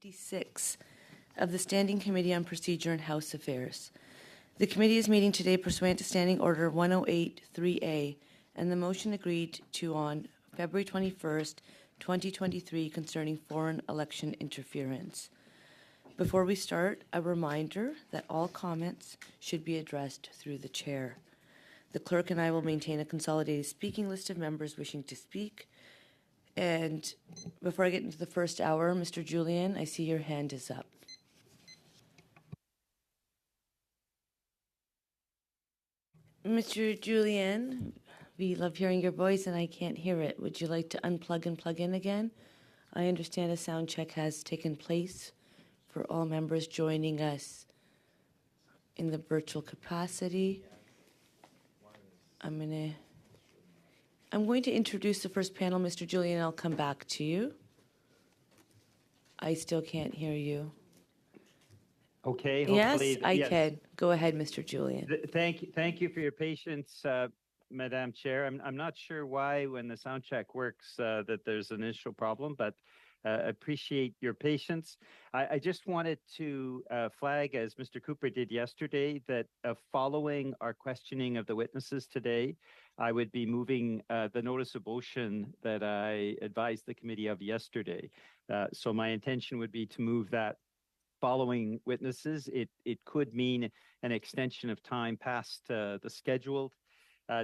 56 of the Standing Committee on Procedure and House Affairs. The committee is meeting today pursuant to Standing Order 108-3A and the motion agreed to on February 21st, 2023 concerning foreign election interference. Before we start, a reminder that all comments should be addressed through the chair. The clerk and I will maintain a consolidated speaking list of members wishing to speak. And before I get into the first hour, Mr. Julian, I see your hand is up. Mr. Julian, we love hearing your voice and I can't hear it. Would you like to unplug and plug in again? I understand a sound check has taken place for all members joining us in the virtual capacity. I'm going to introduce the first panel, Mr. Julian, and I'll come back to you. I still can't hear you. Okay. Yes, I can. Go ahead, Mr. Julian. Thank you for your patience, Madam Chair. I'm not sure why, when the sound check works, that there's an initial problem, but appreciate your patience. I just wanted to flag, as Mr. Cooper did yesterday, that following our questioning of the witnesses today, I would be moving the notice of motion that I advised the committee of yesterday. So my intention would be to move that following witnesses. It could mean an extension of time past the scheduled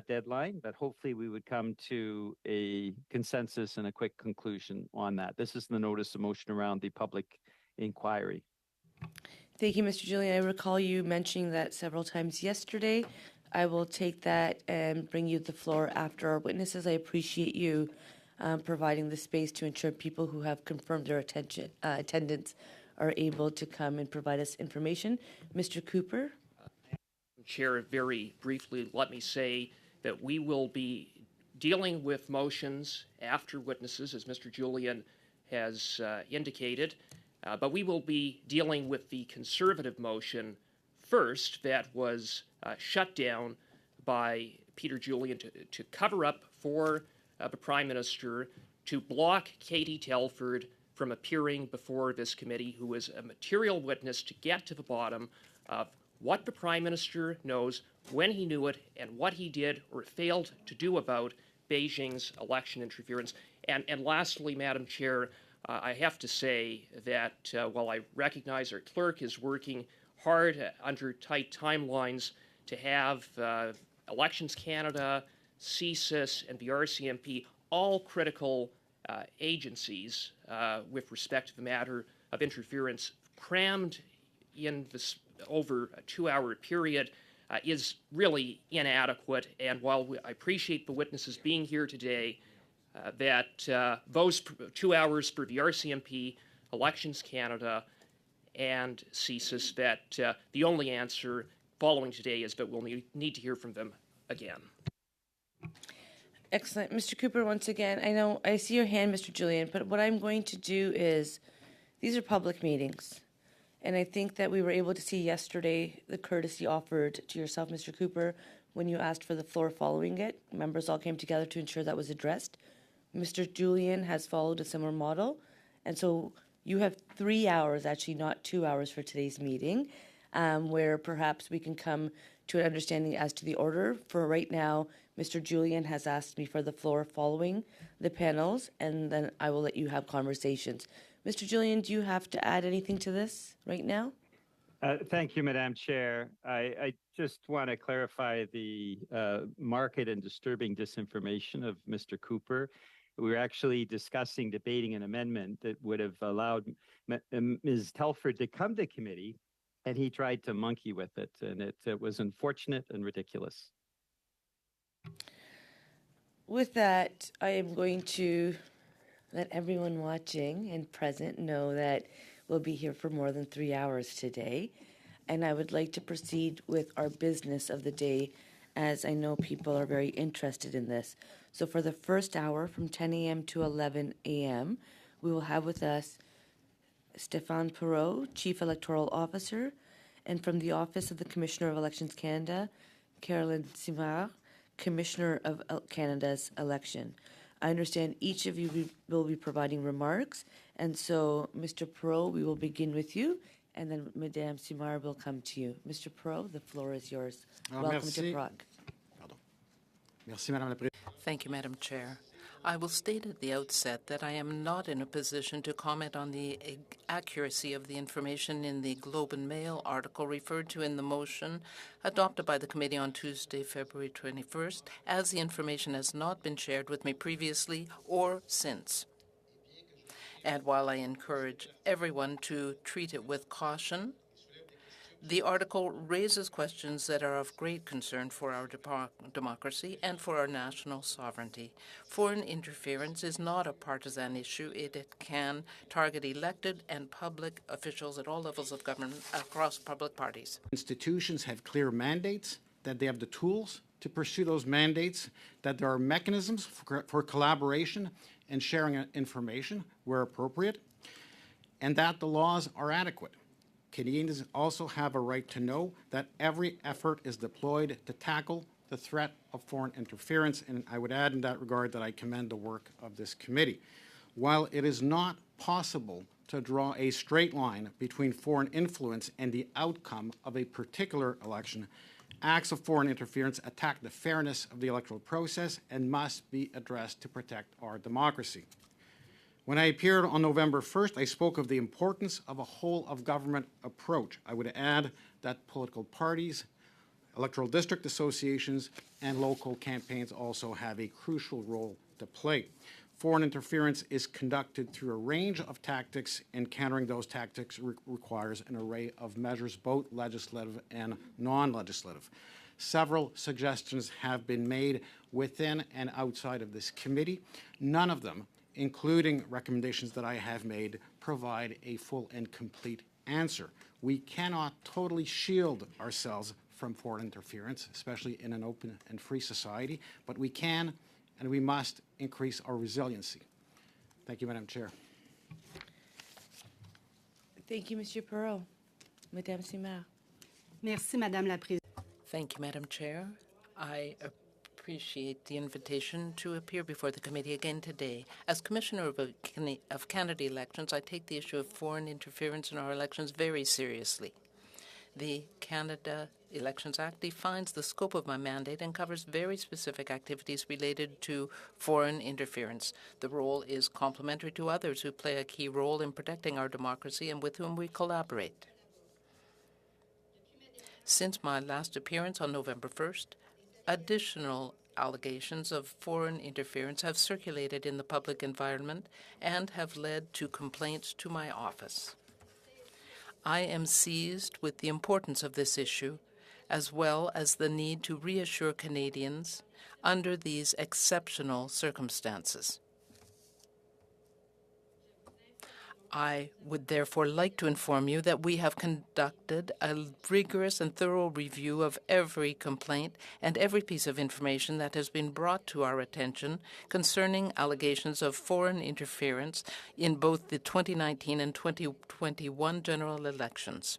deadline, but hopefully we would come to a consensus and a quick conclusion on that. This is the notice of motion around the public inquiry. Thank you, Mr. Julian. I recall you mentioning that several times yesterday. I will take that and bring you the floor after our witnesses. I appreciate you providing the space to ensure people who have confirmed their attendance are able to come and provide us information. Mr. Cooper? Chair, very briefly, let me say that we will be dealing with motions after witnesses, as Mr. Julian has indicated, but we will be dealing with the Conservative motion first that was shut down by Peter Julian to cover up for the Prime Minister, to block Katie Telford from appearing before this committee, who is a material witness, to get to the bottom of what the Prime Minister knows, when he knew it, and what he did or failed to do about Beijing's election interference. And lastly, Madam Chair, I have to say that while I recognize our clerk is working hard under tight timelines to have Elections Canada, CSIS, and the RCMP, all critical agencies with respect to the matter of interference, crammed in this over a 2-hour period, is really inadequate. And while I appreciate the witnesses being here today, that those 2 hours for the RCMP, Elections Canada, and CSIS, that the only answer following today is that we'll need to hear from them again. Excellent. Mr. Cooper, once again, I know I see your hand, Mr. Julian, but what I'm going to do is, these are public meetings. And I think that we were able to see yesterday the courtesy offered to yourself, Mr. Cooper, when you asked for the floor following it. Members all came together to ensure that was addressed. Mr. Julian has followed a similar model. And so you have 3 hours, actually not 2 hours for today's meeting, where perhaps we can come to an understanding as to the order. For right now, Mr. Julian has asked me for the floor following the panels, and then I will let you have conversations. Mr. Julian, do you have to add anything to this right now? Thank you, Madam Chair. I just want to clarify the marked and disturbing disinformation of Mr. Cooper. We were actually debating an amendment that would have allowed Ms. Telford to come to committee, and he tried to monkey with it, and it was unfortunate and ridiculous. With that, I am going to let everyone watching and present know that we'll be here for more than 3 hours today. And I would like to proceed with our business of the day, as I know people are very interested in this. So for the first hour, from 10 a.m. to 11 a.m., we will have with us Stéphane Perreault, Chief Electoral Officer, and from the Office of the Commissioner of Elections Canada, Caroline Simard, Commissioner of Canada's election. I understand each of you will be providing remarks, And so, Mr. Perot, we will begin with you, and then Madame Simard will come to you. Mr. Perot, the floor is yours. Welcome to PROC. Merci, Madame la Présidente. Thank you, Madam Chair. I will state at the outset that I am not in a position to comment on the accuracy of the information in the Globe and Mail article referred to in the motion adopted by the committee on Tuesday, February 21st, as the information has not been shared with me previously or since. And while I encourage everyone to treat it with caution, the article raises questions that are of great concern for our democracy and for our national sovereignty. Foreign interference is not a partisan issue. It can target elected and public officials at all levels of government across public parties. Institutions have clear mandates, that they have the tools to pursue those mandates, that there are mechanisms for collaboration and sharing information where appropriate, and that the laws are adequate. Canadians also have a right to know that every effort is deployed to tackle the threat of foreign interference, and I would add in that regard that I commend the work of this committee. While it is not possible to draw a straight line between foreign influence and the outcome of a particular election, acts of foreign interference attack the fairness of the electoral process and must be addressed to protect our democracy. When I appeared on November 1st, I spoke of the importance of a whole-of-government approach. I would add that political parties, electoral district associations, and local campaigns also have a crucial role to play. Foreign interference is conducted through a range of tactics, and countering those tactics requires an array of measures, both legislative and non-legislative. Several suggestions have been made within and outside of this committee. None of them, including recommendations that I have made, provide a full and complete answer. We cannot totally shield ourselves from foreign interference, especially in an open and free society, but we can and we must increase our resiliency. Thank you, Madam Chair. Thank you, Mr. Perot. Madame Simard. Merci, Madame la Présidente. Thank you, Madam Chair. I appreciate the invitation to appear before the committee again today. As Commissioner of Canada Elections, I take the issue of foreign interference in our elections very seriously. The Canada Elections Act defines the scope of my mandate and covers very specific activities related to foreign interference. The role is complementary to others who play a key role in protecting our democracy and with whom we collaborate. Since my last appearance on November 1st, additional allegations of foreign interference have circulated in the public environment and have led to complaints to my office. I am seized with the importance of this issue, as well as the need to reassure Canadians under these exceptional circumstances. I would therefore like to inform you that we have conducted a rigorous and thorough review of every complaint and every piece of information that has been brought to our attention concerning allegations of foreign interference in both the 2019 and 2021 general elections.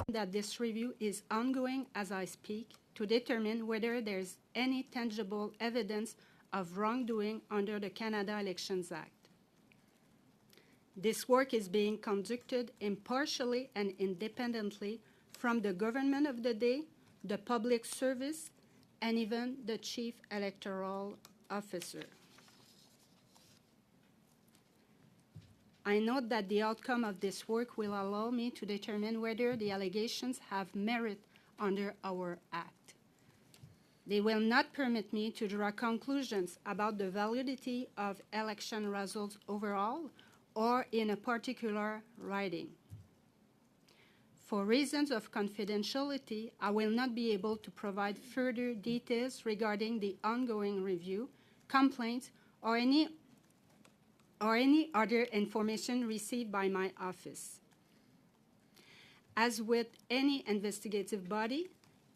That this review is ongoing as I speak to determine whether there is any tangible evidence of wrongdoing under the Canada Elections Act. This work is being conducted impartially and independently from the government of the day, the public service, and even the Chief Electoral Officer. I note that the outcome of this work will allow me to determine whether the allegations have merit under our Act. They will not permit me to draw conclusions about the validity of election results overall or in a particular riding. For reasons of confidentiality, I will not be able to provide further details regarding the ongoing review, complaints, or any other information received by my office. As with any investigative body,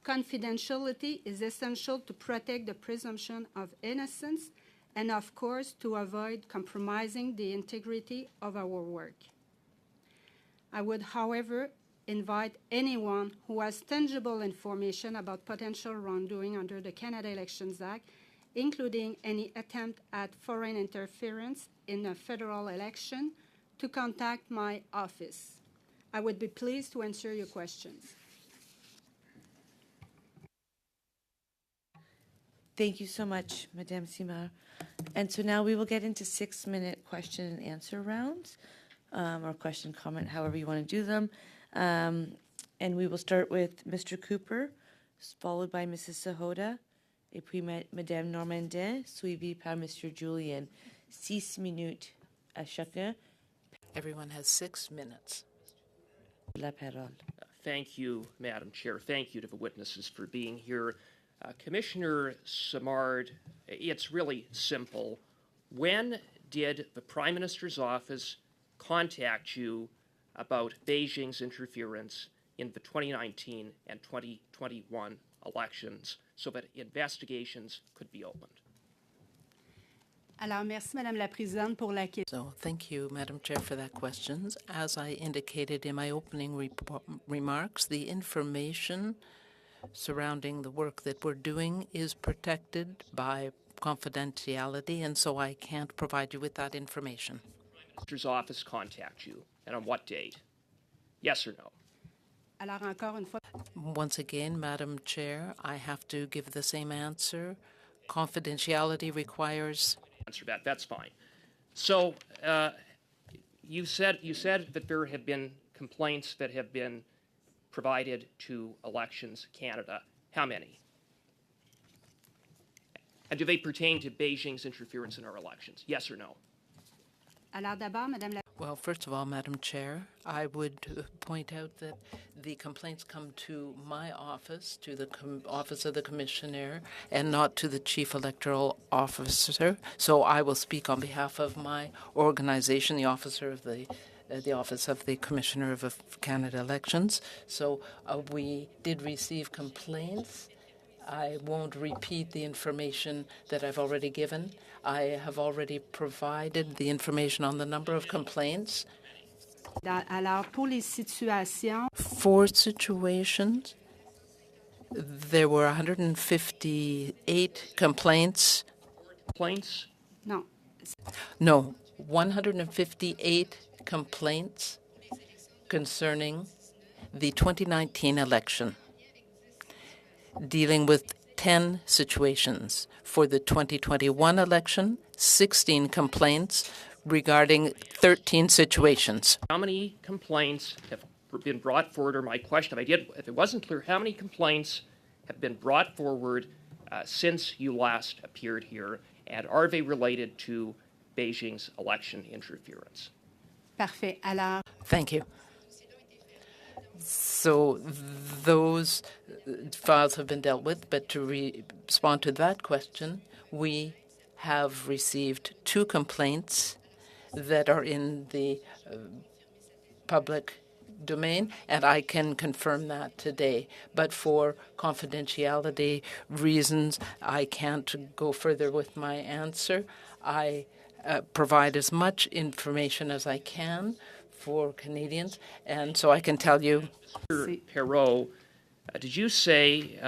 confidentiality is essential to protect the presumption of innocence and, of course, to avoid compromising the integrity of our work. I would, however, invite anyone who has tangible information about potential wrongdoing under the Canada Elections Act including any attempt at foreign interference in a federal election, to contact my office. I would be pleased to answer your questions. Thank you so much, Madame Simard. And so now we will get into 6-minute question and answer rounds, or question, comment, however you want to do them. And we will start with Mr. Cooper, followed by Mrs. Sahota, et puis Madame Normandin, suivi par Mr. Julian. 6 minutes à chacun. Everyone has 6 minutes. La parole. Thank you, Madam Chair. Thank you to the witnesses for being here. Commissioner Simard, it's really simple. When did the Prime Minister's office contact you about Beijing's interference in the 2019 and 2021 elections so that investigations could be opened? Alors, merci, Madame la Présidente, pour la question. So thank you, Madam Chair, for that question. As I indicated in my opening remarks, the information surrounding the work that we're doing is protected by confidentiality, and so I can't provide you with that information. Minister's office contact you, and on what date? Yes or no? Alors, encore une fois, Once again, Madam Chair, I have to give the same answer. Confidentiality requires. Answer that. That's fine. So you said that there have been complaints that have been provided to Elections Canada. How many? And do they pertain to Beijing's interference in our elections? Yes or no? alors d'abord, Madame la Well, first of all, Madam Chair, I would point out that the complaints come to my office, to the Office of the Commissioner, and not to the Chief Electoral Officer. So I will speak on behalf of my organization, the Office of the Commissioner of Canada Elections. So we did receive complaints. I won't repeat the information that I've already given. I have already provided the information on the number of complaints. Alors, pour les situations, 4 situations. There were 158 complaints. Complaints? non, No, 158 complaints concerning the 2019 election, dealing with 10 situations. For the 2021 election, 16 complaints regarding 13 situations. How many complaints have been brought forward, or my question, if it wasn't clear, how many complaints have been brought forward since you last appeared here, and are they related to Beijing's election interference? parfait. Alors, Thank you. So those files have been dealt with, but to respond to that question, we have received 2 complaints that are in the public domain, and I can confirm that today. But for confidentiality reasons, I can't go further with my answer. I provide as much information as I can for Canadians, and so I can tell you. Mr. Perot, did you say,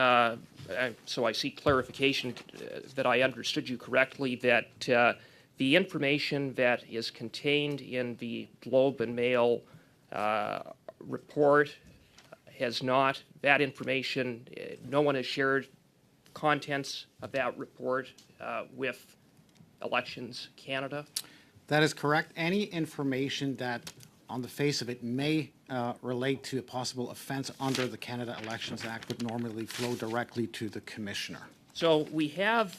so I seek clarification that I understood you correctly, that the information that is contained in the Globe and Mail report has not, that information, no one has shared contents of that report with Elections Canada? That is correct. Any information that on the face of it may relate to a possible offense under the Canada Elections Act would normally flow directly to the Commissioner. So we have,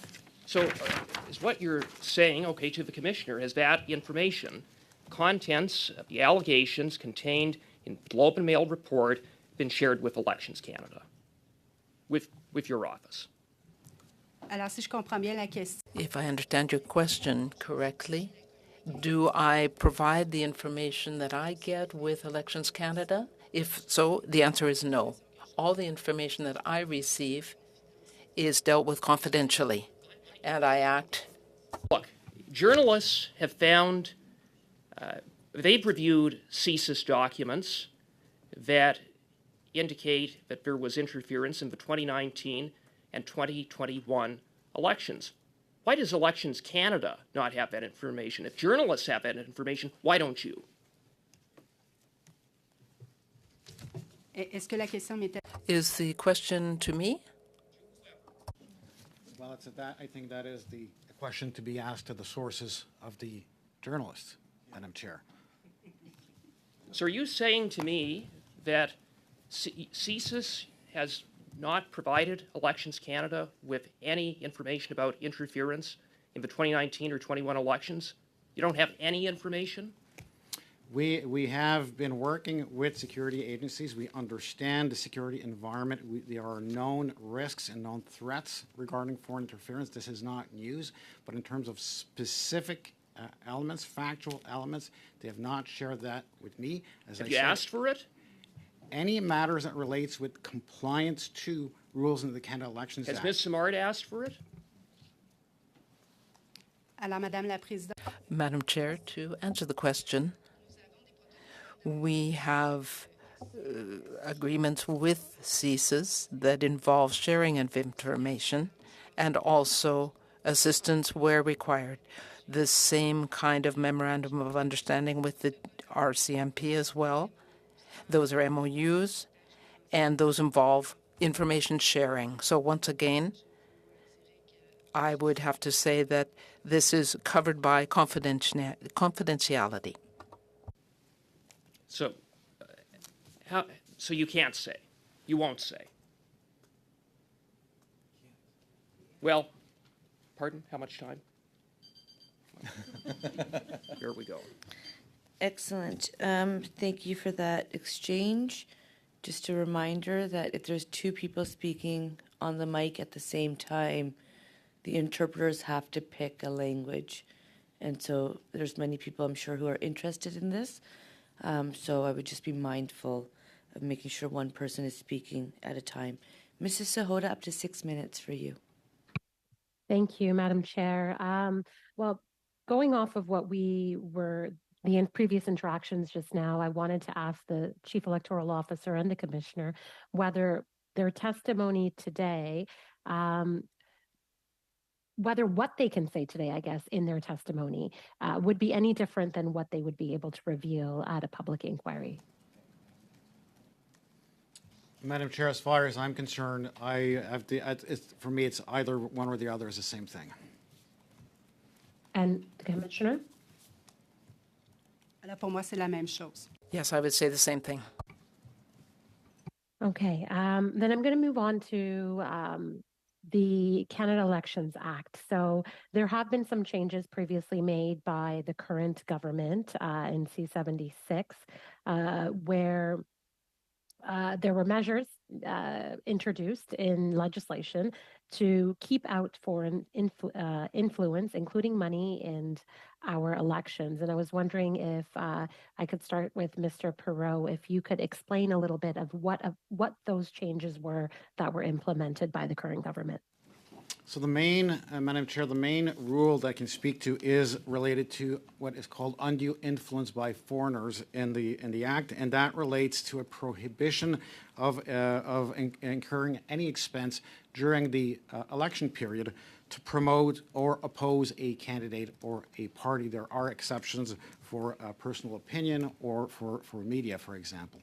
is what you're saying, okay, to the Commissioner, has that information, contents of the allegations contained in the Globe and Mail report been shared with Elections Canada, with your office? alors, si je comprends bien la question, If I understand your question correctly, do I provide the information that I get with Elections Canada? If so, the answer is no. All the information that I receive is dealt with confidentially, and I act. Look, journalists have found, they've reviewed CSIS documents that indicate that there was interference in the 2019 and 2021 elections. Why does Elections Canada not have that information? If journalists have that information, why don't you? Est-ce que la question m'était... Is the question to me? Well, I think that is the question to be asked to the sources of the journalists, Madam Chair. So are you saying to me that CSIS has not provided Elections Canada with any information about interference in the 2019 or 21 elections? You don't have any information? We have been working with security agencies. We understand the security environment. There are known risks and known threats regarding foreign interference. This is not news, but in terms of specific elements, factual elements, they have not shared that with me. As Have I you said, asked for it? any matters that relates with compliance to rules in the Canada Elections Has Act. Ms. Simard asked for it? Alors, Madame la Présidente, Madam Chair, to answer the question, we have agreements with CSIS that involve sharing of information and also assistance where required. The same kind of memorandum of understanding with the RCMP as well. Those are MOUs, and those involve information sharing. So once again, I would have to say that this is covered by confidentiality. So, so you can't say. You won't say. Well, pardon? How much time? Here we go. Excellent. Thank you for that exchange. Just a reminder that if there's two people speaking on the mic at the same time, the interpreters have to pick a language. And so there's many people, I'm sure, who are interested in this. So I would just be mindful of making sure one person is speaking at a time. Mrs. Sahota, up to 6 minutes for you. Thank you, Madam Chair. Well, going off of what the previous interactions just now, I wanted to ask the Chief Electoral Officer and the Commissioner whether their testimony today, whether what they can say today, I guess, in their testimony would be any different than what they would be able to reveal at a public inquiry. Madam Chair, as far as I'm concerned, for me, it's either one or the other is the same thing. And the Commissioner? alors pour moi, c'est la même chose. Yes, I would say the same thing. Okay, then I'm going to move on to the Canada Elections Act. So there have been some changes previously made by the current government in C-76 where there were measures introduced in legislation to keep out foreign influence, including money, in our elections. And I was wondering if I could start with Mr. Perot, if you could explain a little bit of what those changes were that were implemented by the current government. So the main, Madam Chair, the main rule that I can speak to is related to what is called undue influence by foreigners in the Act, and that relates to a prohibition of incurring any expense during the election period to promote or oppose a candidate or a party. There are exceptions for personal opinion or for media, for example.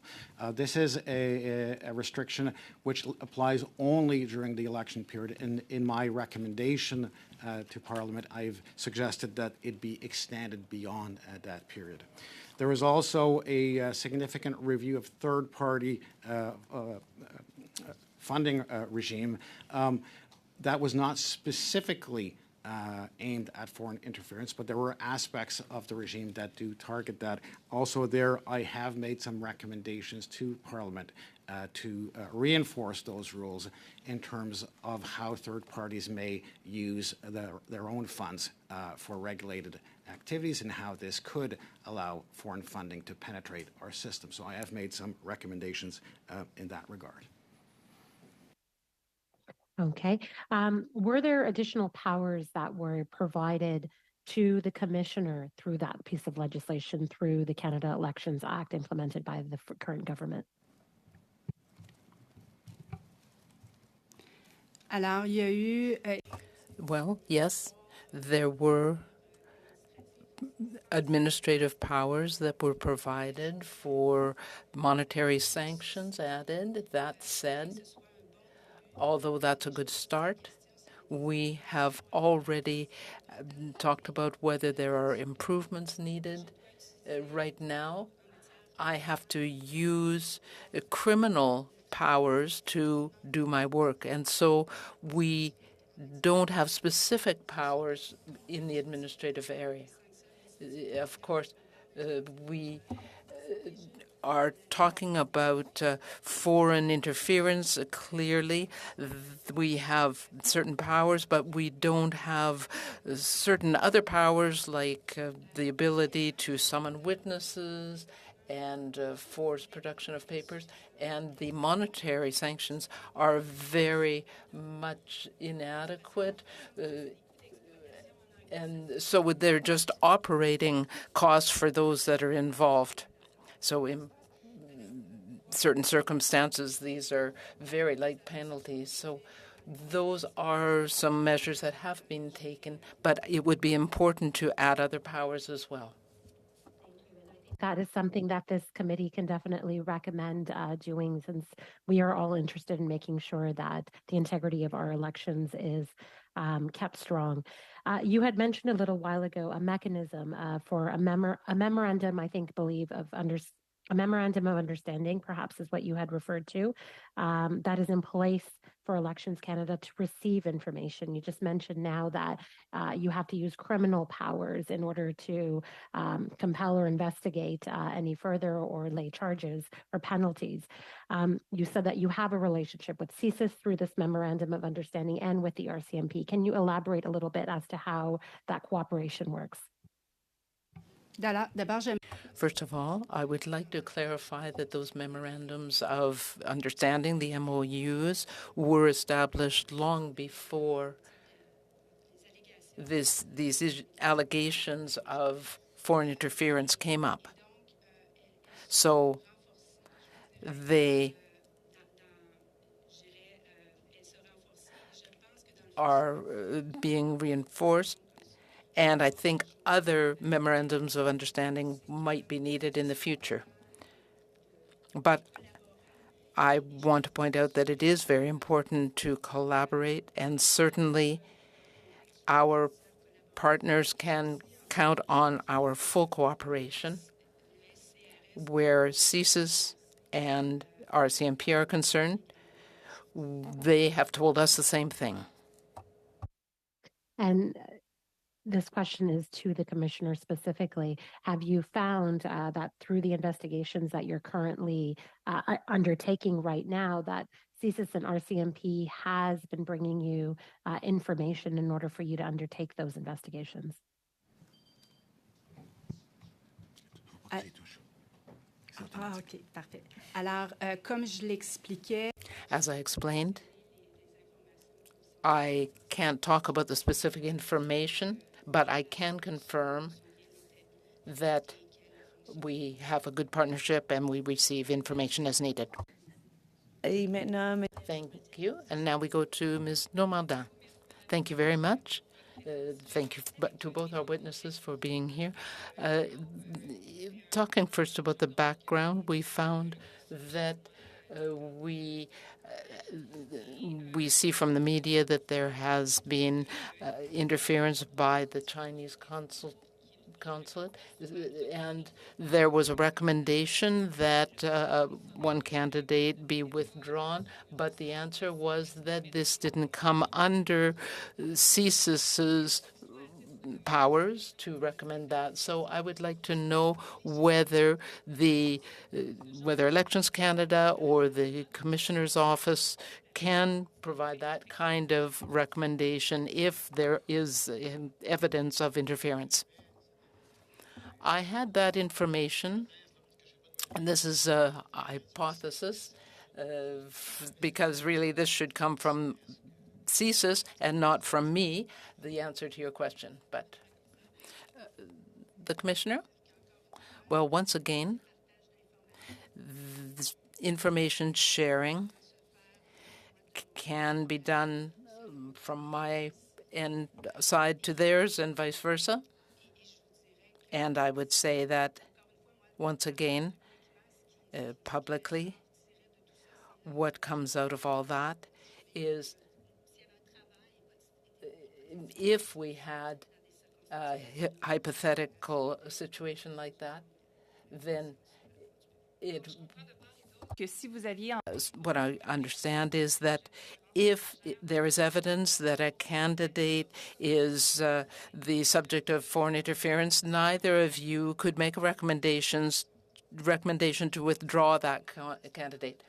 This is a restriction which applies only during the election period. And in my recommendation to Parliament, I've suggested that it be extended beyond that period. There is also a significant review of third-party funding regime that was not specifically aimed at foreign interference, but there were aspects of the regime that do target that. Also there, I have made some recommendations to Parliament to reinforce those rules in terms of how third parties may use their own funds for regulated activities and how this could allow foreign funding to penetrate our system. So I have made some recommendations in that regard. Okay. Were there additional powers that were provided to the Commissioner through that piece of legislation, through the Canada Elections Act implemented by the current government? Alors, il y a eu... Well, yes, There were administrative powers that were provided for monetary sanctions added. That said, although that's a good start, we have already talked about whether there are improvements needed. Right now, I have to use criminal powers to do my work. And so we don't have specific powers in the administrative area. Of course, we are talking about foreign interference. Clearly, we have certain powers, but we don't have certain other powers like the ability to summon witnesses and force production of papers. And the monetary sanctions are very much inadequate. And so they're just operating costs for those that are involved. So in certain circumstances, these are very light penalties. So those are some measures that have been taken, but it would be important to add other powers as well. That is something that this committee can definitely recommend doing, since we are all interested in making sure that the integrity of our elections is kept strong. You had mentioned a little while ago a mechanism for a memorandum, I think, a memorandum of understanding, perhaps is what you had referred to, that is in place for Elections Canada to receive information. You just mentioned now that you have to use criminal powers in order to compel or investigate any further or lay charges or penalties. You said that you have a relationship with CSIS through this memorandum of understanding and with the RCMP. Can you elaborate a little bit as to how that cooperation works? First of all, I would like to clarify that those memorandums of understanding, the MOUs, were established long before these allegations of foreign interference came up. So they are being reinforced. And I think other memorandums of understanding might be needed in the future. But I want to point out that it is very important to collaborate, and certainly our partners can count on our full cooperation. Where CSIS and RCMP are concerned, they have told us the same thing. And this question is to the commissioner specifically. Have you found that through the investigations that you're currently undertaking right now, that CSIS and RCMP has been bringing you information in order for you to undertake those investigations? OK, parfait. Alors, comme je l'expliquais, As I explained, I can't talk about the specific information, but I can confirm that we have a good partnership and we receive information as needed. Thank you. And now we go to Ms. Normandin. Thank you very much. Thank you to both our witnesses for being here. Talking first about the background, we found that we see from the media that there has been interference by the Chinese consulate, and there was a recommendation that one candidate be withdrawn, but the answer was that this didn't come under CSIS's powers to recommend that. So I would like to know whether whether Elections Canada or the Commissioner's Office can provide that kind of recommendation if there is evidence of interference. I had that information, and this is a hypothesis, because really this should come from CSIS and not from me, the answer to your question. But the Commissioner? Well, once again, this information sharing can be done from my and side to theirs and vice versa. And I would say that, once again, publicly, what comes out of all that is if we had a hypothetical situation like that, then what I understand is that if there is evidence that a candidate is the subject of foreign interference, neither of you could make a recommendation to withdraw that candidate.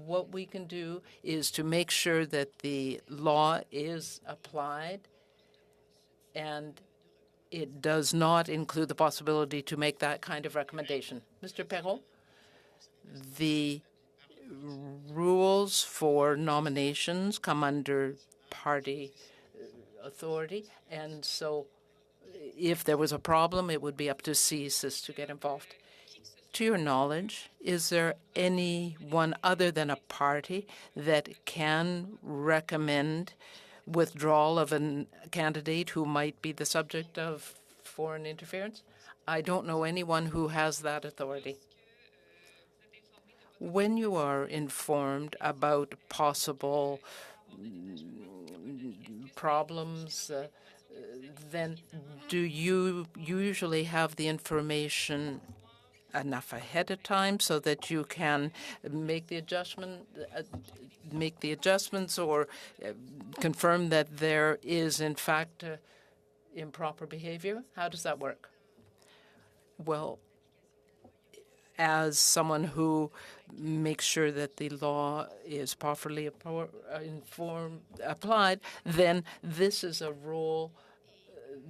What we can do is to make sure that the law is applied, and it does not include the possibility to make that kind of recommendation. Mr. Perrault, the rules for nominations come under party authority, and so if there was a problem, it would be up to CSIS to get involved. To your knowledge, is there anyone other than a party that can recommend withdrawal of a candidate who might be the subject of foreign interference? I don't know anyone who has that authority. When you are informed about possible problems, then do you usually have the information enough ahead of time so that you can make the adjustments or confirm that there is in fact improper behavior? How does that work? Well, as someone who makes sure that the law is properly applied, then this is a role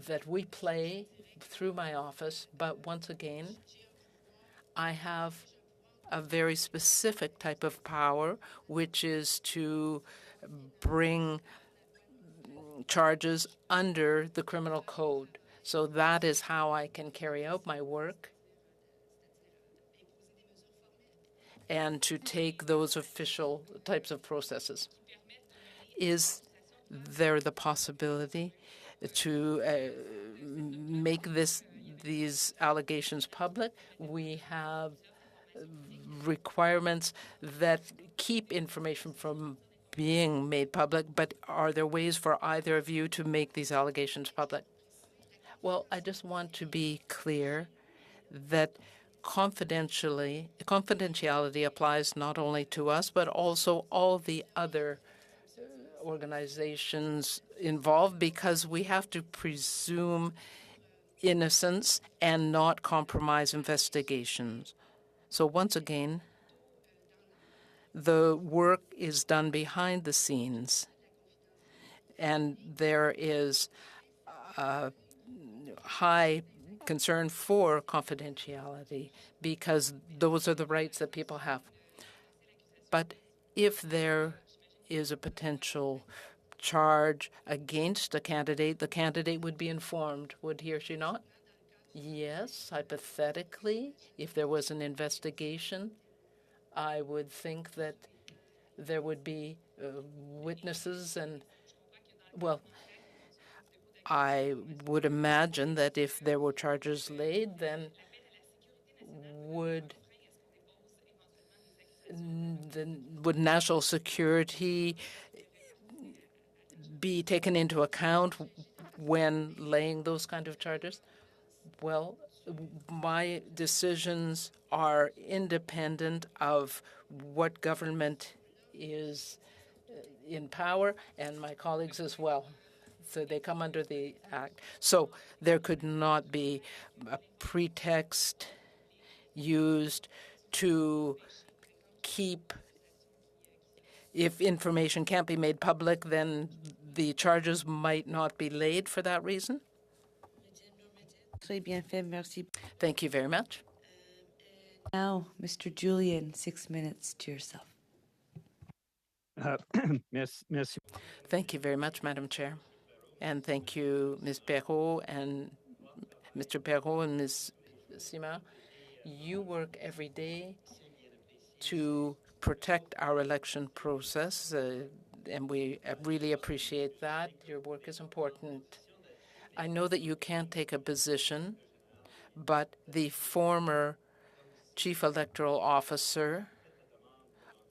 that we play through my office. But once again, I have a very specific type of power, which is to bring charges under the criminal code. So that is how I can carry out my work and to take those official types of processes. Is there the possibility to make these allegations public? We have requirements that keep information from being made public, but are there ways for either of you to make these allegations public? Well, I just want to be clear that confidentiality applies not only to us, but also all the other organizations involved, because we have to presume innocence and not compromise investigations. So once again, the work is done behind the scenes, and there is a high concern for confidentiality because those are the rights that people have. But if there is a potential charge against a candidate, the candidate would be informed, would he or she not? Yes, hypothetically, if there was an investigation, I would think that there would be witnesses and, well, I would imagine that if there were charges laid, then would national security be taken into account when laying those kind of charges? Well, my decisions are independent of what government is in power, and my colleagues as well. So they come under the Act. So there could not be a pretext used to keep, if information can't be made public, then the charges might not be laid for that reason. Thank you very much. Now, Mr. Julian, 6 minutes to yourself. Miss. Thank you very much, Madam Chair. And thank you, Ms. Perrault and Mr. Perrault and Ms. Sima. You work every day to protect our election process. and we really appreciate that. Your work is important. I know that you can't take a position, but the former chief electoral officer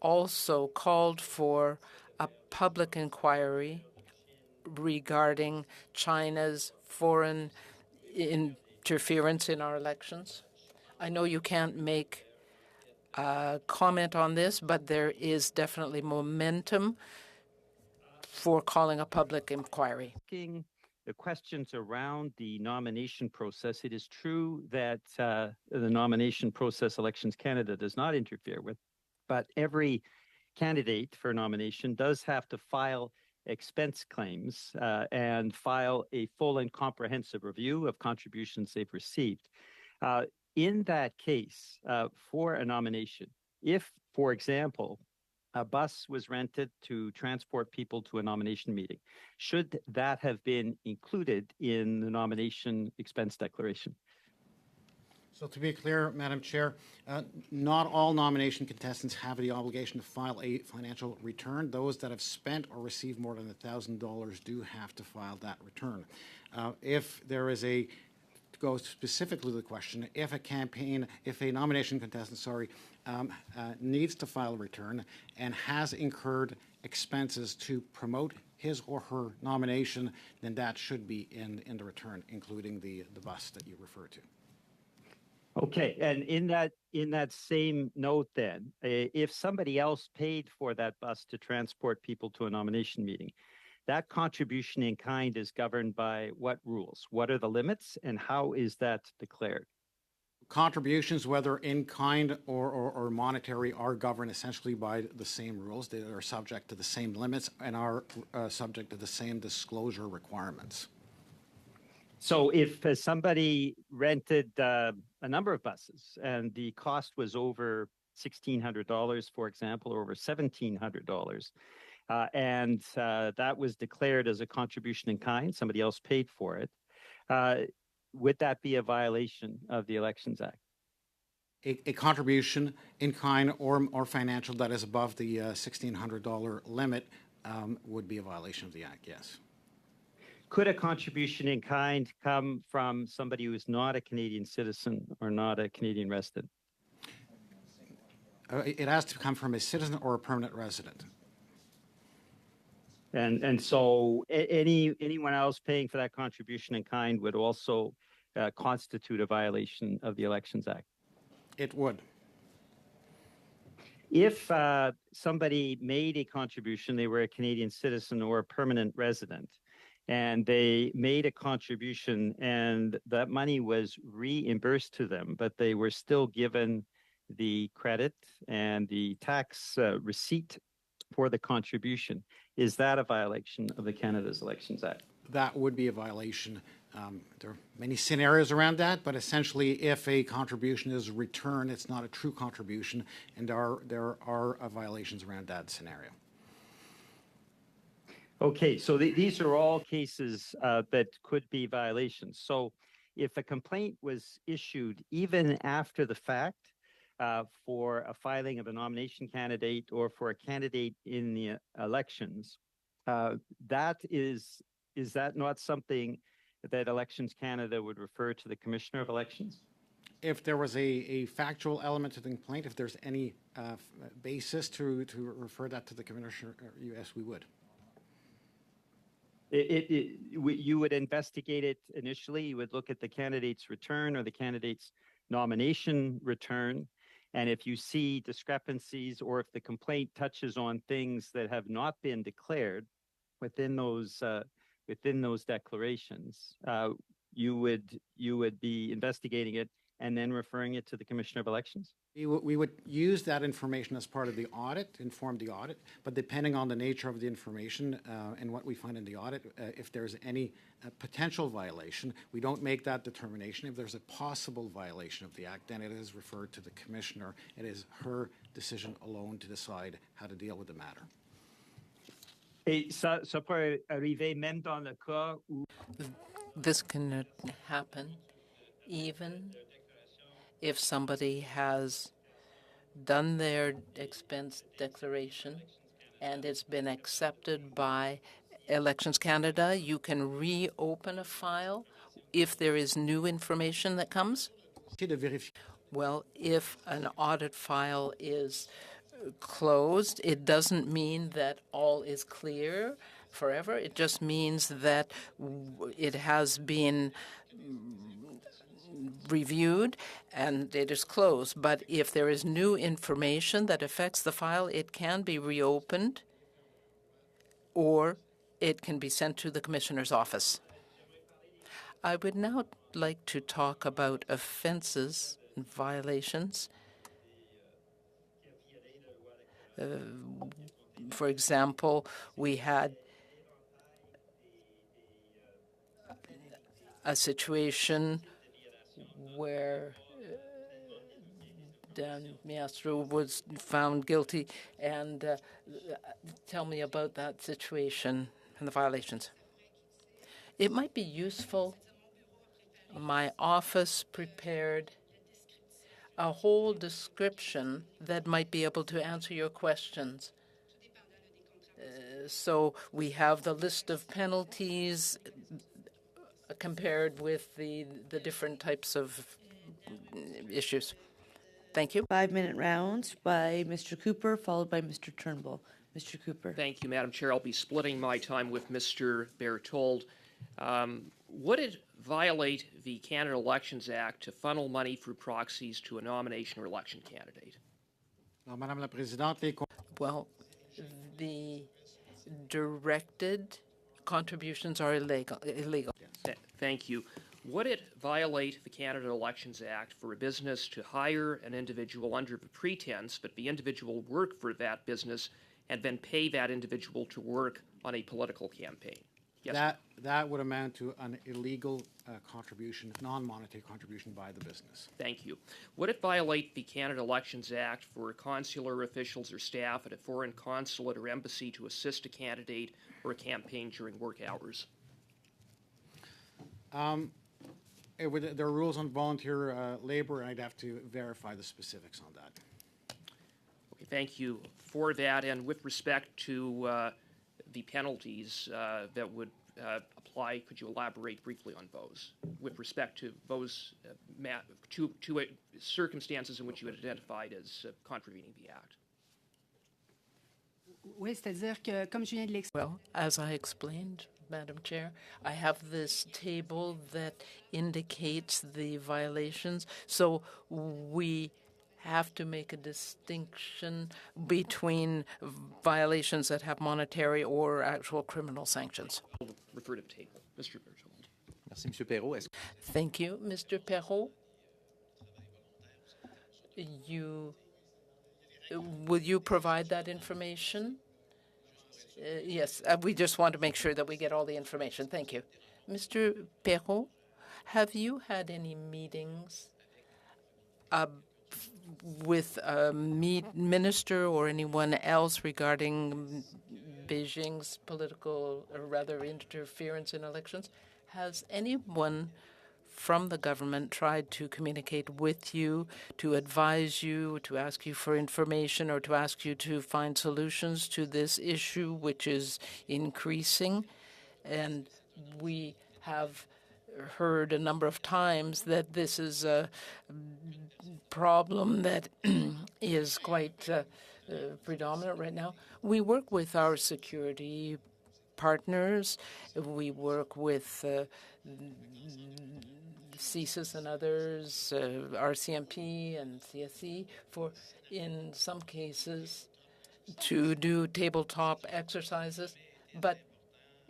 also called for a public inquiry regarding China's foreign interference in our elections. I know you can't make a comment on this, but there is definitely momentum for calling a public inquiry. The questions around the nomination process, it is true that the nomination process Elections Canada does not interfere with, but every candidate for nomination does have to file expense claims and file a full and comprehensive review of contributions they've received. In that case, for a nomination, if, for example, a bus was rented to transport people to a nomination meeting, should that have been included in the nomination expense declaration? So to be clear, Madam Chair, not all nomination contestants have the obligation to file a financial return. Those that have spent or received more than $1,000 do have to file that return. If there is a, to go specifically to the question, if a nomination contestant, needs to file a return and has incurred expenses to promote his or her nomination, then that should be in the return, including the bus that you refer to. Okay, and in that same note then, if somebody else paid for that bus to transport people to a nomination meeting, that contribution in kind is governed by what rules? What are the limits and how is that declared? Contributions, whether in kind or monetary, are governed essentially by the same rules. They are subject to the same limits and are subject to the same disclosure requirements. So if somebody rented a number of buses and the cost was over $1,600, for example, or over $1,700, and that was declared as a contribution in kind, somebody else paid for it, would that be a violation of the Elections Act? A contribution in kind or financial that is above the $1,600 limit would be a violation of the Act, yes. Could a contribution in kind come from somebody who is not a Canadian citizen or not a Canadian resident? It has to come from a citizen or a permanent resident. And so anyone else paying for that contribution in kind would also constitute a violation of the Elections Act? It would. If somebody made a contribution, they were a Canadian citizen or a permanent resident, and they made a contribution and that money was reimbursed to them, but they were still given the credit and the tax receipt for the contribution, is that a violation of the Canada's Elections Act? That would be a violation. There are many scenarios around that, but essentially if a contribution is returned, it's not a true contribution, and there are violations around that scenario. Okay, so these are all cases that could be violations. So if a complaint was issued even after the fact for a filing of a nomination candidate or for a candidate in the elections, is that not something that Elections Canada would refer to the Commissioner of Elections? If there was a factual element to the complaint, if there's any basis to refer that to the Commissioner, yes, we would. You would investigate it initially. You would look at the candidate's return or the candidate's nomination return. And if you see discrepancies or if the complaint touches on things that have not been declared within those declarations, you would be investigating it and then referring it to the Commissioner of Elections? We would use that information as part of the audit, inform the audit, but depending on the nature of the information and what we find in the audit, if there's any potential violation, we don't make that determination. If there's a possible violation of the Act, then it is referred to the Commissioner. It is her decision alone to decide how to deal with the matter. Et ça peut arriver même dans le cas où This can happen even if somebody has done their expense declaration and it's been accepted by Elections Canada, you can reopen a file if there is new information that comes? De vérifier. Well, if an audit file is closed, it doesn't mean that all is clear forever. It just means that it has been reviewed and it is closed. But if there is new information that affects the file, it can be reopened or it can be sent to the Commissioner's office. I would now like to talk about offenses and violations. For example, we had a situation where Dan Miastro was found guilty. And tell me about that situation and the violations. It might be useful. My office prepared a whole description that might be able to answer your questions. So we have the list of penalties compared with the different types of issues. Thank you. 5-minute rounds by Mr. Cooper, followed by Mr. Turnbull. Mr. Cooper. Thank you, Madam Chair. I'll be splitting my time with Mr. Berthold. Would it violate the Canada Elections Act to funnel money through proxies to a nomination or election candidate? Madame la Présidente, Well, the directed contributions are illegal. Thank you. Would it violate the Canada Elections Act for a business to hire an individual under the pretense that the individual work for that business and then pay that individual to work on a political campaign? Yes. that would amount to an illegal contribution, non-monetary contribution by the business. Thank you. Would it violate the Canada Elections Act for consular officials or staff at a foreign consulate or embassy to assist a candidate or a campaign during work hours? There are rules on volunteer labor, and I'd have to verify the specifics on that. Okay, thank you for that. And with respect to the penalties that would apply, could you elaborate briefly on those with respect to those two circumstances in which you had identified as contravening the Act? Oui, c'est-à-dire que, comme je viens de l'expliquer, Well, as I explained, Madam Chair, I have this table that indicates the violations. So we have to make a distinction between violations that have monetary or actual criminal sanctions. I'll refer to the table. Mr. Berthold. Merci, M. Perrault. Thank you, Mr. Perrault. Will you provide that information? Yes, we just want to make sure that we get all the information. Thank you. Mr. Perrault, have you had any meetings with a minister or anyone else regarding Beijing's political, or rather interference in elections? Has anyone from the government tried to communicate with you, to advise you, to ask you for information, or to ask you to find solutions to this issue, which is increasing? And we have heard a number of times that this is a problem that is quite predominant right now. We work with our security partners. We work with CSIS and others, RCMP and CSE, for, in some cases, to do tabletop exercises, but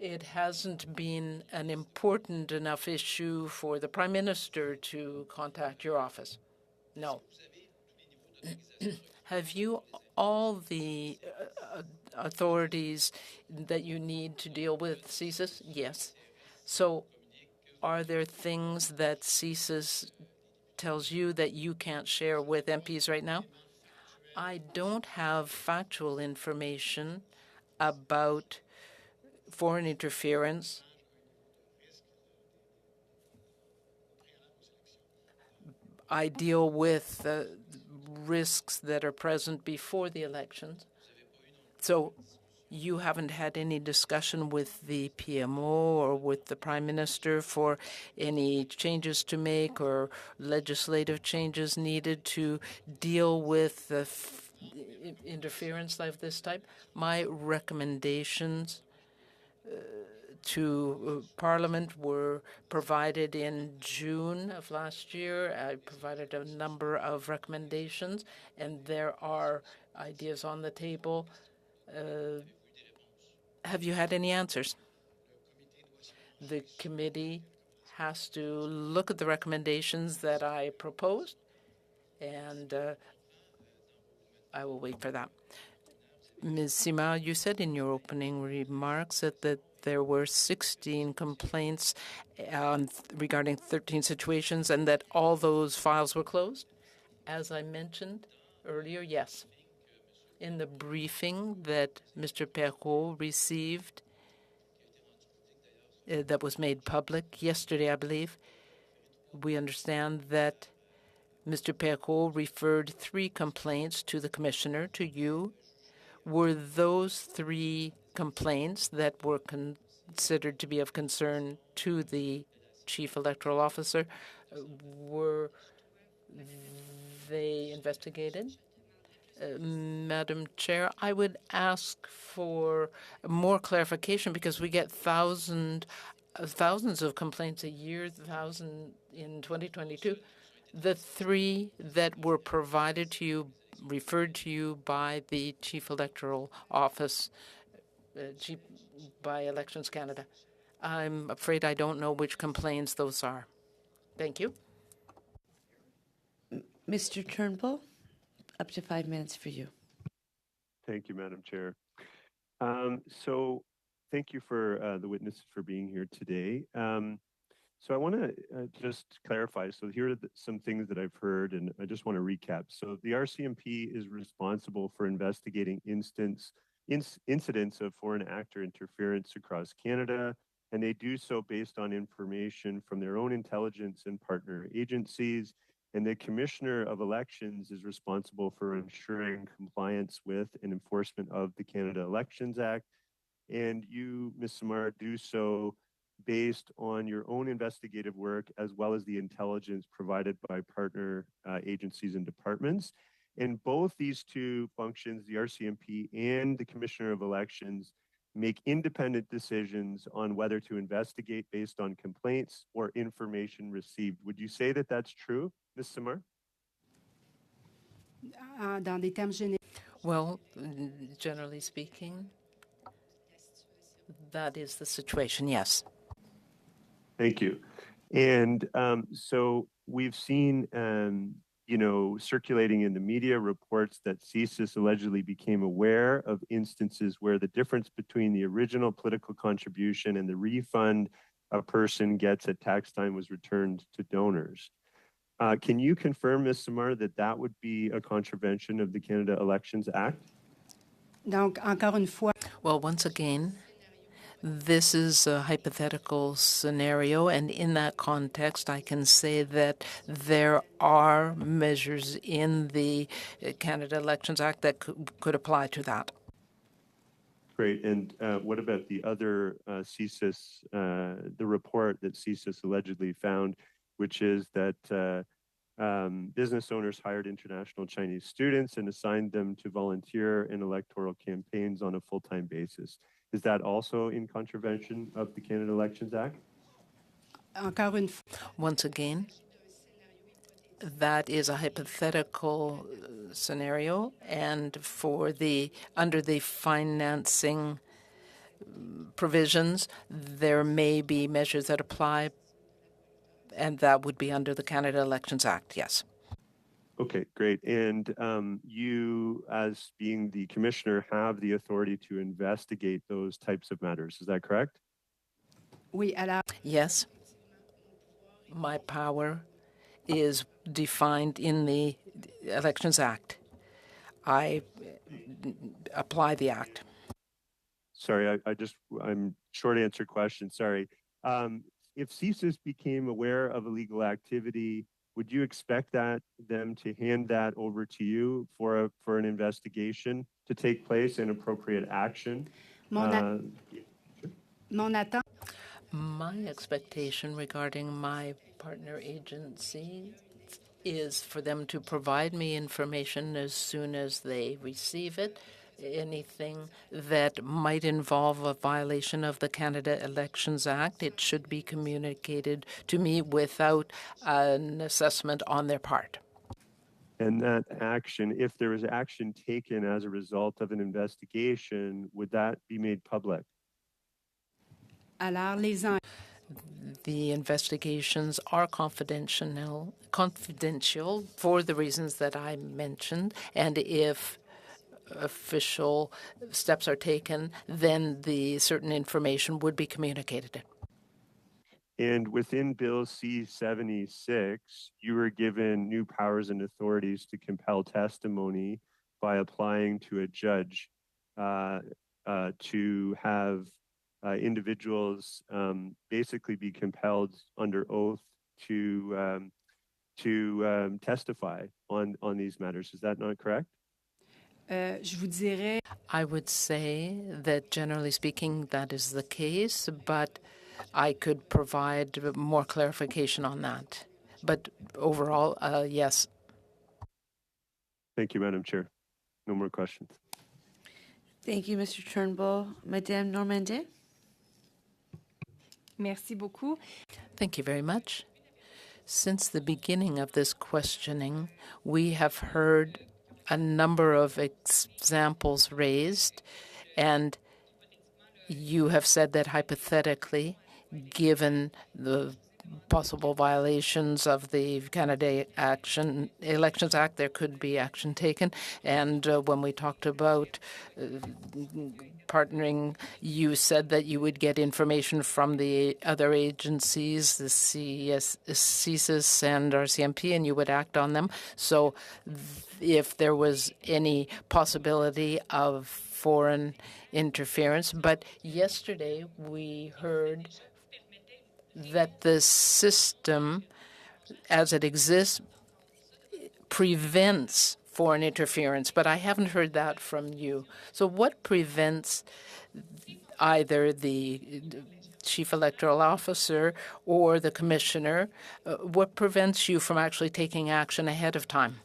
it hasn't been an important enough issue for the Prime Minister to contact your office. No. Have you all the authorities that you need to deal with CSIS? Yes. So are there things that CSIS tells you that you can't share with MPs right now? I don't have factual information about foreign interference. I deal with risks that are present before the elections. So You haven't had any discussion with the PMO or with the Prime Minister for any changes to make or legislative changes needed to deal with the interference of this type? My recommendations to Parliament were provided in June of last year. I provided a number of recommendations, and there are ideas on the table. Have you had any answers? The committee has to look at the recommendations that I proposed, and I will wait for that. Ms. Sima, you said in your opening remarks that there were 16 complaints regarding 13 situations and that all those files were closed. As I mentioned earlier, yes. In the briefing that Mr. Perrault received, that was made public yesterday, I believe, we understand that Mr. Perrault referred 3 complaints to the commissioner, to you. Were those 3 complaints that were considered to be of concern to the chief electoral officer, were they investigated? Madam Chair, I would ask for more clarification because we get thousands of complaints a year, 1,000 in 2022. The 3 that were provided to you, referred to you by the Chief Electoral Office, by Elections Canada. I'm afraid I don't know which complaints those are. Thank you. Mr. Turnbull, up to 5 minutes for you. Thank you, Madam Chair. So thank you for the witnesses for being here today. So I want to just clarify. So here are some things that I've heard, and I just want to recap. So the RCMP is responsible for investigating incidents of foreign actor interference across Canada, and they do so based on information from their own intelligence and partner agencies. And the Commissioner of Elections is responsible for ensuring compliance with and enforcement of the Canada Elections Act. And you, Ms. Samar, do so based on your own investigative work as well as the intelligence provided by partner agencies and departments. And both these 2 functions, the RCMP and the Commissioner of Elections, make independent decisions on whether to investigate based on complaints or information received. Would you say that that's true, Ms. Samar? Well, generally speaking, that is the situation, yes. Thank you. And so we've seen, circulating in the media reports that CSIS allegedly became aware of instances where the difference between the original political contribution and the refund a person gets at tax time was returned to donors. Can you confirm, Ms. Samar, that that would be a contravention of the Canada Elections Act? Well, once again, this is a hypothetical scenario, and in that context, I can say that there are measures in the Canada Elections Act that could apply to that. Great. And what about the other CSIS, the report that CSIS allegedly found, which is that business owners hired international Chinese students and assigned them to volunteer in electoral campaigns on a full-time basis? Is that also in contravention of the Canada Elections Act? Once again, that is a hypothetical scenario, and under the financing provisions, there may be measures that apply, and that would be under the Canada Elections Act, yes. Okay, great. And you, as being the commissioner, have the authority to investigate those types of matters. Is that correct? Yes. My power is defined in the Elections Act. I apply the act. Sorry, I'm short answer question. Sorry. If CSIS became aware of illegal activity would you expect them to hand that over to you for an investigation to take place and appropriate action? Mon, a- mon attente. My expectation regarding my partner agency is for them to provide me information as soon as they receive it. Anything that might involve a violation of the Canada Elections Act, it should be communicated to me without an assessment on their part. And that action, if there is action taken as a result of an investigation, would that be made public? Alors, The investigations are confidential for the reasons that I mentioned, and if official steps are taken, then the certain information would be communicated. And within Bill C-76, you were given new powers and authorities to compel testimony by applying to a judge to have individuals basically be compelled under oath to testify on these matters. Is that not correct? je vous dirais. I would say that generally speaking, that is the case, but I could provide more clarification on that. But overall, yes. Thank you, Madam Chair. No more questions. Thank you, Mr. Turnbull. Madame Normandin? Merci beaucoup. Thank you very much. Since the beginning of this questioning, we have heard a number of examples raised, and you have said that hypothetically, given the possible violations of the Canada Elections Act, there could be action taken. And when we talked about partnering, you said that you would get information from the other agencies, the CSIS and RCMP, and you would act on them. So if there was any possibility of foreign interference. But yesterday we heard that the system as it exists prevents foreign interference, but I haven't heard that from you. So what prevents either the chief electoral officer or the commissioner, what prevents you from actually taking action ahead of time?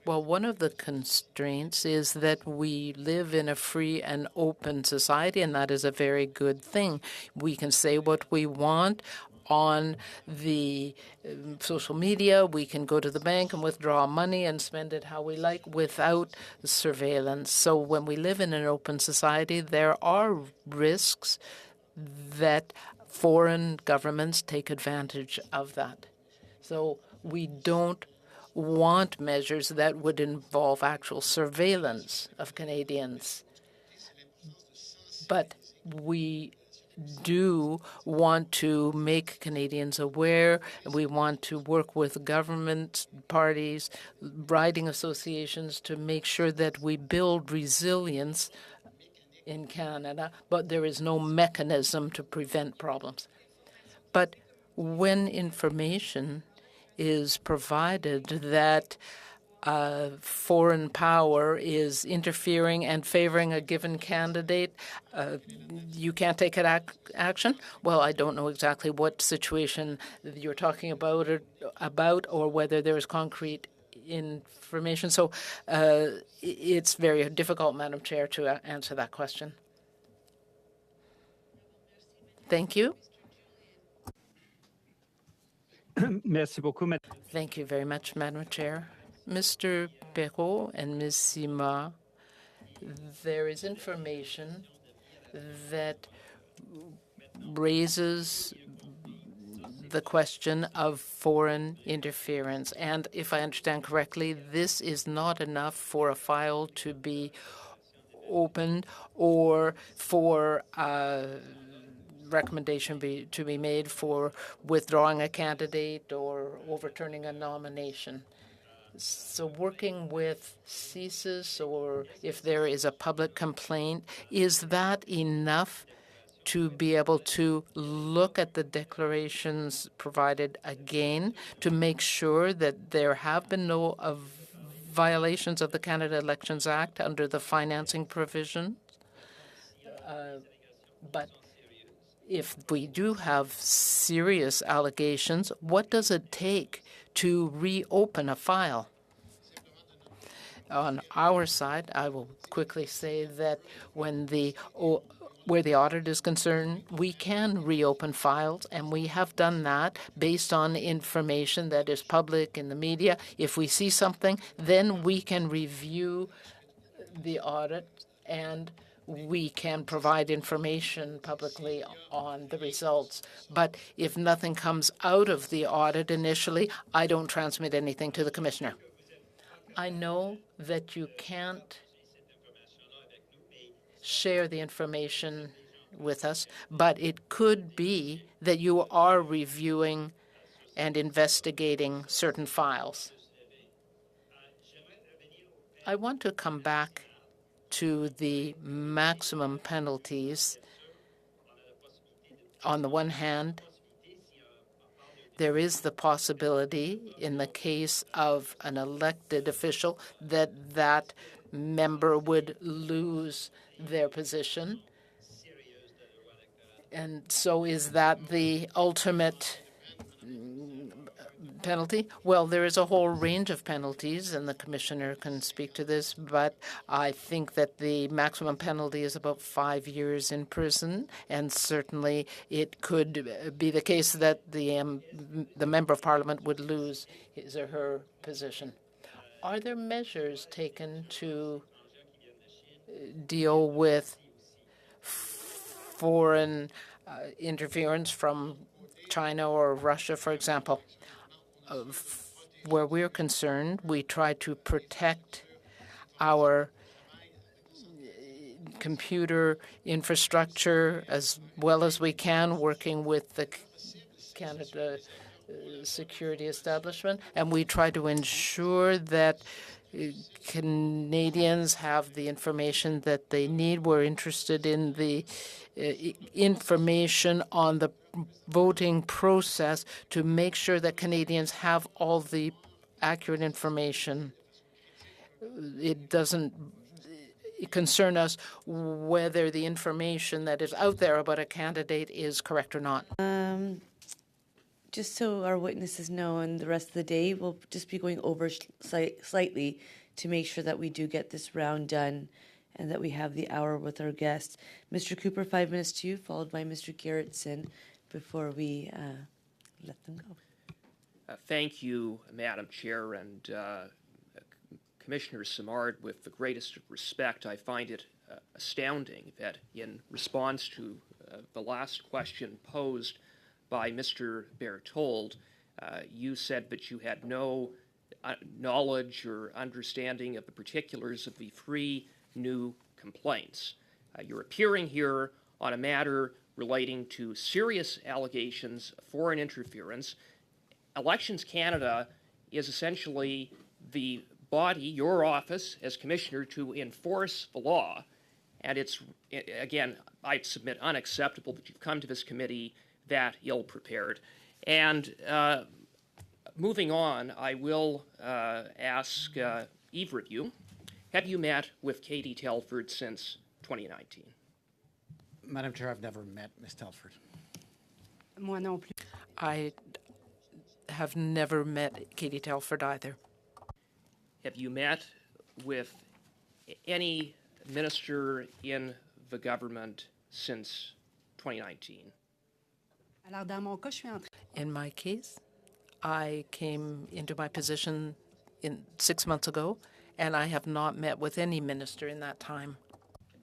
Well, one of the constraints is that we live in a free and open society, and that is a very good thing. We can say what we want on the social media. We can go to the bank and withdraw money and spend it how we like without surveillance. So when we live in an open society, there are risks that foreign governments take advantage of that. So we don't want measures that would involve actual surveillance of Canadians. But we do want to make Canadians aware. We want to work with government parties, riding associations to make sure that we build resilience in Canada, but there is no mechanism to prevent problems. But when information is provided that foreign power is interfering and favoring a given candidate, you can't take action? Well, I don't know exactly what situation you're talking about or whether there is concrete information. So it's very difficult, Madam Chair, to answer that question. Thank you. Merci beaucoup. Thank you very much, Madam Chair. Mr. Perrault and Ms. Sima, there is information that raises the question of foreign interference. And if I understand correctly, this is not enough for a file to be opened or for recommendation to be made for withdrawing a candidate or overturning a nomination. So working with CSIS, or if there is a public complaint, is that enough to be able to look at the declarations provided again to make sure that there have been no violations of the Canada Elections Act under the financing provision. But if we do have serious allegations, what does it take to reopen a file? On our side, I will quickly say that when where the audit is concerned, we can reopen files, and we have done that based on information that is public in the media. If we see something, then we can review the audit and we can provide information publicly on the results. But if nothing comes out of the audit initially, I don't transmit anything to the commissioner. I know that you can't share the information with us, but it could be that you are reviewing and investigating certain files. I want to come back to the maximum penalties. On the one hand, there is the possibility in the case of an elected official that member would lose their position. And so is that the ultimate penalty? Well, there is a whole range of penalties, and the commissioner can speak to this, but I think that the maximum penalty is about 5 years in prison, and certainly it could be the case that the member of parliament would lose his or her position. Are there measures taken to deal with foreign interference from China or Russia, for example? Where we're concerned, we try to protect our computer infrastructure as well as we can, working with the Canada Security Establishment, and we try to ensure that Canadians have the information that they need. We're interested in the information on the voting process to make sure that Canadians have all the accurate information. It doesn't concern us whether the information that is out there about a candidate is correct or not. Just so our witnesses know, and the rest of the day, we'll just be going over slightly to make sure that we do get this round done and that we have the hour with our guests. Mr. Cooper, 5 minutes to you, followed by Mr. Garrettson before we let them go. Thank you, Madam Chair, and Commissioner Simard, with the greatest respect, I find it astounding that in response to the last question posed by Mr. Berthold, you said that you had no knowledge or understanding of the particulars of the 3 new complaints. You're appearing here on a matter relating to serious allegations of foreign interference. Elections Canada is essentially the body, your office as commissioner, to enforce the law. And it's, again, I submit unacceptable that you've come to this committee that ill-prepared. And moving on, I will ask either of you, have you met with Katie Telford since 2019? Madam Chair, I've never met Ms. Telford. Moi non plus. I have never met Katie Telford either. Have you met with any minister in the government since 2019? Alors, dans mon cas, je suis entrée. In my case, I came into my position 6 months ago, and I have not met with any minister in that time.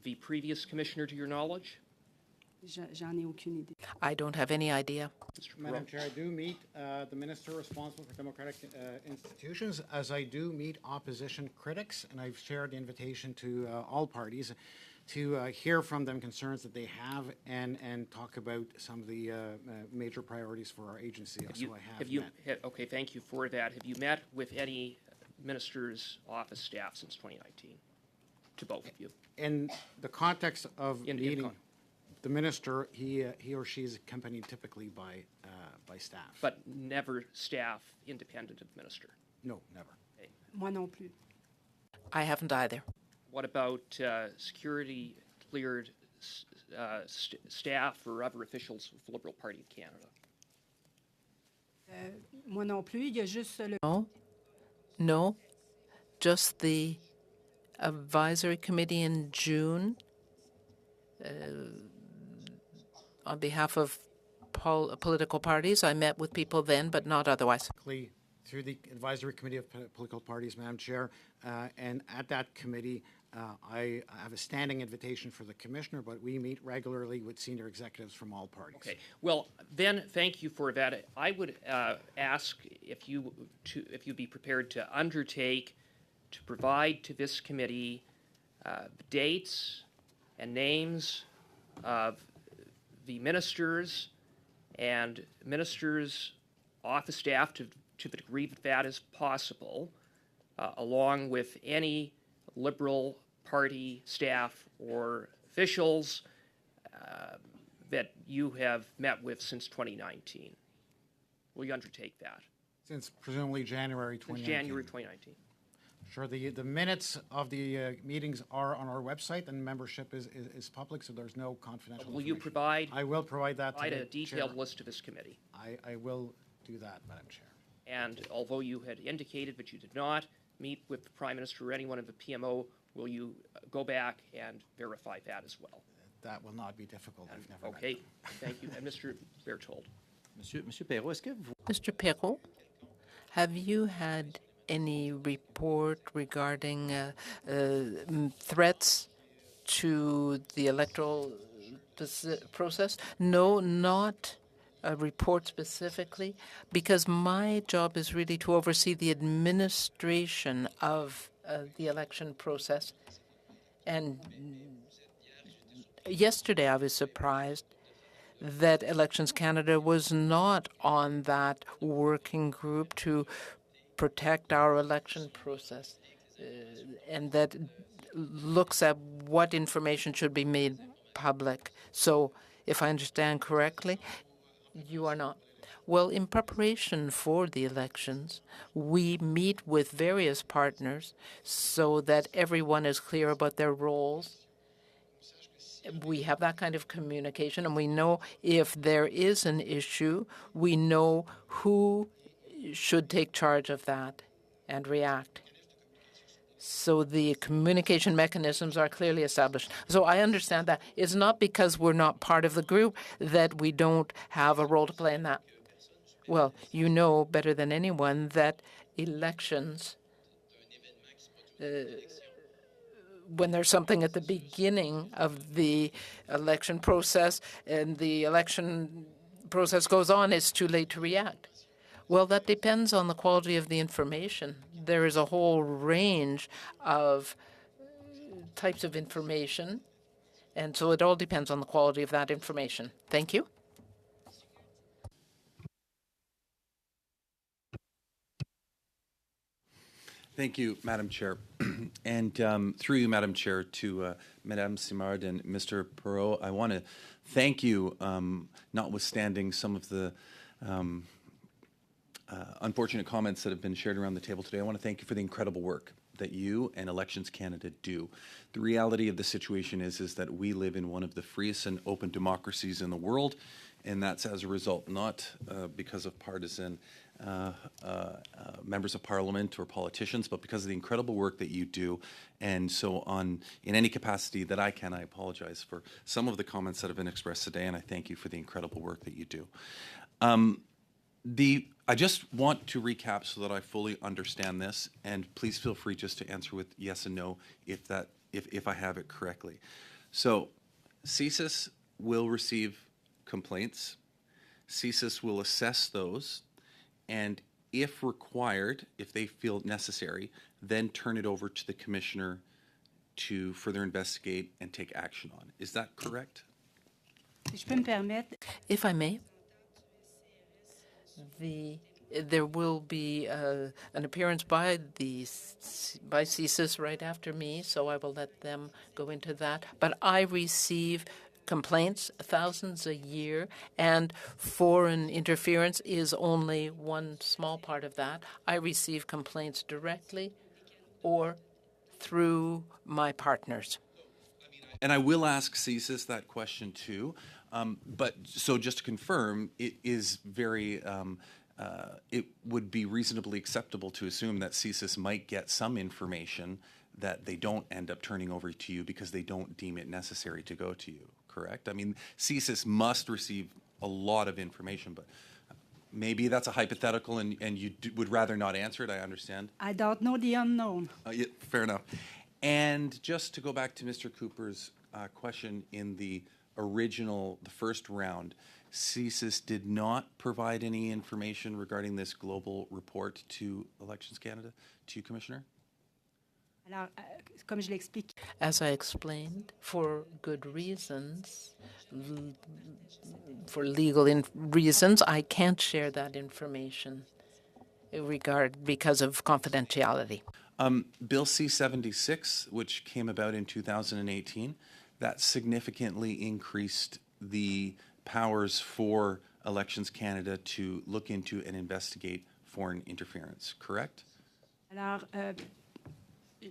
The previous commissioner, to your knowledge? J'en ai aucune idée. I don't have any idea. Mr. Madam Perot? Chair, I do meet the minister responsible for democratic institutions, as I do meet opposition critics, and I've shared the invitation to all parties to hear from them concerns that they have and talk about some of the major priorities for our agency. So I have met. Okay, thank you for that. Have you met with any minister's office staff since 2019? To both of you? In the context of meeting, The minister, he or she is accompanied typically by staff. But never staff independent of minister. No, never. Moi non plus. I haven't either. What about security cleared staff or other officials of the Liberal Party of Canada? Moi non plus. Il y a juste le No, just the advisory committee in June on behalf of political parties. I met with people then, but not otherwise. Through the Advisory Committee of Political Parties, Madam Chair, and at that committee, I have a standing invitation for the commissioner, but we meet regularly with senior executives from all parties. Okay. Well, then, thank you for that. I would ask if you'd be prepared to undertake to provide to this committee dates and names of the ministers and ministers' office staff to the degree that that is possible, along with any Liberal Party staff or officials that you have met with since 2019. Will you undertake that? Since presumably January 2019. Since January 2019. Sure. The minutes of the meetings are on our website, and membership is public, so there's no confidential Will you information. provide? I will provide that. Provide to the a detailed chair. list to this committee. I will do that, Madam Chair. And although you had indicated that you did not meet with the Prime Minister or anyone of the PMO, will you go back and verify that as well? That will not be difficult. I've never met Okay, them. thank you. And Mr. Berthold. Monsieur Perrault, est-ce que vous... Mr. Perrault, have you had any report regarding threats to the electoral process? No, not a report specifically, because my job is really to oversee the administration of the election process. And yesterday I was surprised that Elections Canada was not on that working group to protect our election process and that looks at what information should be made public. So if I understand correctly, you are not. Well, in preparation for the elections, we meet with various partners so that everyone is clear about their roles. We have that kind of communication, and we know if there is an issue, we know who should take charge of that and react. So the communication mechanisms are clearly established. So I understand that. It's not because we're not part of the group that we don't have a role to play in that. Well, you know better than anyone that elections, when there's something at the beginning of the election process and the election process goes on, it's too late to react. Well, that depends on the quality of the information. There is a whole range of types of information, and so it all depends on the quality of that information. Thank you. Thank you, Madam Chair. And through you, Madam Chair, to Madame Simard and Mr. Perrault, I want to thank you, notwithstanding some of the unfortunate comments that have been shared around the table today. I want to thank you for the incredible work that you and Elections Canada do. The reality of the situation is that we live in one of the freest and open democracies in the world, and that's as a result, not because of partisan members of parliament or politicians, but because of the incredible work that you do. And so in any capacity that I can, I apologize for some of the comments that have been expressed today, and I thank you for the incredible work that you do. I just want to recap so that I fully understand this, and please feel free just to answer with yes and no if I have it correctly. So CSIS will receive complaints. CSIS will assess those, and if required, if they feel necessary, then turn it over to the commissioner to further investigate and take action on. Is that correct? Si je peux me permettre, If I may, there will be an appearance by CSIS right after me, so I will let them go into that. But I receive complaints, thousands a year, and foreign interference is only one small part of that. I receive complaints directly or through my partners. And I will ask CSIS that question too. But so just to confirm, it is very, it would be reasonably acceptable to assume that CSIS might get some information that they don't end up turning over to you because they don't deem it necessary to go to you, correct? I mean, CSIS must receive a lot of information, but maybe that's a hypothetical and you would rather not answer it, I understand. I don't know the unknown. Yeah, fair enough. And just to go back to Mr. Cooper's question in the first round, CSIS did not provide any information regarding this global report to Elections Canada, to you, Commissioner? Alors, comme je l'explique, As I explained, for good reasons, for legal reasons, I can't share that information because of confidentiality. Bill C-76, which came about in 2018, that significantly increased the powers for Elections Canada to look into and investigate foreign interference, correct? alors,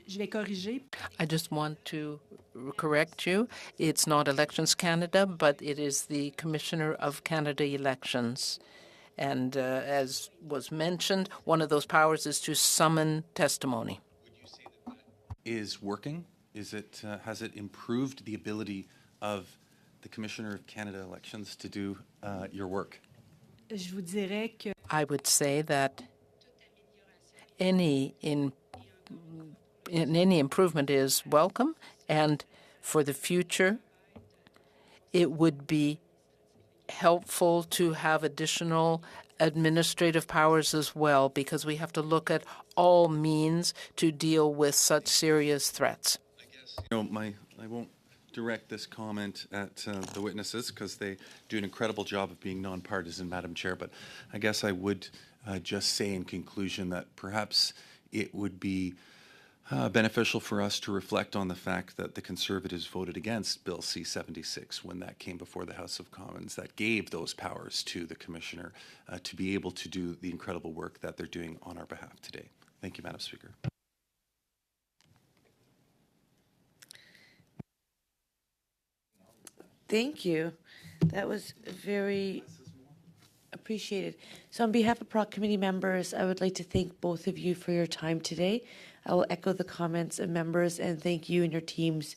je vais corriger. I just want to correct you. It's not Elections Canada, but it is the Commissioner of Canada Elections. And as was mentioned, one of those powers is to summon testimony. Is working? Is it has it improved the ability of the Commissioner of Canada Elections to do your work? Je vous dirais que I would say that any improvement is welcome, and for the future, it would be helpful to have additional administrative powers as well, because we have to look at all means to deal with such serious threats. You know, I won't direct this comment at the witnesses because they do an incredible job of being nonpartisan, Madam Chair, but I guess I would just say in conclusion that perhaps it would be beneficial for us to reflect on the fact that the Conservatives voted against Bill C-76 when that came before the House of Commons, that gave those powers to the Commissioner to be able to do the incredible work that they're doing on our behalf today. Thank you, Madam Speaker. Thank you. That was very appreciated. So on behalf of PROC committee members, I would like to thank both of you for your time today. I will echo the comments of members and thank you and your teams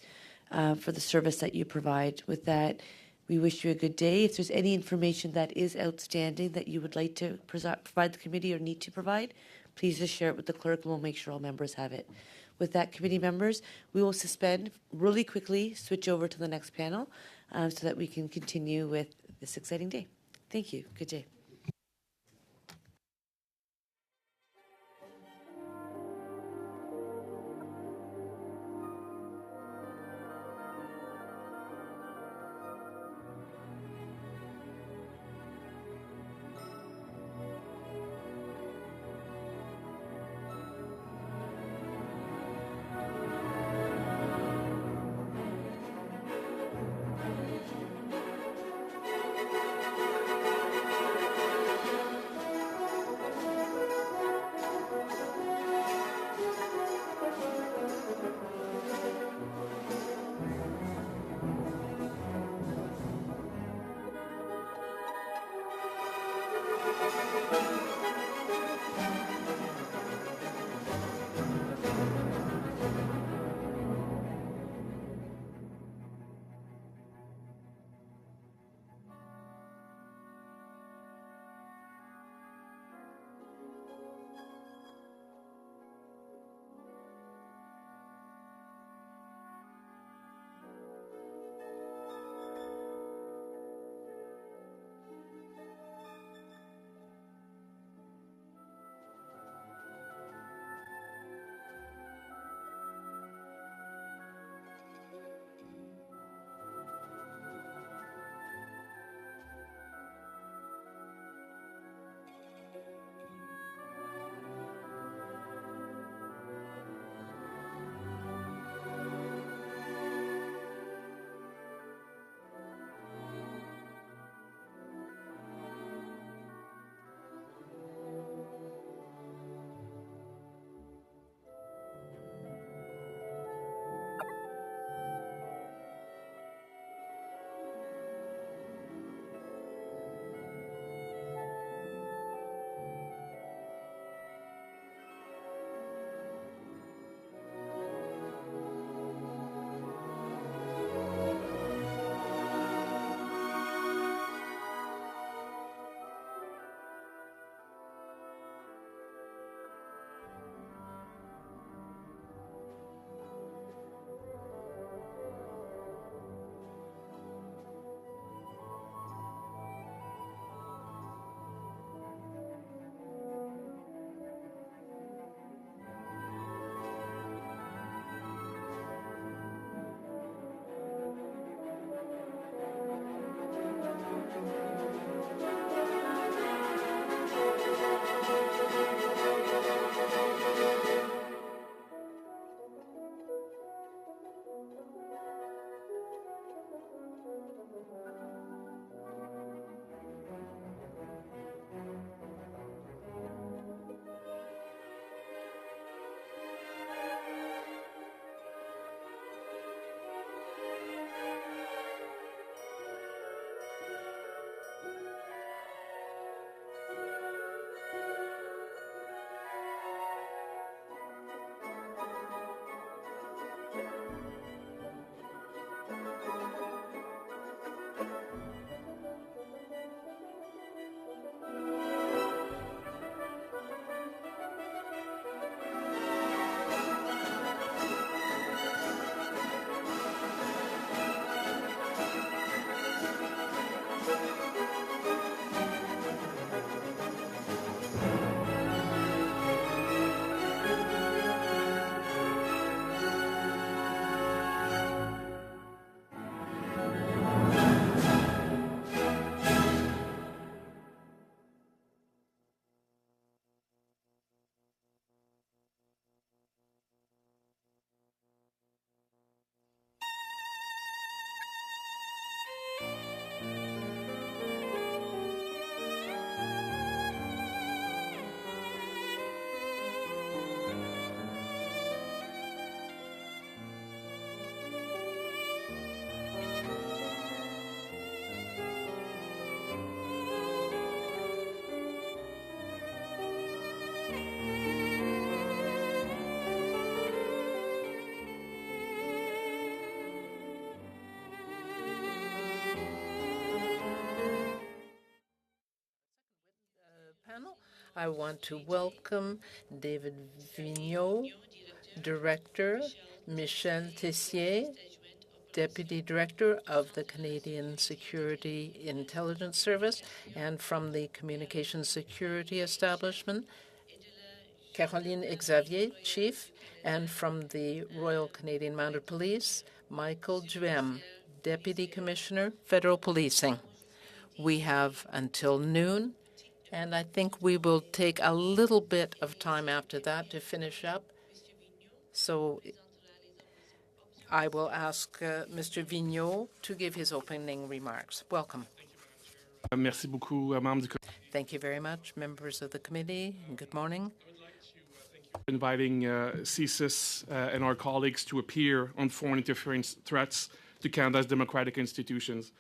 for the service that you provide. With that, we wish you a good day. If there's any information that is outstanding that you would like to provide the committee or need to provide, please just share it with the clerk and we'll make sure all members have it. With that, committee members, we will suspend really quickly, switch over to the next panel so that we can continue with this exciting day. Thank you. Good day. panel. I want to welcome David Vigneault, Director, Michel Tessier, Deputy Director of the Canadian Security Intelligence Service, and from the Communications Security Establishment, Caroline Xavier, Chief, and from the Royal Canadian Mounted Police, Michael Duhem, Deputy Commissioner, Federal Policing. We have until noon, and I think we will take a little bit of time after that to finish up. So I will ask Mr. Vigneault to give his opening remarks. Welcome. Merci beaucoup, membres du Thank you very much, members of the committee, and good morning. inviting CSIS and our colleagues to appear on foreign interference threats to Canada's democratic institutions.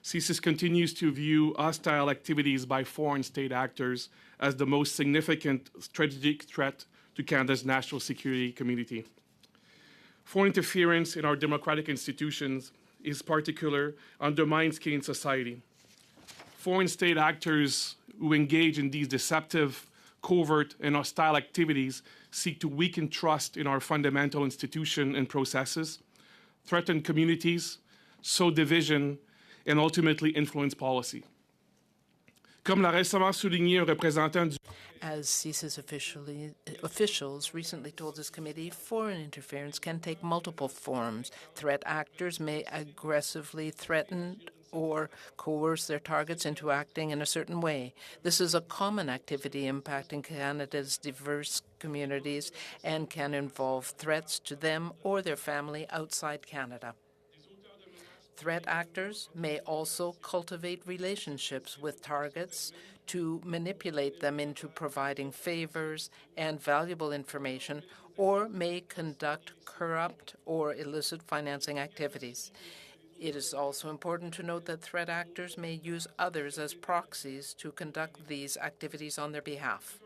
CSIS continues to view hostile activities by foreign state actors as the most significant strategic threat to Canada's national security community. Foreign interference in our democratic institutions is particular undermines Canadian society. Foreign state actors who engage in these deceptive, covert, and hostile activities seek to weaken trust in our fundamental institutions and processes, threaten communities, sow division, and ultimately influence policy. Comme l'a récemment souligné un représentant du As CSIS officials recently told this committee, foreign interference can take multiple forms. Threat actors may aggressively threaten or coerce their targets into acting in a certain way. This is a common activity impacting Canada's diverse communities and can involve threats to them or their family outside Canada. Threat actors may also cultivate relationships with targets to manipulate them into providing favors and valuable information, or may conduct corrupt or illicit financing activities. It is also important to note that threat actors may use others as proxies to conduct these activities on their behalf.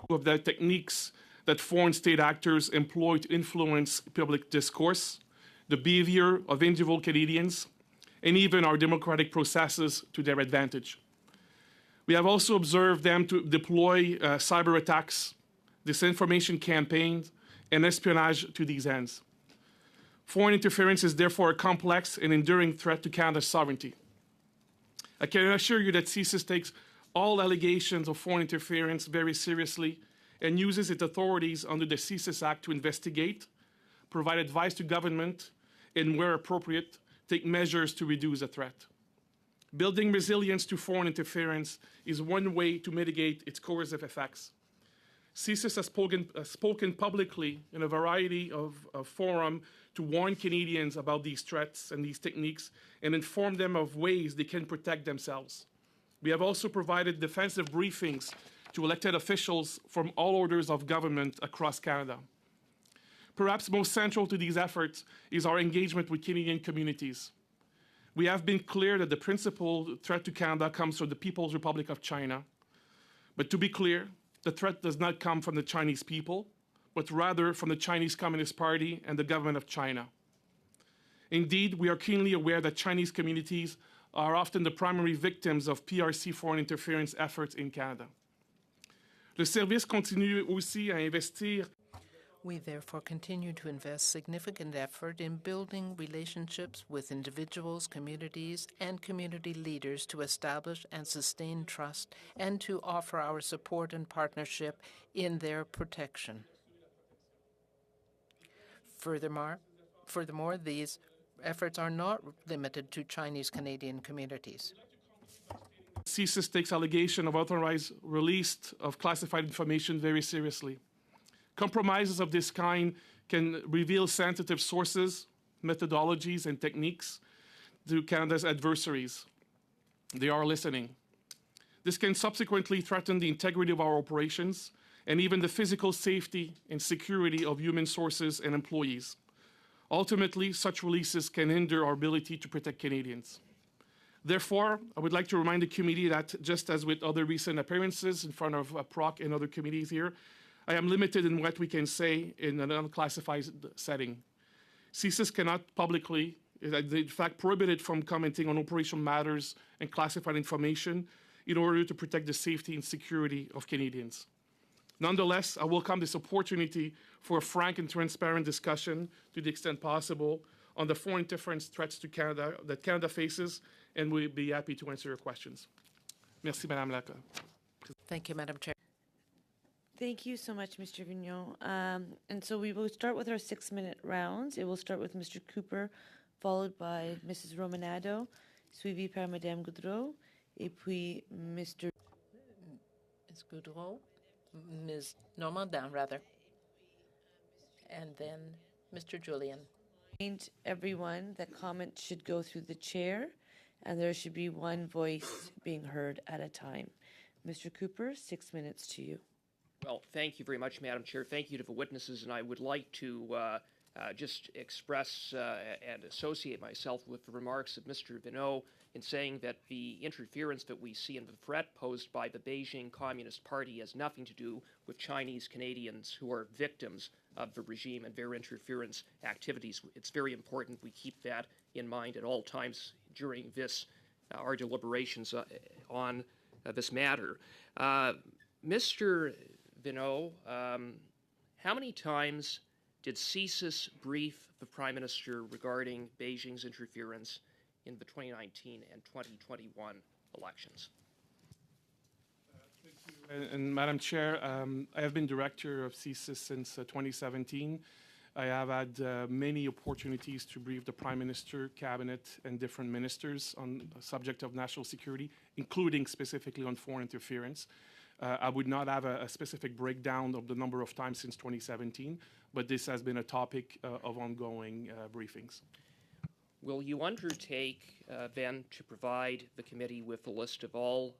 of the techniques that foreign state actors employ to influence public discourse, the behavior of individual Canadians, and even our democratic processes to their advantage. We have also observed them to deploy cyber attacks, disinformation campaigns, and espionage to these ends. Foreign interference is therefore a complex and enduring threat to Canada's sovereignty. I can assure you that CSIS takes all allegations of foreign interference very seriously and uses its authorities under the CSIS Act to investigate, provide advice to government, and where appropriate, take measures to reduce the threat. Building resilience to foreign interference is one way to mitigate its coercive effects. CSIS has spoken publicly in a variety of forums to warn Canadians about these threats and these techniques and inform them of ways they can protect themselves. We have also provided defensive briefings to elected officials from all orders of government across Canada. Perhaps most central to these efforts is our engagement with Canadian communities. We have been clear that the principal threat to Canada comes from the People's Republic of China. But to be clear, the threat does not come from the Chinese people, but rather from the Chinese Communist Party and the government of China. Indeed, we are keenly aware that Chinese communities are often the primary victims of PRC foreign interference efforts in Canada. Le service continue aussi à investir. We therefore continue to invest significant effort in building relationships with individuals, communities, and community leaders to establish and sustain trust and to offer our support and partnership in their protection. Furthermore, these efforts are not limited to Chinese Canadian communities. CSIS takes allegation of unauthorized release of classified information very seriously. Compromises of this kind can reveal sensitive sources, methodologies, and techniques to Canada's adversaries. They are listening. This can subsequently threaten the integrity of our operations and even the physical safety and security of human sources and employees. Ultimately, such releases can hinder our ability to protect Canadians. Therefore, I would like to remind the committee that, just as with other recent appearances in front of PROC and other committees here, I am limited in what we can say in an unclassified setting. CSIS cannot publicly, in fact, prohibited from commenting on operational matters and classified information, in order to protect the safety and security of Canadians. Nonetheless, I welcome this opportunity for a frank and transparent discussion to the extent possible on the foreign interference threats to Canada that Canada faces, and we'll be happy to answer your questions. Merci, Madame la. Thank you, Madam Chair. Thank you so much, Mr. Vigneault. And so we will start with our 6-minute rounds. It will start with Mr. Cooper, followed by Mrs. Romanado, suivi par Madame Goudreau, et puis Mr. Ms. Goudreau, Ms. Normandin, rather, and then Mr. Julian. Remind everyone that comments should go through the chair, and there should be one voice being heard at a time. Mr. Cooper, 6 minutes to you. Well, thank you very much, Madam Chair. Thank you to the witnesses, and I would like to just express and associate myself with the remarks of Mr. Vigneault in saying that the interference that we see and the threat posed by the Beijing Communist Party has nothing to do with Chinese Canadians who are victims of the regime and their interference activities. It's very important we keep that in mind at all times during this our deliberations on this matter. Mr. Vigneault, how many times did CSIS brief the Prime Minister regarding Beijing's interference in the 2019 and 2021 elections? And Madam Chair, I have been director of CSIS since 2017. I have had many opportunities to brief the Prime Minister, Cabinet, and different ministers on the subject of national security, including specifically on foreign interference. I would not have a specific breakdown of the number of times since 2017, but this has been a topic of ongoing briefings. Will you undertake then to provide the committee with a list of all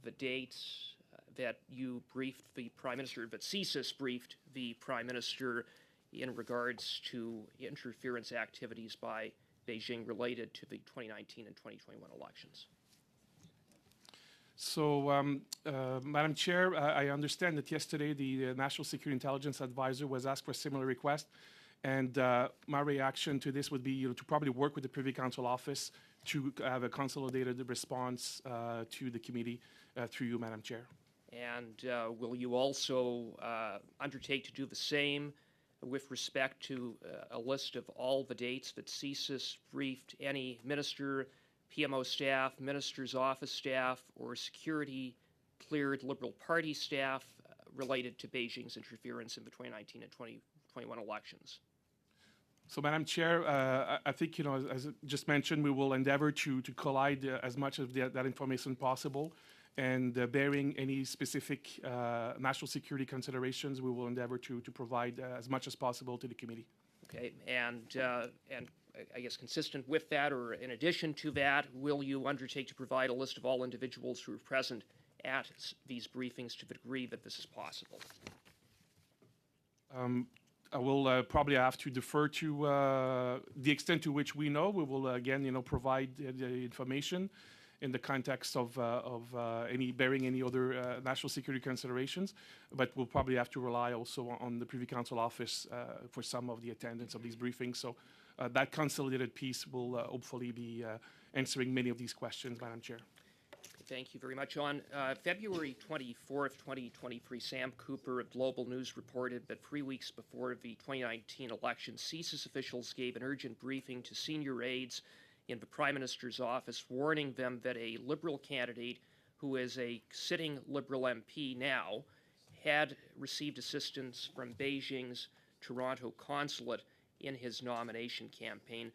the dates that you briefed the Prime Minister, that CSIS briefed the Prime Minister in regards to interference activities by Beijing related to the 2019 and 2021 elections? So, Madam Chair, I understand that yesterday the National Security Intelligence Advisor was asked for a similar request, and my reaction to this would be to probably work with the Privy Council Office to have a consolidated response to the committee through you, Madam Chair. And will you also undertake to do the same with respect to a list of all the dates that CSIS briefed any minister, PMO staff, minister's office staff, or security-cleared Liberal Party staff related to Beijing's interference in the 2019 and 2021 elections? So, Madam Chair, I think, as I just mentioned, we will endeavor to collide as much of that information possible. And bearing any specific national security considerations, we will endeavor to provide as much as possible to the committee. Okay, and I guess consistent with that, or in addition to that, will you undertake to provide a list of all individuals who are present at these briefings to the degree that this is possible? I will probably have to defer to the extent to which we know. We will again, provide the information in the context of any other national security considerations, but we'll probably have to rely also on the Privy Council Office for some of the attendance of these briefings. So that consolidated piece will hopefully be answering many of these questions, Madam Chair. Thank you very much. On February 24th, 2023, Sam Cooper of Global News reported that 3 weeks before the 2019 election, CSIS officials gave an urgent briefing to senior aides in the Prime Minister's office, warning them that a Liberal candidate who is a sitting Liberal MP now had received assistance from Beijing's Toronto consulate in his nomination campaign.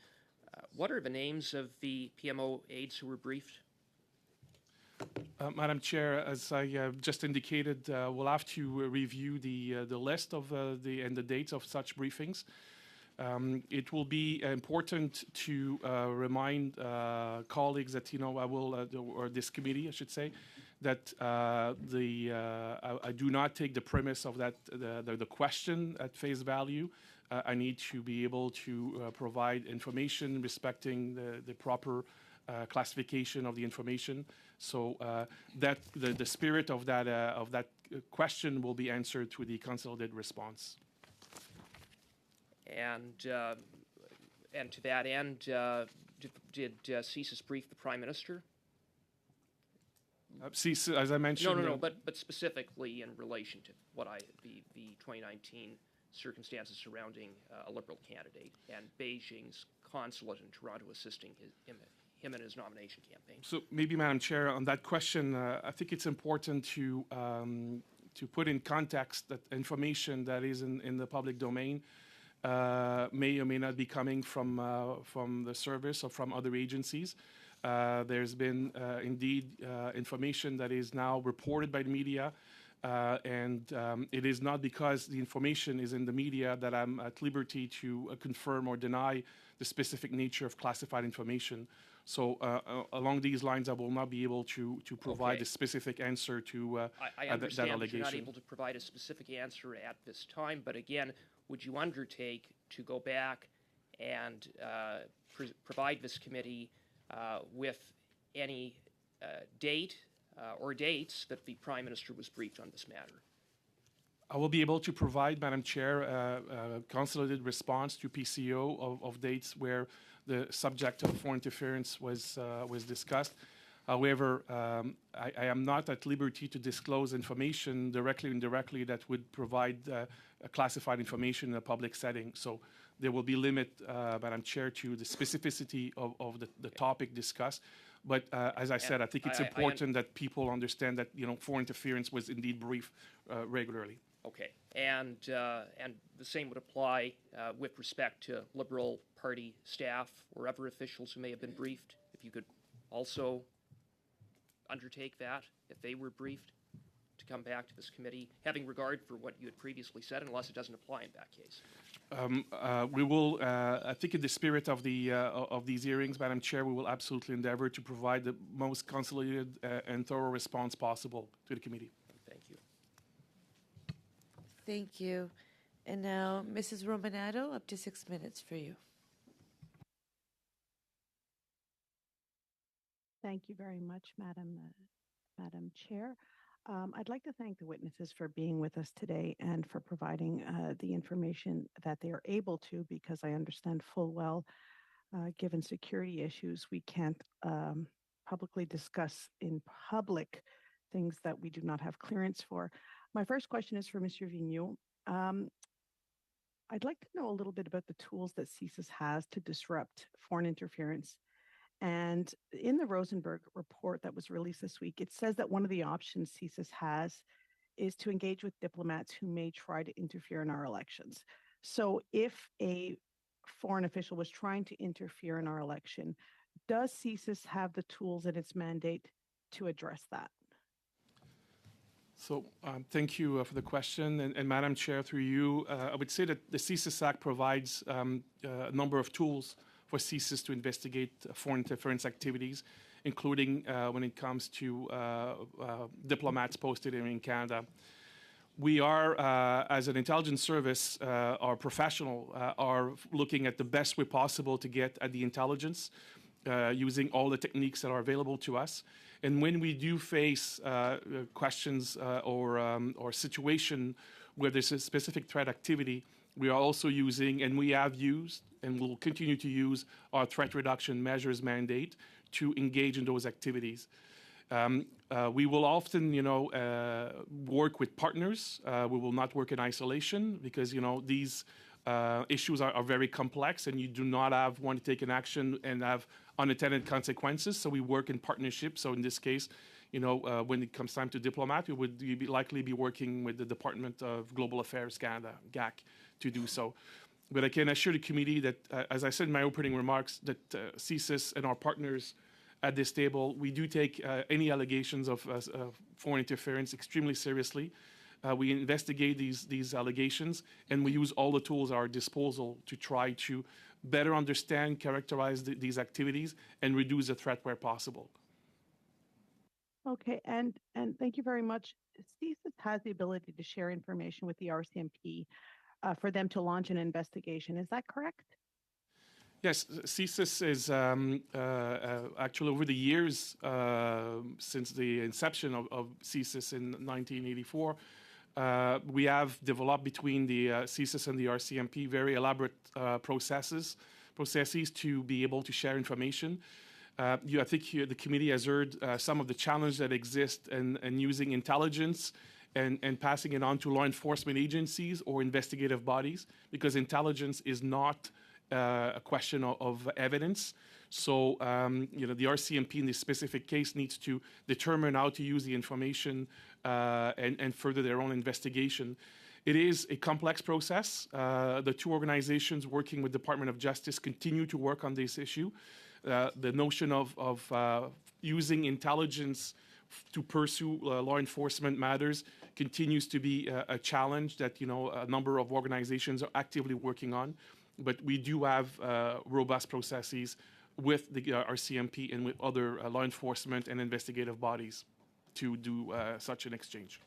What are the names of the PMO aides who were briefed? Madam Chair, as I just indicated, we'll have to review the list of and the dates of such briefings. It will be important to remind colleagues that I will, or this committee, I should say, that I do not take the premise of that the question at face value. I need to be able to provide information respecting the proper classification of the information. So that the spirit of that question will be answered through the consolidated response. And to that end, did CSIS brief the Prime Minister As I mentioned. No, but specifically in relation to the 2019 circumstances surrounding a Liberal candidate and Beijing's consulate in Toronto assisting him in his nomination campaign. So maybe, Madam Chair, on that question, I think it's important to put in context that information that is in the public domain may or may not be coming from the service or from other agencies. There's been indeed information that is now reported by the media, and it is not because the information is in the media that I'm at liberty to confirm or deny the specific nature of classified information. So along these lines, I will not be able to provide a specific answer to I that understand allegation. you're not able to provide a specific answer at this time, but again, would you undertake to go back and provide this committee with any date or dates that the Prime Minister was briefed on this matter? I will be able to provide, Madam Chair, a consolidated response to PCO of dates where the subject of foreign interference was discussed. However, I am not at liberty to disclose information directly or indirectly that would provide classified information in a public setting. So there will be limit, Madam Chair, to the specificity of the topic discussed. But as I said, I think it's important that people understand that foreign interference was indeed briefed regularly. Okay, and the same would apply with respect to Liberal Party staff or other officials who may have been briefed. If you could also undertake that, if they were briefed, to come back to this committee, having regard for what you had previously said, unless it doesn't apply in that case. We will, I think, in the spirit of these hearings, Madam Chair, we will absolutely endeavor to provide the most consolidated and thorough response possible to the committee. Thank you. Thank you. And now, Mrs. Romanato, up to 6 minutes for you. Thank you very much, Madam Chair. I'd like to thank the witnesses for being with us today and for providing the information that they are able to, because I understand full well, given security issues, we can't publicly discuss in public things that we do not have clearance for. My first question is for Mr. Vigneault. I'd like to know a little bit about the tools that CSIS has to disrupt foreign interference. And in the Rosenberg report that was released this week, it says that one of the options CSIS has is to engage with diplomats who may try to interfere in our elections. So if a foreign official was trying to interfere in our election, does CSIS have the tools in its mandate to address that? So thank you for the question. And Madam Chair, through you, I would say that the CSIS Act provides a number of tools for CSIS to investigate foreign interference activities, including when it comes to diplomats posted in Canada. We are, as an intelligence service, our professional are looking at the best way possible to get at the intelligence using all the techniques that are available to us. And when we do face questions or situation where there's a specific threat activity, we are also using, and we have used, and will continue to use, our threat reduction measures mandate to engage in those activities. We will often, work with partners. We will not work in isolation because, these issues are very complex, and you do not want to take an action and have unintended consequences. So we work in partnership. So in this case, when it comes time to diplomat, we would likely be working with the Department of Global Affairs Canada, GAC, to do so. But I can assure the committee that, as I said in my opening remarks, that CSIS and our partners at this table, we do take any allegations of foreign interference extremely seriously. We investigate these allegations, and we use all the tools at our disposal to try to better understand, characterize these activities, and reduce the threat where possible. Okay, and thank you very much. CSIS has the ability to share information with the RCMP for them to launch an investigation. Is that correct? Yes, CSIS is actually over the years, since the inception of CSIS in 1984, we have developed between the CSIS and the RCMP very elaborate processes to be able to share information. I think the committee has heard some of the challenges that exist in using intelligence and passing it on to law enforcement agencies or investigative bodies, because intelligence is not a question of evidence. So, the RCMP in this specific case needs to determine how to use the information and further their own investigation. It is a complex process. The two organizations working with Department of Justice continue to work on this issue. The notion of using intelligence to pursue law enforcement matters continues to be a challenge that a number of organizations are actively working on. But we do have robust processes with the RCMP and with other law enforcement and investigative bodies to do such an exchange.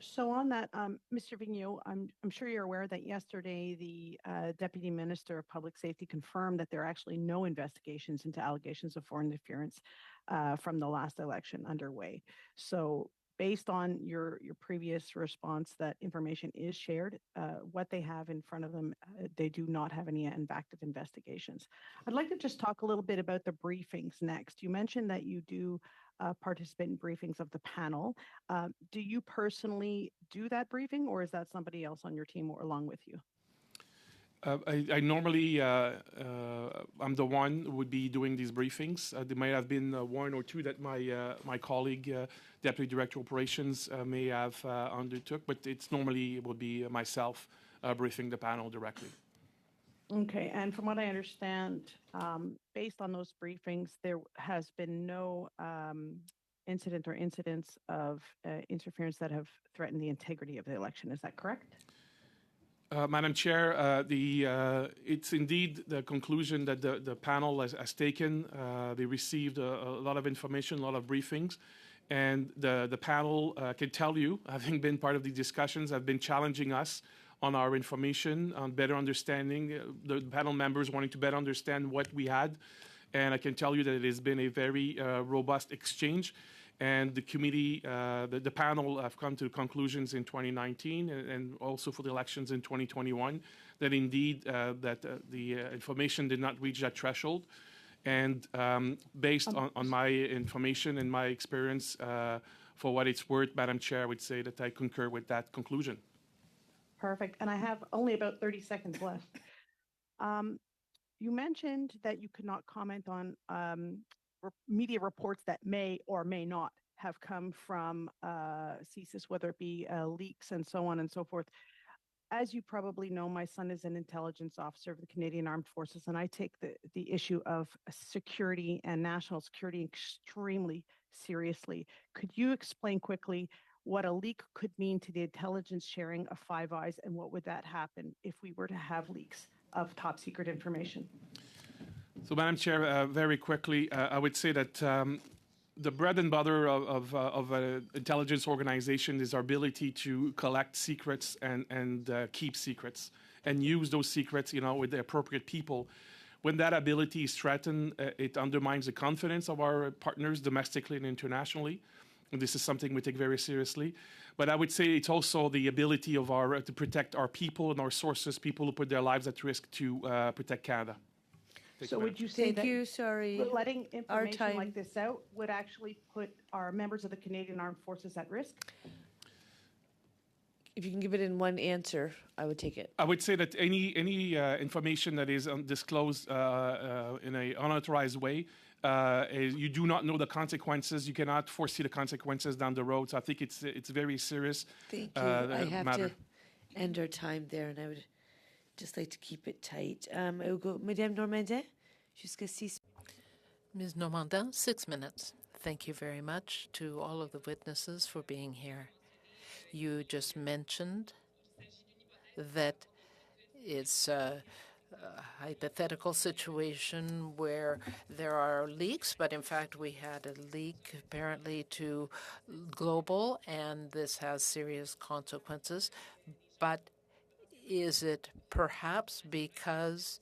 So on that, Mr. Vigneault, I'm sure you're aware that yesterday the Deputy Minister of Public Safety confirmed that there are actually no investigations into allegations of foreign interference from the last election underway. So based on your previous response that information is shared, what they have in front of them, they do not have any active investigations. I'd like to just talk a little bit about the briefings next. You mentioned that you do participate in briefings of the panel. Do you personally do that briefing, or is that somebody else on your team or along with you? I normally, I'm the one who would be doing these briefings. There may have been one or two that my colleague, Deputy Director of Operations, may have undertook, but it will be myself briefing the panel directly. Okay, and from what I understand, based on those briefings, there has been no incident or incidents of interference that have threatened the integrity of the election. Is that correct? Madam Chair, it's indeed the conclusion that the panel has taken. They received a lot of information, a lot of briefings, and the panel can tell you, having been part of the discussions, have been challenging us on our information, on better understanding, the panel members wanting to better understand what we had. And I can tell you that it has been a very robust exchange. And the committee, the panel have come to conclusions in 2019 and also for the elections in 2021 that indeed the information did not reach that threshold. And based on my information and my experience, for what it's worth, Madam Chair, I would say that I concur with that conclusion. Perfect. And I have only about 30 seconds left. You mentioned that you could not comment on media reports that may or may not have come from CSIS, whether it be leaks and so on and so forth. As you probably know, my son is an intelligence officer of the Canadian Armed Forces, and I take the issue of security and national security extremely seriously. Could you explain quickly what a leak could mean to the intelligence sharing of Five Eyes, and what would that happen if we were to have leaks of top secret information? So, Madam Chair, very quickly, I would say that the bread and butter of an intelligence organization is our ability to collect secrets and keep secrets and use those secrets, with the appropriate people. When that ability is threatened, it undermines the confidence of our partners domestically and internationally. And this is something we take very seriously. But I would say it's also the ability of to protect our people and our sources, people who put their lives at risk to protect Canada. So would you say that letting information like this out would actually put our members of the Canadian Armed Forces at risk? If you can give it in one answer, I would take it. I would say that any information that is disclosed in an unauthorized way, you do not know the consequences. You cannot foresee the consequences down the road. So I think it's very serious. Thank you. I have to end our time there, and I would just like to keep it tight. I will go, Madame Normandin, jusqu'à 6. Ms. Normandin, 6 minutes. Thank you very much to all of the witnesses for being here. You just mentioned that it's a hypothetical situation where there are leaks, but in fact we had a leak apparently to Global, and this has serious consequences. But is it perhaps because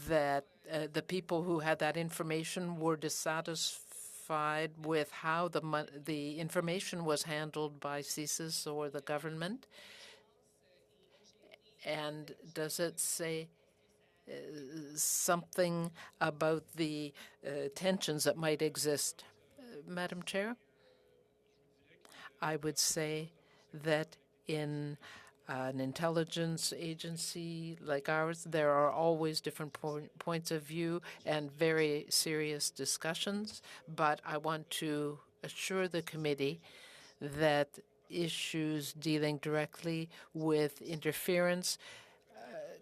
that the people who had that information were dissatisfied with how the information was handled by CSIS or the government? And does it say something about the tensions that might exist. Madam Chair, I would say that in an intelligence agency like ours, there are always different points of view and very serious discussions. But I want to assure the committee that issues dealing directly with interference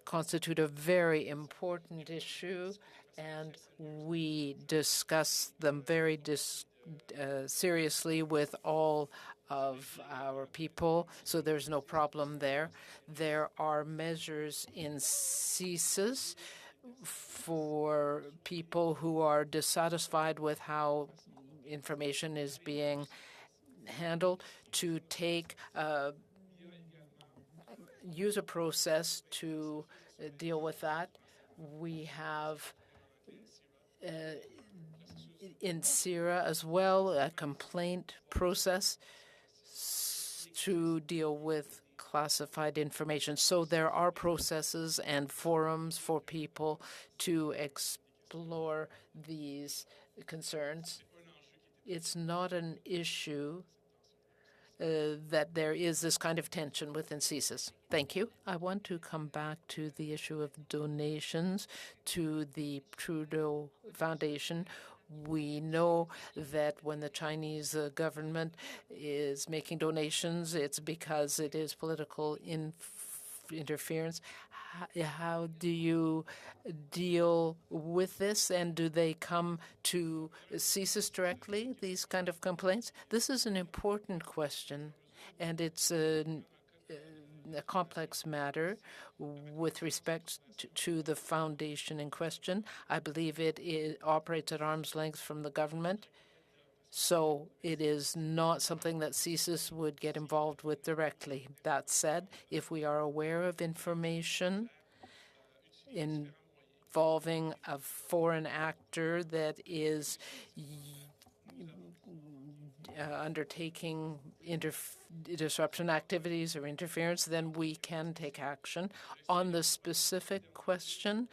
constitute a very important issue, and we discuss them very seriously with all of our people, so there's no problem there. There are measures in CSIS for people who are dissatisfied with how information is being handled to take use a process to deal with that. We have in CIRA as well a complaint process to deal with classified information. So there are processes and forums for people to explore these concerns. It's not an issue that there is this kind of tension within CSIS. Thank you. I want to come back to the issue of donations to the Trudeau Foundation. We know that when the Chinese government is making donations, it's because it is political interference. How do you deal with this, and do they come to CSIS directly, these kind of complaints? This is an important question, and it's a complex matter with respect to the foundation in question. I believe it operates at arm's length from the government, so it is not something that CSIS would get involved with directly. That said, if we are aware of information involving a foreign actor that is undertaking disruption activities or interference, then we can take action. On the specific question,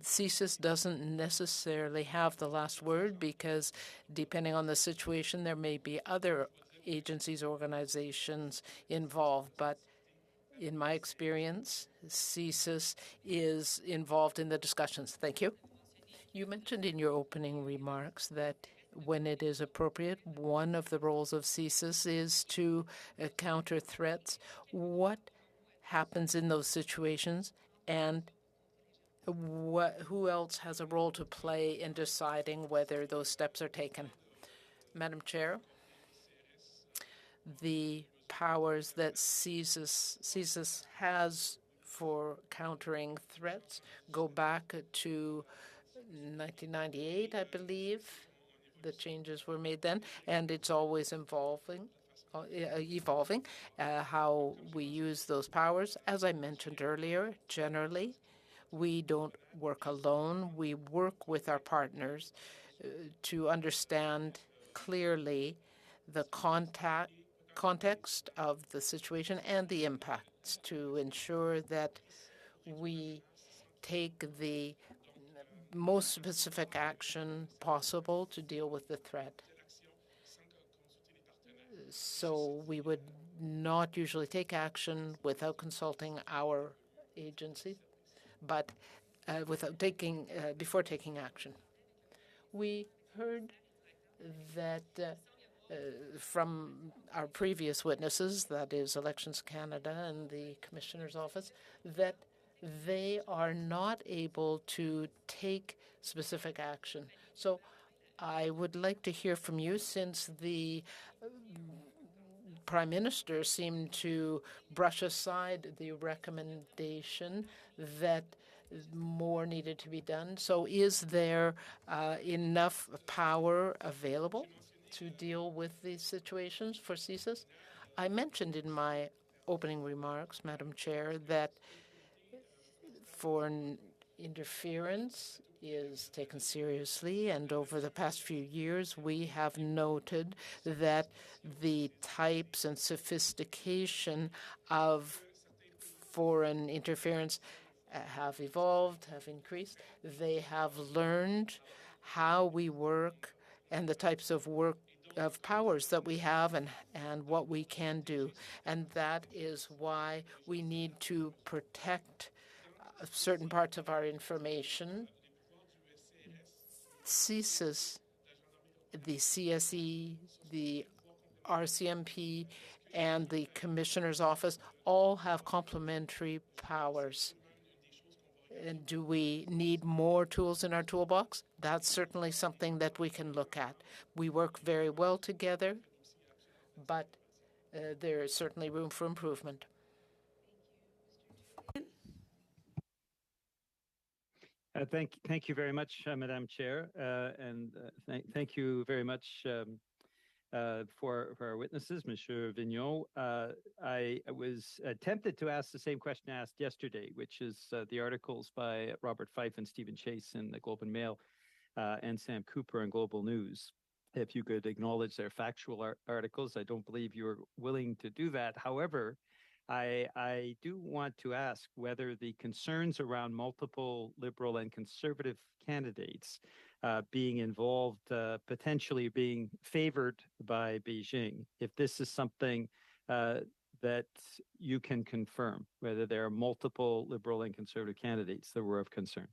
CSIS doesn't necessarily have the last word because depending on the situation, there may be other agencies, organizations involved. But in my experience, CSIS is involved in the discussions. Thank you. You mentioned in your opening remarks that when it is appropriate, one of the roles of CSIS is to counter threats. What happens in those situations, and who else has a role to play in deciding whether those steps are taken? Madam Chair, the powers that CSIS has for countering threats go back to 1998, I believe. The changes were made then, and it's always evolving how we use those powers. As I mentioned earlier, generally, we don't work alone. We work with our partners to understand clearly the context of the situation and the impacts to ensure that we take the most specific action possible to deal with the threat. So we would not usually take action without consulting our agency, but before taking action. We heard that from our previous witnesses, that is Elections Canada and the Commissioner's Office, that they are not able to take specific action. So I would like to hear from you, since the Prime Minister seemed to brush aside the recommendation that more needed to be done. So is there enough power available to deal with these situations for CSIS? I mentioned in my opening remarks, Madam Chair, that foreign interference is taken seriously, and over the past few years, we have noted that the types and sophistication of foreign interference have evolved, have increased. They have learned how we work and the types of work of powers that we have and what we can do. And that is why we need to protect certain parts of our information. CSIS, the CSE, the RCMP, and the Commissioner's Office all have complementary powers. And do we need more tools in our toolbox? That's certainly something that we can look at. We work very well together, but there is certainly room for improvement. Thank you very much, Madam Chair, and thank you very much for our witnesses, Monsieur Vigneault. I was tempted to ask the same question I asked yesterday, which is the articles by Robert Fife and Stephen Chase in the Globe and Mail and Sam Cooper in Global News. If you could acknowledge their factual articles, I don't believe you're willing to do that. However, I do want to ask whether the concerns around multiple Liberal and Conservative candidates being involved, potentially being favored by Beijing, if this is something that you can confirm, whether there are multiple Liberal and Conservative candidates that were of concern.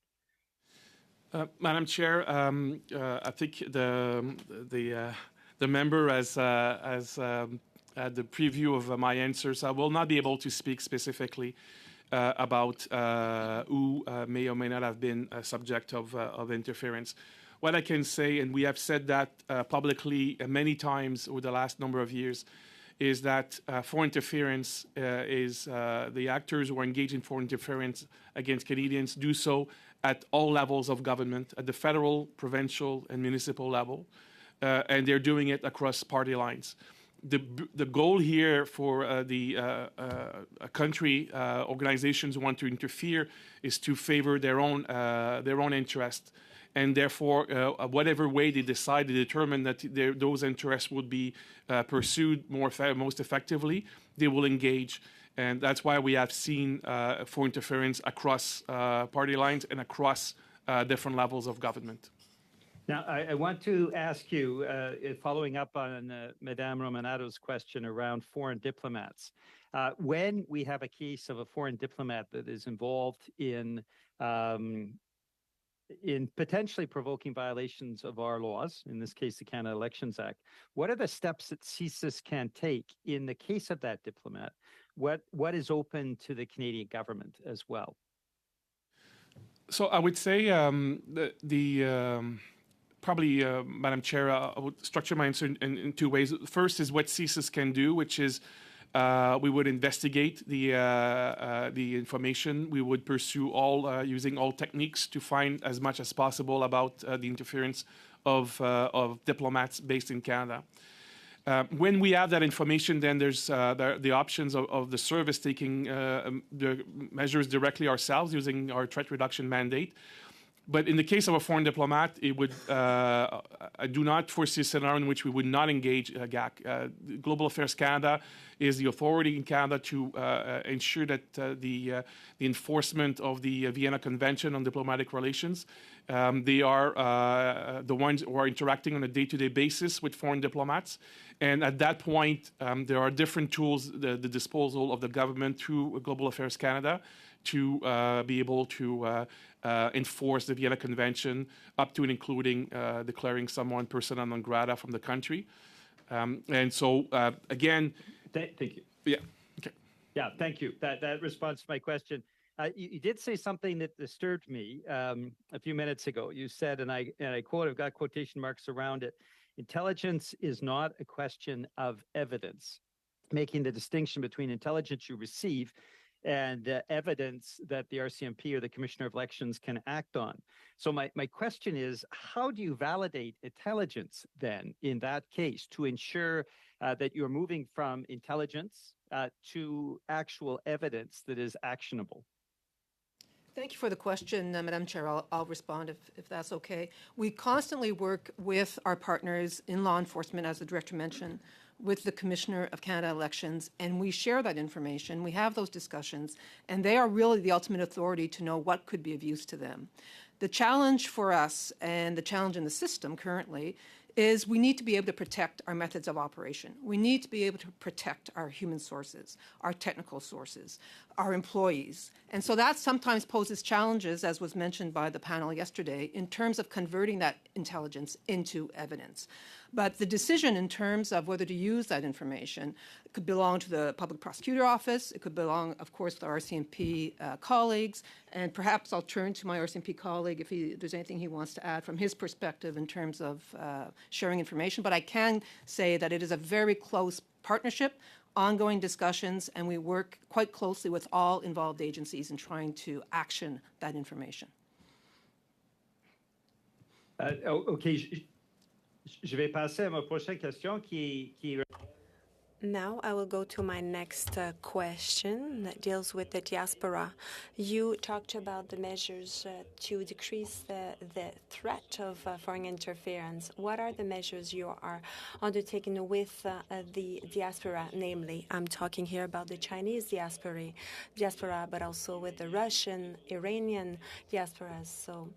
Madam Chair, I think the member has had the preview of my answers. I will not be able to speak specifically about who may or may not have been a subject of interference. What I can say, and we have said that publicly many times over the last number of years, is that foreign interference is the actors who are engaged in foreign interference against Canadians do so at all levels of government, at the federal, provincial, and municipal level, and they're doing it across party lines. The goal here for the country organizations who want to interfere is to favor their own interest, and therefore, whatever way they decide to determine that those interests would be pursued most effectively, they will engage. And that's why we have seen foreign interference across party lines and across different levels of government. Now, I want to ask you, following up on Madame Romanato's question around foreign diplomats, when we have a case of a foreign diplomat that is involved in potentially provoking violations of our laws, in this case, the Canada Elections Act, what are the steps that CSIS can take in the case of that diplomat? What is open to the Canadian government as well? So I would say probably, Madam Chair, I would structure my answer in two ways. First is what CSIS can do, which is we would investigate the information. We would pursue using all techniques to find as much as possible about the interference of diplomats based in Canada. When we have that information, then there's the options of the service taking the measures directly ourselves using our threat reduction mandate. But in the case of a foreign diplomat, it would I do not foresee a scenario in which we would not engage GAC. Global Affairs Canada is the authority in Canada to ensure that the enforcement of the Vienna Convention on Diplomatic Relations. They are the ones who are interacting on a day-to-day basis with foreign diplomats. And at that point, there are different tools at the disposal of the government through Global Affairs Canada to be able to enforce the Vienna Convention, up to and including declaring someone persona non grata from the country. And so, again... Thank you. Yeah. Okay. Yeah, thank you. That responds to my question. You did say something that disturbed me a few minutes ago. You said, and I quote, I've got quotation marks around it, intelligence is not a question of evidence, making the distinction between intelligence you receive and evidence that the RCMP or the Commissioner of Elections can act on. So my question is, how do you validate intelligence then in that case to ensure that you're moving from intelligence to actual evidence that is actionable? Thank you for the question, Madam Chair. I'll respond if that's okay. We constantly work with our partners in law enforcement, as the Director mentioned, with the Commissioner of Canada Elections, and we share that information. We have those discussions, and they are really the ultimate authority to know what could be of use to them. The challenge for us and the challenge in the system currently is we need to be able to protect our methods of operation. We need to be able to protect our human sources, our technical sources, our employees. And so that sometimes poses challenges, as was mentioned by the panel yesterday, in terms of converting that intelligence into evidence. But the decision in terms of whether to use that information could belong to the Public Prosecutor Office. It could belong, of course, to our RCMP colleagues. And perhaps I'll turn to my RCMP colleague if there's anything he wants to add from his perspective in terms of sharing information. But I can say that it is a very close partnership, ongoing discussions, and we work quite closely with all involved agencies in trying to action that information. OK. Je vais passer à ma prochaine question qui est... Now I will go to my next question that deals with the diaspora. You talked about the measures to decrease the threat of foreign interference. What are the measures you are undertaking with the diaspora? Namely, I'm talking here about the Chinese diaspora, but also with the Russian, Iranian diasporas. So,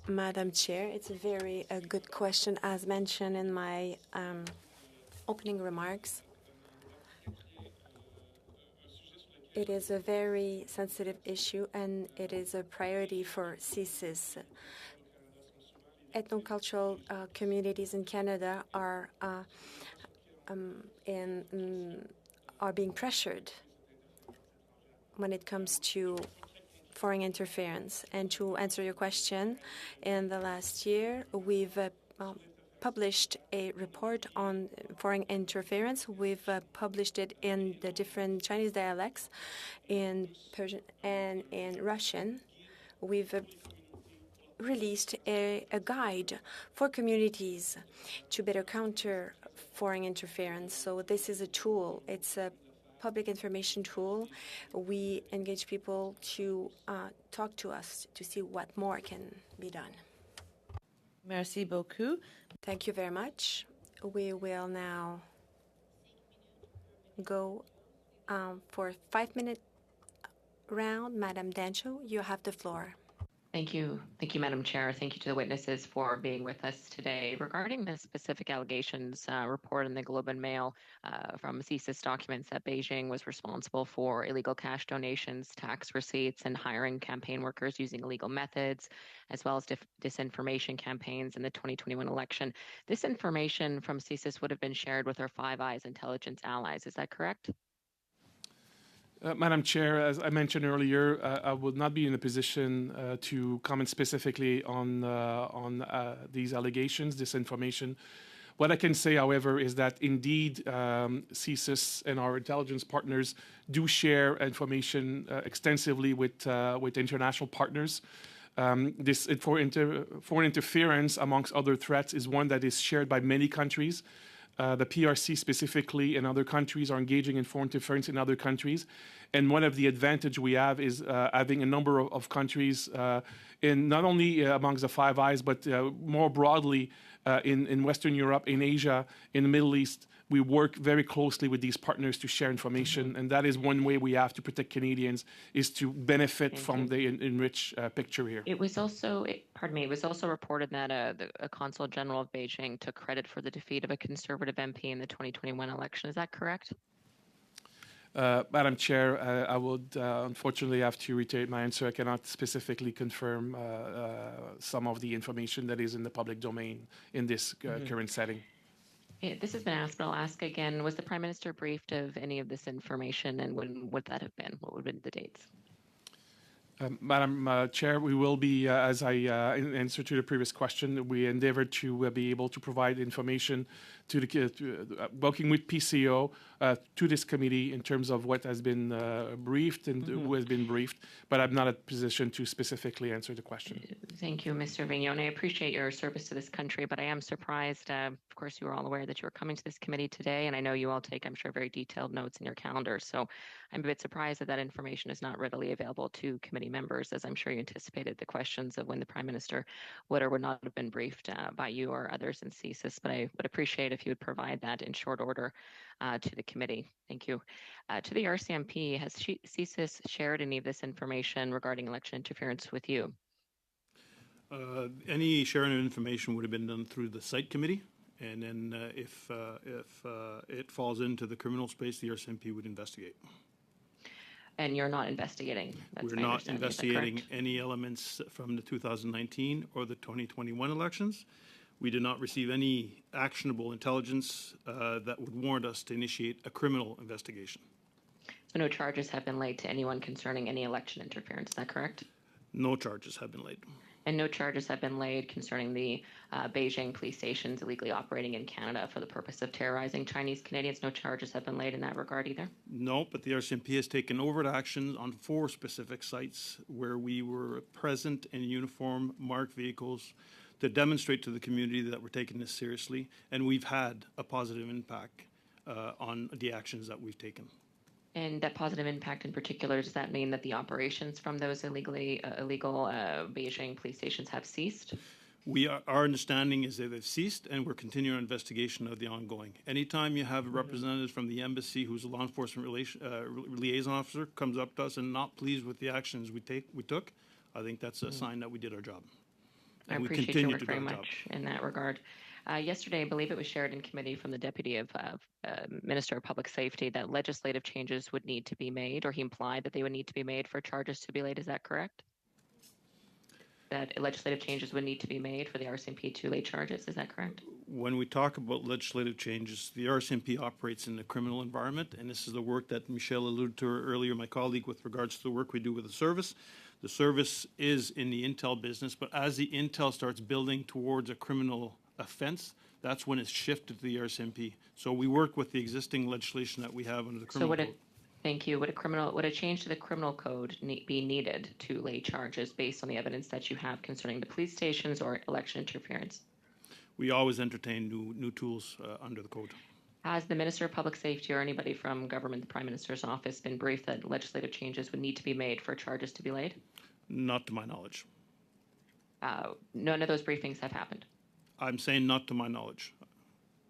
Madam Chair, it's a very good question. As mentioned in my opening remarks, it is a very sensitive issue and it is a priority for CSIS. Ethnocultural communities in Canada are being pressured when it comes to foreign interference. And to answer your question, in the last year, we've published a report on foreign interference. We've published it in the different Chinese dialects, in Persian and in Russian. We've released a guide for communities to better counter foreign interference. So this is a tool. It's a public information tool. We engage people to talk to us to see what more can be done. Merci beaucoup. Thank you very much. We will now go for a 5-minute round. Madam Dancho, you have the floor. Thank you. Thank you, Madam Chair. Thank you to the witnesses for being with us today. Regarding the specific allegations report in the Globe and Mail from CSIS documents that Beijing was responsible for illegal cash donations, tax receipts, and hiring campaign workers using illegal methods, as well as disinformation campaigns in the 2021 election. This information from CSIS would have been shared with our Five Eyes intelligence allies. Is that correct? Madam Chair, as I mentioned earlier, I would not be in a position to comment specifically on these allegations, this information. What I can say, however, is that indeed CSIS and our intelligence partners do share information extensively with international partners. This foreign interference, amongst other threats, is one that is shared by many countries. The PRC specifically and other countries are engaging in foreign interference in other countries. And one of the advantage we have is having a number of countries in not only amongst the Five Eyes, but more broadly in Western Europe, in Asia, in the Middle East. We work very closely with these partners to share information. And that is one way we have to protect Canadians, is to benefit from the enriched picture here. It was also, pardon me, it was also reported that a Consul General of Beijing took credit for the defeat of a Conservative MP in the 2021 election. Is that correct? Madam Chair, I would unfortunately have to reiterate my answer. I cannot specifically confirm some of the information that is in the public domain in this current setting. This has been asked, but I'll ask again. Was the Prime Minister briefed of any of this information, and when would that have been? What would have been the dates? Madam Chair, we will be, as I in answer to the previous question, we endeavored to be able to provide information to the working with PCO to this committee in terms of what has been briefed and who has been briefed, but I'm not in a position to specifically answer the question. Thank you, Mr. Vignon. I appreciate your service to this country, but I am surprised. Of course, you were all aware that you were coming to this committee today, and I know you all take, I'm sure, very detailed notes in your calendar. So I'm a bit surprised that that information is not readily available to committee members, as I'm sure you anticipated the questions of when the Prime Minister would or would not have been briefed by you or others in CSIS. But I would appreciate if you would provide that in short order to the committee. Thank you. To the RCMP, has CSIS shared any of this information regarding election interference with you? Any sharing of information would have been done through the site committee, and then if it falls into the criminal space, the RCMP would investigate. And you're not investigating? We're not investigating any elements from the 2019 or the 2021 elections. We did not receive any actionable intelligence that would warrant us to initiate a criminal investigation. So no charges have been laid to anyone concerning any election interference, is that correct? No charges have been laid. And no charges have been laid concerning the Beijing police stations illegally operating in Canada for the purpose of terrorizing Chinese Canadians? No charges have been laid in that regard either? No, but the RCMP has taken overt action on 4 specific sites where we were present in uniform, marked vehicles to demonstrate to the community that we're taking this seriously, and we've had a positive impact on the actions that we've taken. And that positive impact in particular, does that mean that the operations from those illegal Beijing police stations have ceased? Our understanding is that they've ceased, and we're continuing our investigation of the ongoing. Anytime you have a representative from the embassy who's a law enforcement liaison officer comes up to us and not pleased with the actions we took, I think that's a sign that we did our job. I appreciate your work very much in that regard. Yesterday, I believe it was shared in committee from the Deputy of Minister of Public Safety that legislative changes would need to be made, or he implied that they would need to be made for charges to be laid. Is that correct? That legislative changes would need to be made for the RCMP to lay charges. Is that correct? When we talk about legislative changes, the RCMP operates in the criminal environment, and this is the work that Michelle alluded to earlier, my colleague, with regards to the work we do with the service. The service is in the intel business, but as the intel starts building towards a criminal offense, that's when it's shifted to the RCMP. So we work with the existing legislation that we have under the criminal code. Thank you. Would a change to the criminal code be needed to lay charges based on the evidence that you have concerning the police stations or election interference? We always entertain new tools under the code. Has the Minister of Public Safety or anybody from government, the Prime Minister's office, been briefed that legislative changes would need to be made for charges to be laid? Not to my knowledge. None of those briefings have happened? I'm saying not to my knowledge.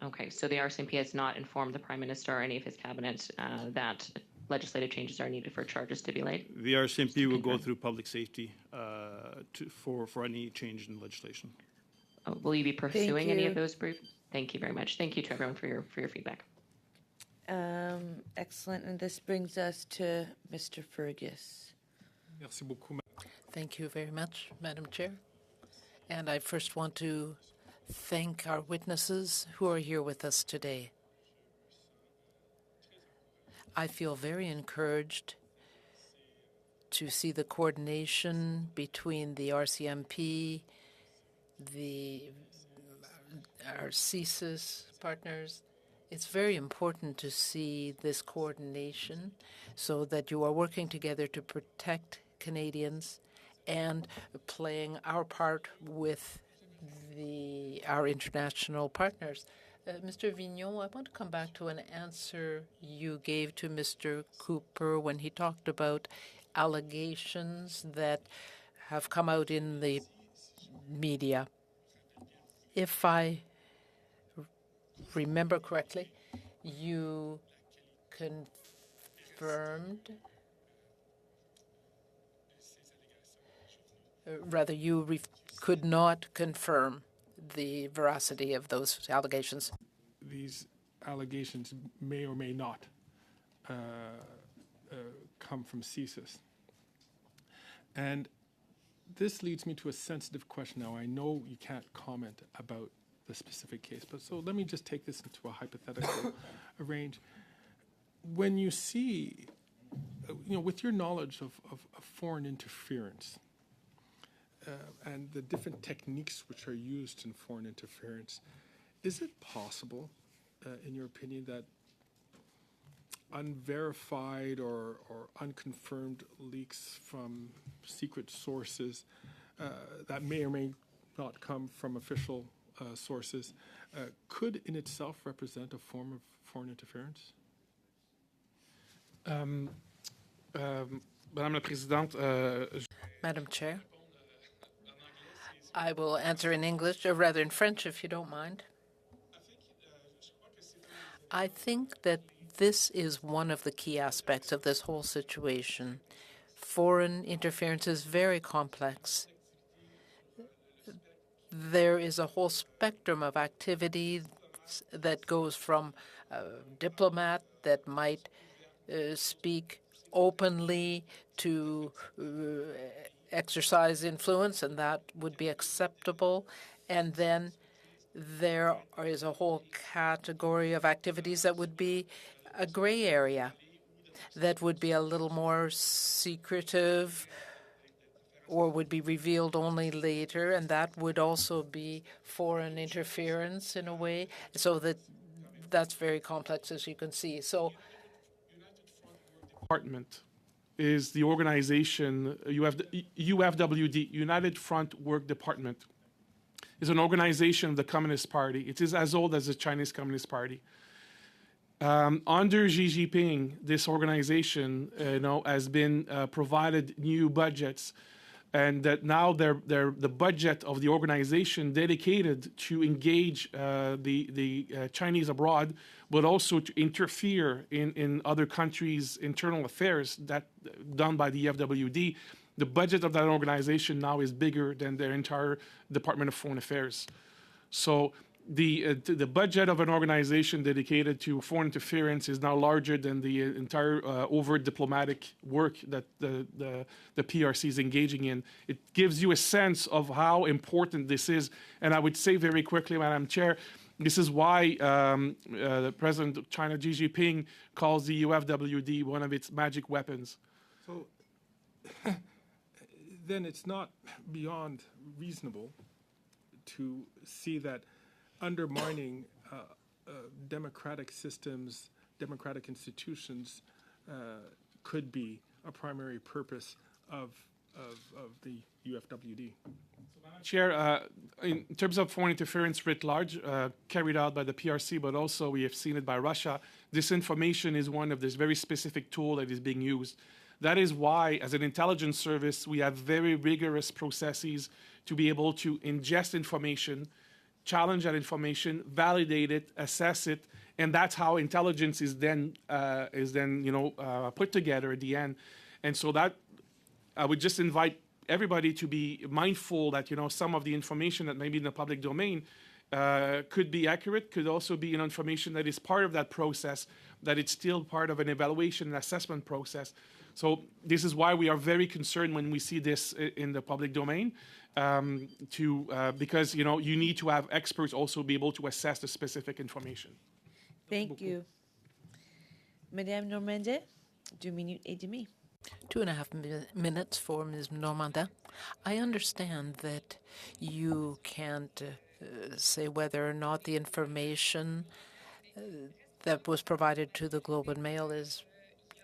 Okay, so the RCMP has not informed the Prime Minister or any of his cabinet that legislative changes are needed for charges to be laid? The RCMP will go through public safety for any change in legislation. Will you be pursuing any of those briefs? Thank you very much. Thank you to everyone for your feedback. Excellent, and this brings us to Mr. Fergus. Thank you very much, Madam Chair. And I first want to thank our witnesses who are here with us today. I feel very encouraged to see the coordination between the RCMP, our CSIS partners. It's very important to see this coordination so that you are working together to protect Canadians and playing our part with our international partners. Mr. Vignon, I want to come back to an answer you gave to Mr. Cooper when he talked about allegations that have come out in the media. If I remember correctly, you confirmed, you could not confirm the veracity of those allegations. These allegations may or may not come from CSIS. And this leads me to a sensitive question. Now, I know you can't comment about the specific case, but so let me just take this into a hypothetical range. When you see, with your knowledge of foreign interference, and the different techniques which are used in foreign interference, is it possible, in your opinion, that unverified or unconfirmed leaks from secret sources that may or may not come from official sources could in itself represent a form of foreign interference? Madame la Présidente, Madam Chair, I will answer in English, or rather in French, if you don't mind. I think that this is one of the key aspects of this whole situation. Foreign interference is very complex. There is a whole spectrum of activities that goes from a diplomat that might speak openly to exercise influence, and that would be acceptable. And then there is a whole category of activities that would be a gray area, that would be a little more secretive or would be revealed only later, and that would also be foreign interference in a way. So that's very complex, as you can see. So Department is the organization, UFWD, United Front Work Department, is an organization of the Communist Party. It is as old as the Chinese Communist Party. Under Xi Jinping, this organization, has been provided new budgets, and that now the budget of the organization dedicated to engage the Chinese abroad, but also to interfere in other countries' internal affairs that done by the FWD. The budget of that organization now is bigger than their entire Department of Foreign Affairs. So the budget of an organization dedicated to foreign interference is now larger than the entire overt diplomatic work that the PRC is engaging in. It gives you a sense of how important this is. And I would say very quickly, Madam Chair, this is why the President of China, Xi Jinping, calls the UFWD one of its magic weapons. So then it's not beyond reasonable to see that undermining democratic systems, democratic institutions could be a primary purpose of the UFWD. Chair, in terms of foreign interference writ large, carried out by the PRC, but also we have seen it by Russia, disinformation is one of this very specific tool that is being used. That is why, as an intelligence service, we have very rigorous processes to be able to ingest information, challenge that information, validate it, assess it, and that's how intelligence is then put together at the end. And so that I would just invite everybody to be mindful that some of the information that may be in the public domain could be accurate, could also be information that is part of that process, that it's still part of an evaluation and assessment process. So this is why we are very concerned when we see this in the public domain, because you need to have experts also be able to assess the specific information. Thank you. Madame Normandin, 2 minutes et demi. 2.5 minutes for Ms. Normandin. I understand that you can't say whether or not the information that was provided to the Globe and Mail is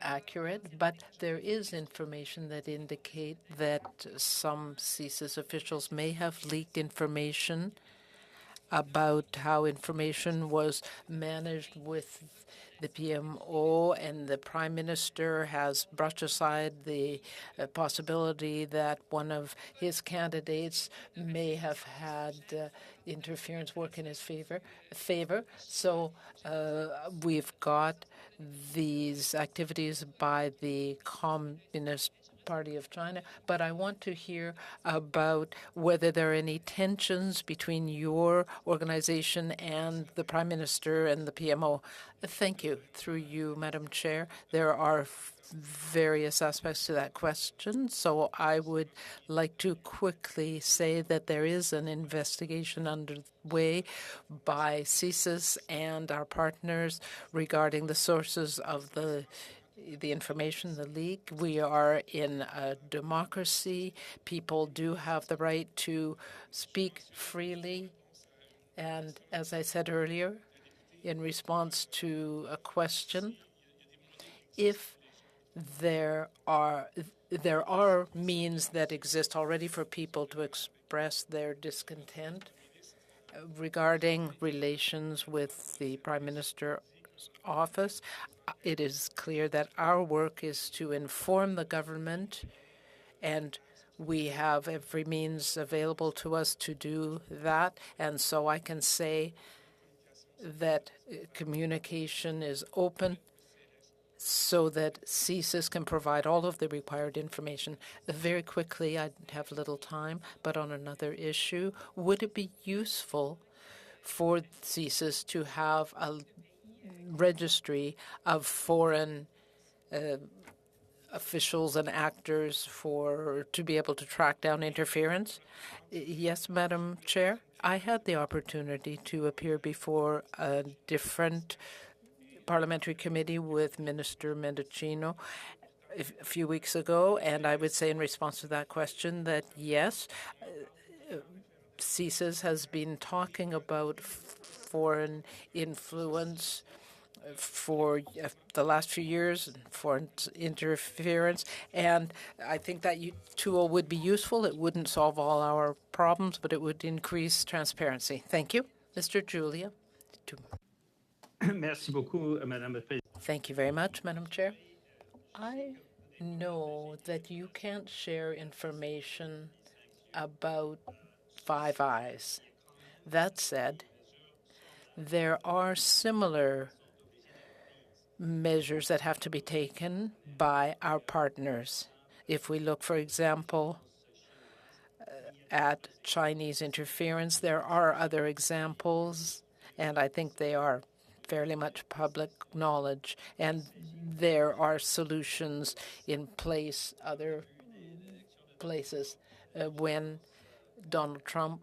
accurate, but there is information that indicate that some CSIS officials may have leaked information about how information was managed with the PMO, and the Prime Minister has brushed aside the possibility that one of his candidates may have had interference work in his favor. So we've got these activities by the Communist Party of China, but I want to hear about whether there are any tensions between your organization and the Prime Minister and the PMO. Thank you. Through you, Madam Chair, there are various aspects to that question, so I would like to quickly say that there is an investigation underway by CSIS and our partners regarding the sources of the information, the leak. We are in a democracy. People do have the right to speak freely. And as I said earlier, in response to a question, if there are means that exist already for people to express their discontent regarding relations with the Prime Minister's office, it is clear that our work is to inform the government, and we have every means available to us to do that. And so I can say that communication is open so that CSIS can provide all of the required information. Very quickly, I have little time, but on another issue, would it be useful for CSIS to have a registry of foreign officials and actors to be able to track down interference? Yes, Madam Chair. I had the opportunity to appear before a different parliamentary committee with Minister Mendocino a few weeks ago, and I would say in response to that question that yes, CSIS has been talking about foreign influence for the last few years, foreign interference, and I think that tool would be useful. It wouldn't solve all our problems, but it would increase transparency. Thank you. Mr. Julia. Merci beaucoup, Madame la Présidente. Thank you very much, Madam Chair. I know that you can't share information about Five Eyes. That said, there are similar measures that have to be taken by our partners. If we look, for example, at Chinese interference, there are other examples, and I think they are fairly much public knowledge, and there are solutions in place, other places. When Donald Trump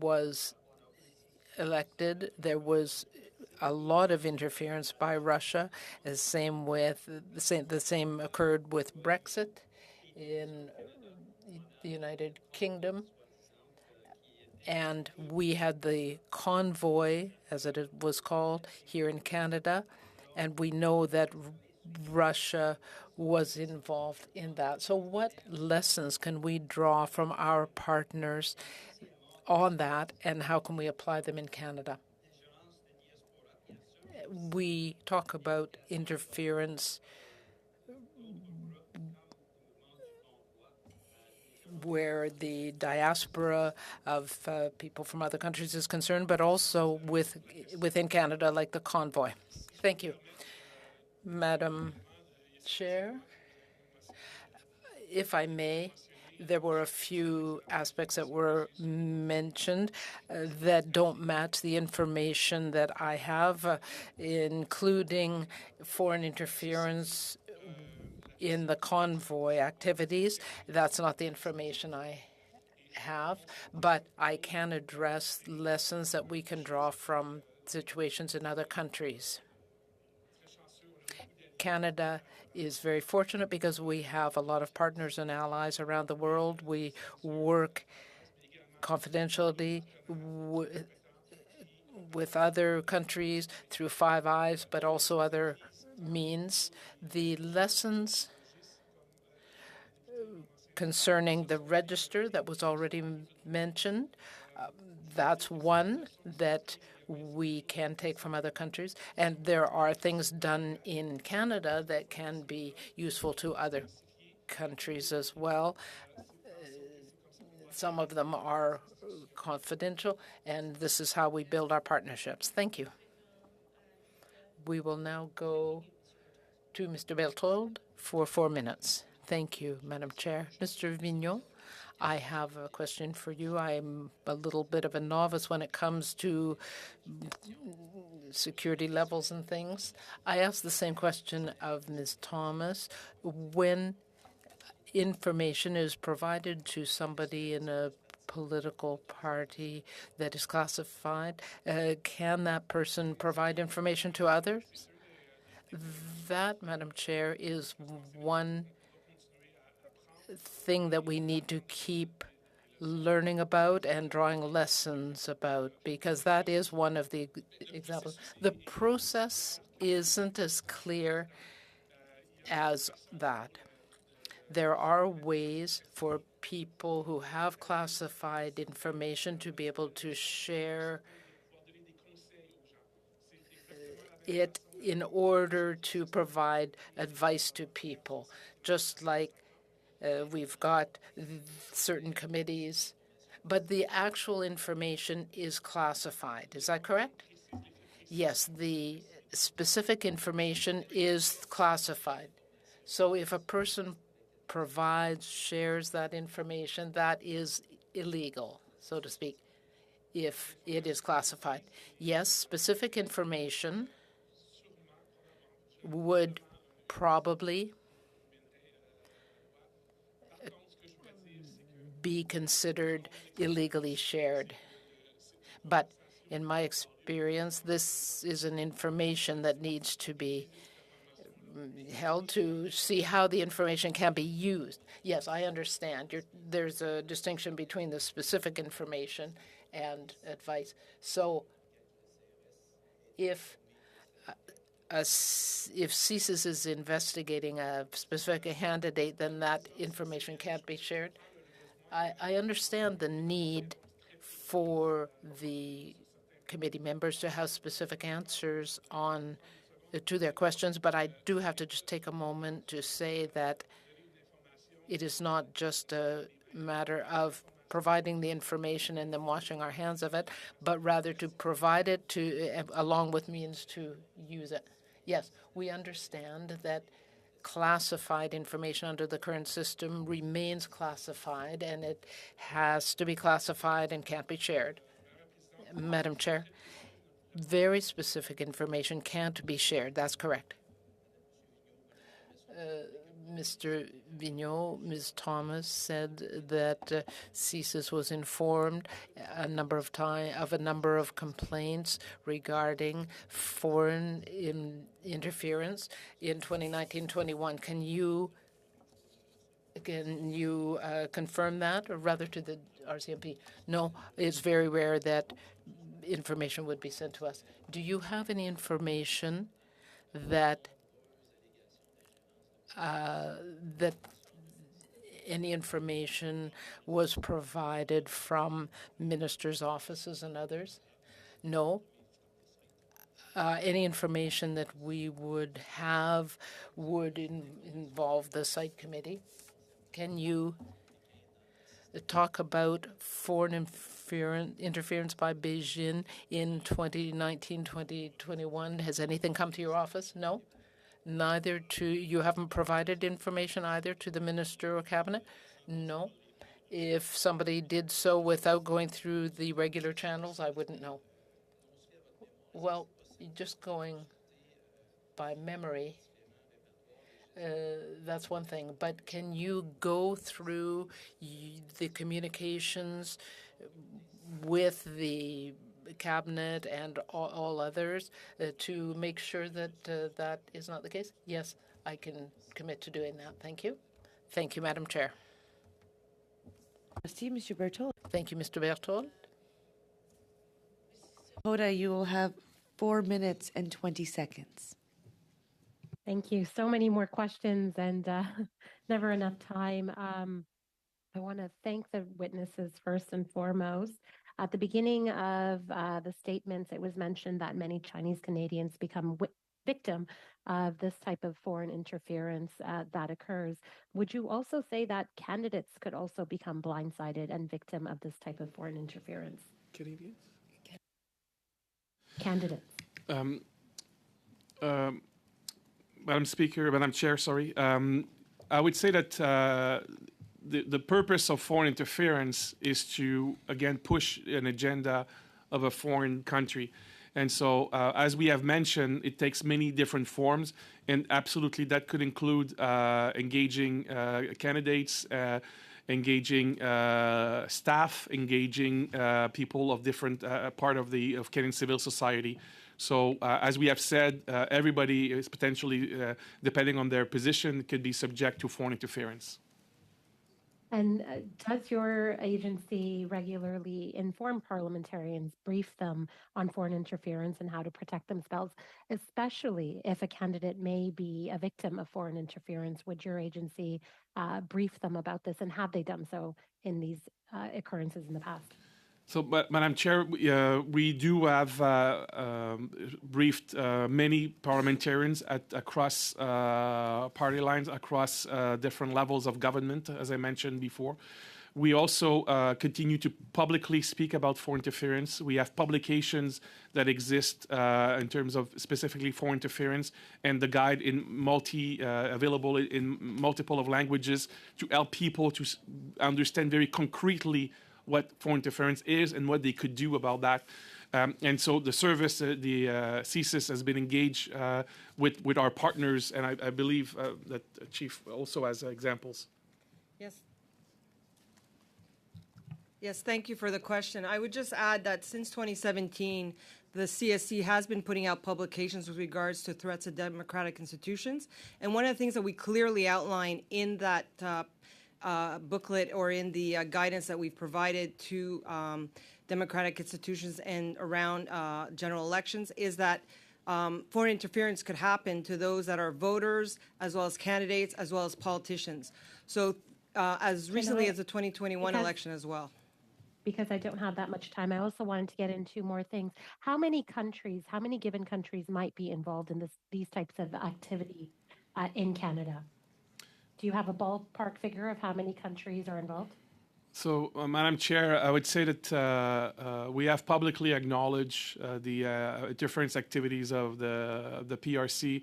was elected, there was a lot of interference by Russia. The same occurred with Brexit in the United Kingdom. And we had the convoy, as it was called, here in Canada, and we know that Russia was involved in that. So what lessons can we draw from our partners on that, and how can we apply them in Canada? We talk about interference where the diaspora of people from other countries is concerned, but also within Canada, like the convoy. Thank you. Madam Chair, if I may, there were a few aspects that were mentioned that don't match the information that I have, including foreign interference in the convoy activities. That's not the information I have, but I can address lessons that we can draw from situations in other countries. Canada is very fortunate because we have a lot of partners and allies around the world. We work confidentially with other countries through Five Eyes, but also other means. The lessons concerning the register that was already mentioned, that's one that we can take from other countries. And there are things done in Canada that can be useful to other countries as well. Some of them are confidential, and this is how we build our partnerships. Thank you. We will now go to Mr. Berthold for 4 minutes. Thank you, Madam Chair. Mr. Vignon, I have a question for you. I'm a little bit of a novice when it comes to security levels and things. I asked the same question of Ms. Thomas. When information is provided to somebody in a political party that is classified, can that person provide information to others? That, Madam Chair, is one thing that we need to keep learning about and drawing lessons about, because that is one of the examples. The process isn't as clear as that. There are ways for people who have classified information to be able to share it in order to provide advice to people, just like we've got certain committees, but the actual information is classified. Is that correct? Yes, the specific information is classified. So if a person provides, shares that information, that is illegal, so to speak, if it is classified. Yes, specific information would probably be considered illegally shared. But in my experience, this is an information that needs to be held to see how the information can be used. Yes, I understand. There's a distinction between the specific information and advice. So if CSIS is investigating a specific candidate, then that information can't be shared. I understand the need for the committee members to have specific answers on to their questions, but I do have to just take a moment to say that it is not just a matter of providing the information and then washing our hands of it, but rather to provide it to along with means to use it. Yes, we understand that classified information under the current system remains classified, and it has to be classified and can't be shared. Madam Chair, very specific information can't be shared. That's correct. Mr. Vigneault, Ms. Thomas said that CSIS was informed a number of of a number of complaints regarding foreign interference in 2019-21. Can you confirm that, or rather to the RCMP? No, it's very rare that information would be sent to us. Do you have any information that that any information was provided from ministers' offices and others? No. Any information that we would have would involve the site committee. Can you talk about foreign interference by Beijing in 2019-2021? Has anything come to your office? No? Neither to you haven't provided information either to the minister or cabinet? No. If somebody did so without going through the regular channels, I wouldn't know. Well, just going by memory, that's one thing. But can you go through the communications with the cabinet and all others to make sure that that is not the case? Yes, I can commit to doing that. Thank you. Thank you, Madam Chair. Merci, Mr. Berthold. Thank you, Mr. Berthold. Hoda, you will have 4 minutes and 20 seconds. Thank you. So many more questions and never enough time. I want to thank the witnesses first and foremost. At the beginning of the statements, it was mentioned that many Chinese Canadians become victim of this type of foreign interference that occurs. Would you also say that candidates could also become blindsided and victim of this type of foreign interference? Canadians? Candidates. Madam Chair, sorry. I would say that the purpose of foreign interference is to, again, push an agenda of a foreign country. And so, as we have mentioned, it takes many different forms, and absolutely that could include engaging candidates, engaging staff, engaging people of different part of Canadian civil society. So, as we have said, everybody is potentially, depending on their position, could be subject to foreign interference. And does your agency regularly inform parliamentarians, brief them on foreign interference and how to protect themselves, especially if a candidate may be a victim of foreign interference? Would your agency brief them about this, and have they done so in these occurrences in the past? So, Madam Chair, we do have briefed many parliamentarians across party lines, across different levels of government, as I mentioned before. We also continue to publicly speak about foreign interference. We have publications that exist in terms of specifically foreign interference, and the guide available in multiple of languages to help people to understand very concretely what foreign interference is and what they could do about that. And so the service, the CSIS, has been engaged with our partners, and I believe that Chief also has examples. Yes. Yes, thank you for the question. I would just add that since 2017, the CSC has been putting out publications with regards to threats to democratic institutions. And one of the things that we clearly outline in that booklet or in the guidance that we've provided to democratic institutions and around general elections is that foreign interference could happen to those that are voters, as well as candidates, as well as politicians. So as recently as the 2021 election as well. Because I don't have that much time, I also wanted to get into more things. How many given countries might be involved in these types of activity in Canada? Do you have a ballpark figure of how many countries are involved? So, Madam Chair, I would say that we have publicly acknowledged the interference activities of the PRC,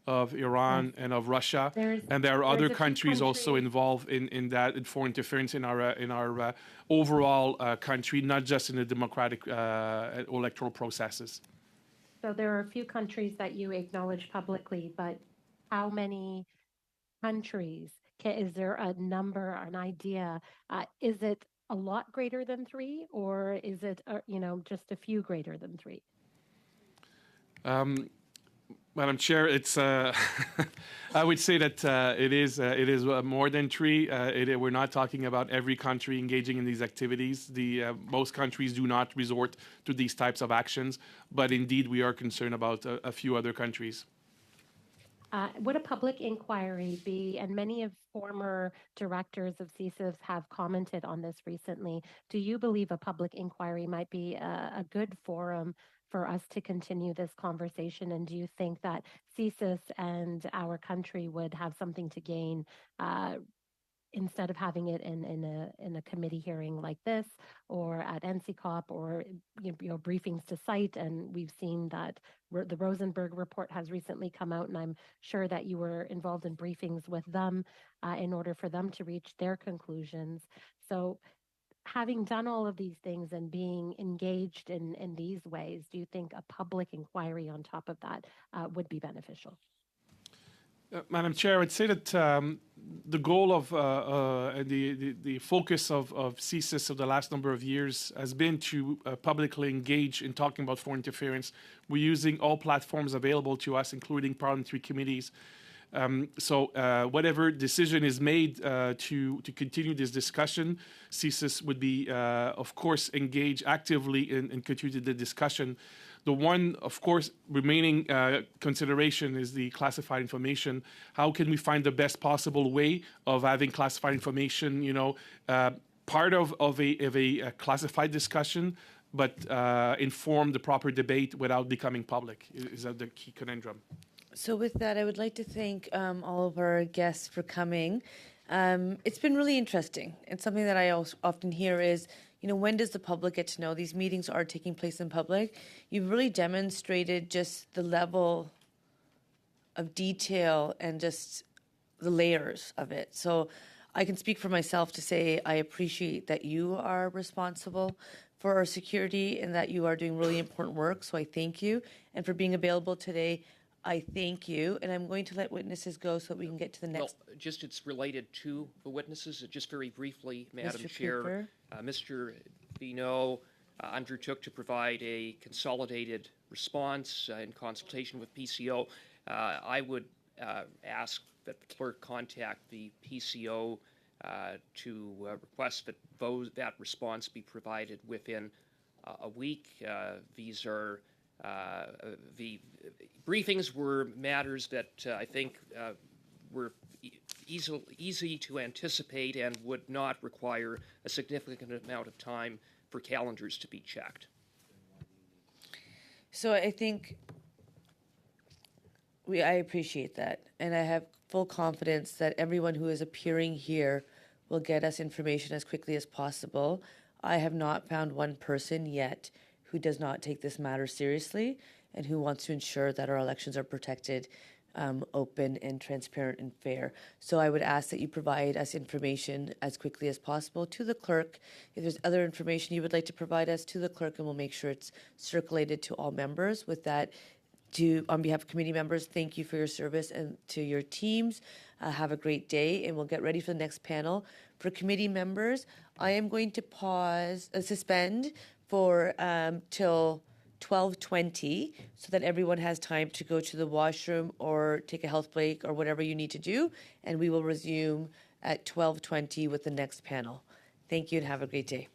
of Iran, and of Russia, and there are other countries also involved in that, in foreign interference in our overall country, not just in the democratic electoral processes. So there are a few countries that you acknowledge publicly, but how many countries? Is there a number, an idea? Is it a lot greater than 3, or is it just a few greater than 3? Madam Chair, it's I would say that it is more than 3. We're not talking about every country engaging in these activities. Most countries do not resort to these types of actions, but indeed we are concerned about a few other countries. Would a public inquiry be, and many of former directors of CSIS have commented on this recently, do you believe a public inquiry might be a good forum for us to continue this conversation? And do you think that CSIS and our country would have something to gain instead of having it in a committee hearing like this, or at NCCOP, or briefings to site? And we've seen that the Rosenberg report has recently come out, and I'm sure that you were involved in briefings with them in order for them to reach their conclusions. So having done all of these things and being engaged in these ways, do you think a public inquiry on top of that would be beneficial? Madam Chair, I would say that the goal of the focus of CSIS of the last number of years has been to publicly engage in talking about foreign interference. We're using all platforms available to us, including parliamentary committees. So whatever decision is made to continue this discussion, CSIS would be, of course, engaged actively in continuing the discussion. The one, of course, remaining consideration is the classified information. How can we find the best possible way of having classified information, part of a classified discussion, but inform the proper debate without becoming public? Is that the key conundrum? So with that, I would like to thank all of our guests for coming. It's been really interesting. And something that I also often hear is, when does the public get to know these meetings are taking place in public? You've really demonstrated just the level of detail and just the layers of it. So I can speak for myself to say I appreciate that you are responsible for our security and that you are doing really important work. So I thank you. And for being available today, I thank you. And I'm going to let witnesses go so that we can get to the next. Well, just it's related to the witnesses. Just very briefly, Madam Mr. Chair, Cooper. Mr. Bino undertook to provide a consolidated response in consultation with PCO. I would ask that the clerk contact the PCO to request that that response be provided within a week. These are the briefings were matters that I think were easy to anticipate and would not require a significant amount of time for calendars to be checked. So I think I appreciate that. And I have full confidence that everyone who is appearing here will get us information as quickly as possible. I have not found one person yet who does not take this matter seriously and who wants to ensure that our elections are protected, open and transparent and fair. So I would ask that you provide us information as quickly as possible to the clerk. If there's other information you would like to provide us, to the clerk, and we'll make sure it's circulated to all members. With that, on behalf of committee members, thank you for your service, and to your teams, have a great day, and we'll get ready for the next panel. For committee members, I am going to suspend for till 12:20 so that everyone has time to go to the washroom or take a health break or whatever you need to do, and we will resume at 12:20 with the next panel. Thank you and have a great day.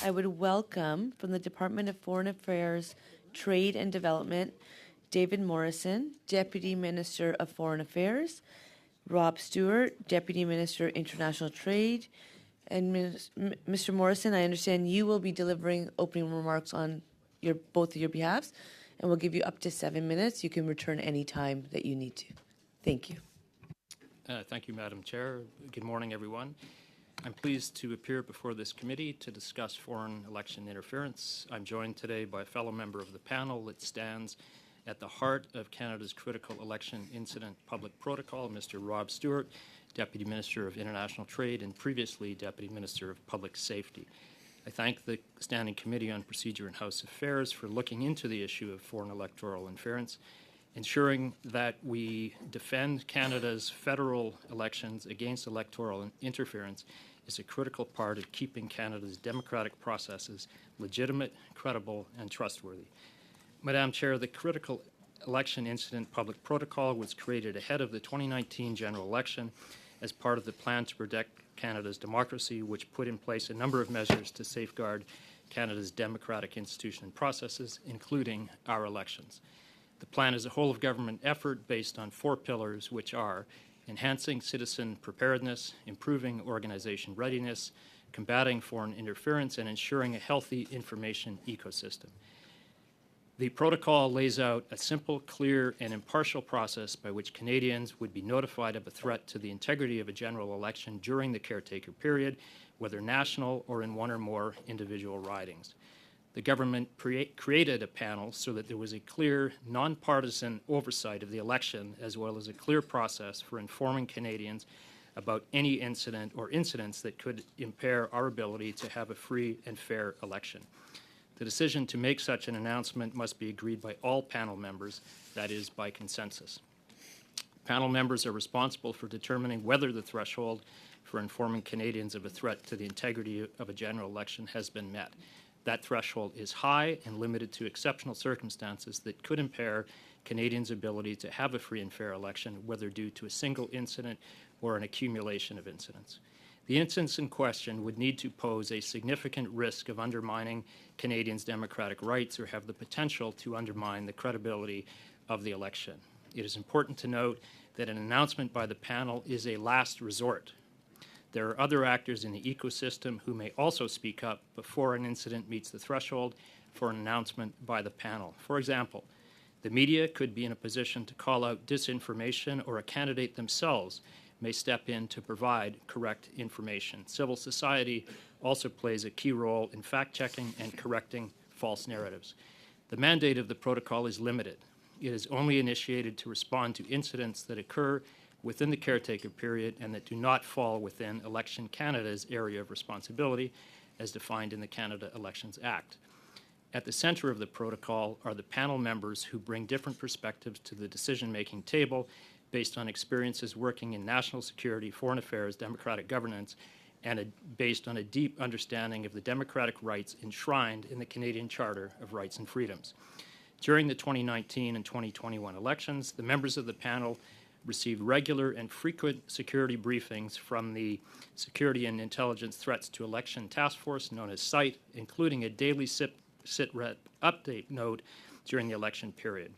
I would welcome from the Department of Foreign Affairs, Trade and Development, David Morrison, Deputy Minister of Foreign Affairs, Rob Stewart, Deputy Minister, International Trade, and Mr. Morrison, I understand you will be delivering opening remarks on both of your behalves, and we'll give you up to 7 minutes. You can return any time that you need to. Thank you. Thank you, Madam Chair. Good morning, everyone. I'm pleased to appear before this committee to discuss foreign election interference. I'm joined today by a fellow member of the panel that stands At the heart of Canada's critical election incident public protocol, Mr. Rob Stewart, Deputy Minister of International Trade and previously Deputy Minister of Public Safety. I thank the Standing Committee on Procedure and House Affairs for looking into the issue of foreign electoral interference. Ensuring that we defend Canada's federal elections against electoral interference is a critical part of keeping Canada's democratic processes legitimate, credible, and trustworthy. Madam Chair, the critical election incident public protocol was created ahead of the 2019 general election as part of the plan to protect Canada's democracy, which put in place a number of measures to safeguard Canada's democratic institutions and processes, including our elections. The plan is a whole-of-government effort based on 4 pillars, which are enhancing citizen preparedness, improving organization readiness, combating foreign interference, and ensuring a healthy information ecosystem. The protocol lays out a simple, clear, and impartial process by which Canadians would be notified of a threat to the integrity of a general election during the caretaker period, whether national or in one or more individual ridings. The government created a panel so that there was a clear, nonpartisan oversight of the election, as well as a clear process for informing Canadians about any incident or incidents that could impair our ability to have a free and fair election. The decision to make such an announcement must be agreed by all panel members, that is, by consensus. Panel members are responsible for determining whether the threshold for informing Canadians of a threat to the integrity of a general election has been met. That threshold is high and limited to exceptional circumstances that could impair Canadians' ability to have a free and fair election, whether due to a single incident or an accumulation of incidents. The incidents in question would need to pose a significant risk of undermining Canadians' democratic rights or have the potential to undermine the credibility of the election. It is important to note that an announcement by the panel is a last resort. There are other actors in the ecosystem who may also speak up before an incident meets the threshold for an announcement by the panel. For example, the media could be in a position to call out disinformation, or a candidate themselves may step in to provide correct information. Civil society also plays a key role in fact-checking and correcting false narratives. The mandate of the protocol is limited. It is only initiated to respond to incidents that occur within the caretaker period and that do not fall within Election Canada's area of responsibility as defined in the Canada Elections Act. At the center of the protocol are the panel members who bring different perspectives to the decision-making table based on experiences working in national security, foreign affairs, democratic governance, and based on a deep understanding of the democratic rights enshrined in the Canadian Charter of Rights and Freedoms. During the 2019 and 2021 elections, the members of the panel received regular and frequent security briefings from the Security and Intelligence Threats to Election Task Force, known as SITE, including a daily SITREP update note during the election period.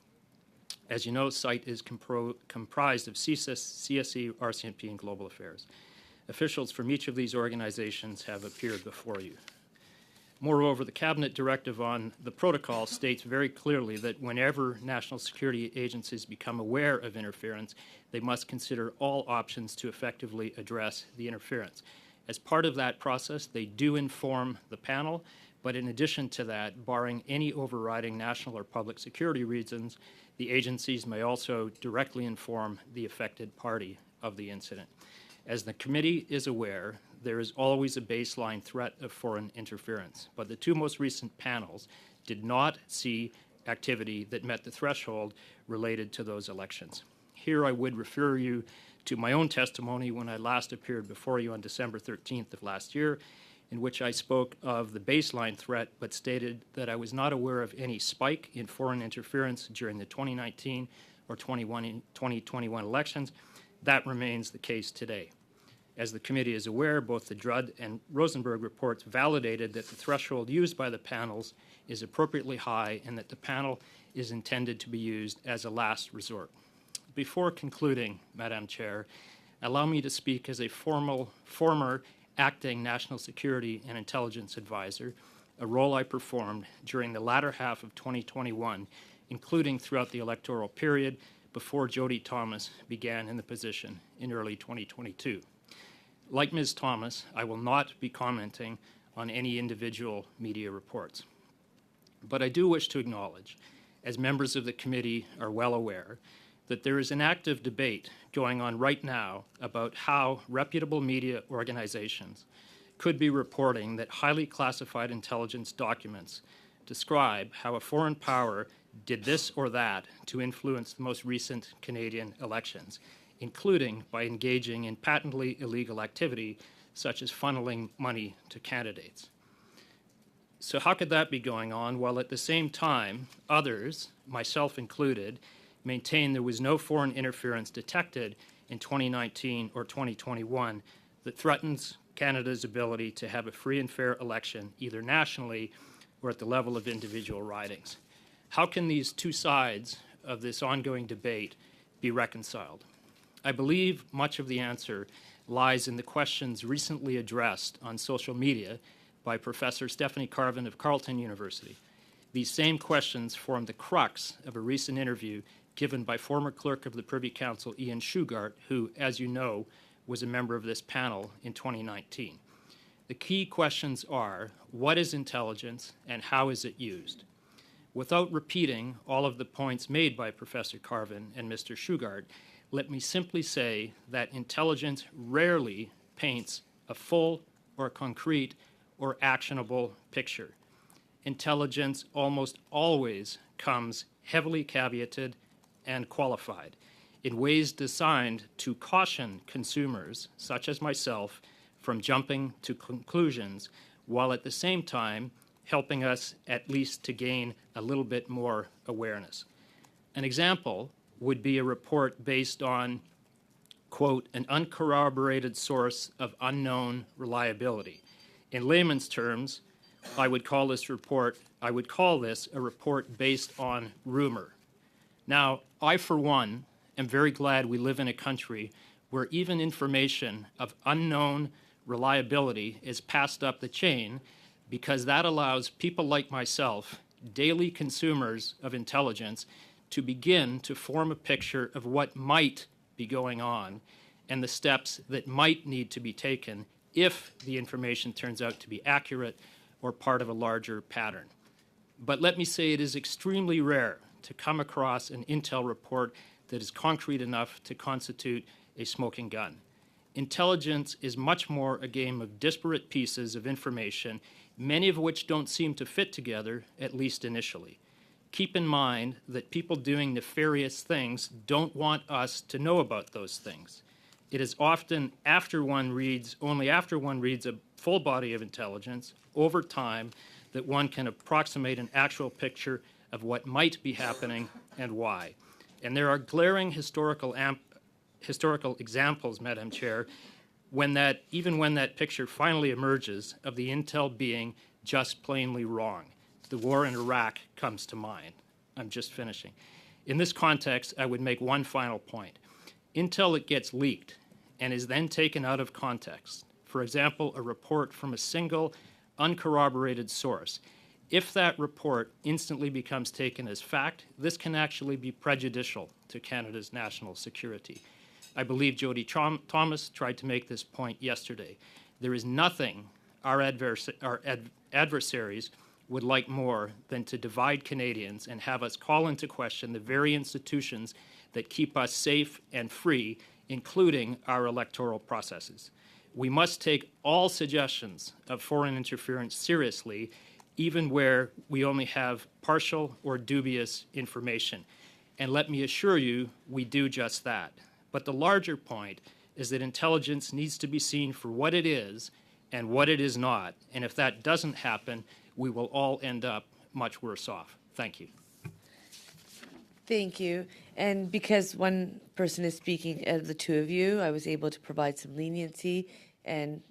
As you know, SITE is comprised of CSIS, CSE, RCMP, and Global Affairs. Officials from each of these organizations have appeared before you. Moreover, the Cabinet Directive on the protocol states very clearly that whenever national security agencies become aware of interference, they must consider all options to effectively address the interference. As part of that process, they do inform the panel, but in addition to that, barring any overriding national or public security reasons, the agencies may also directly inform the affected party of the incident. As the committee is aware, there is always a baseline threat of foreign interference, but the 2 most recent panels did not see activity that met the threshold related to those elections. Here I would refer you to my own testimony when I last appeared before you on December 13th of last year, in which I spoke of the baseline threat but stated that I was not aware of any spike in foreign interference during the 2019 or 2021 elections. That remains the case today. As the committee is aware, both the Drudd and Rosenberg reports validated that the threshold used by the panels is appropriately high and that the panel is intended to be used as a last resort. Before concluding, Madam Chair, allow me to speak as a former acting National Security and Intelligence Advisor, a role I performed during the latter half of 2021, including throughout the electoral period before Jody Thomas began in the position in early 2022. Like Ms. Thomas, I will not be commenting on any individual media reports. But I do wish to acknowledge, as members of the committee are well aware, that there is an active debate going on right now about how reputable media organizations could be reporting that highly classified intelligence documents describe how a foreign power did this or that to influence the most recent Canadian elections, including by engaging in patently illegal activity such as funneling money to candidates. So how could that be going on while at the same time others, myself included, maintain there was no foreign interference detected in 2019 or 2021 that threatens Canada's ability to have a free and fair election either nationally or at the level of individual ridings? How can these two sides of this ongoing debate be reconciled? I believe much of the answer lies in the questions recently addressed on social media by Professor Stephanie Carvin of Carleton University. These same questions formed the crux of a recent interview given by former clerk of the Privy Council Ian Shugart, who, as you know, was a member of this panel in 2019. The key questions are, what is intelligence and how is it used? Without repeating all of the points made by Professor Carvin and Mr. Shugart, let me simply say that intelligence rarely paints a full or concrete or actionable picture. Intelligence almost always comes heavily caveated and qualified in ways designed to caution consumers, such as myself, from jumping to conclusions, while at the same time helping us at least to gain a little bit more awareness. An example would be a report based on, quote, an uncorroborated source of unknown reliability. In layman's terms, I would call this a report based on rumor. Now, I, for one, am very glad we live in a country where even information of unknown reliability is passed up the chain, because that allows people like myself, daily consumers of intelligence, to begin to form a picture of what might be going on and the steps that might need to be taken if the information turns out to be accurate or part of a larger pattern. But let me say it is extremely rare to come across an intel report that is concrete enough to constitute a smoking gun. Intelligence is much more a game of disparate pieces of information, many of which don't seem to fit together, at least initially. Keep in mind that people doing nefarious things don't want us to know about those things. It is often only after one reads a full body of intelligence over time that one can approximate an actual picture of what might be happening and why. And there are glaring historical examples, Madam Chair, even when that picture finally emerges of the intel being just plainly wrong. The war in Iraq comes to mind. I'm just finishing. In this context, I would make one final point. Intel that gets leaked and is then taken out of context, for example, a report from a single uncorroborated source, if that report instantly becomes taken as fact, this can actually be prejudicial to Canada's national security. I believe Jody Thomas tried to make this point yesterday. There is nothing our adversaries would like more than to divide Canadians and have us call into question the very institutions that keep us safe and free, including our electoral processes. We must take all suggestions of foreign interference seriously, even where we only have partial or dubious information. And let me assure you, we do just that. But the larger point is that intelligence needs to be seen for what it is and what it is not. And if that doesn't happen, we will all end up much worse off. Thank you. Thank you. And because one person is speaking of the two of you, I was able to provide some leniency, and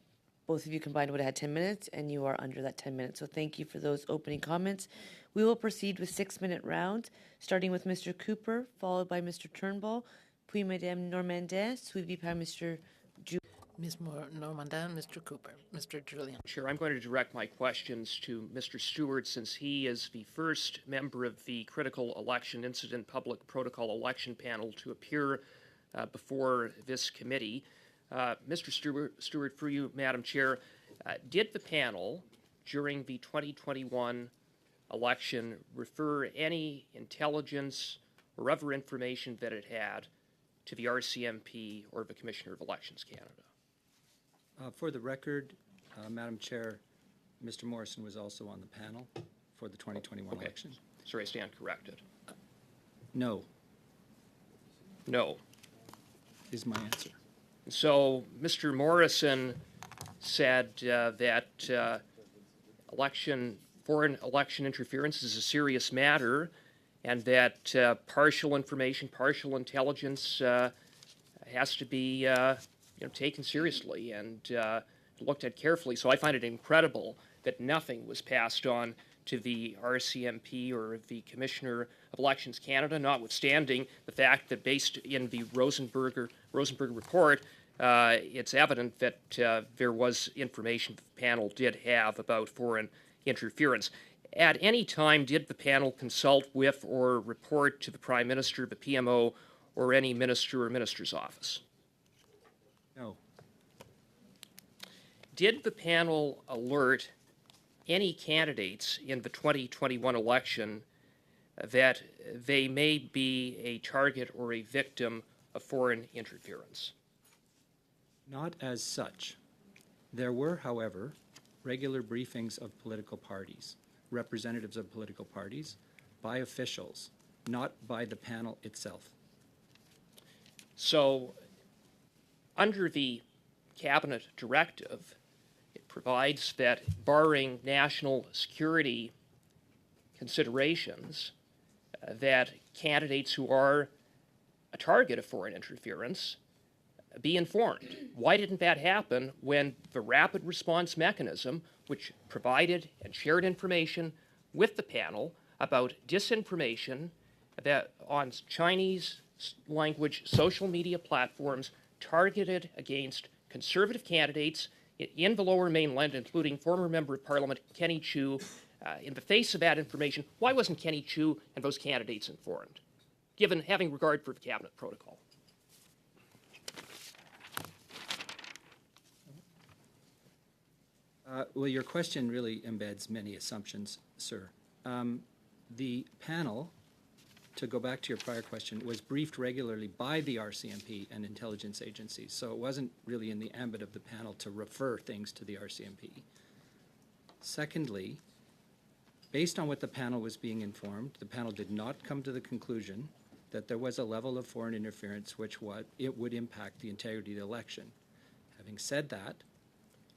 both of you combined would have had 10 minutes, and you are under that 10 minutes. So thank you for those opening comments. We will proceed with 6-minute rounds, starting with Mr. Cooper, followed by Mr. Turnbull, puis Madame Normandin, suivi par Mr. Ms. Normandin, Mr. Cooper, Mr. Julian. Chair, I'm going to direct my questions to Mr. Stewart, since he is the first member of the Critical Election Incident Public Protocol Election Panel to appear before this committee. Mr. Stewart, for you, Madam Chair, did the panel during the 2021 election refer any intelligence or other information that it had to the RCMP or the Commissioner of Elections Canada? For the record, Madam Chair, Mr. Morrison was also on the panel for the 2021 election. Sorry, I stand corrected. No. No. Is my answer. So Mr. Morrison said that foreign election interference is a serious matter, and that partial information, partial intelligence has to be taken seriously and looked at carefully. So I find it incredible that nothing was passed on to the RCMP or the Commissioner of Elections Canada, notwithstanding the fact that based in the Rosenberg report, it's evident that there was information the panel did have about foreign interference. At any time, did the panel consult with or report to the Prime Minister, the PMO, or any minister or minister's office? No. Did the panel alert any candidates in the 2021 election that they may be a target or a victim of foreign interference? Not as such. There were, however, regular briefings of political parties, representatives of political parties, by officials, not by the panel itself. So, under the Cabinet directive, it provides that barring national security considerations, that candidates who are a target of foreign interference be informed. Why didn't that happen when the rapid response mechanism, which provided and shared information with the panel about disinformation that on Chinese language social media platforms targeted against conservative candidates in the Lower Mainland, including former Member of Parliament Kenny Chiu, in the face of that information, why wasn't Kenny Chiu and those candidates informed, given having regard for the Cabinet protocol? Well, your question really embeds many assumptions, sir. The panel, to go back to your prior question, was briefed regularly by the RCMP and intelligence agencies, so it wasn't really in the ambit of the panel to refer things to the RCMP. Secondly, based on what the panel was being informed, the panel did not come to the conclusion that there was a level of foreign interference which it would impact the integrity of the election. Having said that,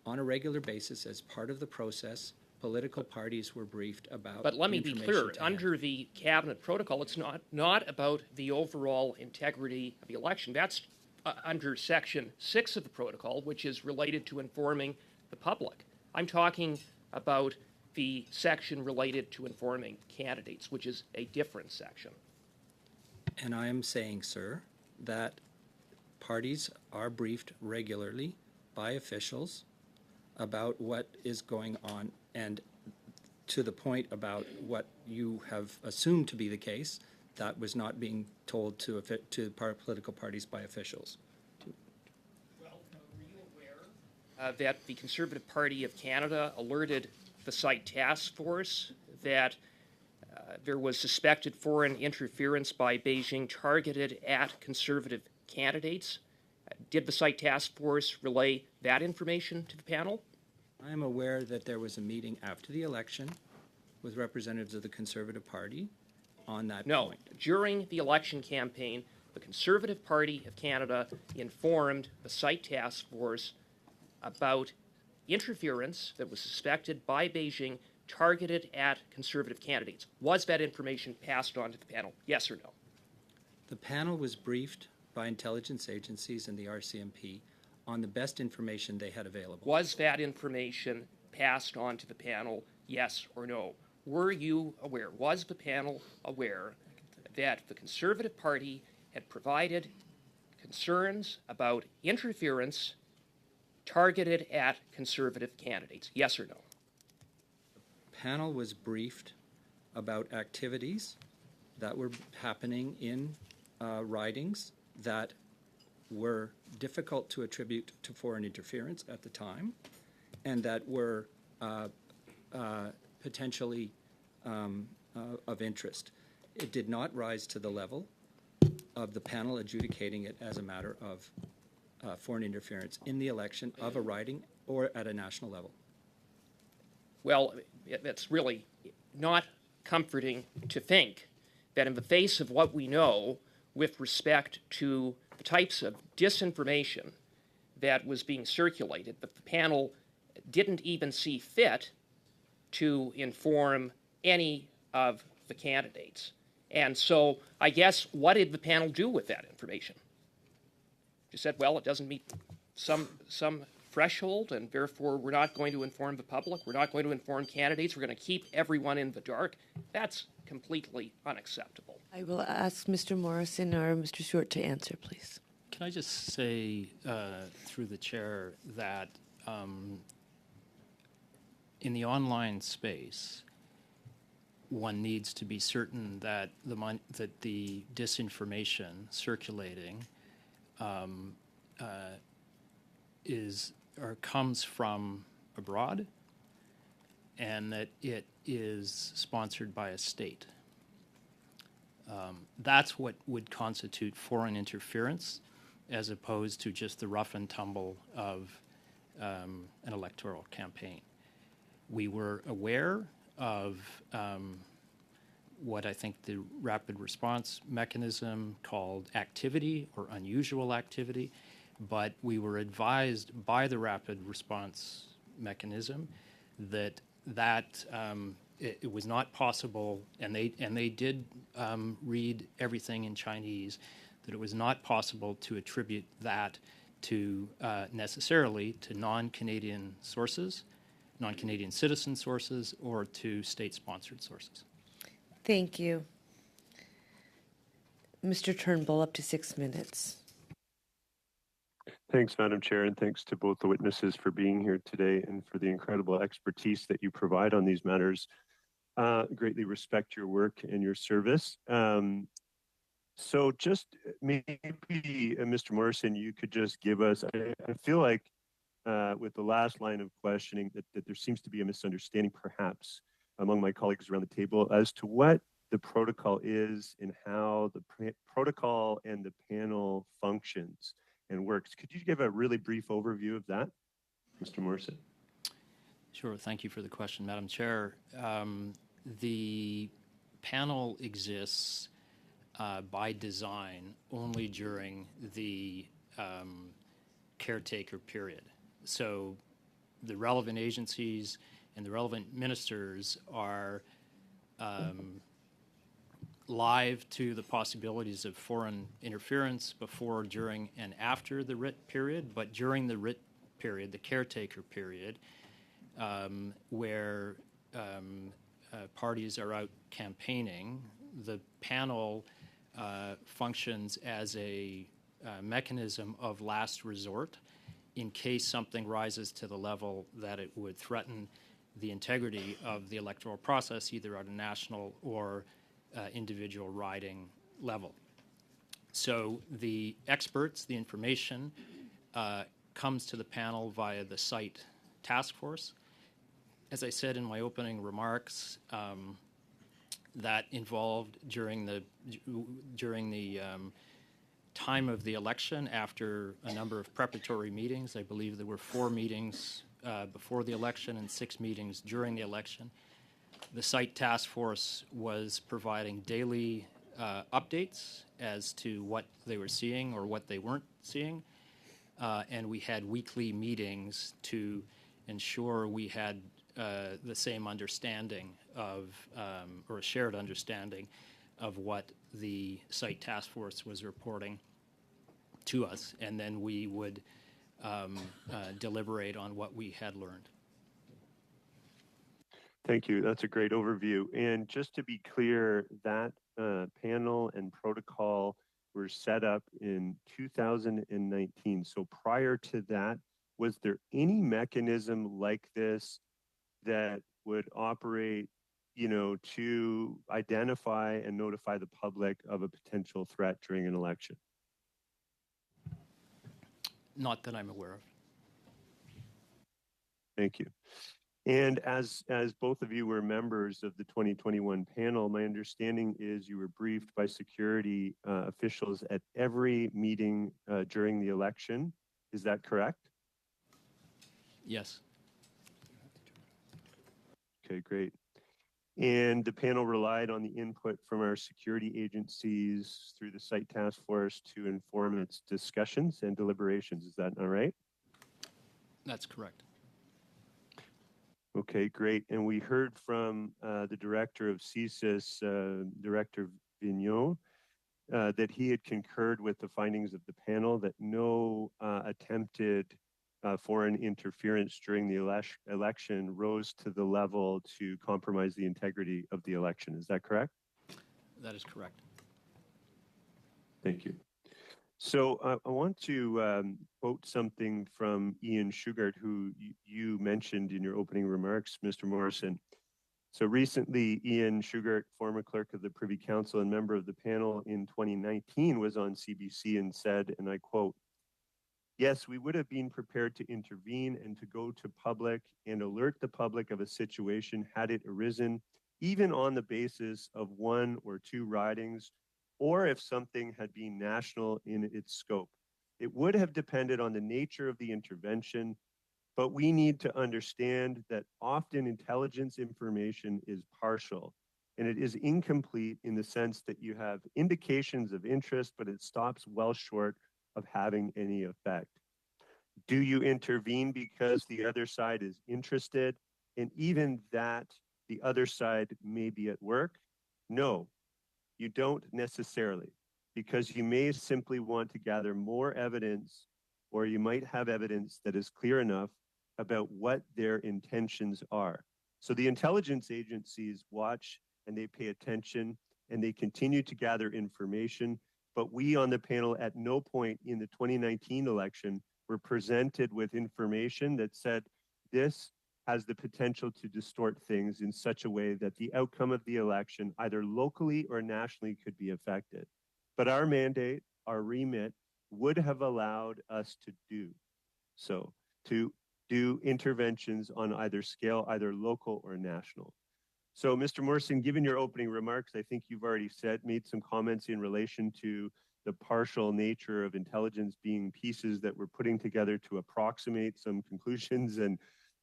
on a regular basis, as part of the process, political parties were briefed about. But let me be clear, under the Cabinet protocol, it's not about the overall integrity of the election. That's under Section 6 of the protocol, which is related to informing the public. I'm talking about the section related to informing candidates, which is a different section. And I am saying, sir, that parties are briefed regularly by officials about what is going on, and to the point about what you have assumed to be the case, that was not being told to political parties by officials. Well, were you aware that the Conservative Party of Canada alerted the site task force that there was suspected foreign interference by Beijing targeted at Conservative candidates? Did the site task force relay that information to the panel? I am aware that there was a meeting after the election with representatives of the Conservative Party on that point. No, during the election campaign, the Conservative Party of Canada informed the site task force about interference that was suspected by Beijing targeted at Conservative candidates. Was that information passed on to the panel? Yes or no? The panel was briefed by intelligence agencies and the RCMP on the best information they had available. Was that information passed on to the panel, yes or no? Were you aware, was the panel aware that the Conservative Party had provided concerns about interference targeted at Conservative candidates, yes or no? The panel was briefed about activities that were happening in ridings that were difficult to attribute to foreign interference at the time, and that were potentially of interest. It did not rise to the level of the panel adjudicating it as a matter of foreign interference in the election of a riding or at a national level. Well, it's really not comforting to think that in the face of what we know with respect to the types of disinformation that was being circulated, that the panel didn't even see fit to inform any of the candidates. And so I guess what did the panel do with that information? Just said, well, it doesn't meet some threshold, and therefore we're not going to inform the public, we're not going to inform candidates, we're going to keep everyone in the dark. That's completely unacceptable. I will ask Mr. Morrison or Mr. Stewart to answer, please. Can I just say, through the chair, that in the online space, one needs to be certain that the disinformation circulating comes from abroad, and that it is sponsored by a state. That's what would constitute foreign interference, as opposed to just the rough and tumble of an electoral campaign. We were aware of what I think the rapid response mechanism called activity or unusual activity, but we were advised by the rapid response mechanism that it was not possible, and they did read everything in Chinese, that it was not possible to attribute that to necessarily to non-Canadian sources, non-Canadian citizen sources, or to state-sponsored sources. Thank you. Mr. Turnbull, up to 6 minutes. Thanks, Madam Chair, and thanks to both the witnesses for being here today and for the incredible expertise that you provide on these matters. Greatly respect your work and your service. So just maybe, Mr. Morrison, you could just give us, I feel like with the last line of questioning that there seems to be a misunderstanding perhaps among my colleagues around the table as to what the protocol is and how the protocol and the panel functions and works. Could you give a really brief overview of that, Mr. Morrison? Sure. Thank you for the question, Madam Chair. The panel exists by design only during the caretaker period. So the relevant agencies and the relevant ministers are live to the possibilities of foreign interference before, during, and after the writ period, but during the writ period, the caretaker period, where parties are out campaigning, the panel functions as a mechanism of last resort in case something rises to the level that it would threaten the integrity of the electoral process, either at a national or individual riding level. So the experts, the information, comes to the panel via the site task force. As I said in my opening remarks, that involved during the time of the election, after a number of preparatory meetings. I believe there were 4 meetings before the election and 6 meetings during the election. The site task force was providing daily updates as to what they were seeing or what they weren't seeing. And we had weekly meetings to ensure we had the same understanding of, or a shared understanding of what the site task force was reporting to us. And then we would deliberate on what we had learned. Thank you. That's a great overview. And just to be clear, that panel and protocol were set up in 2019. So prior to that, was there any mechanism like this that would operate, to identify and notify the public of a potential threat during an election? Not that I'm aware of. Thank you. And as both of you were members of the 2021 panel, my understanding is you were briefed by security officials at every meeting during the election. Is that correct? Yes. Okay, great. And the panel relied on the input from our security agencies through the site task force to inform its discussions and deliberations. Is that not right? That's correct. Okay, great. And we heard from the director of CSIS, Director Vigneault, that he had concurred with the findings of the panel that no attempted foreign interference during the election rose to the level to compromise the integrity of the election. Is that correct? That is correct. Thank you. So I want to quote something from Ian Shugart, who you mentioned in your opening remarks, Mr. Morrison. So recently, Ian Shugart, former clerk of the Privy Council and member of the panel in 2019, was on CBC and said, and I quote, "Yes, we would have been prepared to intervene and to go to public and alert the public of a situation had it arisen, even on the basis of 1 or 2 ridings, or if something had been national in its scope. It would have depended on the nature of the intervention, but we need to understand that often intelligence information is partial, and it is incomplete in the sense that you have indications of interest, but it stops well short of having any effect. Do you intervene because the other side is interested, and even that the other side may be at work? No, you don't necessarily, because you may simply want to gather more evidence, or you might have evidence that is clear enough about what their intentions are. So the intelligence agencies watch and they pay attention and they continue to gather information. But we on the panel at no point in the 2019 election were presented with information that said this has the potential to distort things in such a way that the outcome of the election, either locally or nationally, could be affected. But our mandate, our remit, would have allowed us to do so, to do interventions on either scale, either local or national. So, Mr. Morrison, given your opening remarks, I think you've already made some comments in relation to the partial nature of intelligence being pieces that we're putting together to approximate some conclusions. And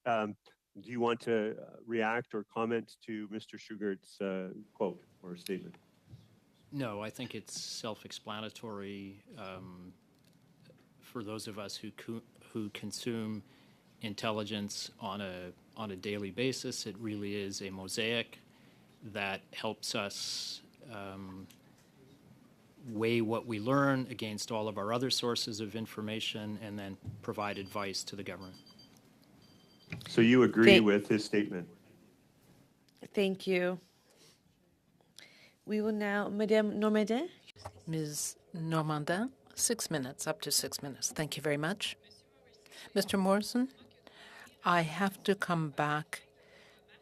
do you want to react or comment to Mr. Shugart's quote or statement? No, I think it's self-explanatory for those of us who consume intelligence on a daily basis. It really is a mosaic that helps us weigh what we learn against all of our other sources of information and then provide advice to the government. So you agree with his statement? Thank you. We will now, Madame Normandin. Ms. Normandin, 6 minutes, up to 6 minutes. Thank you very much. Mr. Morrison, I have to come back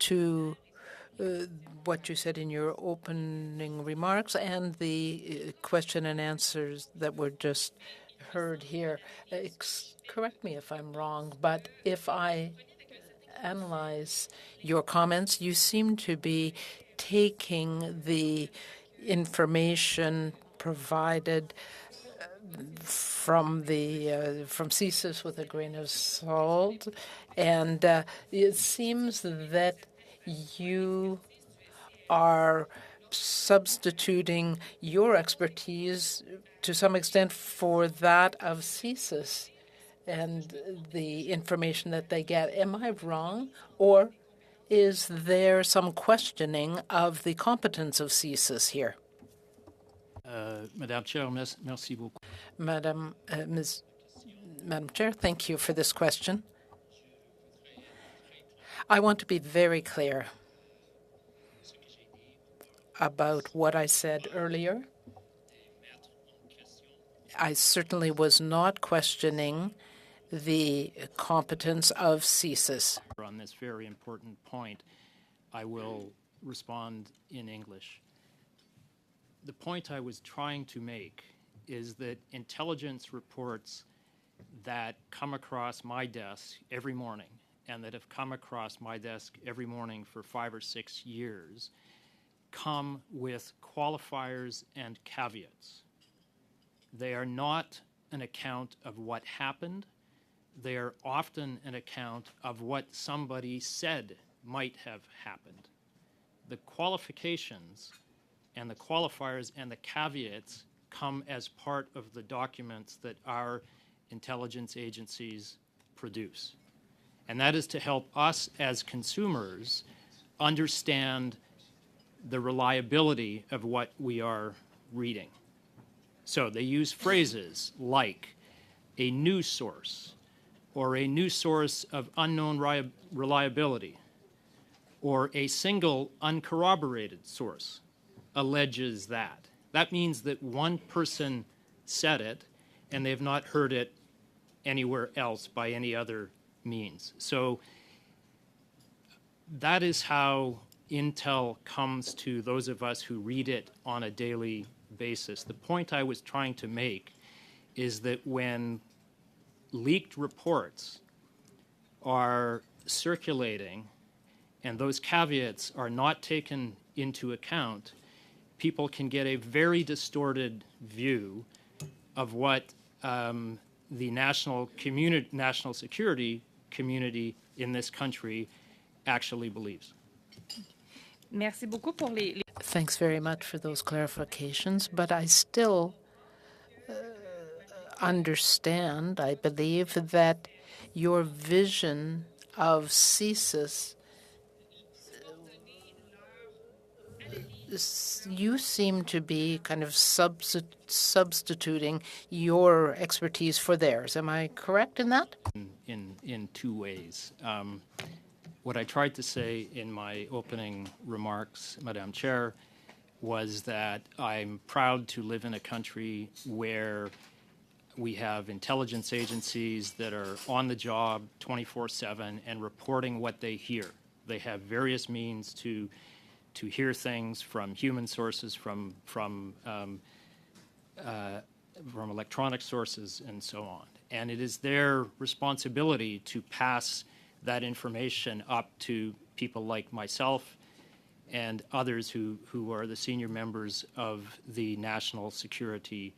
to what you said in your opening remarks and the question and answers that were just heard here. Correct me if I'm wrong, but if I analyze your comments, you seem to be taking the information provided from CSIS with a grain of salt, and it seems that you are substituting your expertise to some extent for that of CSIS and the information that they get. Am I wrong, or is there some questioning of the competence of CSIS here? Madame Chair, merci beaucoup. Madam Chair, thank you for this question. I want to be very clear about what I said earlier. I certainly was not questioning the competence of CSIS. On this very important point, I will respond in English. The point I was trying to make is that intelligence reports that come across my desk every morning and that have come across my desk every morning for 5 or 6 years come with qualifiers and caveats. They are not an account of what happened. They are often an account of what somebody said might have happened. The qualifications and the qualifiers and the caveats come as part of the documents that our intelligence agencies produce. And that is to help us as consumers understand the reliability of what we are reading. So they use phrases like a news source, or a news source of unknown reliability, or a single uncorroborated source alleges that. That means that one person said it and they've not heard it anywhere else by any other means. So that is how intel comes to those of us who read it on a daily basis. The point I was trying to make is that when leaked reports are circulating and those caveats are not taken into account, people can get a very distorted view of what the national security community in this country actually believes. Merci beaucoup pour les... Thanks very much for those clarifications, but I still understand, I believe, that your vision of CSIS, you seem to be kind of substituting your expertise for theirs. Am I correct in that? In two ways. What I tried to say in my opening remarks, Madam Chair, was that I'm proud to live in a country where we have intelligence agencies that are on the job 24/7 and reporting what they hear. They have various means to hear things from human sources, from electronic sources, and so on. And it is their responsibility to pass that information up to people like myself and others who are the senior members of the national security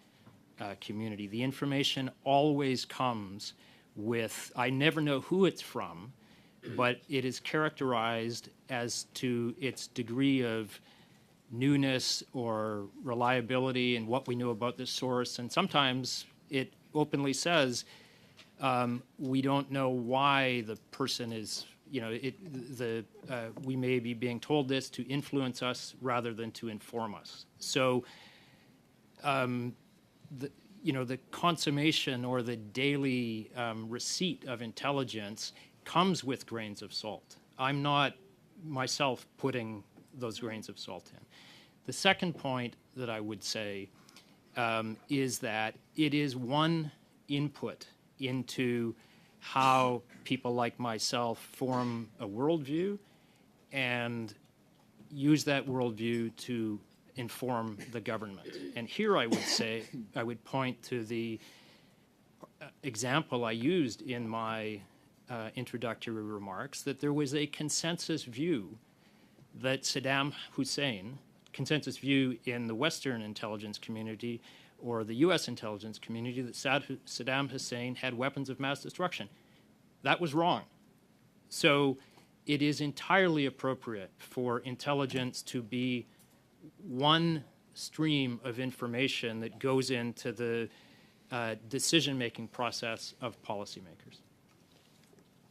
community. The information always comes with, I never know who it's from, but it is characterized as to its degree of newness or reliability and what we know about the source. And sometimes it openly says, we don't know why the person is, we may be being told this to influence us rather than to inform us. So, the consummation or the daily receipt of intelligence comes with grains of salt. I'm not myself putting those grains of salt in. The second point that I would say is that it is one input into how people like myself form a worldview and use that worldview to inform the government. And here I would say, I would point to the example I used in my introductory remarks, that there was a consensus view that Saddam Hussein, consensus view in the Western intelligence community or the U.S. intelligence community, that Saddam Hussein had weapons of mass destruction. That was wrong. So it is entirely appropriate for intelligence to be one stream of information that goes into the decision-making process of policymakers.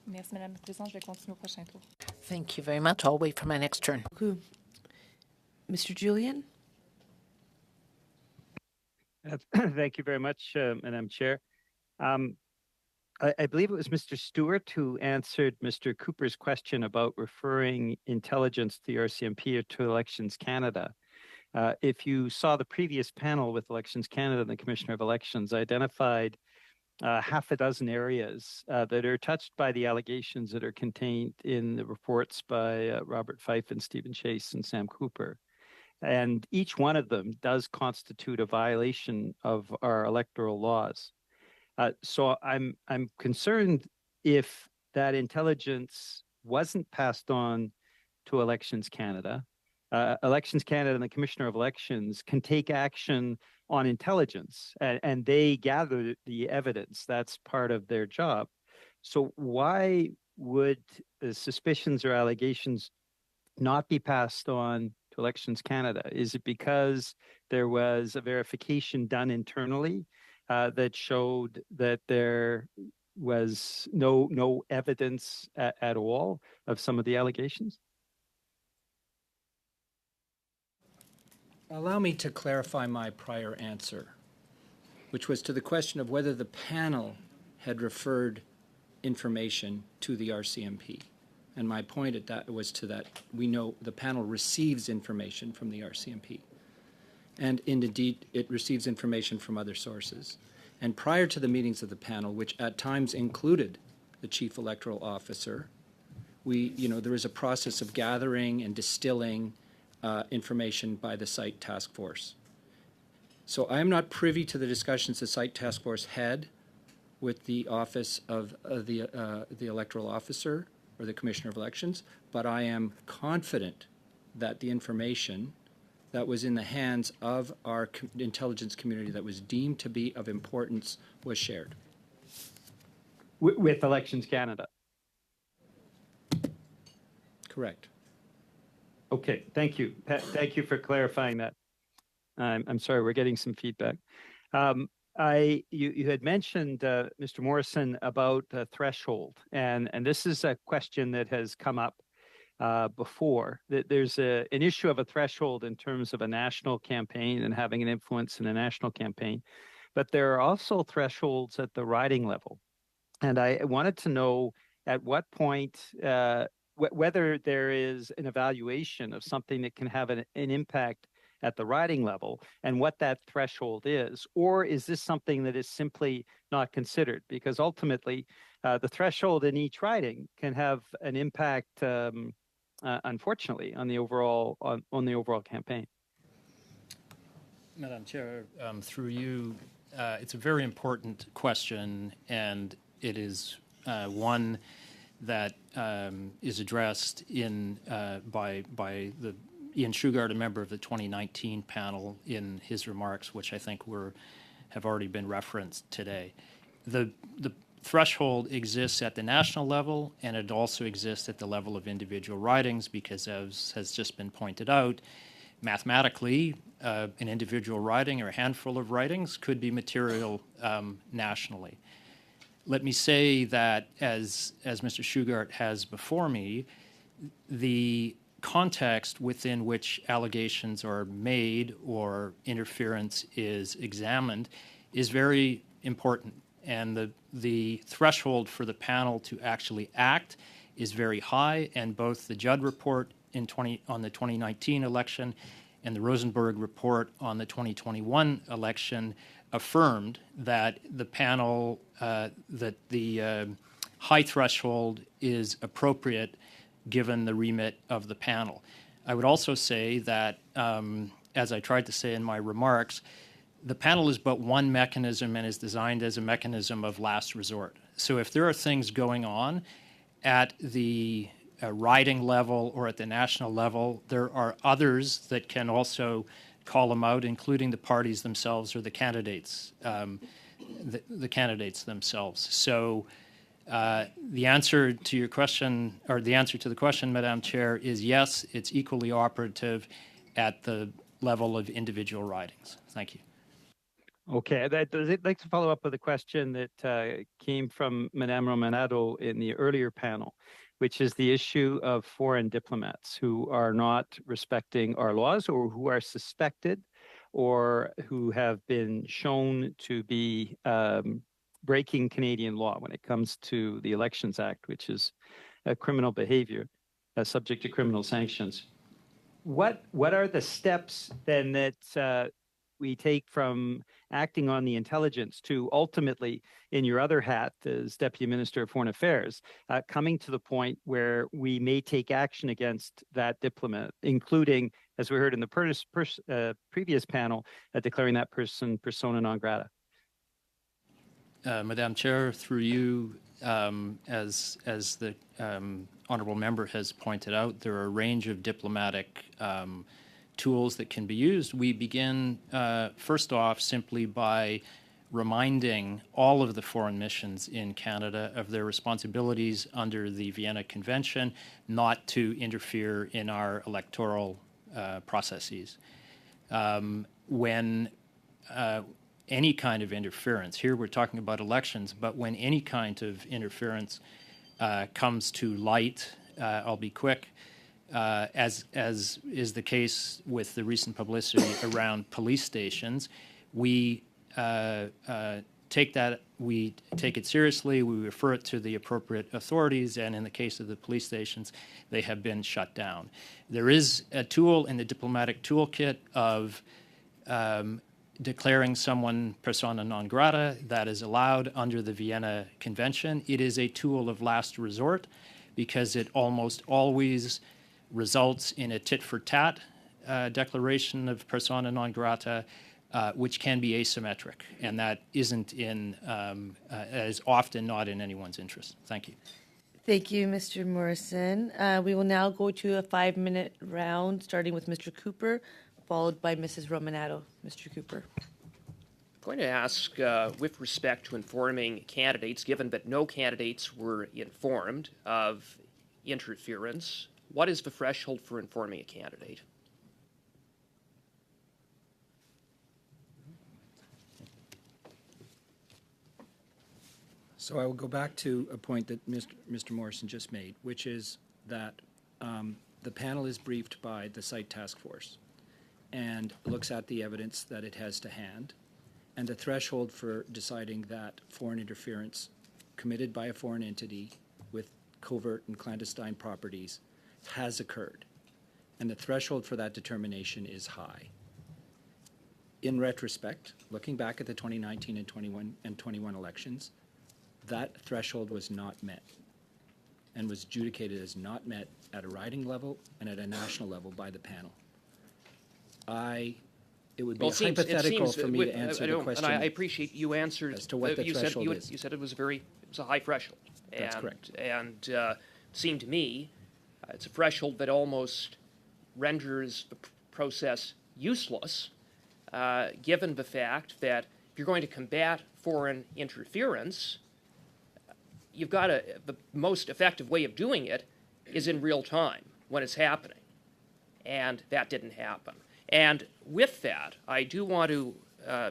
Merci, Madame la Présidente. Je vais continuer au prochain tour. Thank you very much. I'll wait for my next turn. Mr. Julian? Thank you very much, Madam Chair. I believe it was Mr. Stewart who answered Mr. Cooper's question about referring intelligence to the RCMP or to Elections Canada. If you saw the previous panel with Elections Canada and the Commissioner of Elections, identified half a dozen areas that are touched by the allegations that are contained in the reports by Robert Fife and Stephen Chase and Sam Cooper. And each one of them does constitute a violation of our electoral laws. So I'm concerned if that intelligence wasn't passed on to Elections Canada. Elections Canada and the Commissioner of Elections can take action on intelligence, and they gather the evidence. That's part of their job. So why would the suspicions or allegations not be passed on to Elections Canada? Is it because there was a verification done internally that showed that there was no evidence at all of some of the allegations? Allow me to clarify my prior answer, which was to the question of whether the panel had referred information to the RCMP. And my point at that was to that we know the panel receives information from the RCMP. And indeed, it receives information from other sources. And prior to the meetings of the panel, which at times included the Chief Electoral Officer, there was a process of gathering and distilling information by the site task force. So I am not privy to the discussions the site task force had with the office of the electoral officer or the Commissioner of Elections, but I am confident that the information that was in the hands of our intelligence community that was deemed to be of importance was shared. With Elections Canada? Correct. Okay, thank you. Thank you for clarifying that. I'm sorry, we're getting some feedback. You had mentioned, Mr. Morrison, about the threshold, and this is a question that has come up before. That there's an issue of a threshold in terms of a national campaign and having an influence in a national campaign, but there are also thresholds at the riding level, and I wanted to know at what point. Whether there is an evaluation of something that can have an impact at the riding level and what that threshold is, or is this something that is simply not considered? Because ultimately, the threshold in each riding can have an impact, unfortunately, on the overall campaign. Madam Chair, through you, it's a very important question, and it is one that is addressed by the Ian Shugart, a member of the 2019 panel, in his remarks, which I think have already been referenced today. The threshold exists at the national level, and it also exists at the level of individual ridings, because, as has just been pointed out, mathematically, an individual riding or a handful of ridings could be material nationally. Let me say that, as Mr. Shugart has before me, the context within which allegations are made or interference is examined is very important. And the threshold for the panel to actually act is very high, and both the Judd report on the 2019 election and the Rosenberg report on the 2021 election affirmed that the panel, that the high threshold is appropriate given the remit of the panel. I would also say that, as I tried to say in my remarks, the panel is but one mechanism and is designed as a mechanism of last resort. So if there are things going on at the riding level or at the national level, there are others that can also call them out, including the parties themselves or the candidates, the candidates themselves. So the answer to your question, or the answer to the question, Madam Chair, is yes, it's equally operative at the level of individual ridings. Thank you. Okay, I'd like to follow up with a question that came from Madame Romanado in the earlier panel, which is the issue of foreign diplomats who are not respecting our laws or who are suspected or who have been shown to be breaking Canadian law when it comes to the Elections Act, which is a criminal behavior subject to criminal sanctions. What are the steps then that we take from acting on the intelligence to ultimately, in your other hat as Deputy Minister of Foreign Affairs, coming to the point where we may take action against that diplomat, including, as we heard in the previous panel, declaring that person persona non grata? Madam Chair, through you, as the honourable member has pointed out, there are a range of diplomatic tools that can be used. We begin, first off, simply by reminding all of the foreign missions in Canada of their responsibilities under the Vienna Convention not to interfere in our electoral processes. When any kind of interference, here we're talking about elections, but when any kind of interference comes to light, I'll be quick, as is the case with the recent publicity around police stations, we take it seriously, we refer it to the appropriate authorities, and in the case of the police stations, they have been shut down. There is a tool in the diplomatic toolkit of declaring someone persona non grata. That is allowed under the Vienna Convention. It is a tool of last resort because it almost always results in a tit-for-tat declaration of persona non grata, which can be asymmetric, and that isn't is often not in anyone's interest. Thank you. Thank you, Mr. Morrison. We will now go to a 5-minute round, starting with Mr. Cooper, followed by Mrs. Romanato. Mr. Cooper. I'm going to ask, with respect to informing candidates, given that no candidates were informed of interference, what is the threshold for informing a candidate? So I will go back to a point that Mr. Morrison just made, which is that the panel is briefed by the site task force and looks at the evidence that it has to hand, and the threshold for deciding that foreign interference committed by a foreign entity with covert and clandestine properties has occurred, and the threshold for that determination is high. In retrospect, looking back at the 2019 and 21 elections, that threshold was not met and was adjudicated as not met at a riding level and at a national level by the panel. It would be hypothetical for me to answer the question. And I appreciate you answered as to what the threshold is. You said it was a high threshold. That's correct. And it seemed to me it's a threshold that almost renders the process useless, given the fact that if you're going to combat foreign interference, you've got the most effective way of doing it is in real time when it's happening. And that didn't happen. And with that, I do want to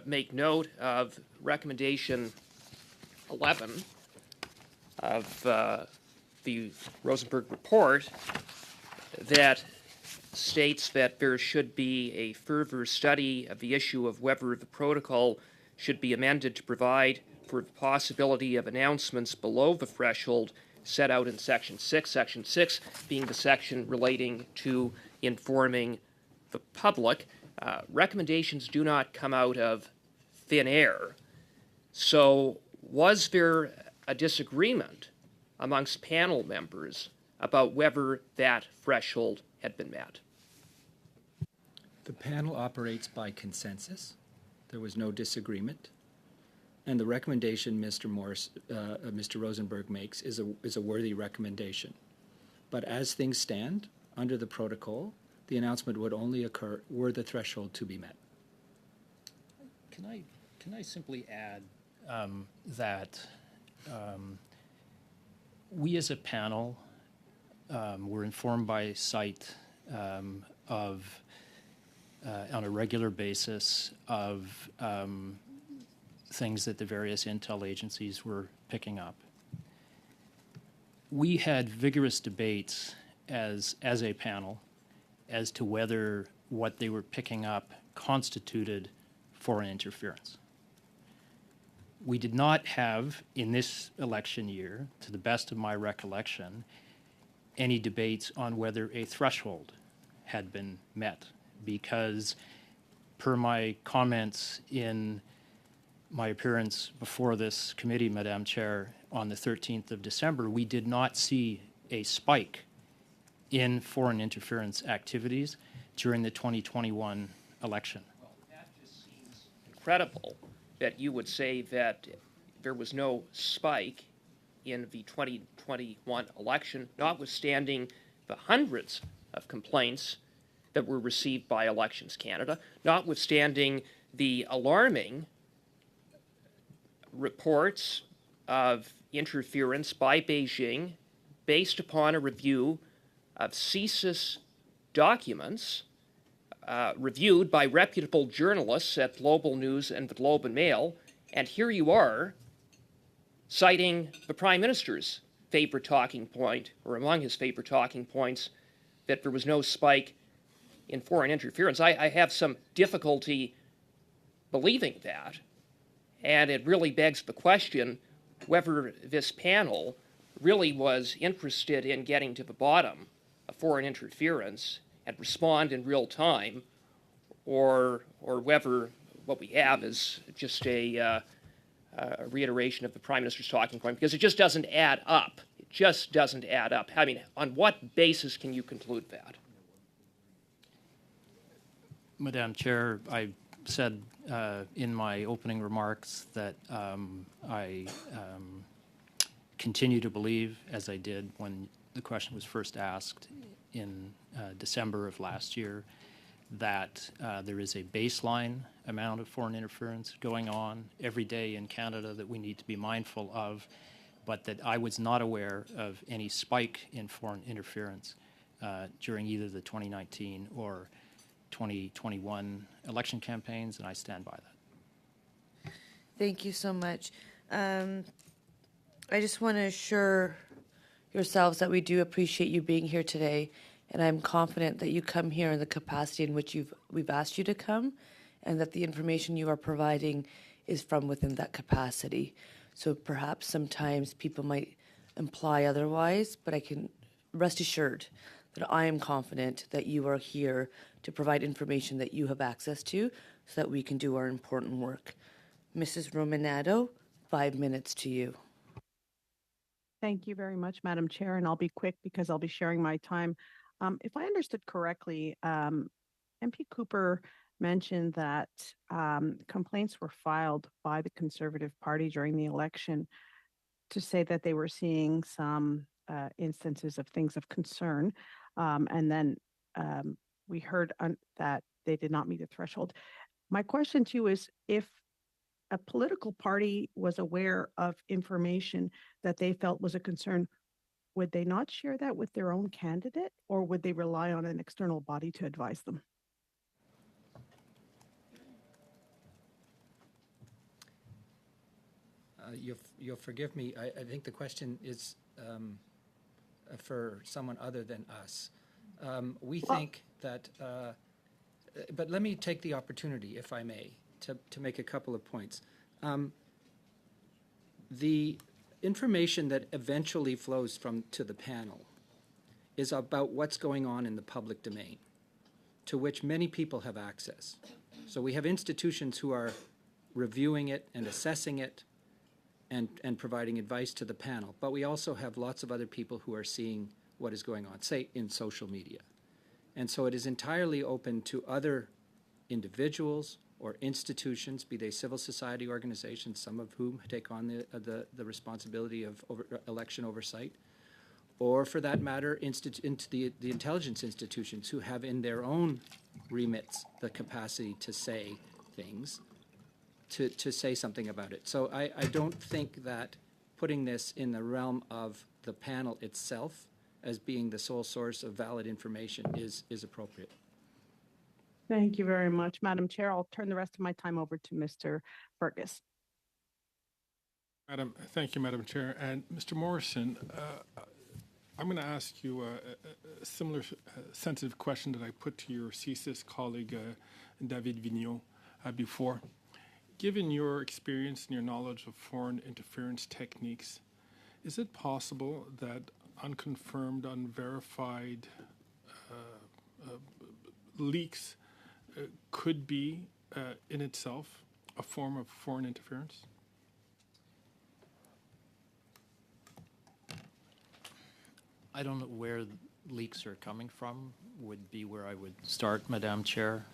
make note of recommendation 11 of the Rosenberg report that states that there should be a further study of the issue of whether the protocol should be amended to provide for the possibility of announcements below the threshold set out in Section 6, Section 6 being the section relating to informing the public. Recommendations do not come out of thin air. So was there a disagreement amongst panel members about whether that threshold had been met? The panel operates by consensus. There was no disagreement. And the recommendation Mr. Rosenberg makes is a worthy recommendation. But as things stand, under the protocol, the announcement would only occur were the threshold to be met. Can I simply add that we as a panel were informed by site on a regular basis of things that the various intel agencies were picking up. We had vigorous debates as a panel as to whether what they were picking up constituted foreign interference. We did not have, in this election year, to the best of my recollection, any debates on whether a threshold had been met, because per my comments in my appearance before this committee, Madam Chair, on the 13th of December, we did not see a spike in foreign interference activities during the 2021 election. Well, that just seems incredible that you would say that there was no spike in the 2021 election, notwithstanding the hundreds of complaints that were received by Elections Canada, notwithstanding the alarming reports of interference by Beijing based upon a review of CSIS documents reviewed by reputable journalists at Global News and the Globe and Mail. And here you are citing the Prime Minister's favorite talking point, or among his favorite talking points, that there was no spike in foreign interference. I have some difficulty believing that. And it really begs the question whether this panel really was interested in getting to the bottom of foreign interference and respond in real time, or whether what we have is just a reiteration of the Prime Minister's talking point, because it just doesn't add up. It just doesn't add up. I mean, on what basis can you conclude that? Madam Chair, I said in my opening remarks that I continue to believe, as I did when the question was first asked in December of last year, that there is a baseline amount of foreign interference going on every day in Canada that we need to be mindful of, but that I was not aware of any spike in foreign interference during either the 2019 or 2021 election campaigns, and I stand by that. Thank you so much. I just want to assure yourselves that we do appreciate you being here today, and I'm confident that you come here in the capacity in which we've asked you to come, and that the information you are providing is from within that capacity. So perhaps sometimes people might imply otherwise, but I can rest assured that I am confident that you are here to provide information that you have access to so that we can do our important work. Mrs. Romanado, 5 minutes to you. Thank you very much, Madam Chair, and I'll be quick because I'll be sharing my time. If I understood correctly, MP Cooper mentioned that complaints were filed by the Conservative Party during the election to say that they were seeing some instances of things of concern, and then we heard that they did not meet a threshold. My question to you is, if a political party was aware of information that they felt was a concern, would they not share that with their own candidate, or would they rely on an external body to advise them? You'll forgive me. I think the question is for someone other than us. We think that, but let me take the opportunity, if I may, to make a couple of points. The information that eventually flows to the panel is about what's going on in the public domain, to which many people have access. So we have institutions who are reviewing it and assessing it and providing advice to the panel, but we also have lots of other people who are seeing what is going on, say in social media. And so it is entirely open to other individuals or institutions, be they civil society organizations, some of whom take on the responsibility of election oversight, or for that matter, the intelligence institutions who have in their own remits the capacity to say things, to say something about it. So I don't think that putting this in the realm of the panel itself as being the sole source of valid information is appropriate. Thank you very much, Madam Chair. I'll turn the rest of my time over to Mr. Fergus. Thank you, Madam Chair. And Mr. Morrison, I'm going to ask you a similar sensitive question that I put to your CSIS colleague, David Vigneault, before. Given your experience and your knowledge of foreign interference techniques, is it possible that unconfirmed, unverified leaks could be in itself a form of foreign interference? I don't know where leaks are coming from, would be where I would start, Madam Chair.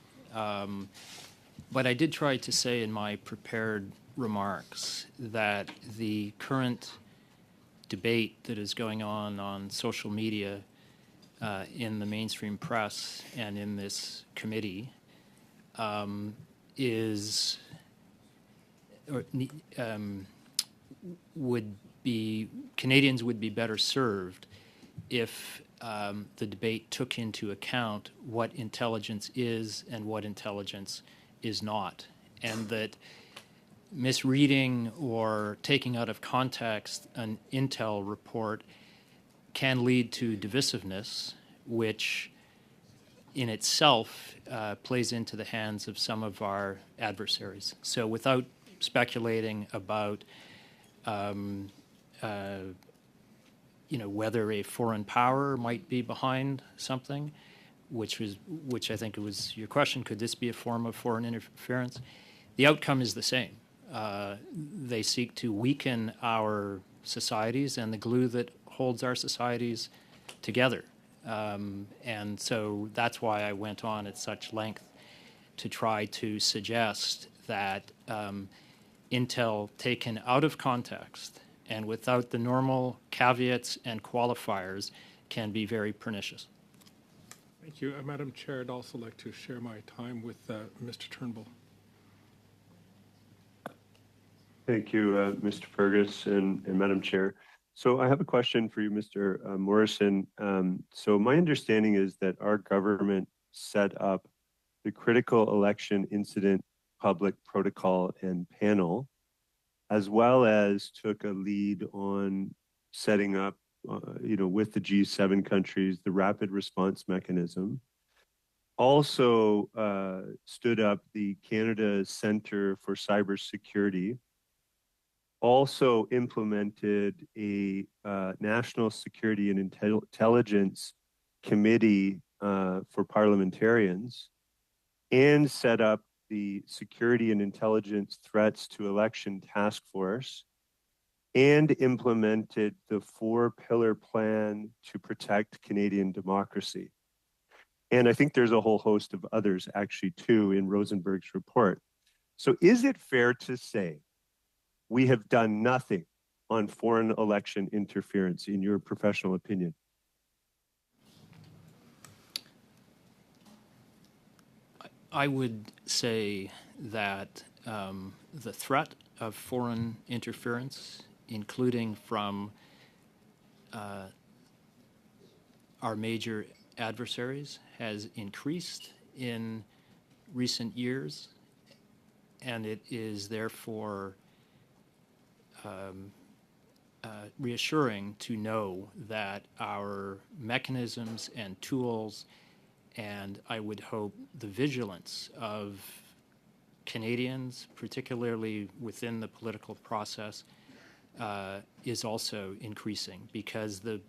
But I did try to say in my prepared remarks that the current debate that is going on social media, in the mainstream press, and in this committee is or would be Canadians would be better served if the debate took into account what intelligence is and what intelligence is not, and that misreading or taking out of context an intel report can lead to divisiveness, which in itself plays into the hands of some of our adversaries. So without speculating about whether a foreign power might be behind something, which I think it was your question, could this be a form of foreign interference? The outcome is the same. They seek to weaken our societies and the glue that holds our societies together. And so that's why I went on at such length to try to suggest that intel taken out of context and without the normal caveats and qualifiers can be very pernicious. Thank you. Madam Chair, I'd also like to share my time with Mr. Turnbull. Thank you, Mr. Fergus and Madam Chair. So I have a question for you, Mr. Morrison. So my understanding is that our government set up the Critical Election Incident Public Protocol and Panel, as well as took a lead on setting up, with the G7 countries, the rapid response mechanism. Also stood up the Canada Centre for Cybersecurity. Also implemented a National Security and Intelligence Committee for parliamentarians, and set up the Security and Intelligence Threats to Election Task Force, and implemented the 4-pillar plan to protect Canadian democracy. And I think there's a whole host of others actually too in Rosenberg's report. So is it fair to say we have done nothing on foreign election interference, in your professional opinion? I would say that the threat of foreign interference, including from our major adversaries, has increased in recent years, and it is therefore reassuring to know that our mechanisms and tools, and I would hope the vigilance of Canadians, particularly within the political process, is also increasing. Because the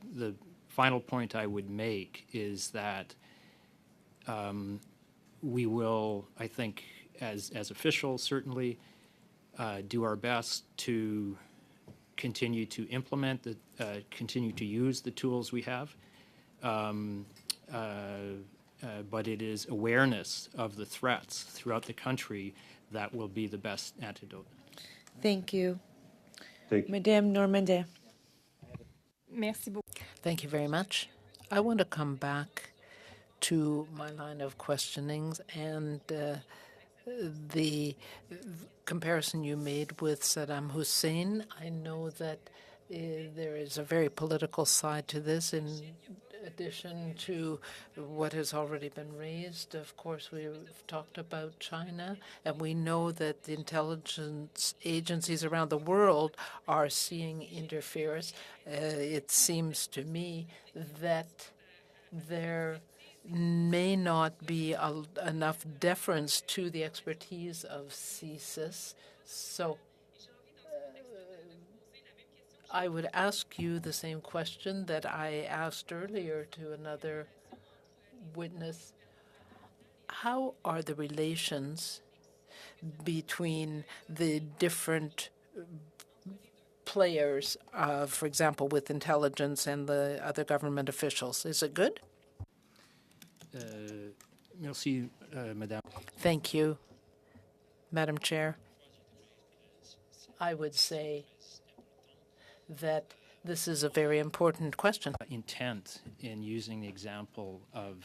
final point I would make is that we will, I think, as officials, certainly do our best to continue to implement, continue to use the tools we have. But it is awareness of the threats throughout the country that will be the best antidote. Thank you. Thank you. Madame Normandin. Merci beaucoup. Thank you very much. I want to come back to my line of questionings and the comparison you made with Saddam Hussein. I know that there is a very political side to this. In addition to what has already been raised, of course, we've talked about China, and we know that the intelligence agencies around the world are seeing interference. It seems to me that there may not be enough deference to the expertise of CSIS. So I would ask you the same question that I asked earlier to another witness. How are the relations between the different players, for example, with intelligence and the other government officials? Is it good? Merci, Madame. Thank you, Madam Chair. I would say that This is a very important question. Intent in using the example of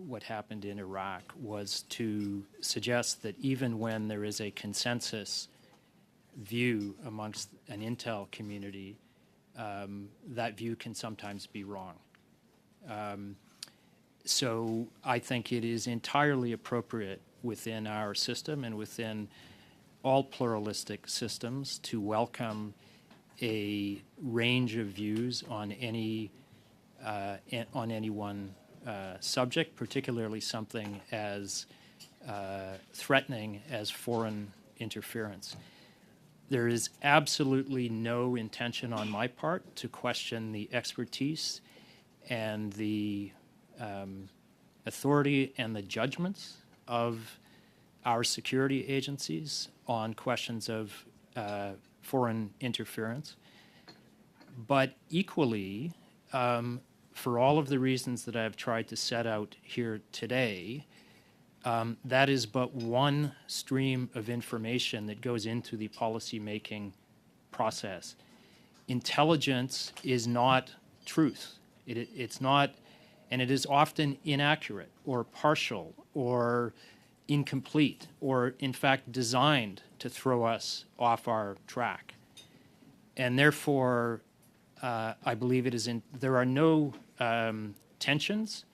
what happened in Iraq was to suggest that even when there is a consensus view amongst an intel community, that view can sometimes be wrong. So I think it is entirely appropriate within our system and within all pluralistic systems to welcome a range of views on any one subject, particularly something as threatening as foreign interference. There is absolutely no intention on my part to question the expertise and the authority and the judgments of our security agencies on questions of foreign interference. But equally, for all of the reasons that I've tried to set out here today, that is but one stream of information that goes into the policy-making process. Intelligence is not truth. It's not, and it is often inaccurate or partial or incomplete or, in fact, designed to throw us off our track. And therefore, I believe there are no tensions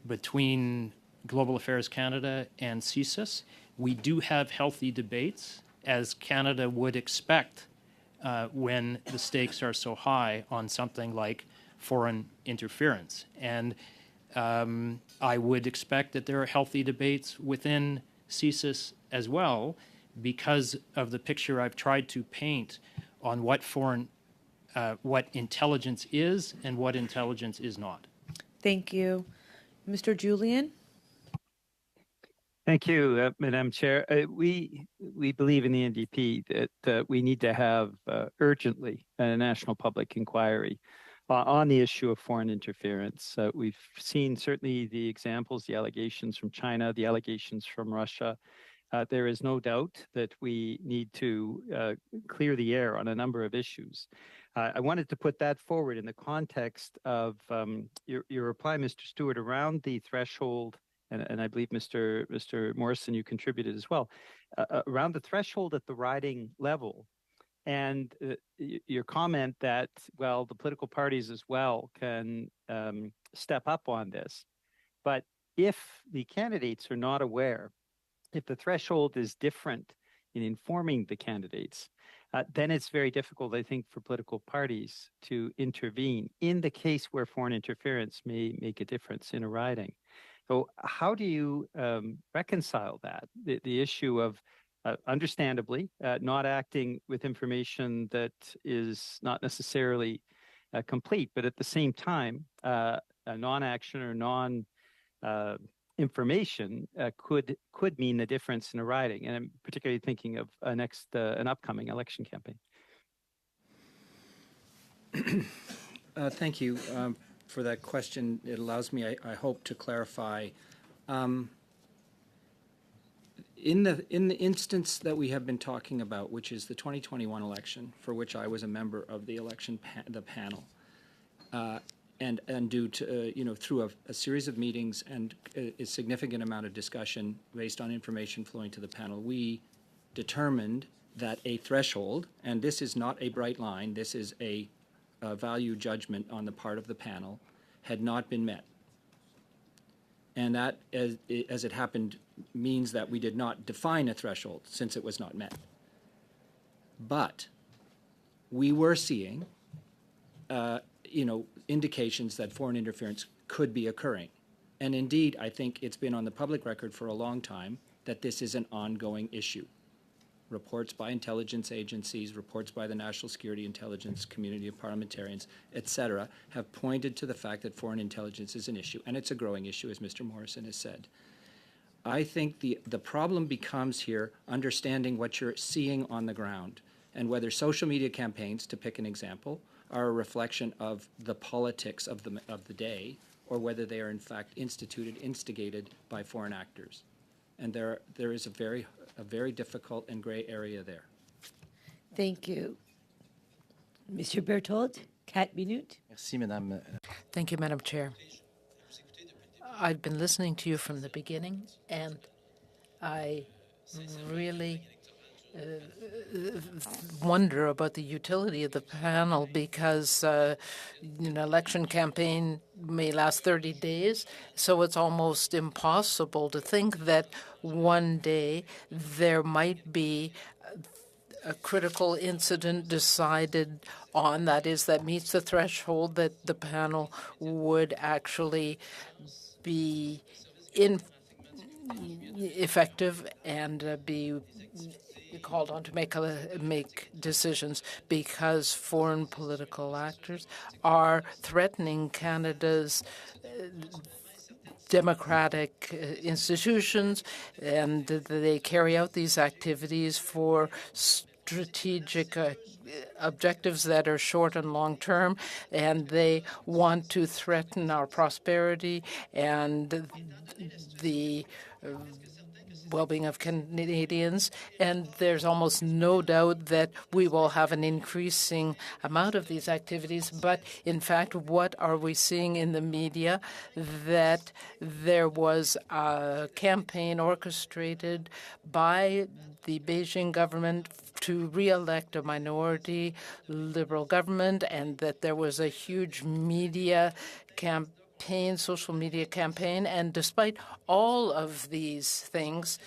between Global Affairs Canada and CSIS. We do have healthy debates, as Canada would expect when the stakes are so high on something like foreign interference. And I would expect that there are healthy debates within CSIS as well, because of the picture I've tried to paint on what intelligence is and what intelligence is not. Thank you. Mr. Julian? Thank you, Madam Chair. We believe in the NDP that we need to have urgently a national public inquiry on the issue of foreign interference. We've seen certainly the examples, the allegations from China, the allegations from Russia. There is no doubt that we need to clear the air on a number of issues. I wanted to put that forward in the context of your reply, Mr. Stewart, around the threshold, and I believe Mr. Morrison, you contributed as well, around the threshold at the riding level. And your comment that, well, the political parties as well can step up on this. But if the candidates are not aware, if the threshold is different in informing the candidates, then it's very difficult, I think, for political parties to intervene in the case where foreign interference may make a difference in a riding. So how do you reconcile that, the issue of understandably not acting with information that is not necessarily complete, but at the same time, a non-action or non-information could mean the difference in a riding? And I'm particularly thinking of an upcoming election campaign. Thank you for that question. It allows me, I hope, to clarify. In the instance that we have been talking about, which is the 2021 election, for which I was a member of the the panel, and due to through a series of meetings and a significant amount of discussion based on information flowing to the panel, we determined that a threshold, and this is not a bright line, this is a value judgment on the part of the panel, had not been met. And that, as it happened, means that we did not define a threshold since it was not met. But we were seeing, indications that foreign interference could be occurring. And indeed, I think it's been on the public record for a long time that this is an ongoing issue. Reports by intelligence agencies, reports by the National Security Intelligence Community of Parliamentarians, etc., have pointed to the fact that foreign intelligence is an issue, and it's a growing issue, as Mr. Morrison has said. I think the problem becomes here understanding what you're seeing on the ground, and whether social media campaigns, to pick an example, are a reflection of the politics of the day, or whether they are in fact instigated by foreign actors. And there is a very difficult and gray area there. Thank you. Monsieur Berthold, 4 minutes. Merci, Madame. Thank you, Madam Chair. I've been listening to you from the beginning, and I really wonder about the utility of the panel because an election campaign may last 30 days, so it's almost impossible to think that one day there might be a critical incident decided on, that is, that meets the threshold that the panel would actually be effective and be called on to make decisions, because foreign political actors are threatening Canada's democratic institutions, and they carry out these activities for strategic objectives that are short and long term, and they want to threaten our prosperity and the well-being of Canadians, and there's almost no doubt that we will have an increasing amount of these activities. But in fact, what are we seeing in the media? That there was a campaign orchestrated by the Beijing government to re-elect a minority Liberal government, and that there was a huge media social media campaign. And despite all of these things,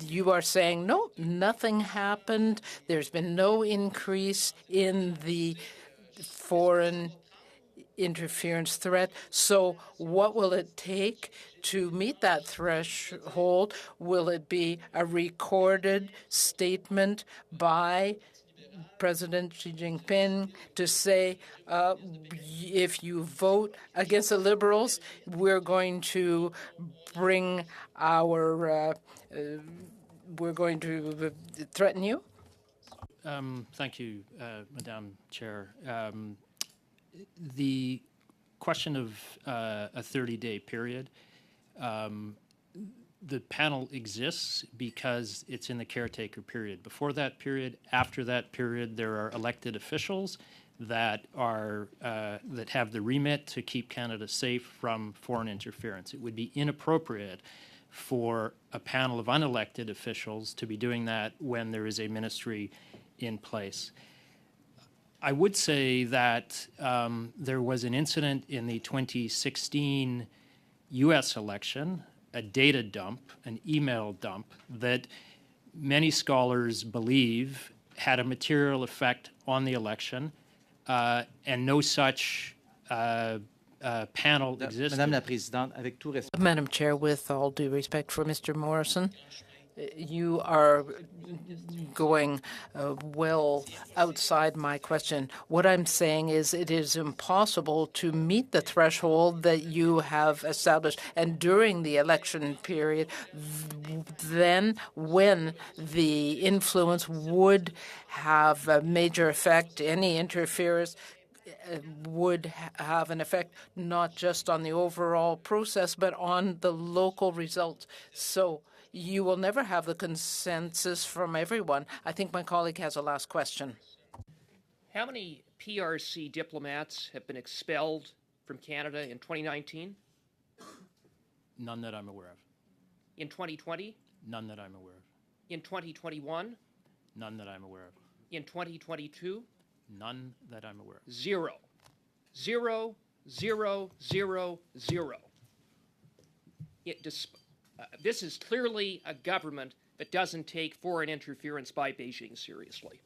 you are saying, no, nothing happened. There's been no increase in the foreign interference threat. So what will it take to meet that threshold? Will it be a recorded statement by President Xi Jinping to say, if you vote against the Liberals, we're going to bring our, we're going to threaten you? Thank you, Madam Chair. The question of a 30-day period, the panel exists because it's in the caretaker period. Before that period, after that period, there are elected officials that are that have the remit to keep Canada safe from foreign interference. It would be inappropriate for a panel of unelected officials to be doing that when there is a ministry in place. I would say that there was an incident in the 2016 U.S. election, a data dump, an email dump, that many scholars believe had a material effect on the election, and no such panel existed. Madame la Présidente, avec tout respect. Madam Chair, with all due respect for Mr. Morrison, you are going well outside my question. What I'm saying is it is impossible to meet the threshold that you have established. And during the election period, then when the influence would have a major effect, any interference would have an effect not just on the overall process, but on the local results. So you will never have the consensus from everyone. I think my colleague has a last question. How many PRC diplomats have been expelled from Canada in 2019? None that I'm aware of. In 2020? None that I'm aware of. In 2021? None that I'm aware of. In 2022? None that I'm aware of. Zero. Zero, zero, zero, zero. This is clearly a government that doesn't take foreign interference by Beijing seriously.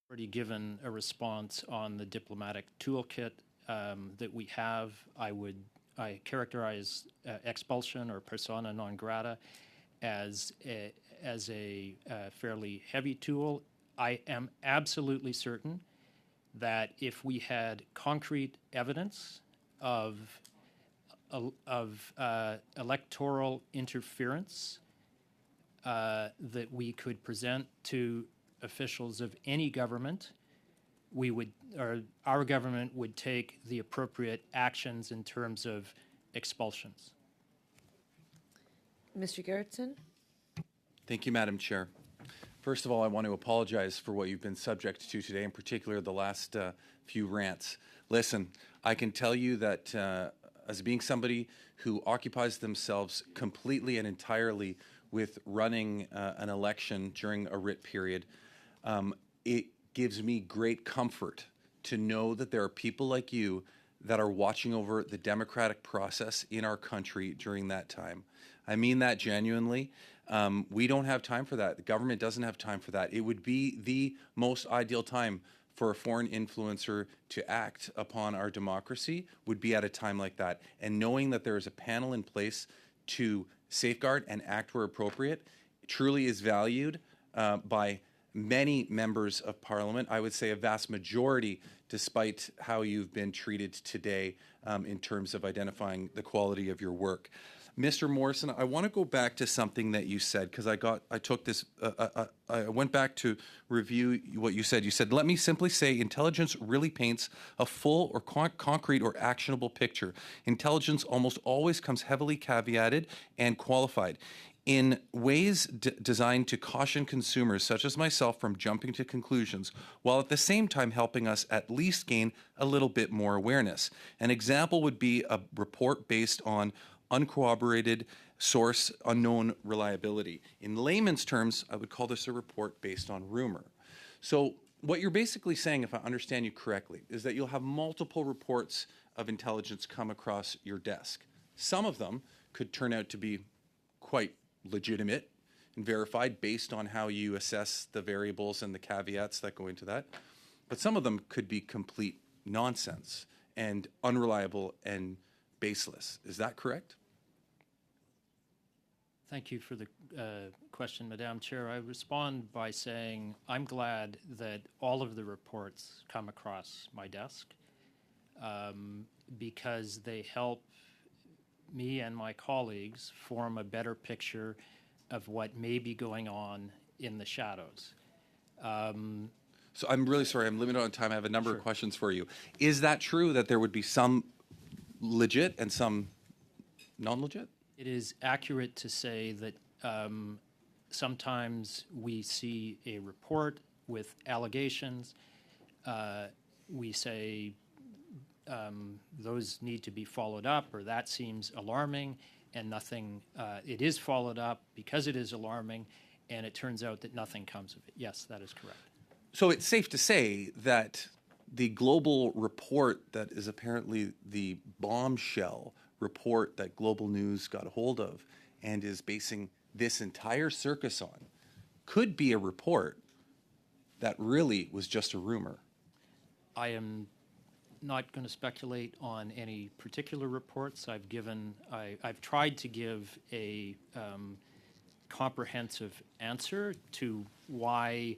Already given a response on the diplomatic toolkit that we have. I characterize expulsion or persona non grata as a fairly heavy tool. I am absolutely certain that if we had concrete evidence of electoral interference that we could present to officials of any government, our government would take the appropriate actions in terms of expulsions. Mr. Gerritsen? Thank you, Madam Chair. First of all, I want to apologize for what you've been subject to today, in particular the last few rants. Listen, I can tell you that as being somebody who occupies themselves completely and entirely with running an election during a writ period, it gives me great comfort to know that there are people like you that are watching over the democratic process in our country during that time. I mean that genuinely. We don't have time for that. The government doesn't have time for that. It would be the most ideal time for a foreign influencer to act upon our democracy would be at a time like that. And knowing that there is a panel in place to safeguard and act where appropriate truly is valued by many members of Parliament. I would say a vast majority, despite how you've been treated today in terms of identifying the quality of your work. Mr. Morrison, I want to go back to something that you said, because I went back to review what you said. You said, let me simply say intelligence really paints a full or concrete or actionable picture. Intelligence almost always comes heavily caveated and qualified in ways designed to caution consumers, such as myself, from jumping to conclusions, while at the same time helping us at least gain a little bit more awareness. An example would be a report based on uncorroborated source, unknown reliability. In layman's terms, I would call this a report based on rumor. So what you're basically saying, if I understand you correctly, is that you'll have multiple reports of intelligence come across your desk. Some of them could turn out to be quite legitimate and verified based on how you assess the variables and the caveats that go into that. But some of them could be complete nonsense and unreliable and baseless. Is that correct? Thank you for the question, Madam Chair. I respond by saying I'm glad that all of the reports come across my desk because they help me and my colleagues form a better picture of what may be going on in the shadows. So I'm really sorry, I'm limited on time. I have a number of questions for you. Is that true that there would be some legit and some non-legit? It is accurate to say that sometimes we see a report with allegations. We say those need to be followed up, or that seems alarming, and nothing, it is followed up because it is alarming, and it turns out that nothing comes of it. Yes, that is correct. So it's safe to say that the global report that is apparently the bombshell report that Global News got a hold of and is basing this entire circus on could be a report that really was just a rumor. I am not going to speculate on any particular reports. I've tried to give a comprehensive answer to why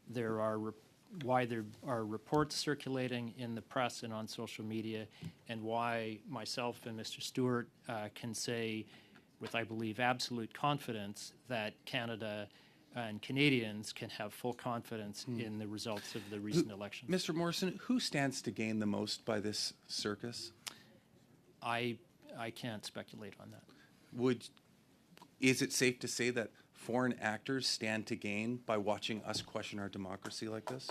there are reports circulating in the press and on social media, and why myself and Mr. Stewart can say with, I believe, absolute confidence that Canada and Canadians can have full confidence in the results of the recent election. Mr. Morrison, who stands to gain the most by this circus? I can't speculate on that. Is it safe to say that foreign actors stand to gain by watching us question our democracy like this?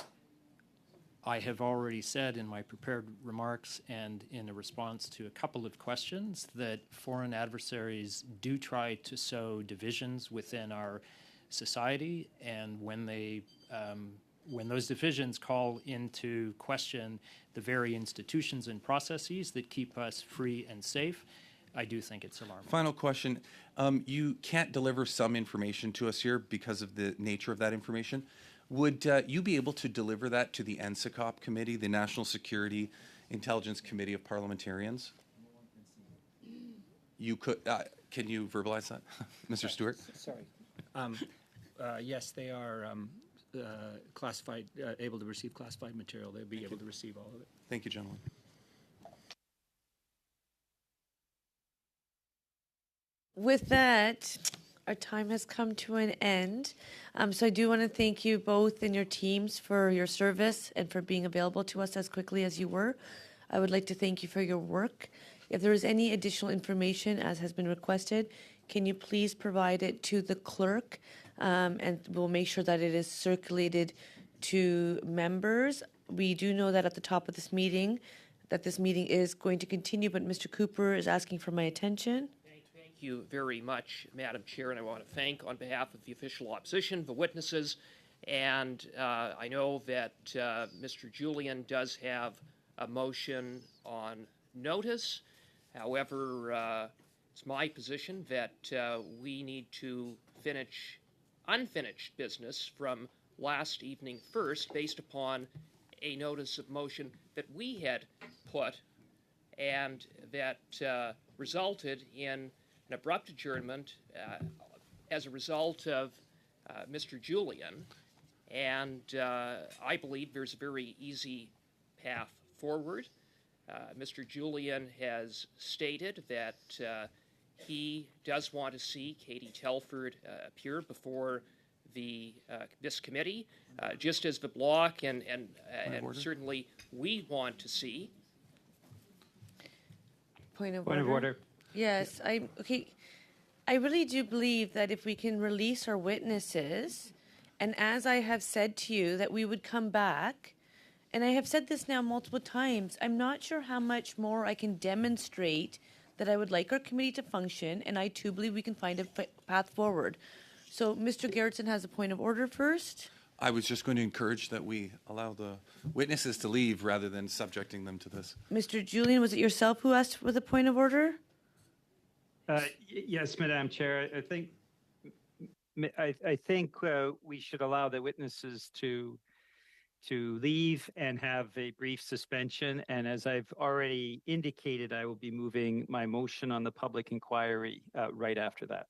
I have already said in my prepared remarks and in a response to a couple of questions that foreign adversaries do try to sow divisions within our society, and when those divisions call into question the very institutions and processes that keep us free and safe, I do think it's alarming. Final question. You can't deliver some information to us here because of the nature of that information. Would you be able to deliver that to the NSICOP committee, the National Security Intelligence Committee of Parliamentarians? You could. Can you verbalize that, Mr. Stewart? Sorry. Yes, they are classified, able to receive classified material. They'll be able to receive all of it. Thank you, gentlemen. With that, our time has come to an end. So I do want to thank you both and your teams for your service and for being available to us as quickly as you were. I would like to thank you for your work. If there is any additional information as has been requested, can you please provide it to the clerk and we'll make sure that it is circulated to members. We do know that at the top of this meeting, that this meeting is going to continue, but Mr. Cooper is asking for my attention. Thank you very much, Madam Chair, and I want to thank on behalf of the official opposition, the witnesses, and I know that Mr. Julian does have a motion on notice. However, it's my position that we need to finish unfinished business from last evening first, based upon a notice of motion that we had put and that resulted in an abrupt adjournment as a result of Mr. Julian. And I believe there's a very easy path forward. Mr. Julian has stated that he does want to see Katie Telford appear before this committee, just as the bloc and certainly we want to see. Point of order. order. Yes, okay. I really do believe that if we can release our witnesses, and as I have said to you, that we would come back, and I have said this now multiple times, I'm not sure how much more I can demonstrate that I would like our committee to function, and I too believe we can find a path forward. So Mr. Garrettson has a point of order first. I was just going to encourage that we allow the witnesses to leave rather than subjecting them to this. Mr. Julian, was it yourself who asked for the point of order? Yes, Madam Chair. I think we should allow the witnesses to leave and have a brief suspension. And as I've already indicated, I will be moving my motion on the public inquiry right after that.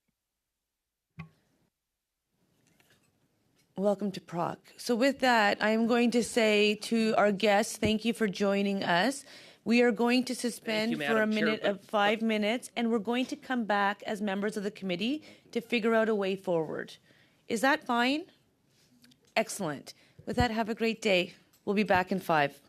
Welcome to PROC. So with that, I'm going to say to our guests, thank you for joining us. We are going to suspend for a minute of 5 minutes, and we're going to come back as members of the committee to figure out a way forward. Is that fine? Excellent. With that, have a great day. We'll be back in 5.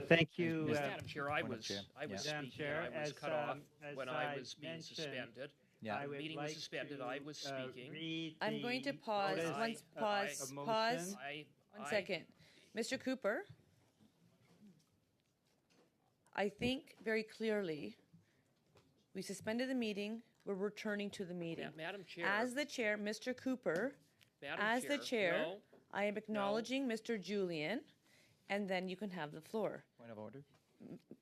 Thank you. Madam Chair, I was Madam speaking Chair, and I was as, cut off as when I was being mentioned, suspended. I The would meeting was like suspended. I was speaking. read I'm going to the pause. notice Pause. of Pause. motion. One second. Mr. Cooper, I think very clearly we suspended the meeting. We're returning to the meeting. Madam Chair. As the chair, Mr. Cooper, Madam as the chair, no, I am acknowledging Mr. Julian, and then you can have the floor. Point of order.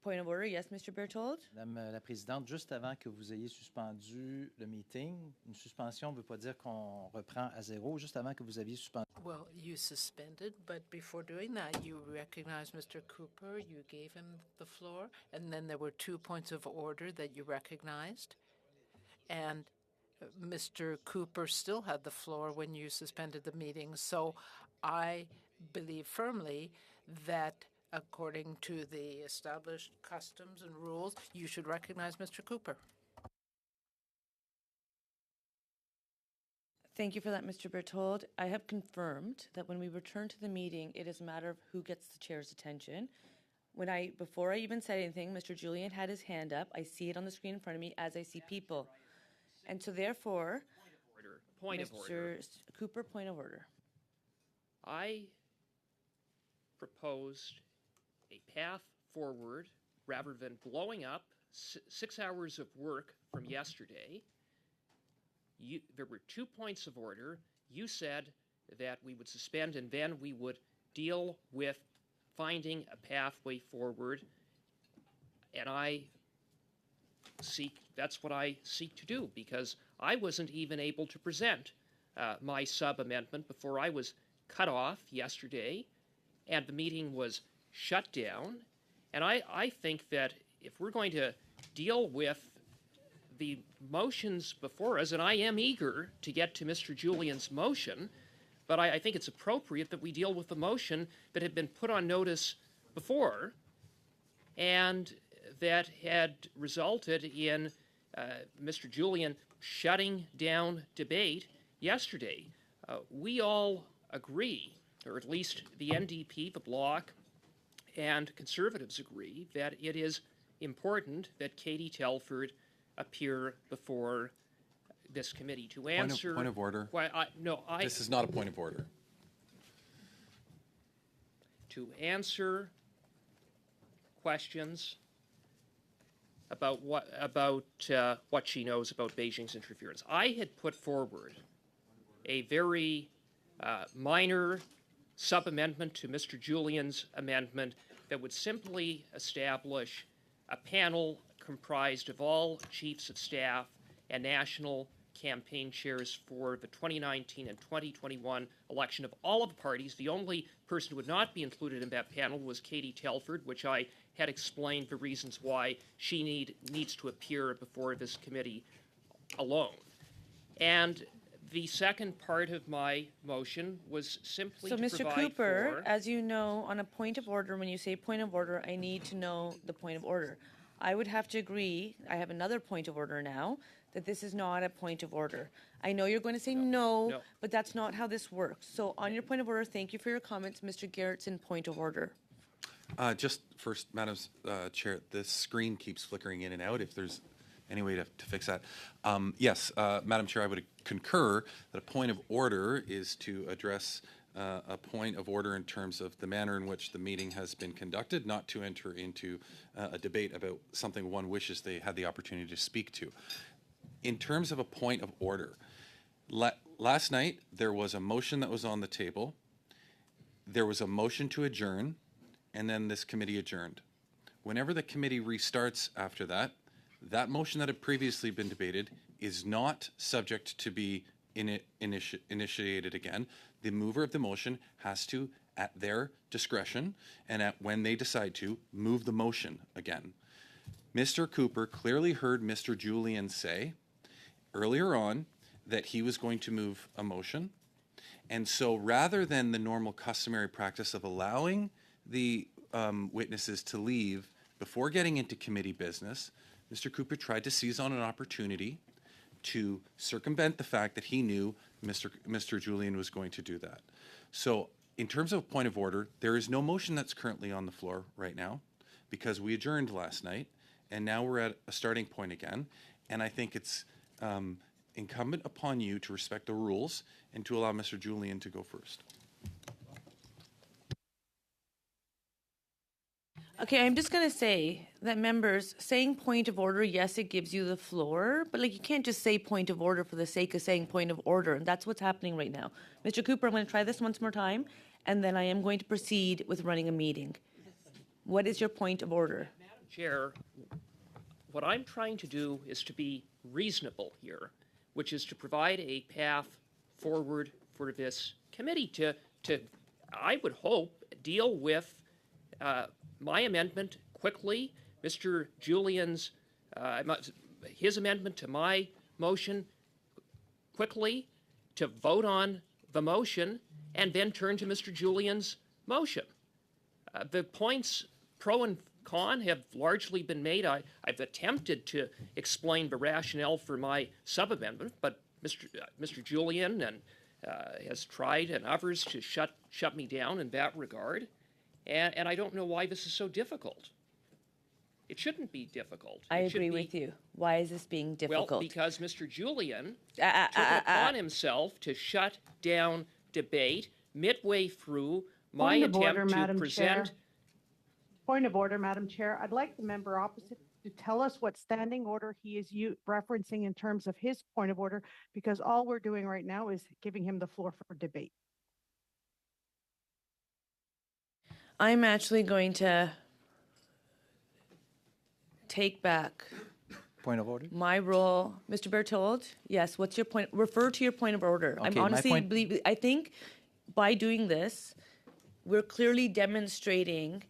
Point of order, yes, Mr. Berthold. Madame la Présidente, juste avant que vous ayez suspendu le meeting, une suspension ne veut pas dire qu'on reprend à zéro. Juste avant que vous aviez suspendu. Well, you suspended, but before doing that, you recognized Mr. Cooper, you gave him the floor, and then there were 2 points of order that you recognized. And Mr. Cooper still had the floor when you suspended the meeting. So I believe firmly that according to the established customs and rules, you should recognize Mr. Cooper. Thank you for that, Mr. Berthold. I have confirmed that when we return to the meeting, it is a matter of who gets the chair's attention. Before I even said anything, Mr. Julian had his hand up. I see it on the screen in front of me as I see people. And so therefore, Point of order. Mr. Cooper, point of order. I proposed a path forward rather than blowing up 6 hours of work from yesterday. There were 2 points of order. You said that we would suspend and then we would deal with finding a pathway forward. And that's what I seek to do, because I wasn't even able to present my sub-amendment before I was cut off yesterday and the meeting was shut down. And I think that if we're going to deal with the motions before us, and I am eager to get to Mr. Julian's motion, but I think it's appropriate that we deal with the motion that had been put on notice before and that had resulted in Mr. Julian shutting down debate yesterday. We all agree, or at least the NDP, the Bloc, and Conservatives agree, that it is important that Katie Telford appear before this committee to answer. Point of order. This is not a point of order. To answer questions about what she knows about Beijing's interference. I had put forward a very minor sub-amendment to Mr. Julian's amendment that would simply establish a panel comprised of all chiefs of staff and national campaign chairs for the 2019 and 2021 election of all of the parties. The only person who would not be included in that panel was Katie Telford, which I had explained the reasons why she needs to appear before this committee alone. And the second part of my motion was simply So, to Mr. provide Cooper, for... as you know, on a point of order, when you say point of order, I need to know the point of order. I would have to agree, I have another point of order now, that this is not a point of order. I know you're going to say no, but that's not how this works. So on your point of order, thank you for your comments. Mr. Gerritsen, point of order. Just first, Madam Chair, the screen keeps flickering in and out. If there's any way to fix that. Yes, Madam Chair, I would concur that a point of order is to address a point of order in terms of the manner in which the meeting has been conducted, not to enter into a debate about something one wishes they had the opportunity to speak to. In terms of a point of order, last night there was a motion that was on the table. There was a motion to adjourn, and then this committee adjourned. Whenever the committee restarts after that, that motion that had previously been debated is not subject to be initiated again. The mover of the motion has to, at their discretion and when they decide to, move the motion again. Mr. Cooper clearly heard Mr. Julian say earlier on that he was going to move a motion. And so rather than the normal customary practice of allowing the witnesses to leave before getting into committee business, Mr. Cooper tried to seize on an opportunity to circumvent the fact that he knew Mr. Julian was going to do that. So in terms of point of order, there is no motion that's currently on the floor right now because we adjourned last night, and now we're at a starting point again. And I think it's incumbent upon you to respect the rules and to allow Mr. Julian to go first. Okay, I'm just going to say that members, saying point of order, yes, it gives you the floor, but like you can't just say point of order for the sake of saying point of order, and that's what's happening right now. Mr. Cooper, I'm going to try this once more time, and then I am going to proceed with running a meeting. What is your point of order? Madam Chair, what I'm trying to do is to be reasonable here, which is to provide a path forward for this committee to I would hope, deal with my amendment quickly, Mr. Julian's, his amendment to my motion quickly, to vote on the motion, and then turn to Mr. Julian's motion. The points pro and con have largely been made. I've attempted to explain the rationale for my sub-amendment, but Mr. Julian has tried and others to shut me down in that regard. And I don't know why this is so difficult. It shouldn't be difficult. I agree with you. Why is this being difficult? Well, because Mr. Julian took it upon himself to shut down debate midway through my attempt to present. Point of order, Madam Chair. I'd like the member opposite to tell us what standing order he is referencing in terms of his point of order, because all we're doing right now is giving him the floor for debate. I'm actually going to take back Point of order? my role. Mr. Berthold, yes, what's your point? Refer to your point of order. Okay, I'm honestly my point- believe, I think by doing this, we're clearly demonstrating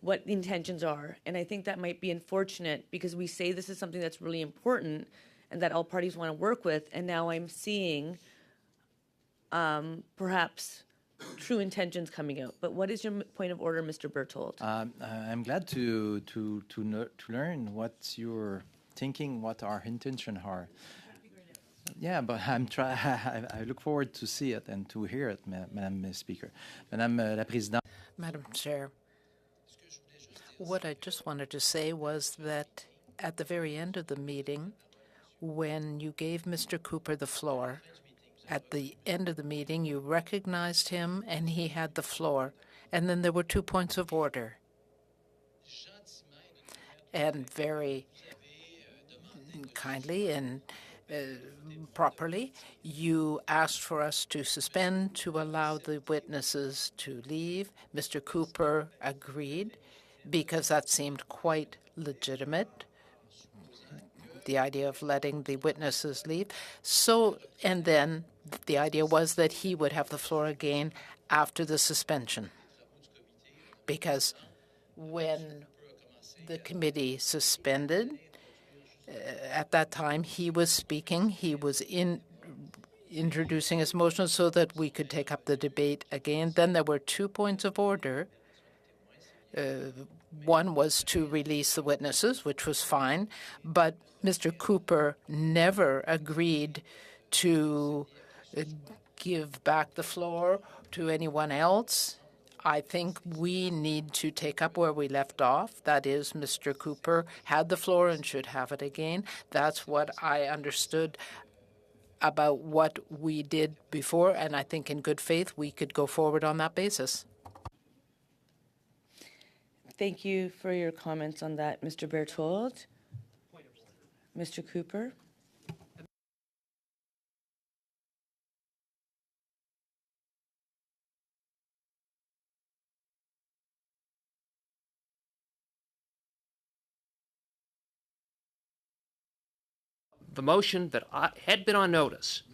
what the intentions are. And I think that might be unfortunate because we say this is something that's really important and that all parties want to work with. And now I'm seeing perhaps true intentions coming out. But what is your point of order, Mr. Berthold? I'm glad to learn what you're thinking, what our intentions are. Yeah, but I look forward to see it and to hear it, Madame Speaker. Madame la Présidente. Madam Chair, what I just wanted to say was that at the very end of the meeting, when you gave Mr. Cooper the floor, at the end of the meeting, you recognized him and he had the floor. And then there were 2 points of order. And very kindly and properly, you asked for us to suspend to allow the witnesses to leave. Mr. Cooper agreed because that seemed quite legitimate, the idea of letting the witnesses leave. So, and then the idea was that he would have the floor again after the suspension. Because when the committee suspended, at that time he was speaking, he was introducing his motion so that we could take up the debate again. Then there were 2 points of order. One was to release the witnesses, which was fine, but Mr. Cooper never agreed to give back the floor to anyone else. I think we need to take up where we left off. That is, Mr. Cooper had the floor and should have it again. That's what I understood about what we did before, and I think in good faith we could go forward on that basis. Thank you for your comments on that, Mr. Berthold. Mr. Cooper? The motion that had been on notice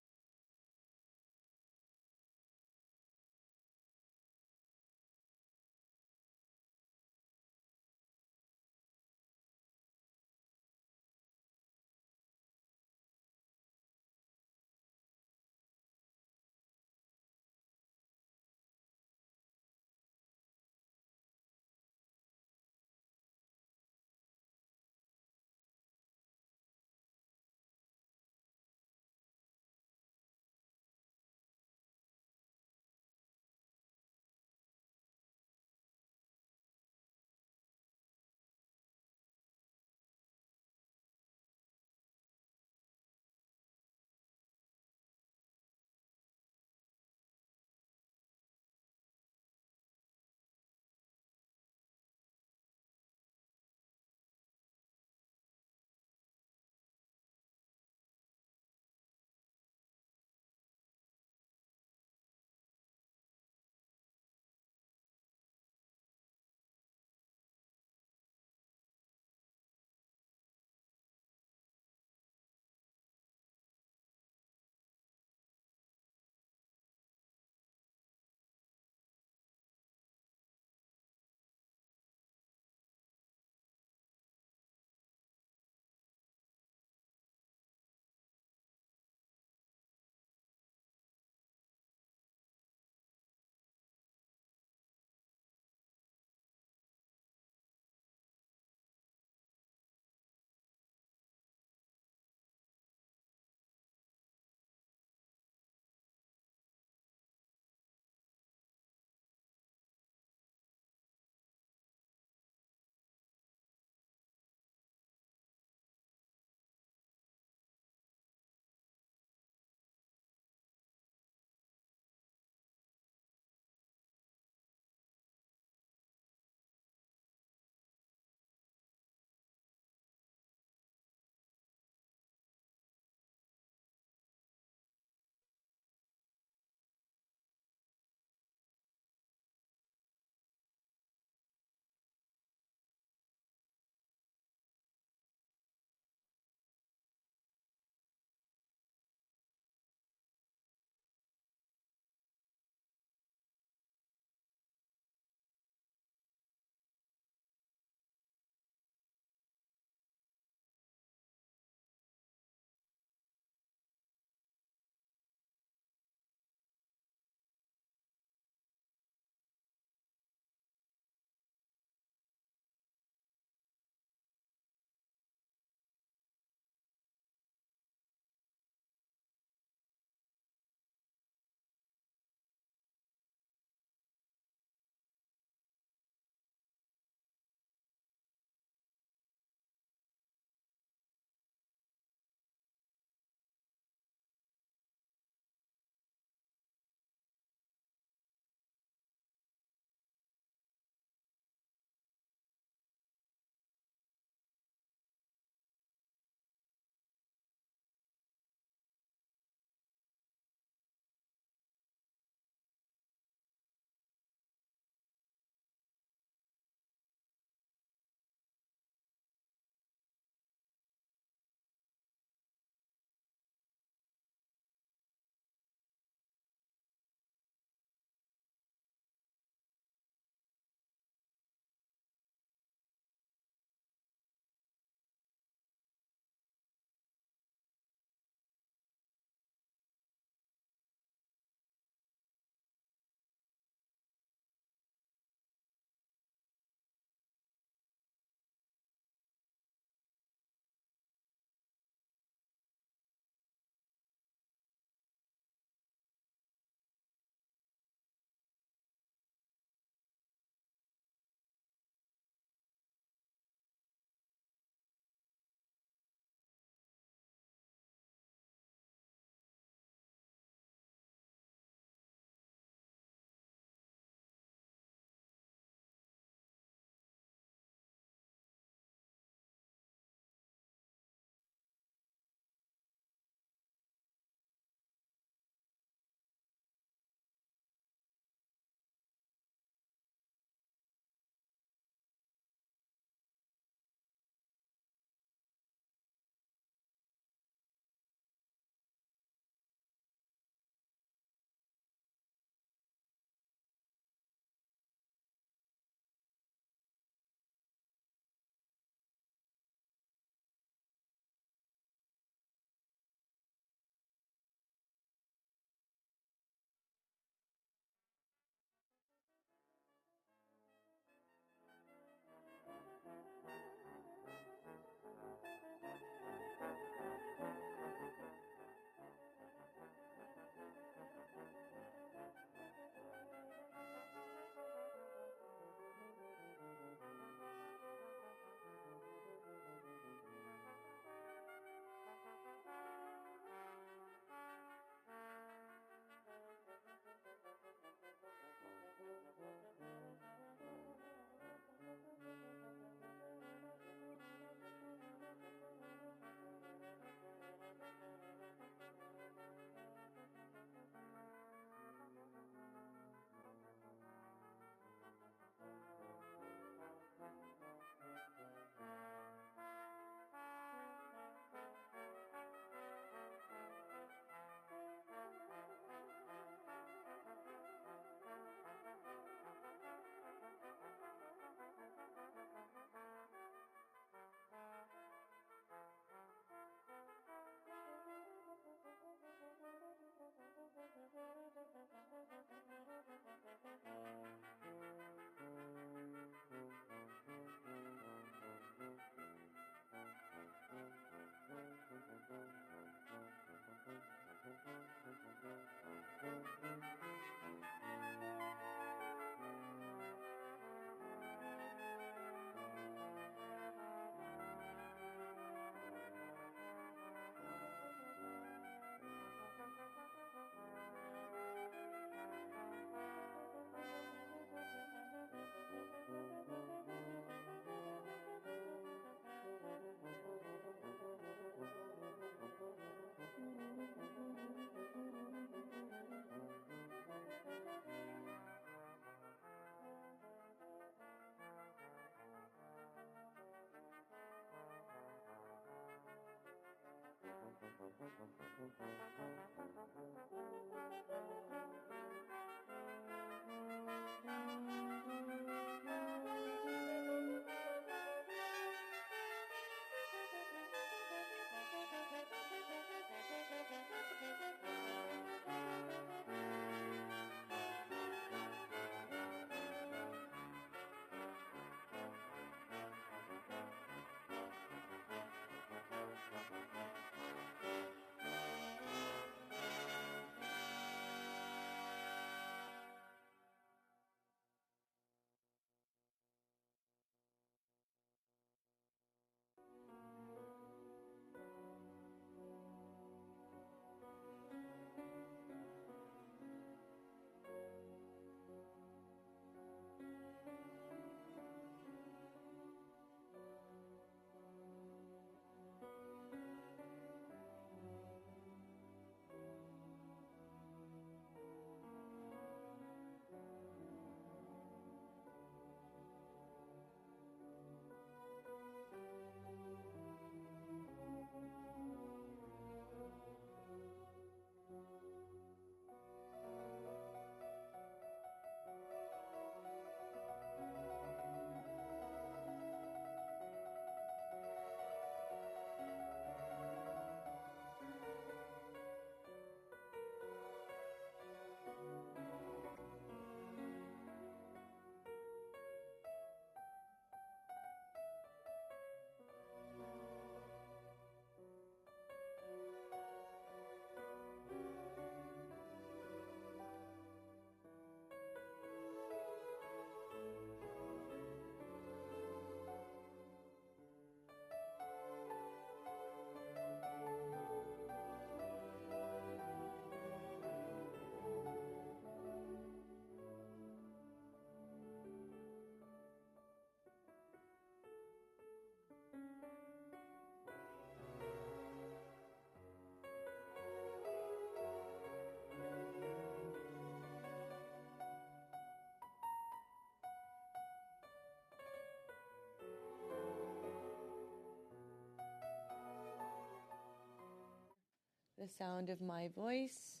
The sound of my voice,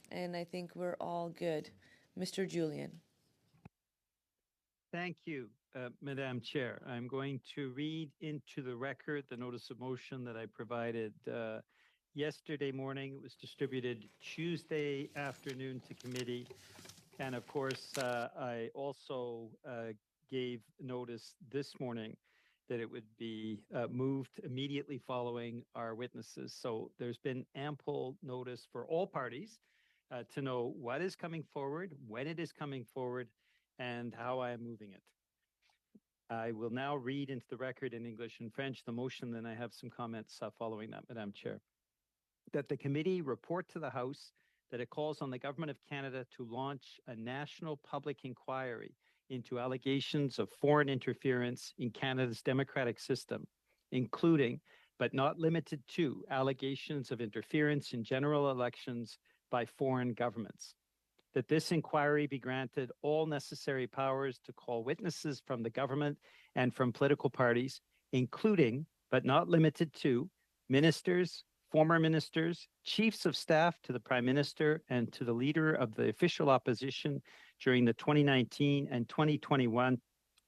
and I think we're all good. Mr. Julian. Thank you, Madam Chair. I'm going to read into the record the notice of motion that I provided yesterday morning. It was distributed Tuesday afternoon to committee. And of course, I also gave notice this morning that it would be moved immediately following our witnesses. So there's been ample notice for all parties to know what is coming forward, when it is coming forward, and how I am moving it. I will now read into the record in English and French the motion, then I have some comments following that, Madam Chair. That the committee report to the House that it calls on the Government of Canada to launch a national public inquiry into allegations of foreign interference in Canada's democratic system, including, but not limited to, allegations of interference in general elections by foreign governments. That this inquiry be granted all necessary powers to call witnesses from the government and from political parties, including, but not limited to, ministers, former ministers, chiefs of staff to the Prime Minister and to the leader of the official opposition during the 2019 and 2021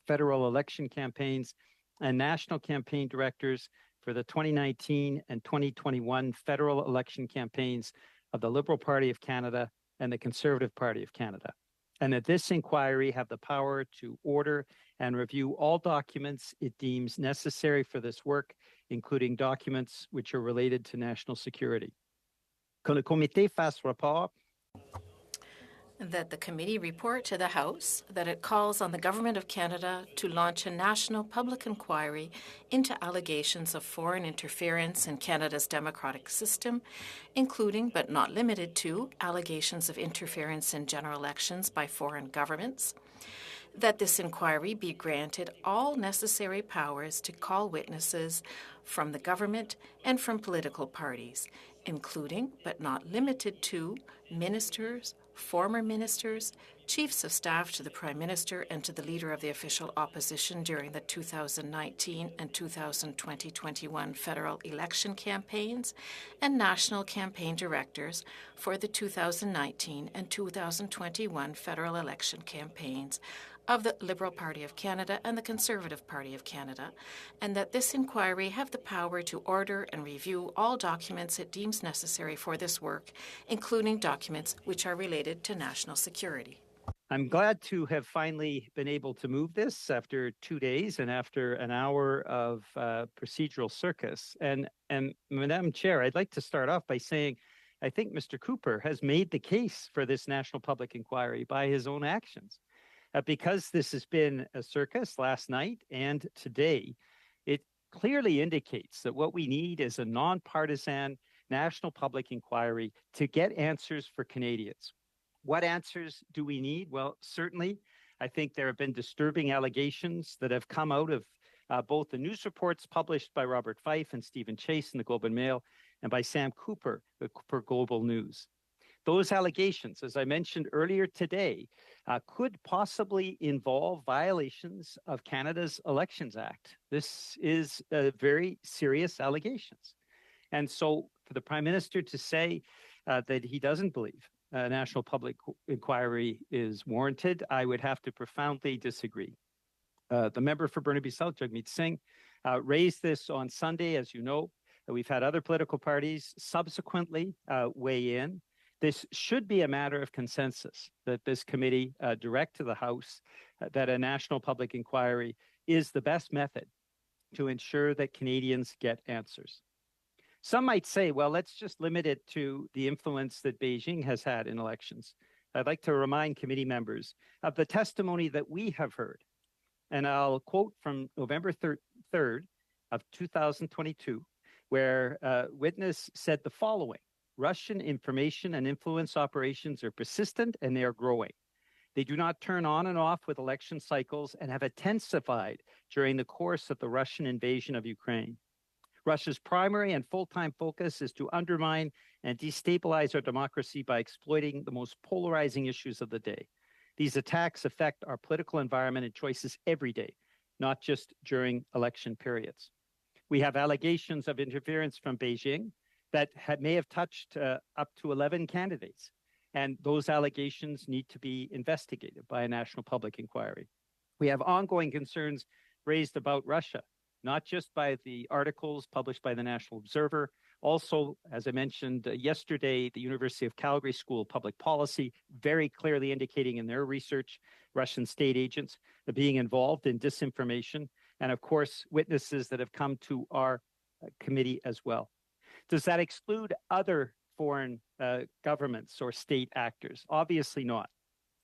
federal election campaigns, and national campaign directors for the 2019 and 2021 federal election campaigns of the Liberal Party of Canada and the Conservative Party of Canada, and that this inquiry have the power to order and review all documents it deems necessary for this work, including documents which are related to national security. Que le comité fasse rapport. That the committee report to the House that it calls on the Government of Canada to launch a national public inquiry into allegations of foreign interference in Canada's democratic system, including but not limited to allegations of interference in general elections by foreign governments. That this inquiry be granted all necessary powers to call witnesses from the government and from political parties, including but not limited to ministers, former ministers, Chiefs of Staff to the Prime Minister and to the Leader of the Official Opposition during the 2019 and 2020-21 federal election campaigns, and National Campaign Directors for the 2019 and 2021 federal election campaigns of the Liberal Party of Canada and the Conservative Party of Canada, and that this inquiry have the power to order and review all documents it deems necessary for this work, including documents which are related to national security. I'm glad to have finally been able to move this after 2 days and after an hour of procedural circus. And Madam Chair, I'd like to start off by saying I think Mr. Cooper has made the case for this national public inquiry by his own actions. Because this has been a circus last night and today, it clearly indicates that what we need is a nonpartisan national public inquiry to get answers for Canadians. What answers do we need? Well, certainly, I think there have been disturbing allegations that have come out of both the news reports published by Robert Fife and Stephen Chase in the Globe and Mail and by Sam Cooper for Global News. Those allegations, as I mentioned earlier today, could possibly involve violations of Canada's Elections Act. This is very serious allegations. And so for the Prime Minister to say that he doesn't believe a national public inquiry is warranted, I would have to profoundly disagree. The member for Burnaby South, Jagmeet Singh, raised this on Sunday, as you know. We've had other political parties subsequently weigh in. This should be a matter of consensus that this committee direct to the House that a national public inquiry is the best method to ensure that Canadians get answers. Some might say, well, let's just limit it to the influence that Beijing has had in elections. I'd like to remind committee members of the testimony that we have heard. And I'll quote from November 3rd of 2022, where a witness said the following: Russian information and influence operations are persistent and they are growing. They do not turn on and off with election cycles and have intensified during the course of the Russian invasion of Ukraine. Russia's primary and full-time focus is to undermine and destabilize our democracy by exploiting the most polarizing issues of the day. These attacks affect our political environment and choices every day, not just during election periods. We have allegations of interference from Beijing that may have touched up to 11 candidates, and those allegations need to be investigated by a national public inquiry. We have ongoing concerns raised about Russia, not just by the articles published by the National Observer. Also, as I mentioned yesterday, the University of Calgary School of Public Policy very clearly indicating in their research Russian state agents being involved in disinformation, and of course, witnesses that have come to our committee as well. Does that exclude other foreign governments or state actors? Obviously not.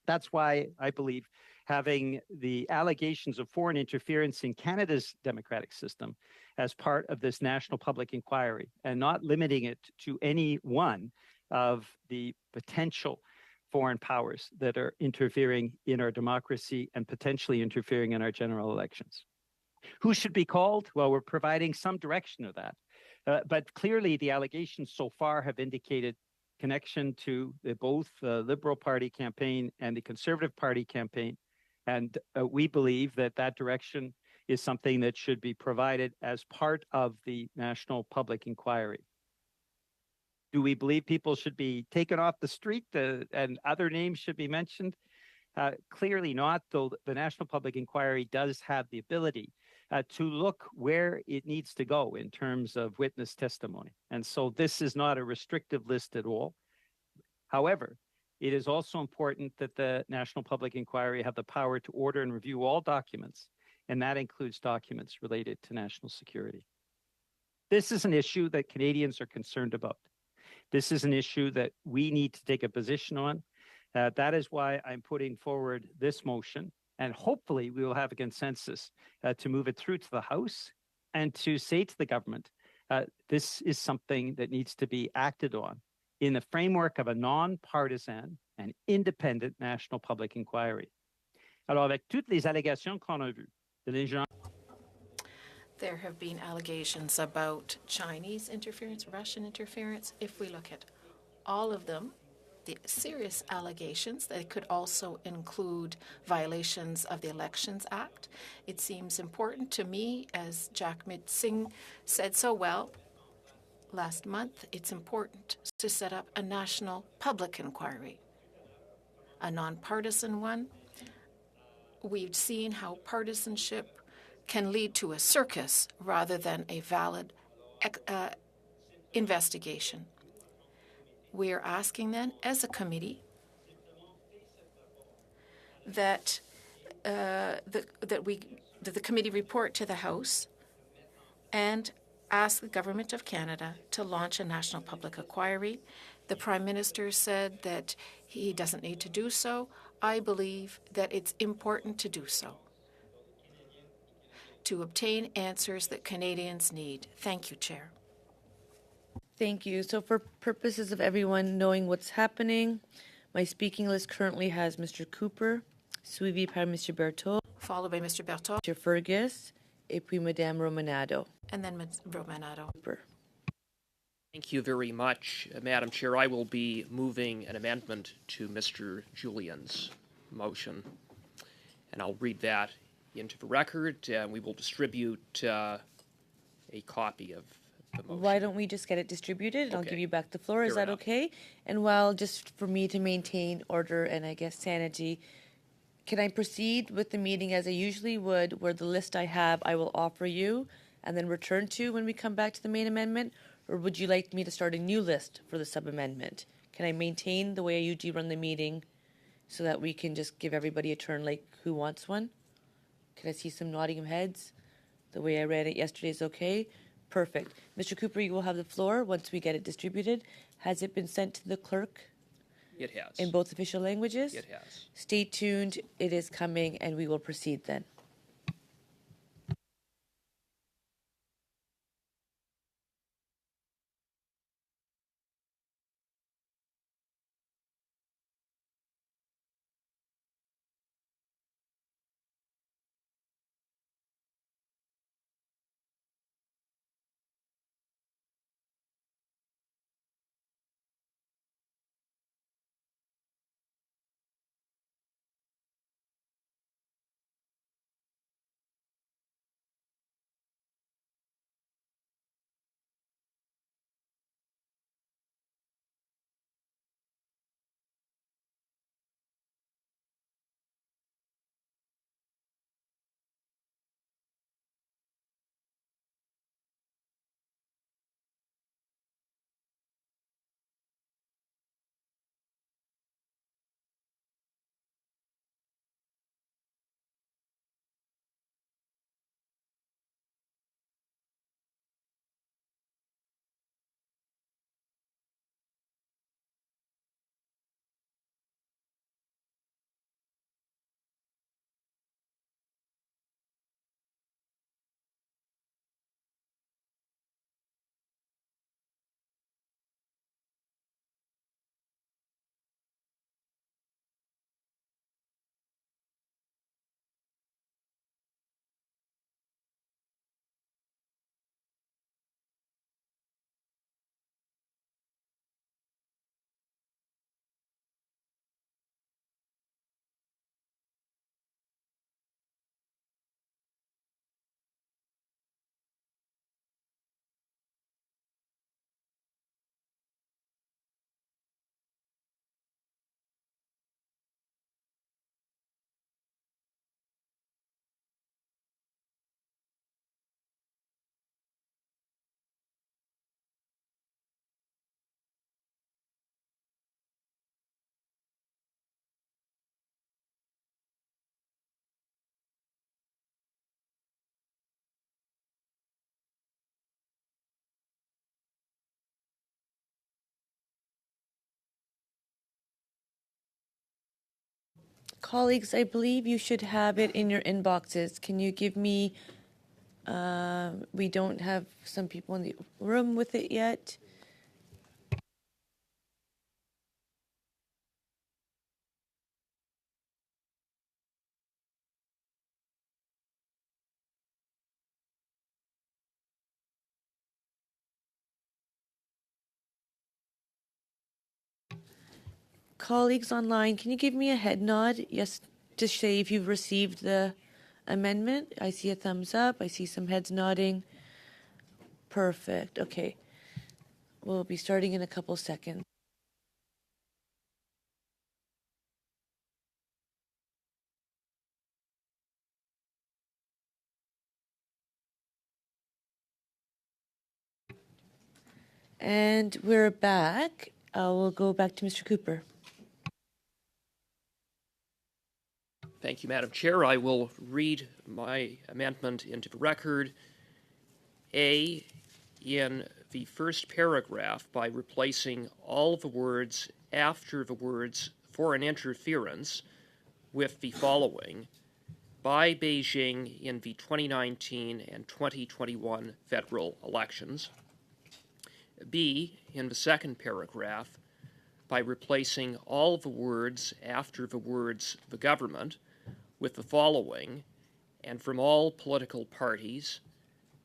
That's why I believe having the allegations of foreign interference in Canada's democratic system as part of this national public inquiry and not limiting it to any one of the potential foreign powers that are interfering in our democracy and potentially interfering in our general elections. Who should be called? Well, we're providing some direction of that. But clearly the allegations so far have indicated connection to both the Liberal Party campaign and the Conservative Party campaign. And we believe that that direction is something that should be provided as part of the national public inquiry. Do we believe people should be taken off the street and other names should be mentioned? Clearly not, though the national public inquiry does have the ability to look where it needs to go in terms of witness testimony. And so this is not a restrictive list at all. However, it is also important that the National Public Inquiry have the power to order and review all documents, and that includes documents related to national security. This is an issue that Canadians are concerned about. This is an issue that we need to take a position on. That is why I'm putting forward this motion, and hopefully we will have a consensus to move it through to the House and to say to the government, this is something that needs to be acted on in the framework of a non-partisan and independent national public inquiry. Alors, avec toutes les allégations qu'on a vues, les gens... There have been allegations about Chinese interference, Russian interference. If we look at all of them, the serious allegations. They could also include violations of the Elections Act. It seems important to me, as Jagmeet Singh said so well last month, it's important to set up a national public inquiry, a nonpartisan one. We've seen how partisanship can lead to a circus rather than a valid investigation. We are asking then, as a committee, that the committee report to the House and ask the Government of Canada to launch a national public inquiry. The Prime Minister said that he doesn't need to do so. I believe that it's important to do so, to obtain answers that Canadians need. Thank you, Chair. Thank you. So for purposes of everyone knowing what's happening, my speaking list currently has Mr. Cooper, suivi par Mr. Berthaud, Followed by Mr. Berthaud, Mr. Fergus, et puis Madame Romanado. and then Ms. Romanado. Cooper. Thank you very much, Madam Chair. I will be moving an amendment to Mr. Julian's motion, and I'll read that into the record, and we will distribute a copy of the motion. Why don't we just get it distributed? And I'll Okay. give you back the floor. Is Fair that enough. okay? And while just for me to maintain order and I guess sanity, can I proceed with the meeting as I usually would, where the list I have I will offer you and then return to when we come back to the main amendment? Or would you like me to start a new list for the sub-amendment? Can I maintain the way I usually run the meeting so that we can just give everybody a turn like who wants one? Can I see some nodding of heads? The way I read it yesterday is okay? Perfect. Mr. Cooper, you will have the floor once we get it distributed. Has it been sent to the clerk It has. in both official languages? It has. Stay tuned. It is coming, and we will proceed then. Colleagues, I believe you should have it in your inboxes. Can you give me, we don't have some people in the room with it yet. colleagues online, can you give me a head nod? Yes, to say if you've received the amendment. I see a thumbs up. I see some heads nodding. Perfect. Okay. We'll be starting in a couple seconds. And we're back. We'll go back to Mr. Cooper. Thank you, Madam Chair. I will read my amendment into the record. A, in the first paragraph, by replacing all the words after the words foreign interference with the following: by Beijing in the 2019 and 2021 federal elections. B, in the second paragraph, by replacing all the words after the words the government with the following: and from all political parties.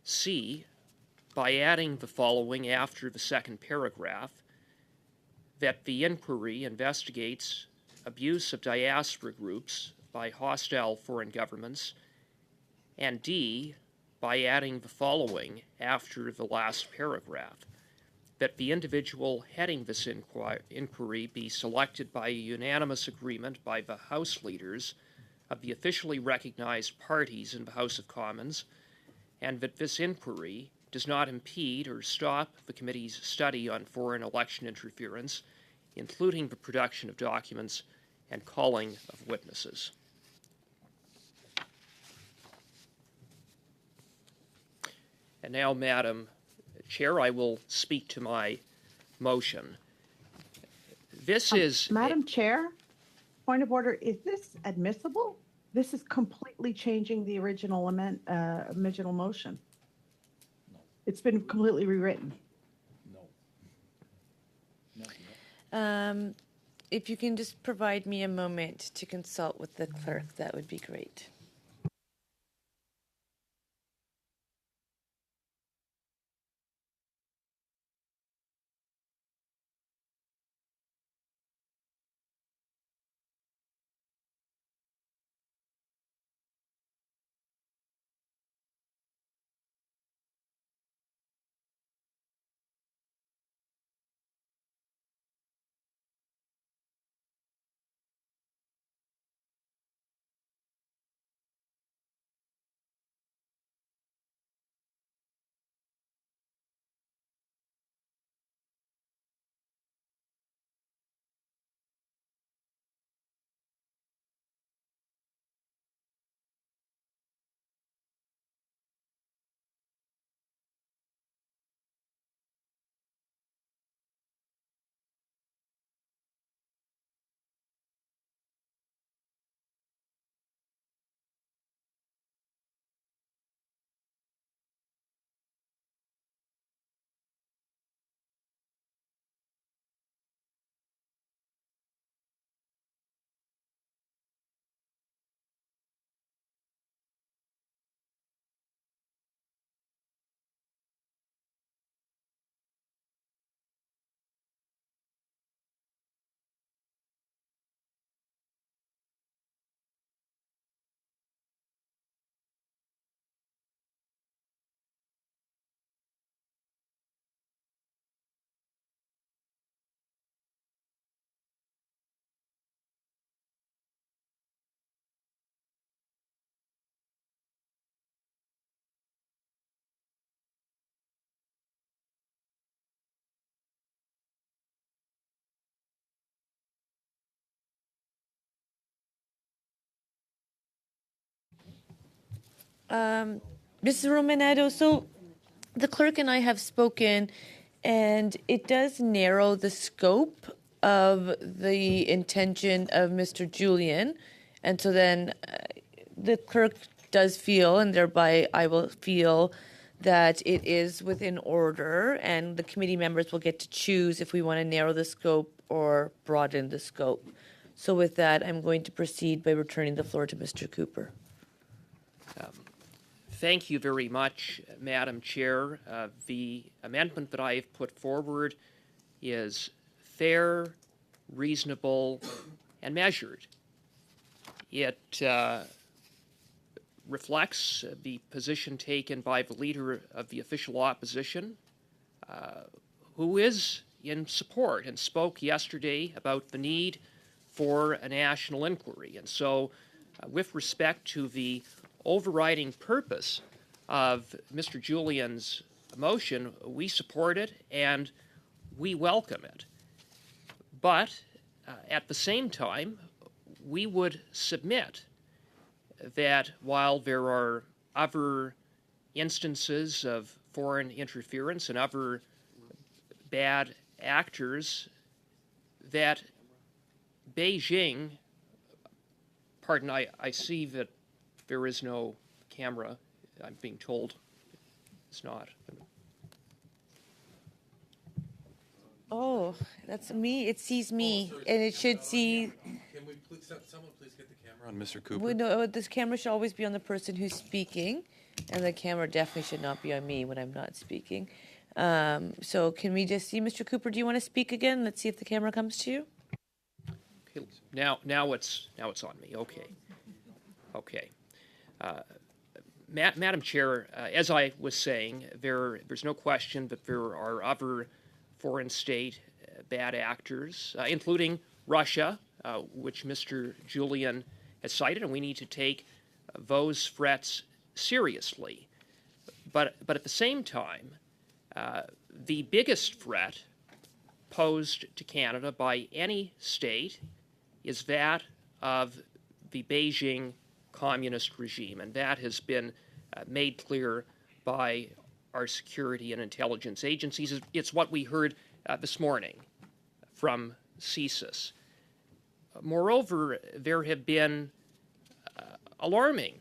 C, by adding the following after the second paragraph: that the inquiry investigates abuse of diaspora groups by hostile foreign governments. And D, by adding the following after the last paragraph: that the individual heading this inquiry be selected by a unanimous agreement by the House leaders of the officially recognized parties in the House of Commons, and that this inquiry does not impede or stop the committee's study on foreign election interference, including the production of documents and calling of witnesses. And now, Madam Chair, I will speak to my motion. This is... Madam Chair, point of order, is this admissible? This is completely changing the original motion. It's been completely rewritten. If you can just provide me a moment to consult with the clerk, that would be great. Mrs. Romanetto, so the clerk and I have spoken, and it does narrow the scope of the intention of Mr. Julian. And so then the clerk does feel, and thereby I will feel, that it is within order, and the committee members will get to choose if we want to narrow the scope or broaden the scope. So with that, I'm going to proceed by returning the floor to Mr. Cooper. Thank you very much, Madam Chair. The amendment that I have put forward is fair, reasonable, and measured. It reflects the position taken by the leader of the official opposition, who is in support and spoke yesterday about the need for a national inquiry. And so, with respect to the overriding purpose of Mr. Julian's motion, we support it and we welcome it. But at the same time, we would submit that while there are other instances of foreign interference and other bad actors, that Beijing, pardon, I see that there is no camera. I'm being told it's not. Oh, that's me. It sees me, and it should see. Can we please, someone please get the camera on Mr. Cooper? Well, no, this camera should always be on the person who's speaking, and the camera definitely should not be on me when I'm not speaking. So can we just see Mr. Cooper? Do you want to speak again? Let's see if the camera comes to you. Okay, now it's on me. Okay. Madam Chair, as I was saying, there's no question that there are other foreign state bad actors, including Russia, which Mr. Julian has cited, and we need to take those threats seriously. But at the same time, the biggest threat posed to Canada by any state is that of the Beijing communist regime, and that has been made clear by our security and intelligence agencies. It's what we heard this morning from CSIS. Moreover, there have been alarming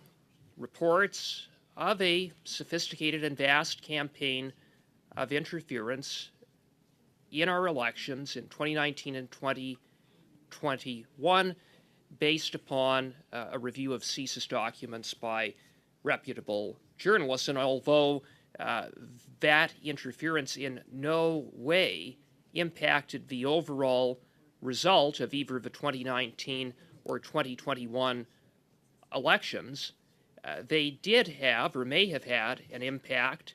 reports of a sophisticated and vast campaign of interference in our elections in 2019 and 2021 based upon a review of CSIS documents by reputable journalists. And although that interference in no way impacted the overall result of either the 2019 or 2021 elections, they did have or may have had an impact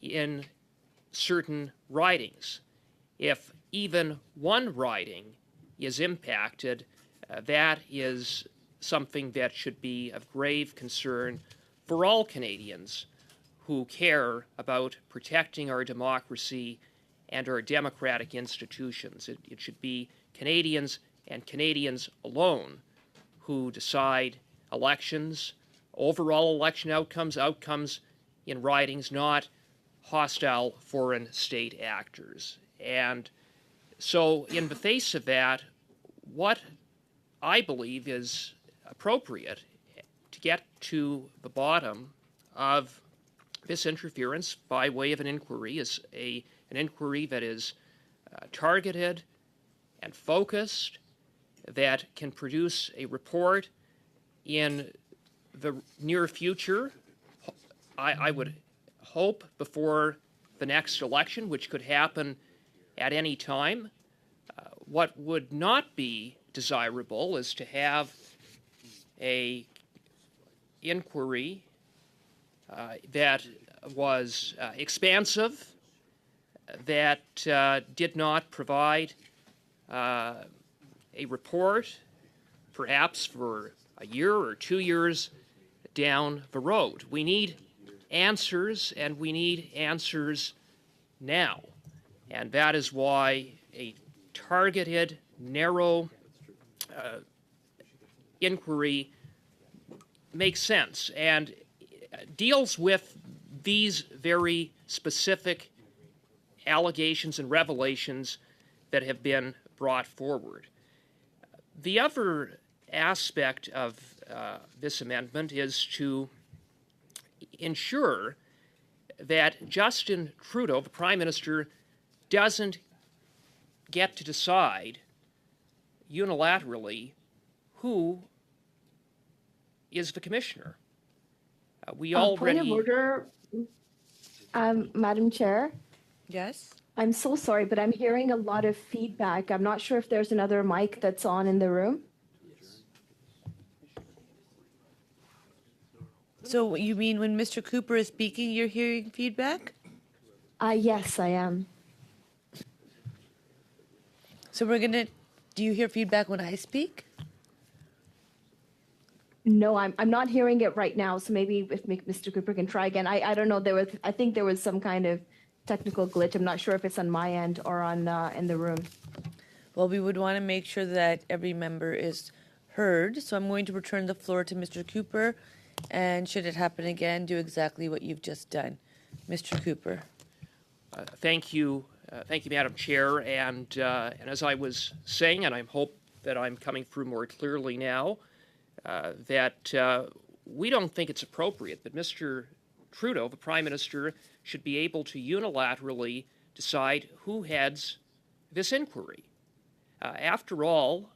in certain ridings. If even one riding is impacted, that is something that should be of grave concern for all Canadians who care about protecting our democracy and our democratic institutions. It should be Canadians and Canadians alone who decide elections, overall election outcomes in ridings, not hostile foreign state actors. And so in the face of that, what I believe is appropriate to get to the bottom of this interference by way of an inquiry is an inquiry that is targeted and focused, that can produce a report in the near future. I would hope before the next election, which could happen at any time. What would not be desirable is to have a inquiry that was expansive, that did not provide a report perhaps for a year or 2 years down the road. We need answers, and we need answers now. And that is why a targeted, narrow inquiry makes sense and deals with these very specific allegations and revelations that have been brought forward. The other aspect of this amendment is to ensure that Justin Trudeau, the Prime Minister, doesn't get to decide unilaterally who is the commissioner. We already... Point of order, Madam Chair. Yes? I'm so sorry, but I'm hearing a lot of feedback. I'm not sure if there's another mic that's on in the room. So you mean when Mr. Cooper is speaking, you're hearing feedback? Yes, I am. So do you hear feedback when I speak? No, I'm not hearing it right now. So maybe if Mr. Cooper can try again. I don't know. I think there was some kind of technical glitch. I'm not sure if it's on my end or on in the room. Well, we would want to make sure that every member is heard. So I'm going to return the floor to Mr. Cooper. And should it happen again, do exactly what you've just done. Mr. Cooper. Thank you, Madam Chair. And as I was saying, and I hope that I'm coming through more clearly now, that we don't think it's appropriate that Mr. Trudeau, the Prime Minister, should be able to unilaterally decide who heads this inquiry. After all,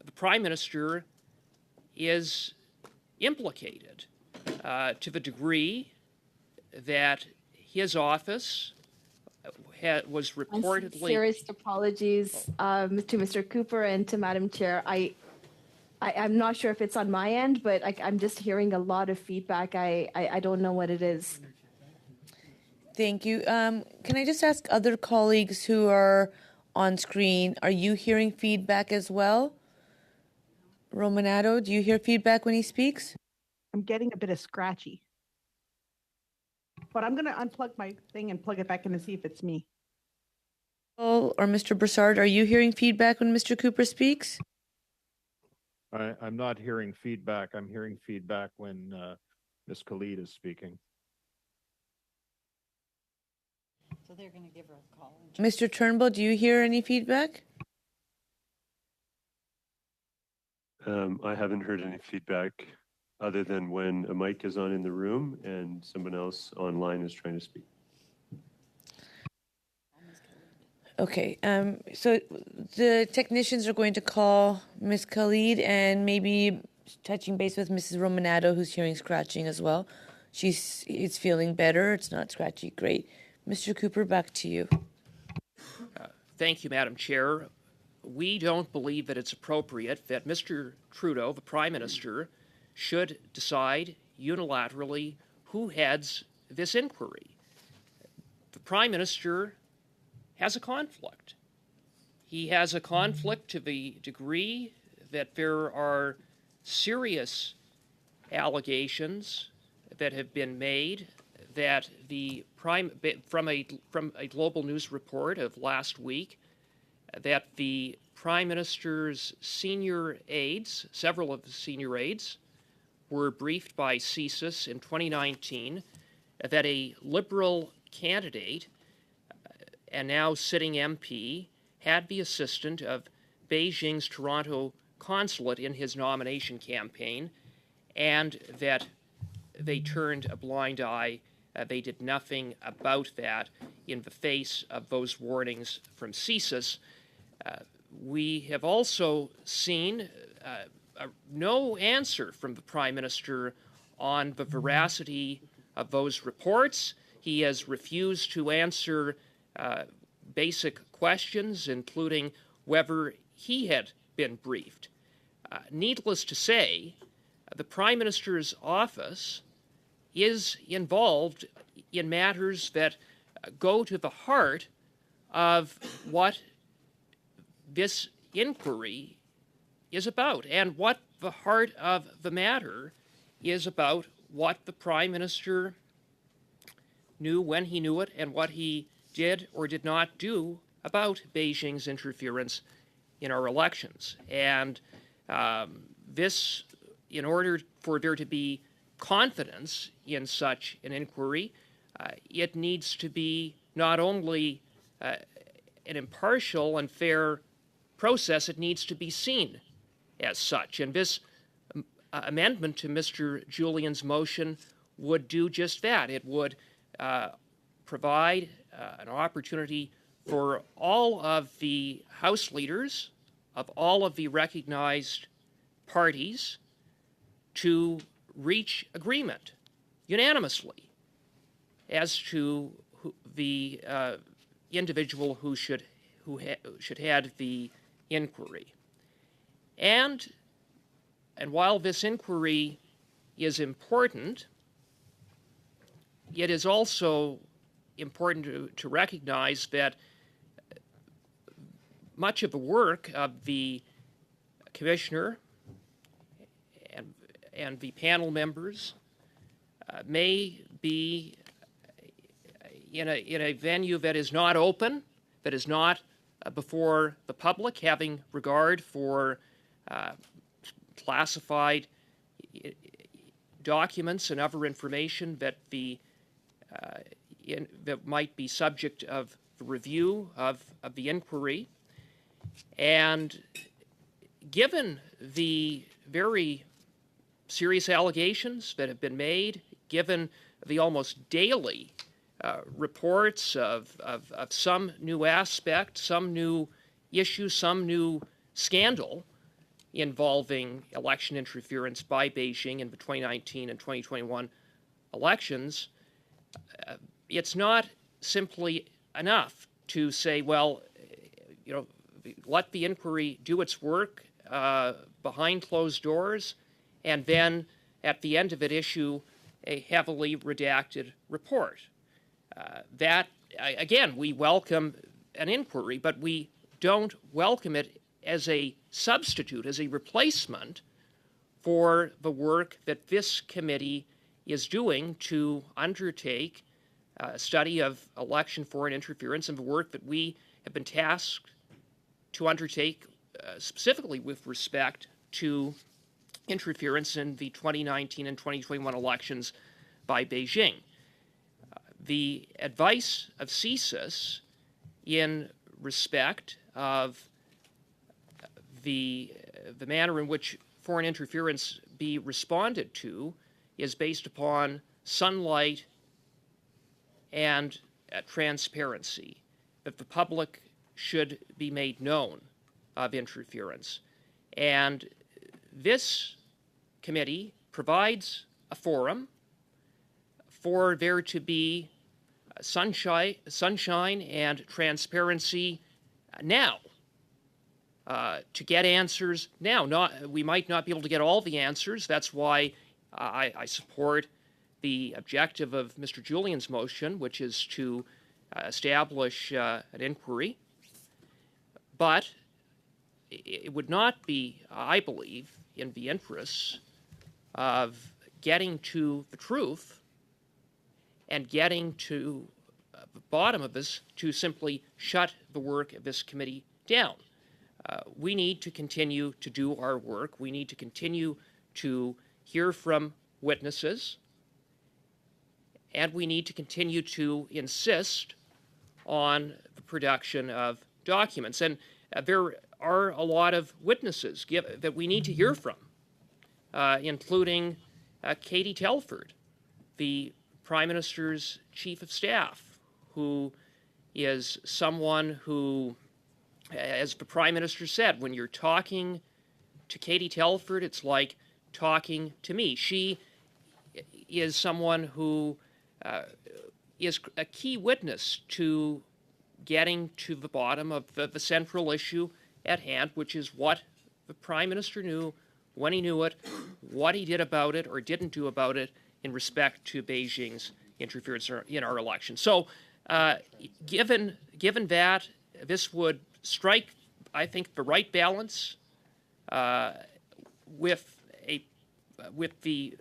the Prime Minister is implicated to the degree that his office was reportedly... Sincerest apologies to Mr. Cooper and to Madam Chair. I'm not sure if it's on my end, but I'm just hearing a lot of feedback. I don't know what it is. Thank you. Can I just ask other colleagues who are on screen, are you hearing feedback as well? Romanado, do you hear feedback when he speaks? I'm getting a bit of scratchy. But I'm going to unplug my thing and plug it back in and see if it's me. Or Mr. Broussard, are you hearing feedback when Mr. Cooper speaks? I'm not hearing feedback. I'm hearing feedback when Ms. Khalid is speaking. So they're going to give her a call. Mr. Turnbull, do you hear any feedback? I haven't heard any feedback other than when a mic is on in the room and someone else online is trying to speak. Okay, so the technicians are going to call Ms. Khalid and maybe touching base with Mrs. Romanado, who's hearing scratching as well. It's feeling better. It's not scratchy. Great. Mr. Cooper, back to you. Thank you, Madam Chair. We don't believe that it's appropriate that Mr. Trudeau, the Prime Minister, should decide unilaterally who heads this inquiry. The Prime Minister has a conflict. He has a conflict to the degree that there are serious allegations that have been made that from a global news report of last week, that the Prime Minister's senior aides, several of the senior aides, were briefed by CSIS in 2019 that a Liberal candidate and now sitting MP had the assistant of Beijing's Toronto consulate in his nomination campaign, and that they turned a blind eye. They did nothing about that in the face of those warnings from CSIS. We have also seen no answer from the Prime Minister on the veracity of those reports. He has refused to answer basic questions, including whether he had been briefed. Needless to say, the Prime Minister's office is involved in matters that go to the heart of what this inquiry is about, and what the heart of the matter is about what the Prime Minister knew when he knew it and what he did or did not do about Beijing's interference in our elections. And this, in order for there to be confidence in such an inquiry, it needs to be not only an impartial and fair process, it needs to be seen as such. And this amendment to Mr. Julian's motion would do just that. It would provide an opportunity for all of the House leaders of all of the recognized parties to reach agreement unanimously as to the individual who should head the inquiry. And while this inquiry is important, it is also important to recognize that much of the work of the commissioner and the panel members may be in a venue that is not open, that is not before the public, having regard for classified documents and other information that that might be subject of the review of the inquiry. And given the very serious allegations that have been made, given the almost daily reports of some new aspect, some new issue, some new scandal involving election interference by Beijing in the 2019 and 2021 elections, it's not simply enough to say, well, let the inquiry do its work behind closed doors, and then at the end of it issue a heavily redacted report. That, again, we welcome an inquiry, but we don't welcome it as a substitute, as a replacement for the work that this committee is doing to undertake a study of election foreign interference, and the work that we have been tasked to undertake specifically with respect to interference in the 2019 and 2021 elections by Beijing. The advice of CSIS in respect of the manner in which foreign interference be responded to is based upon sunlight and transparency, that the public should be made known of interference. And this committee provides a forum for there to be sunshine and transparency now, to get answers now. We might not be able to get all the answers. That's why I support the objective of Mr. Julian's motion, which is to establish an inquiry. But it would not be, I believe, in the interests of getting to the truth and getting to the bottom of this to simply shut the work of this committee down. We need to continue to do our work. We need to continue to hear from witnesses, and we need to continue to insist on the production of documents. And there are a lot of witnesses that we need to hear from, including Katie Telford, the Prime Minister's Chief of Staff, who is someone who, as the Prime Minister said, when you're talking to Katie Telford, it's like talking to me. She is someone who is a key witness to getting to the bottom of the central issue at hand, which is what the Prime Minister knew, when he knew it, what he did about it or didn't do about it in respect to Beijing's interference in our election. So given that, this would strike, I think, the right balance with the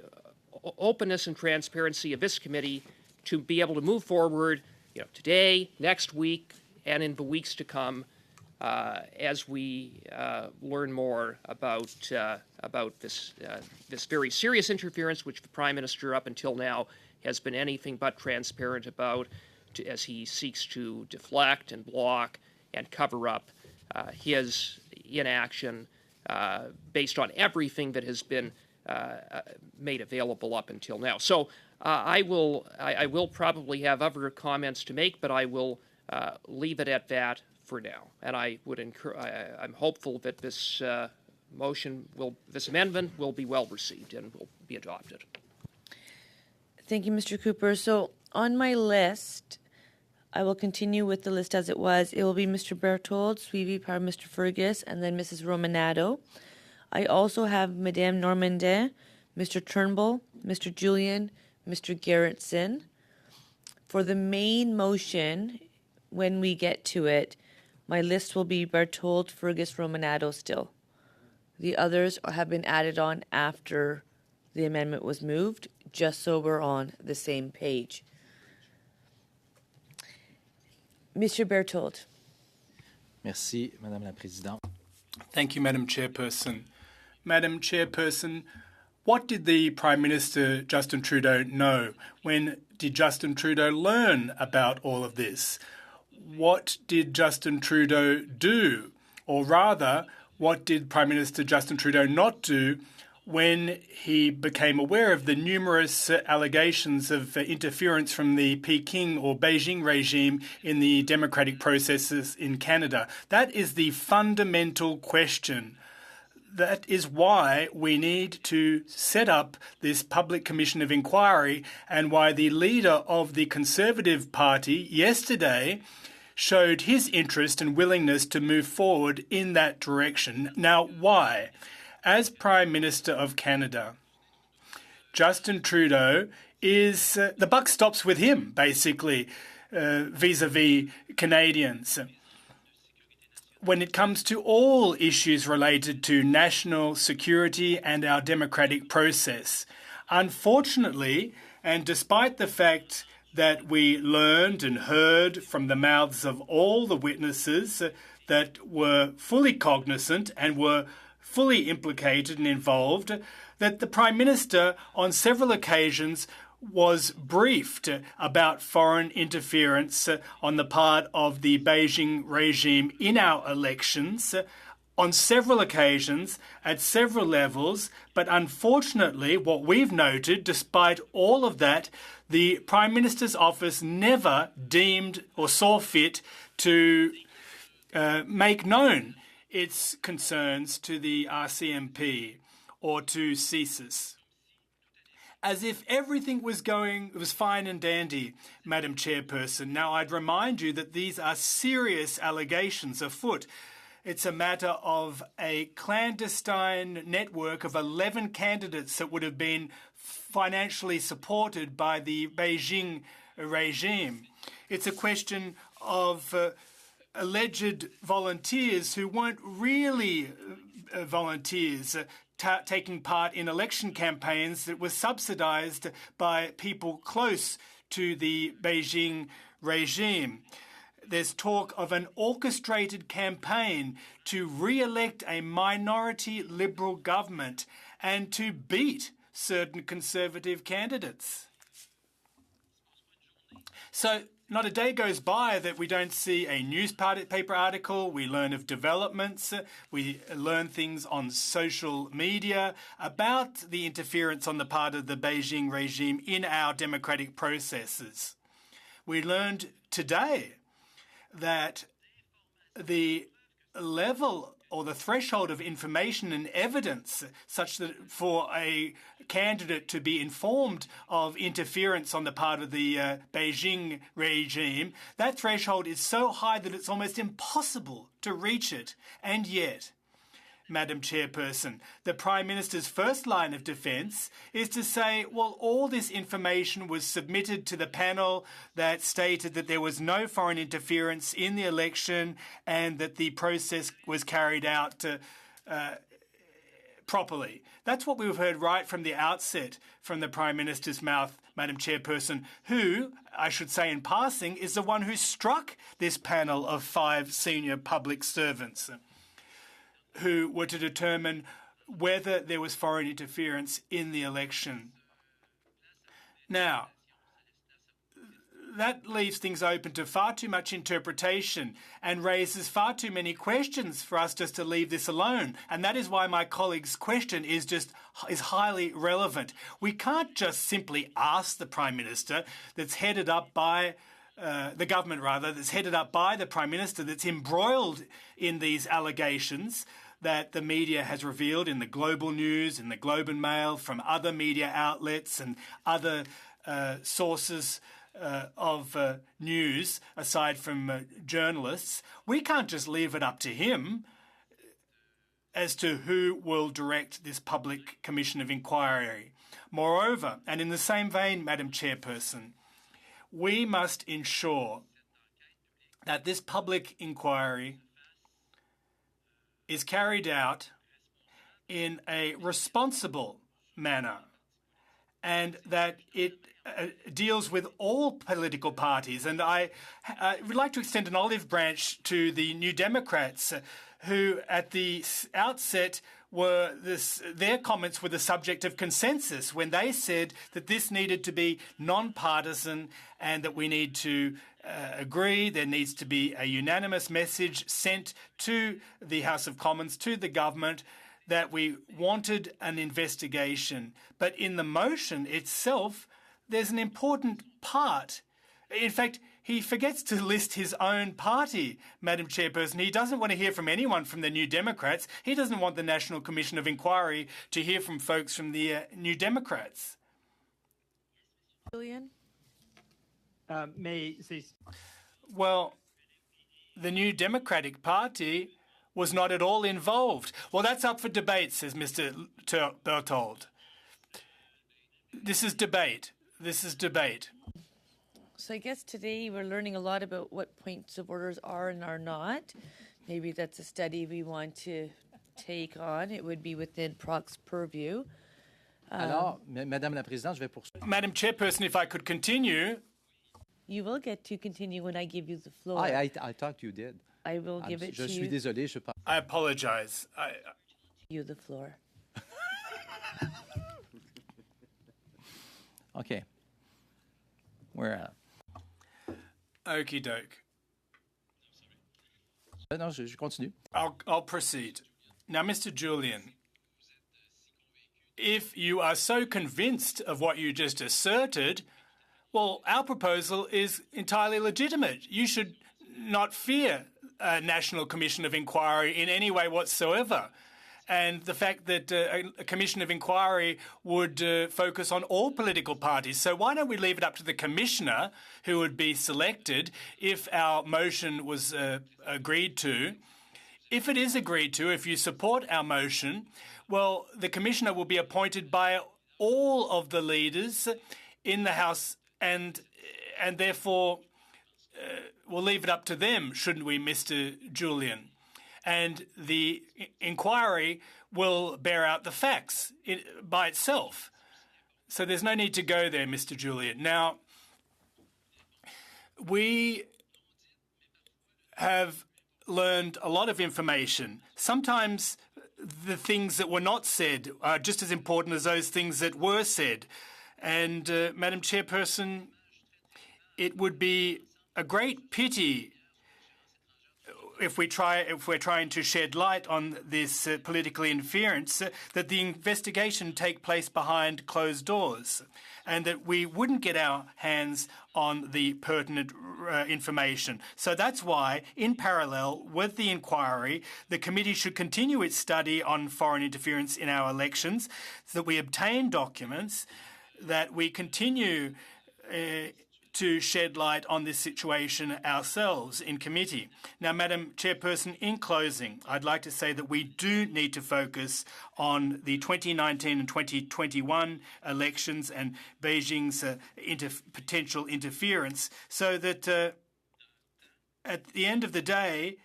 openness and transparency of this committee to be able to move forward, today, next week, and in the weeks to come, as we learn more about this very serious interference, which the Prime Minister up until now has been anything but transparent about, as he seeks to deflect and block and cover up his inaction based on everything that has been made available up until now. So I will probably have other comments to make, but I will leave it at that for now. And I'm hopeful that this this amendment will be well received and will be adopted. Thank you, Mr. Cooper. So on my list, I will continue with the list as it was. It will be Mr. Berthold, suivi par Mr. Fergus, and then Mrs. Romanado. I also have Madame Normandin, Mr. Turnbull, Mr. Julian, Mr. Gerritsen. For the main motion, when we get to it, my list will be Berthold, Fergus, Romanado still. The others have been added on after the amendment was moved, just so we're on the same page. Monsieur Berthold. Merci, Madame la Présidente. Thank you, Madam Chairperson. Madam Chairperson, what did the Prime Minister Justin Trudeau know? When did Justin Trudeau learn about all of this? What did Justin Trudeau do? Or rather, what did Prime Minister Justin Trudeau not do when he became aware of the numerous allegations of interference from the Peking or Beijing regime in the democratic processes in Canada? That is the fundamental question. That is why we need to set up this public commission of inquiry and why the leader of the Conservative Party yesterday showed his interest and willingness to move forward in that direction. Now, why? As Prime Minister of Canada, Justin Trudeau is, the buck stops with him, basically, vis-a-vis Canadians. When it comes to all issues related to national security and our democratic process. Unfortunately, and despite the fact that we learned and heard from the mouths of all the witnesses that were fully cognizant and were fully implicated and involved, that the Prime Minister on several occasions was briefed about foreign interference on the part of the Beijing regime in our elections on several occasions at several levels. But unfortunately, what we've noted, despite all of that, the Prime Minister's office never deemed or saw fit to make known its concerns to the RCMP or to CSIS. As if everything was fine and dandy, Madam Chairperson. Now, I'd remind you that these are serious allegations afoot. It's a matter of a clandestine network of 11 candidates that would have been financially supported by the Beijing regime. It's a question of alleged volunteers who weren't really volunteers, taking part in election campaigns that were subsidized by people close to the Beijing regime. There's talk of an orchestrated campaign to re-elect a minority Liberal government and to beat certain Conservative candidates. So not a day goes by that we don't see a newspaper article. We learn of developments. We learn things on social media about the interference on the part of the Beijing regime in our democratic processes. We learned today that the level or the threshold of information and evidence such that for a candidate to be informed of interference on the part of the Beijing regime, that threshold is so high that it's almost impossible to reach it. And yet, Madam Chairperson, the Prime Minister's first line of defence is to say, well, all this information was submitted to the panel that stated that there was no foreign interference in the election and that the process was carried out properly. That's what we've heard right from the outset from the Prime Minister's mouth, Madam Chairperson, who, I should say in passing, is the one who struck this panel of 5 senior public servants who were to determine whether there was foreign interference in the election. Now, that leaves things open to far too much interpretation and raises far too many questions for us just to leave this alone. And that is why my colleague's question is highly relevant. We can't just simply ask the Prime Minister that's headed up by the government, rather, that's headed up by the Prime Minister, that's embroiled in these allegations that the media has revealed in the Global News, in the Globe and Mail, from other media outlets and other sources news, aside from journalists. We can't just leave it up to him as to who will direct this public commission of inquiry. Moreover, and in the same vein, Madam Chairperson, we must ensure that this public inquiry is carried out in a responsible manner and that it deals with all political parties. And I would like to extend an olive branch to the New Democrats who at the outset their comments were the subject of consensus when they said that this needed to be non-partisan and that we need to agree. There needs to be a unanimous message sent to the House of Commons, to the government, that we wanted an investigation. But in the motion itself, there's an important part. In fact, he forgets to list his own party, Madam Chairperson. He doesn't want to hear from anyone from the New Democrats. He doesn't want the National Commission of Inquiry to hear from folks from the New Democrats. Julian? Well, the New Democratic Party was not at all involved. Well, that's up for debate, says Mr. Berthold. This is debate. This is debate. So I guess today we're learning a lot about what points of orders are and are not. Maybe that's a study we want to take on. It would be within PROC's purview. Alors, Madame la Présidente, je vais poursuivre. Madam Chairperson, if I could continue. You will get to continue when I give you the floor. I thought you did. I will give it Je to suis you. désolé, je parle. I apologize. You the floor. Okay. We're at. Okie doke. Non, je continue. I'll proceed. Now, Mr. Julian, if you are so convinced of what you just asserted, well, our proposal is entirely legitimate. You should not fear a National Commission of Inquiry in any way whatsoever. And the fact that a Commission of Inquiry would focus on all political parties. So why don't we leave it up to the Commissioner who would be selected if our motion was agreed to? If it is agreed to, if you support our motion, well, the Commissioner will be appointed by all of the leaders in the House and therefore we'll leave it up to them, shouldn't we, Mr. Julian? And the inquiry will bear out the facts by itself. So there's no need to go there, Mr. Julian. Now, we have learned a lot of information. Sometimes the things that were not said are just as important as those things that were said. And, Madam Chairperson, it would be a great pity if we're trying to shed light on this political interference, that the investigation take place behind closed doors and that we wouldn't get our hands on the pertinent information. So that's why, in parallel with the inquiry, the committee should continue its study on foreign interference in our elections, so that we obtain documents, that we continue to shed light on this situation ourselves in committee. Now, Madam Chairperson, in closing, I'd like to say that we do need to focus on the 2019 and 2021 elections and Beijing's potential interference, so that at the end of the day,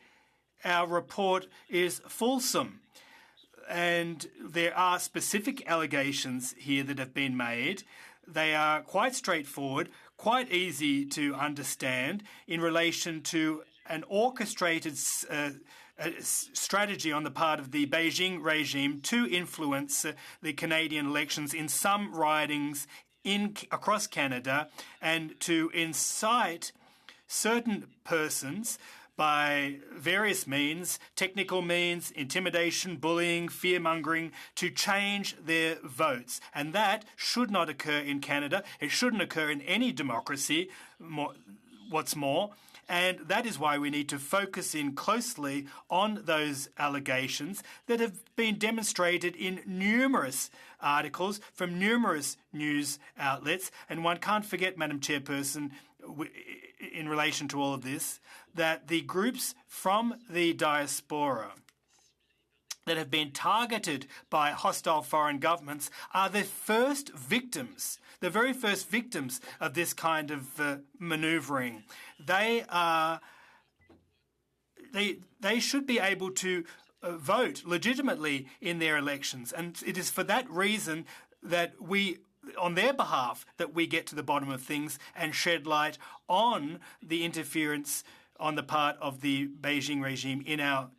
our report is fulsome. And there are specific allegations here that have been made. They are quite straightforward, quite easy to understand in relation to an orchestrated strategy on the part of the Beijing regime to influence the Canadian elections in some ridings across Canada and to incite certain persons by various means, technical means, intimidation, bullying, fear-mongering, to change their votes. And that should not occur in Canada. It shouldn't occur in any democracy. what's more. And that is why we need to focus in closely on those allegations that have been demonstrated in numerous articles from numerous news outlets. And one can't forget, Madam Chairperson, in relation to all of this, that the groups from the diaspora that have been targeted by hostile foreign governments are the first victims, the very first victims of this kind of manoeuvring. They should be able to vote legitimately in their elections, and it is for that reason that we, on their behalf, that we get to the bottom of things and shed light on the interference on the part of the Beijing regime in our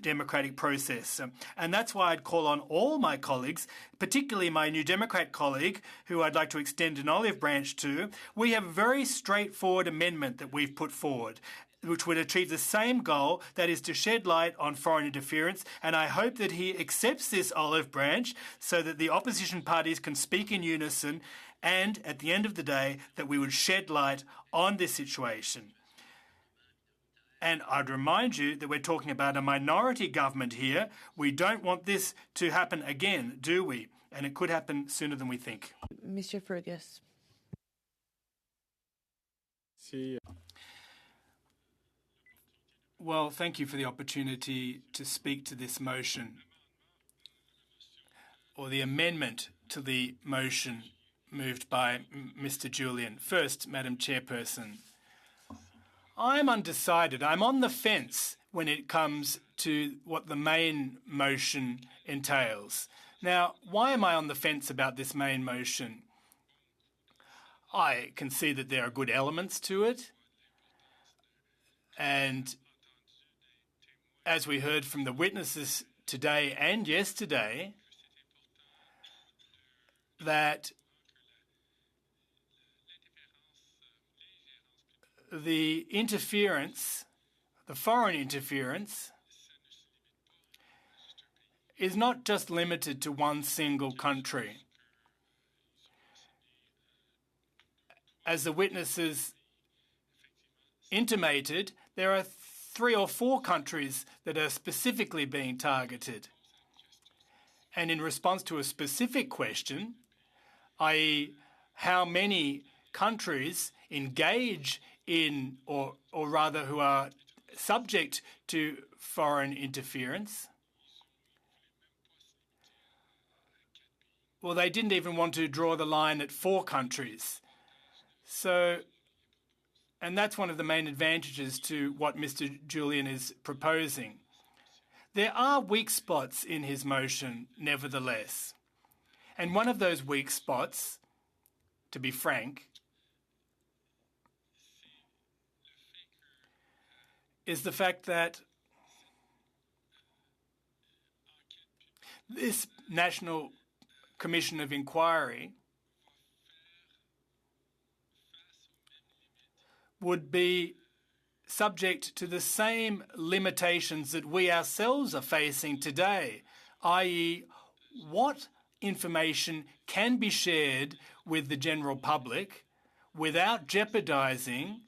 democratic process. And that's why I'd call on all my colleagues, particularly my New Democrat colleague, who I'd like to extend an olive branch to. We have a very straightforward amendment that we've put forward, which would achieve the same goal, that is to shed light on foreign interference. And I hope that he accepts this olive branch so that the opposition parties can speak in unison, and at the end of the day, that we would shed light on this situation. And I'd remind you that we're talking about a minority government here. We don't want this to happen again, do we? And it could happen sooner than we think. Mr. Fergus. Well, thank you for the opportunity to speak to this motion, or the amendment to the motion moved by Mr. Julian. First, Madam Chairperson, I'm undecided. I'm on the fence when it comes to what the main motion entails. Now, why am I on the fence about this main motion? I can see that there are good elements to it. And as we heard from the witnesses today and yesterday, that the interference, the foreign interference, is not just limited to one single country. As the witnesses intimated, there are 3 or 4 countries that are specifically being targeted. And in response to a specific question, i.e., how many countries engage in, or rather who are subject to foreign interference, well, they didn't even want to draw the line at 4 countries. So, and that's one of the main advantages to what Mr. Julian is proposing. There are weak spots in his motion, nevertheless. And one of those weak spots, to be frank, is the fact that this National Commission of Inquiry would be subject to the same limitations that we ourselves are facing today, i.e., what information can be shared with the general public without jeopardising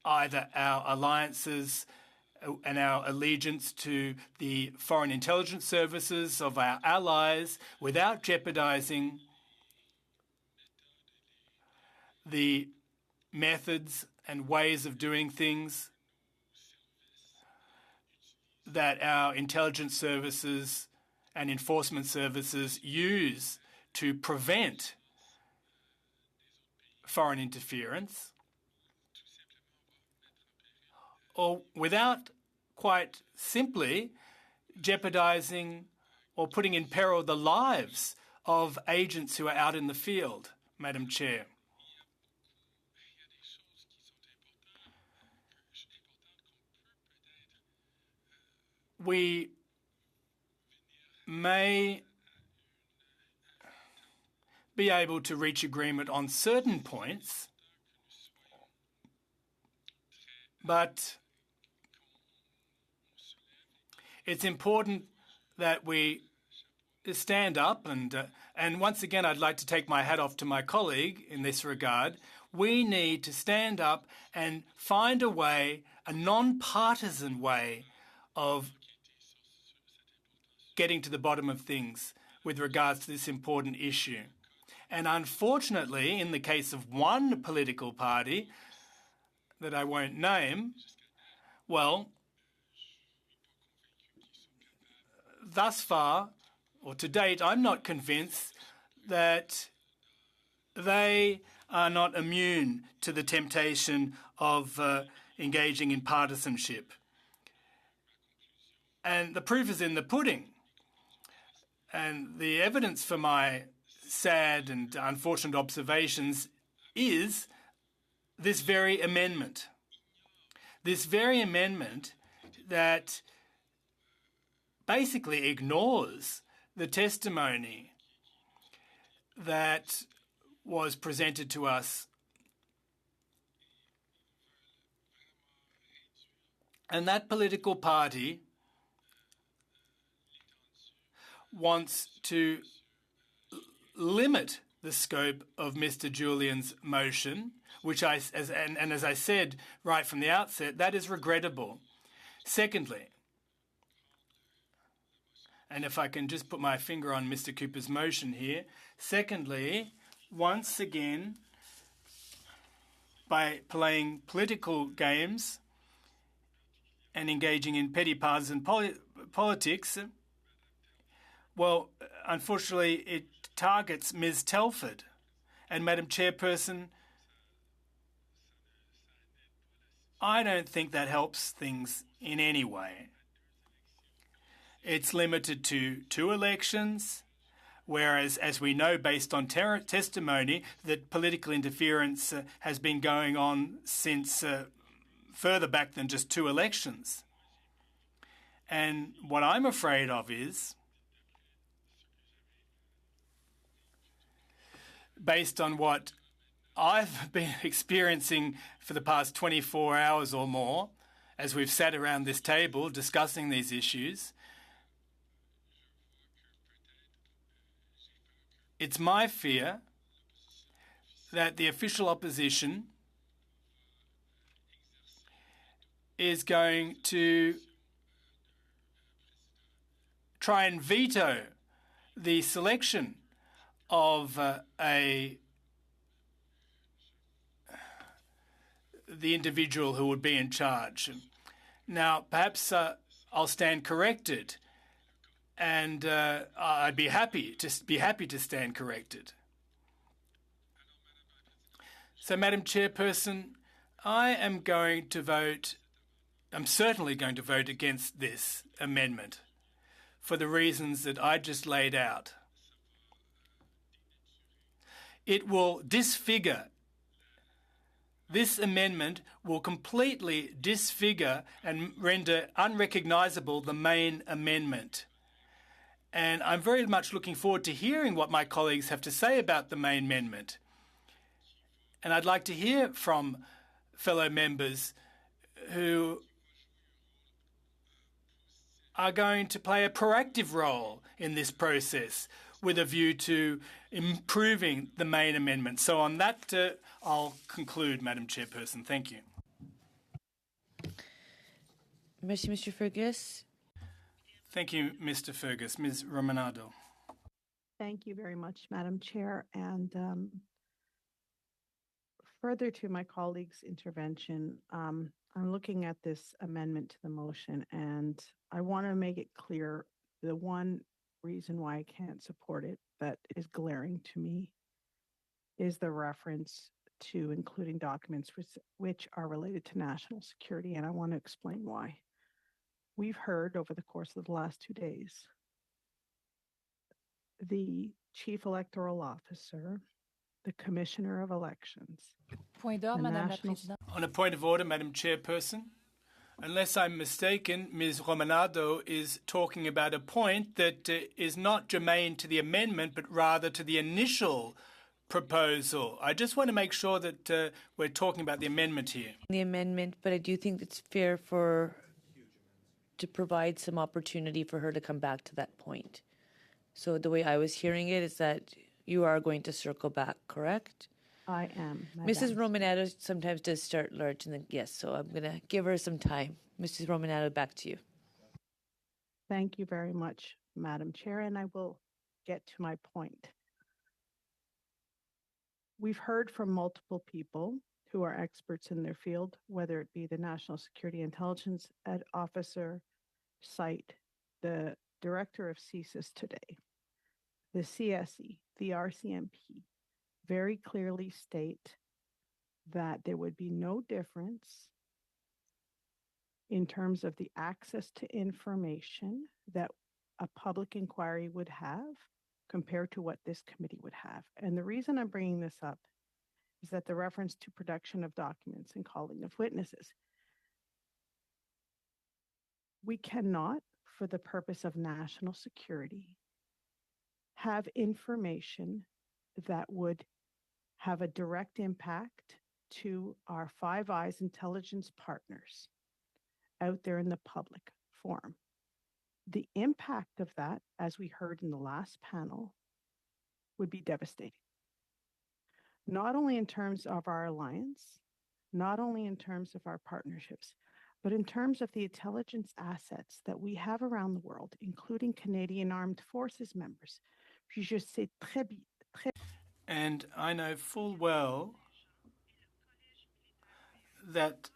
either our alliances and our allegiance to the foreign intelligence services of our allies, without jeopardising the methods and ways of doing things that our intelligence services and enforcement services use to prevent foreign interference, or without quite simply jeopardising or putting in peril the lives of agents who are out in the field, Madam Chair. We may be able to reach agreement on certain points, but it's important that we stand up and once again, I'd like to take my hat off to my colleague in this regard. we need to stand up and find a way, a non-partisan way of getting to the bottom of things with regards to this important issue. And unfortunately, in the case of one political party that I won't name, well, thus far, or to date, I'm not convinced that they are not immune to the temptation of engaging in partisanship. And the proof is in the pudding. And the evidence for my sad and unfortunate observations is this very amendment. This very amendment that basically ignores the testimony that was presented to us. And that political party wants to limit the scope of Mr. Julian's motion, which as I said right from the outset, that is regrettable. Secondly, and if I can just put my finger on Mr. Cooper's motion here, secondly, once again, by playing political games and engaging in petty partisan politics, well, unfortunately, it targets Ms. Telford. And Madam Chairperson, I don't think that helps things in any way. It's limited to 2 elections, whereas, as we know, based on testimony, that political interference has been going on since further back than just 2 elections. And what I'm afraid of is, based on what I've been experiencing for the past 24 hours or more, as we've sat around this table discussing these issues, it's my fear that the official opposition is going to try and veto the selection of the individual who would be in charge. Now, perhaps I'll stand corrected, and I'd be happy to stand corrected. So, Madam Chairperson, I'm certainly going to vote against this amendment for the reasons that I just laid out. It will disfigure, this amendment will completely disfigure and render unrecognisable the main amendment. And I'm very much looking forward to hearing what my colleagues have to say about the main amendment. And I'd like to hear from fellow members who are going to play a proactive role in this process with a view to improving the main amendment. So on that, I'll conclude, Madam Chairperson. Thank you. Merci, Mr. Fergus. Thank you, Mr. Fergus. Ms. Romanado. Thank you very much, Madam Chair. And further to my colleague's intervention, I'm looking at this amendment to the motion, and I want to make it clear the one reason why I can't support it that is glaring to me is the reference to including documents which are related to national security, and I want to explain why. We've heard over the course of the last 2 days the Chief Electoral Officer, the Commissioner of Elections. Point d'ordre, Madame la Présidente. On a point of order, Madam Chairperson, unless I'm mistaken, Ms. Romanado is talking about a point that is not germane to the amendment, but rather to the initial proposal. I just want to make sure that we're talking about the amendment here. The amendment, but I do think it's fair to provide some opportunity for her to come back to that point. So the way I was hearing it is that you are going to circle back, correct? I am. Mrs. Madame. Romanato sometimes does start large and then, yes, so I'm going to give her some time. Mrs. Romanato, back to you. Thank you very much, Madam Chair, and I will get to my point. We've heard from multiple people who are experts in their field, whether it be the National Security Intelligence Officer, SITE, the director of CSIS today, the CSE, the RCMP, very clearly state that there would be no difference in terms of the access to information that a public inquiry would have compared to what this committee would have. And the reason I'm bringing this up is that the reference to production of documents and calling of witnesses. We cannot, for the purpose of national security, have information that would have a direct impact to our Five Eyes intelligence partners out there in the public forum. The impact of that, as we heard in the last panel, would be devastating. Not only in terms of our alliance, not only in terms of our partnerships, but in terms of the intelligence assets that we have around the world, including Canadian Armed Forces members. And I know full well that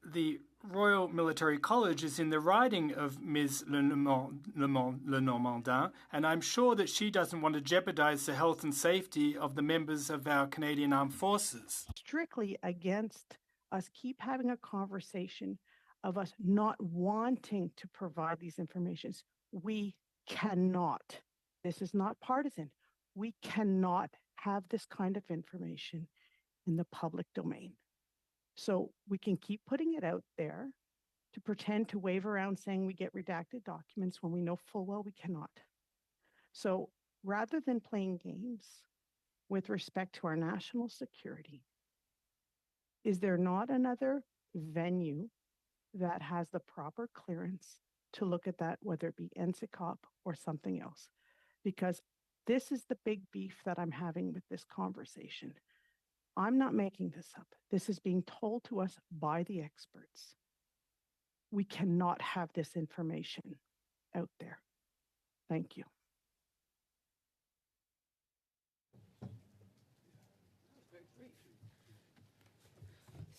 the Royal Military College is in the riding of Ms. Lenormandin, and I'm sure that she doesn't want to jeopardize the health and safety of the members of our Canadian Armed Forces. Strictly against us keep having a conversation of us not wanting to provide these informations. We cannot. This is not partisan. We cannot have this kind of information in the public domain. So we can keep putting it out there to pretend to wave around saying we get redacted documents when we know full well we cannot. So rather than playing games with respect to our national security, is there not another venue that has the proper clearance to look at that, whether it be NCCOP or something else? Because this is the big beef that I'm having with this conversation. I'm not making this up. This is being told to us by the experts. We cannot have this information out there. Thank you.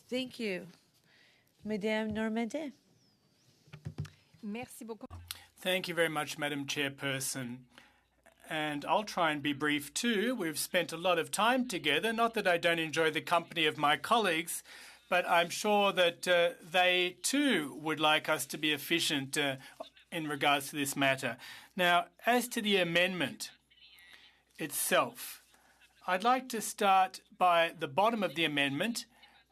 Thank you. Madame Normandin. Merci beaucoup. Thank you very much, Madam Chairperson. And I'll try and be brief too. We've spent a lot of time together. Not that I don't enjoy the company of my colleagues, but I'm sure that they too would like us to be efficient in regards to this matter. Now, as to the amendment itself, I'd like to start by the bottom of the amendment,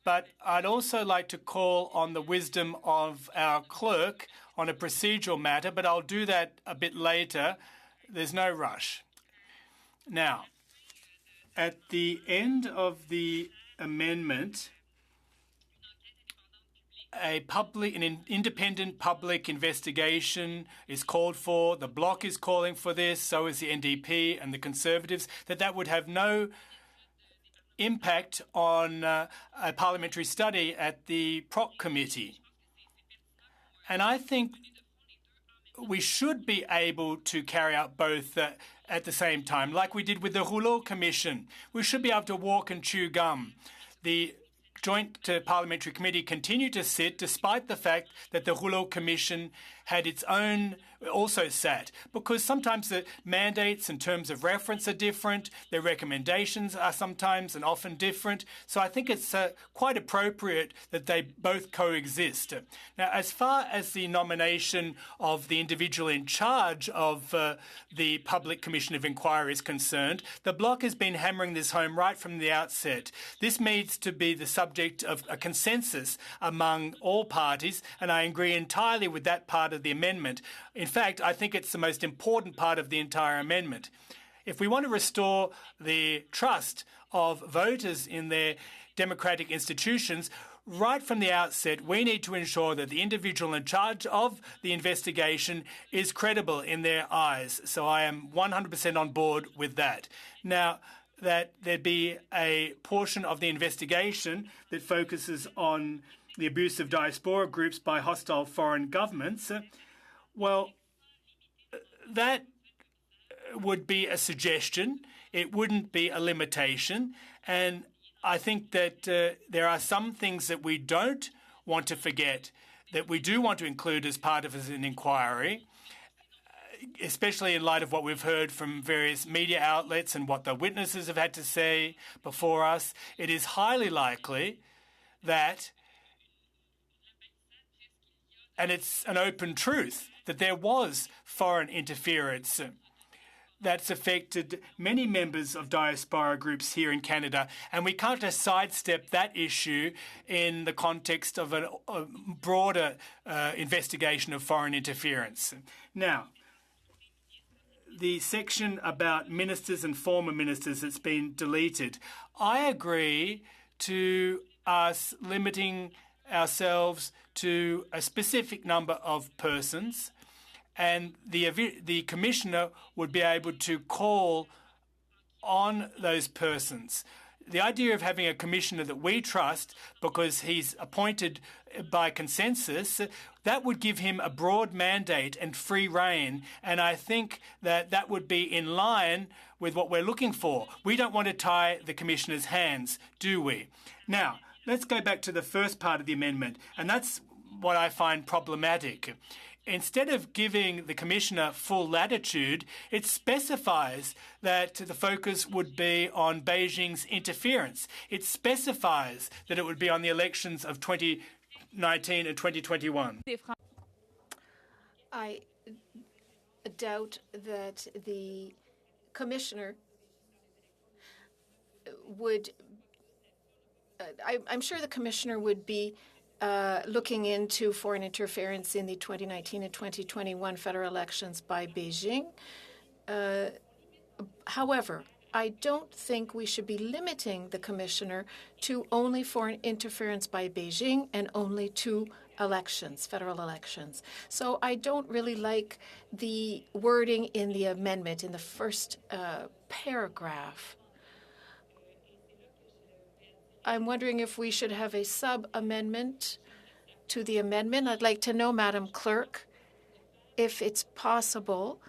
but I'd also like to call on the wisdom of our clerk on a procedural matter, but I'll do that a bit later. There's no rush. Now, at the end of the amendment, an independent public investigation is called for. The Bloc is calling for this, so is the NDP and the Conservatives, that would have no impact on a parliamentary study at the PROC committee. And I think we should be able to carry out both at the same time, like we did with the Rouleau Commission. We should be able to walk and chew gum. The Joint Parliamentary Committee continued to sit despite the fact that the Rouleau Commission had its own also sat, because sometimes the mandates and terms of reference are different, their recommendations are sometimes and often different, so I think it's quite appropriate that they both coexist. Now, as far as the nomination of the individual in charge of the Public Commission of Inquiry is concerned, the Bloc has been hammering this home right from the outset. This needs to be the subject of a consensus among all parties, and I agree entirely with that part of the amendment. In fact, I think it's the most important part of the entire amendment. If we want to restore the trust of voters in their democratic institutions, right from the outset, we need to ensure that the individual in charge of the investigation is credible in their eyes. So I am 100% on board with that. Now, that there'd be a portion of the investigation that focuses on the abuse of diaspora groups by hostile foreign governments. Well, that would be a suggestion. It wouldn't be a limitation. And I think that there are some things that we don't want to forget that we do want to include as part of an inquiry, especially in light of what we've heard from various media outlets and what the witnesses have had to say before us. It is highly likely that, and it's an open truth, that there was foreign interference that's affected many members of diaspora groups here in Canada, and we can't just sidestep that issue in the context of a broader investigation of foreign interference. Now, the section about ministers and former ministers that's been deleted, I agree to us limiting ourselves to a specific number of persons, and the Commissioner would be able to call on those persons. The idea of having a Commissioner that we trust because he's appointed by consensus, that would give him a broad mandate and free rein, and I think that that would be in line with what we're looking for. We don't want to tie the Commissioner's hands, do we? Now, let's go back to the first part of the amendment, and that's what I find problematic. Instead of giving the Commissioner full latitude, it specifies that the focus would be on Beijing's interference. It specifies that it would be on the elections of 2019 and 2021. I doubt that the Commissioner would, I'm sure the Commissioner would be looking into foreign interference in the 2019 and 2021 federal elections by Beijing. However, I don't think we should be limiting the Commissioner to only foreign interference by Beijing and only to elections, federal elections. So I don't really like the wording in the amendment in the first paragraph. I'm wondering if we should have a sub-amendment to the amendment. I'd like to know, Madam Clerk, if it's possible,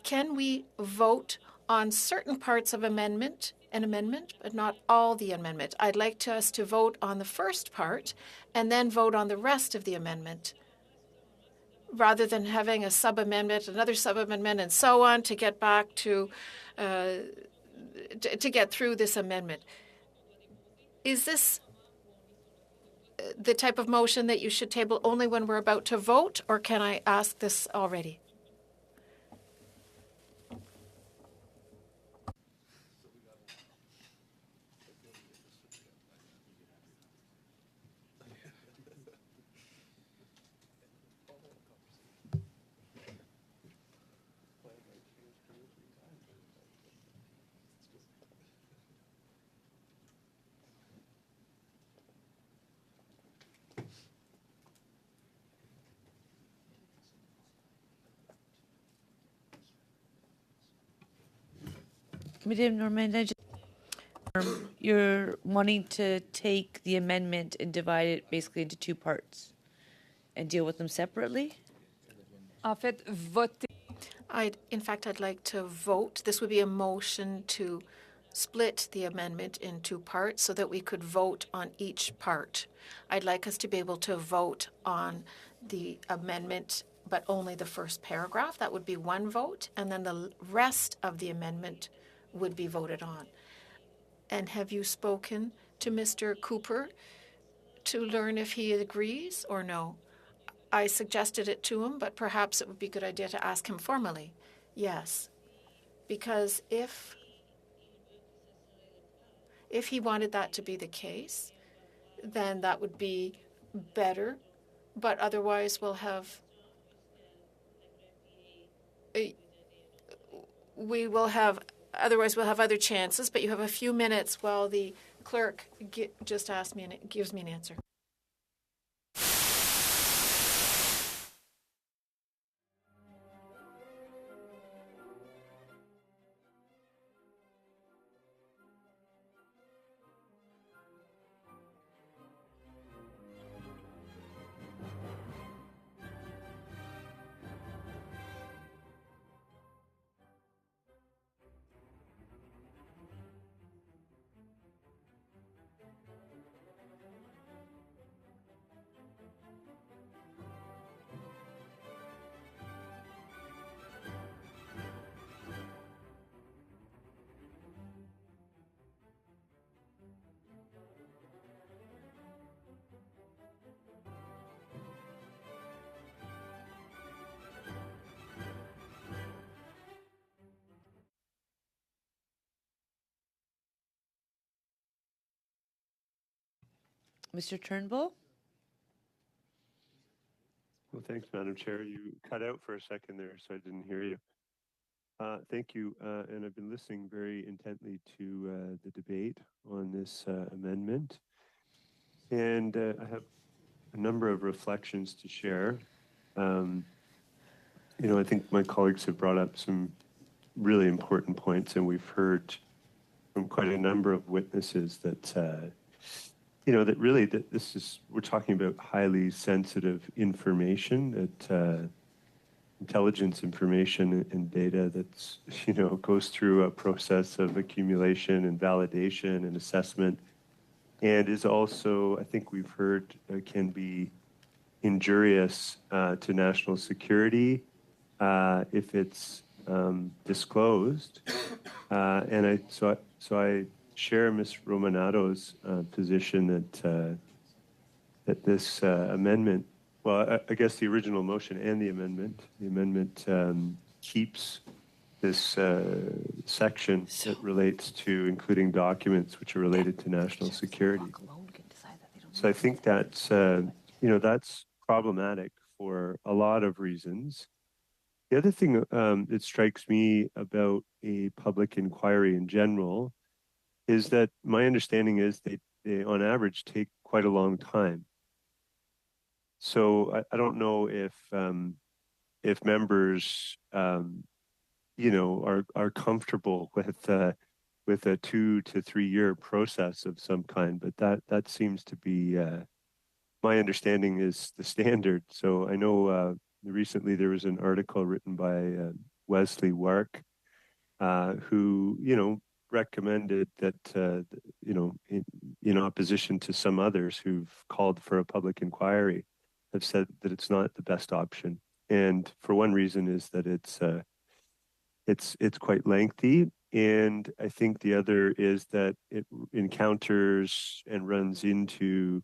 can we vote on certain parts of an amendment, but not all the amendment? I'd like us to vote on the first part and then vote on the rest of the amendment, rather than having a sub-amendment, another sub-amendment, and so on to get back to get through this amendment. Is this the type of motion that you should table only when we're about to vote, or can I ask this already? Madame Normand, you're wanting to take the amendment and divide it basically into two parts and deal with them separately? In fact, I'd like to vote. This would be a motion to split the amendment in two parts so that we could vote on each part. I'd like us to be able to vote on the amendment, but only the first paragraph. That would be one vote, and then the rest of the amendment would be voted on. And have you spoken to Mr. Cooper to learn if he agrees or no? I suggested it to him, but perhaps it would be a good idea to ask him formally. Yes, because if he wanted that to be the case, then that would be better, but otherwise we'll have otherwise we'll have other chances, but you have a few minutes while the clerk just asks me and it gives me an answer. Mr. Turnbull? Well, thanks, Madam Chair. You cut out for a second there, so I didn't hear you. Thank you. And I've been listening very intently to the debate on this amendment. And I have a number of reflections to share. I think my colleagues have brought up some really important points, and we've heard from quite a number of witnesses that, that really we're talking about highly sensitive information, that intelligence information and data that's, goes through a process of accumulation and validation and assessment, and is also, I think we've heard, can be injurious to national security if it's disclosed. And I share Ms. Romanato's position that this amendment, well, I guess the original motion and the amendment keeps this section that relates to including documents which are related to national security. So I think that's that's problematic for a lot of reasons. The other thing that strikes me about a public inquiry in general is that my understanding is they on average take quite a long time. So I don't know if members are comfortable with a 2 to 3 year process of some kind, but that seems to be my understanding is the standard. So I know recently there was an article written by Wesley Wark, who recommended that in opposition to some others who've called for a public inquiry, have said that it's not the best option. And for one reason is that it's quite lengthy, and I think the other is that it encounters and runs into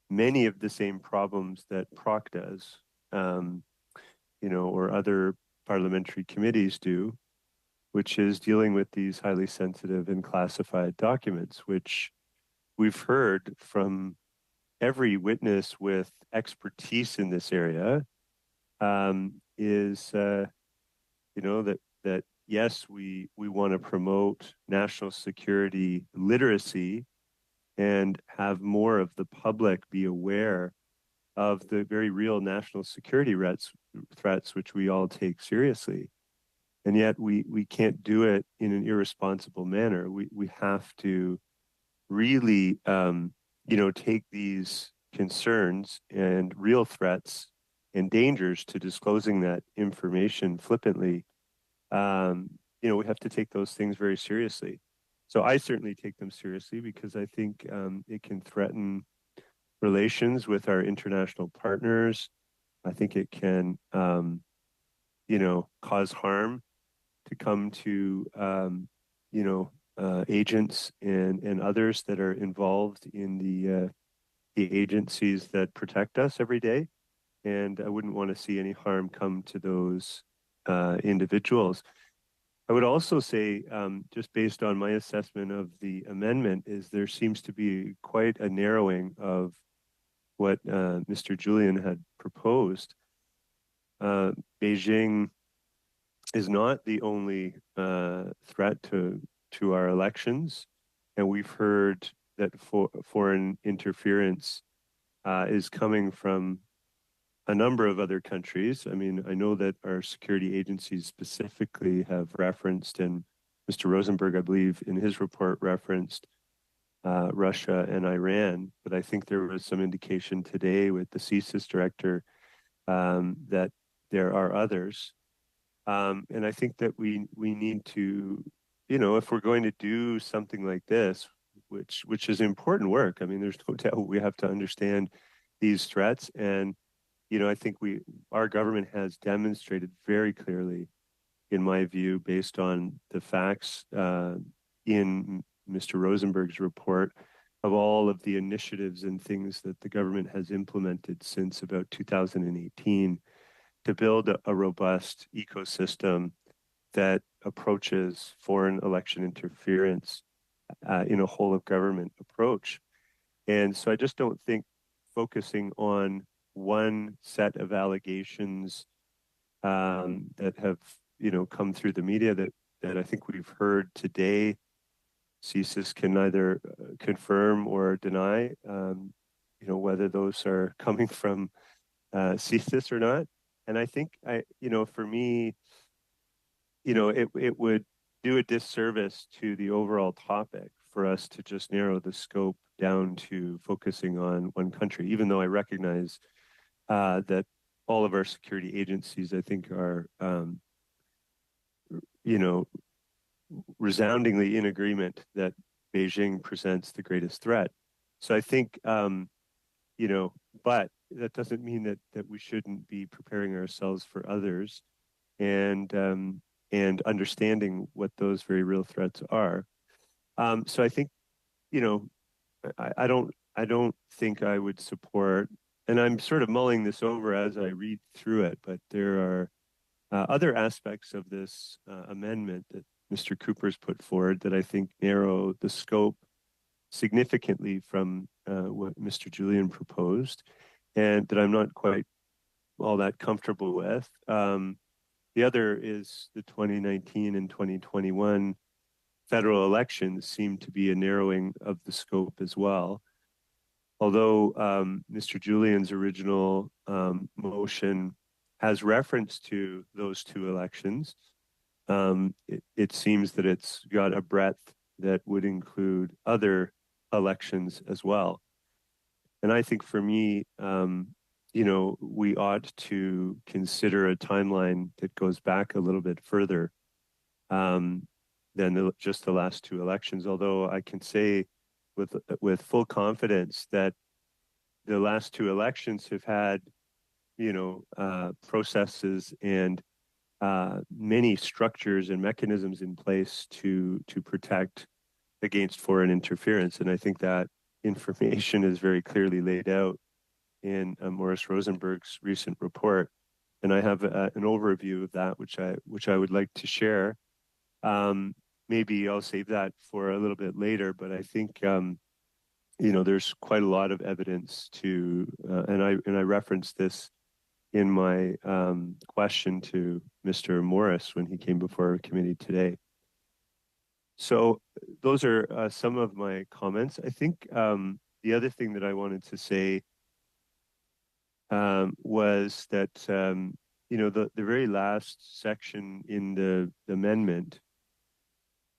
many of the same problems that PROC does, or other parliamentary committees do, which is dealing with these highly sensitive and classified documents, which we've heard from every witness with expertise in this area, is that yes, we want to promote national security literacy and have more of the public be aware of the very real national security threats which we all take seriously. And yet we can't do it in an irresponsible manner. We have to really take these concerns and real threats and dangers to disclosing that information flippantly. We have to take those things very seriously. So I certainly take them seriously because I think it can threaten relations with our international partners. I think it can, cause harm to come to, agents and others that are involved in the agencies that protect us every day. And I wouldn't want to see any harm come to those individuals. I would also say, just based on my assessment of the amendment, is there seems to be quite a narrowing of what Mr. Julian had proposed. Beijing is not the only threat to our elections, and we've heard that foreign interference is coming from a number of other countries. I mean, I know that our security agencies specifically have referenced, and Mr. Rosenberg, I believe, in his report referenced Russia and Iran, but I think there was some indication today with the CSIS director that there are others. And I think that we need to, if we're going to do something like this, which is important work, I mean, there's no doubt we have to understand these threats. And, I think our government has demonstrated very clearly, in my view, based on the facts in Mr. Rosenberg's report, of all of the initiatives and things that the government has implemented since about 2018 to build a robust ecosystem that approaches foreign election interference in a whole of government approach. And so I just don't think focusing on one set of allegations that have, come through the media that I think we've heard today, CSIS can neither confirm or deny, whether those are coming from CSIS or not. And I think for me, it would do a disservice to the overall topic for us to just narrow the scope down to focusing on one country, even though I recognize that all of our security agencies, I think, are, resoundingly in agreement that Beijing presents the greatest threat. So I think, but that doesn't mean that we shouldn't be preparing ourselves for others and understanding what those very real threats are. So I think, I don't think I would support, and I'm sort of mulling this over as I read through it, but there are other aspects of this amendment that Mr. Cooper's put forward that I think narrow the scope significantly from what Mr. Julian proposed, and that I'm not quite all that comfortable with. The other is the 2019 and 2021 federal elections seem to be a narrowing of the scope as well. Although Mr. Julian's original motion has reference to those two elections, it seems that it's got a breadth that would include other elections as well. And I think for me, we ought to consider a timeline that goes back a little bit further than just the last two elections. Although I can say with full confidence that the last two elections have had, processes and many structures and mechanisms in place to protect against foreign interference. And I think that information is very clearly laid out in Morris Rosenberg's recent report. And I have an overview of that, which I would like to share. Maybe I'll save that for a little bit later, but I think, there's quite a lot of evidence to, and I referenced this in my question to Mr. Morris when he came before our committee today. So those are some of my comments. I think the other thing that I wanted to say was that, the very last section in the amendment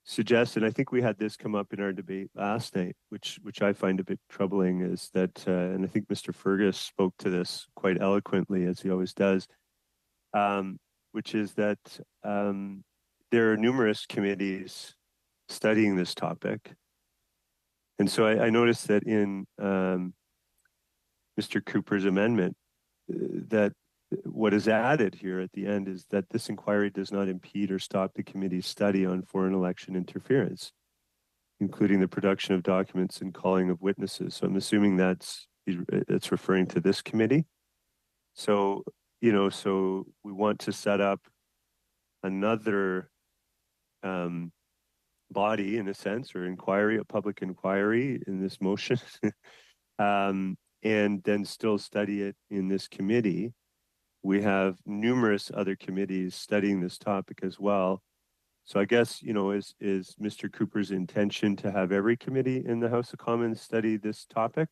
suggests, and I think we had this come up in our debate last night, which I find a bit troubling, is that, and I think Mr. Fergus spoke to this quite eloquently, as he always does, which is that there are numerous committees studying this topic. And so I noticed that in Mr. Cooper's amendment, that what is added here at the end is that this inquiry does not impede or stop the committee's study on foreign election interference, including the production of documents and calling of witnesses. So I'm assuming it's referring to this committee. So, so we want to set up another body, in a sense, or inquiry, a public inquiry in this motion, and then still study it in this committee. We have numerous other committees studying this topic as well. So I guess, is Mr. Cooper's intention to have every committee in the House of Commons study this topic?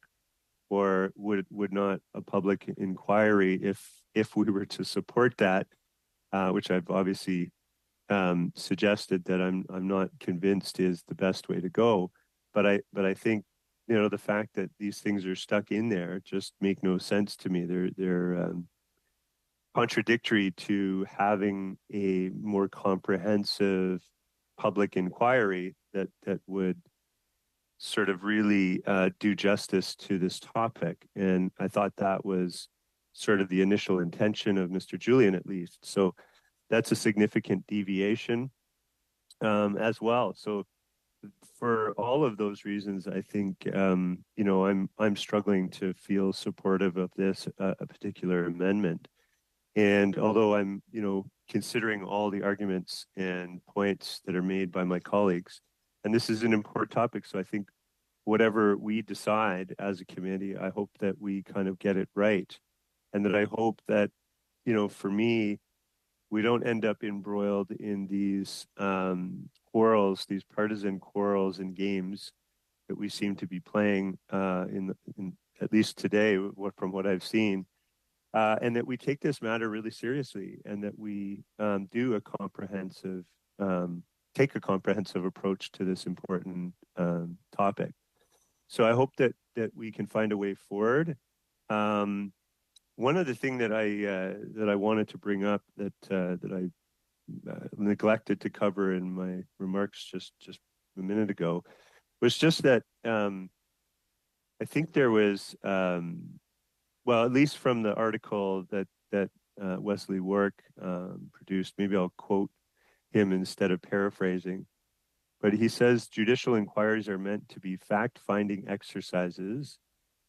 Or would not a public inquiry, if we were to support that, which I've obviously suggested that I'm not convinced is the best way to go. But I think, the fact that these things are stuck in there just make no sense to me. They're contradictory to having a more comprehensive public inquiry that would sort of really do justice to this topic. And I thought that was sort of the initial intention of Mr. Julian, at least. So that's a significant deviation as well. So for all of those reasons, I think, I'm struggling to feel supportive of this a particular amendment. And although I'm, considering all the arguments and points that are made by my colleagues, and this is an important topic, so I think whatever we decide as a committee, I hope that we kind of get it right. And that I hope that, for me, we don't end up embroiled in these quarrels, these partisan quarrels and games that we seem to be playing in at least today, from what I've seen, and that we take this matter really seriously, and that we take a comprehensive approach to this important topic. So I hope that we can find a way forward. One other thing that I wanted to bring up that I neglected to cover in my remarks just a minute ago was just that I think there was, well, at least from the article that Wesley Wark produced, maybe I'll quote him instead of paraphrasing, but he says judicial inquiries are meant to be fact-finding exercises.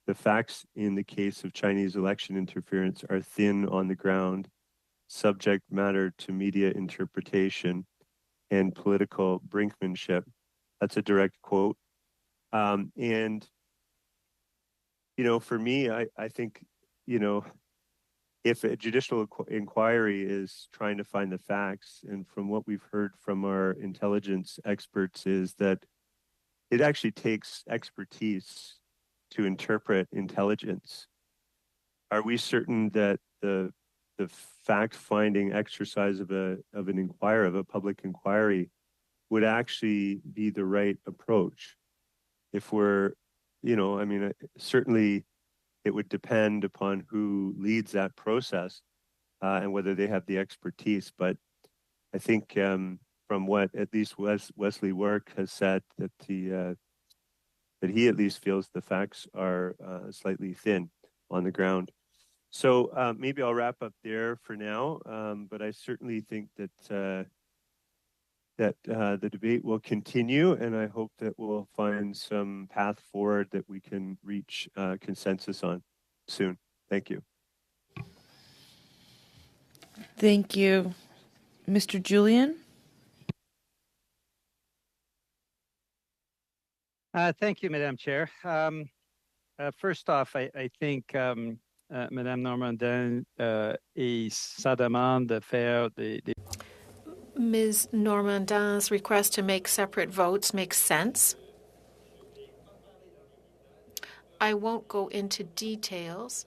The facts in the case of Chinese election interference are thin on the ground, subject matter to media interpretation and political brinkmanship. That's a direct quote. And, for me, I think, if a judicial inquiry is trying to find the facts, and from what we've heard from our intelligence experts, is that it actually takes expertise to interpret intelligence. Are we certain that the fact-finding exercise of a public inquiry, would actually be the right approach? If we're, certainly it would depend upon who leads that process and whether they have the expertise. But I think from what at least Wesley Wark has said, that that he at least feels the facts are slightly thin on the ground. So maybe I'll wrap up there for now. But I certainly think that the debate will continue, and I hope that we'll find some path forward that we can reach consensus on soon. Thank you. Thank you. Mr. Julian? Thank you, Madam Chair. First off, I think Madame Normandin et sa demande de faire des Ms. Normandin's request to make separate votes makes sense. I won't go into details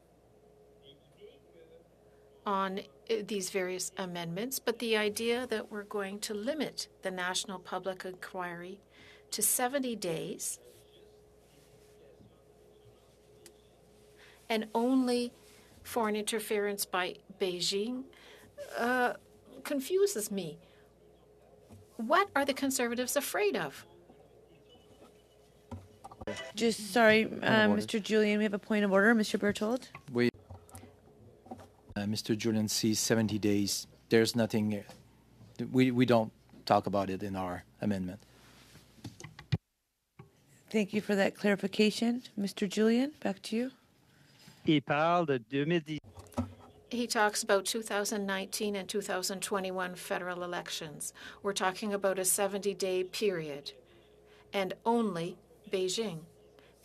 on these various amendments, but the idea that we're going to limit the National Public Inquiry to 70 days and only foreign interference by Beijing confuses me. What are the Conservatives afraid of? Just sorry, Mr. Julian, we have a point of order. Mr. Berthold? Mr. Julian sees 70 days. There's nothing, we don't talk about it in our amendment. Thank you for that clarification. Mr. Julian, back to you. Il parle de 2010. He talks about 2019 and 2021 federal elections. We're talking about a 70-day period and only Beijing.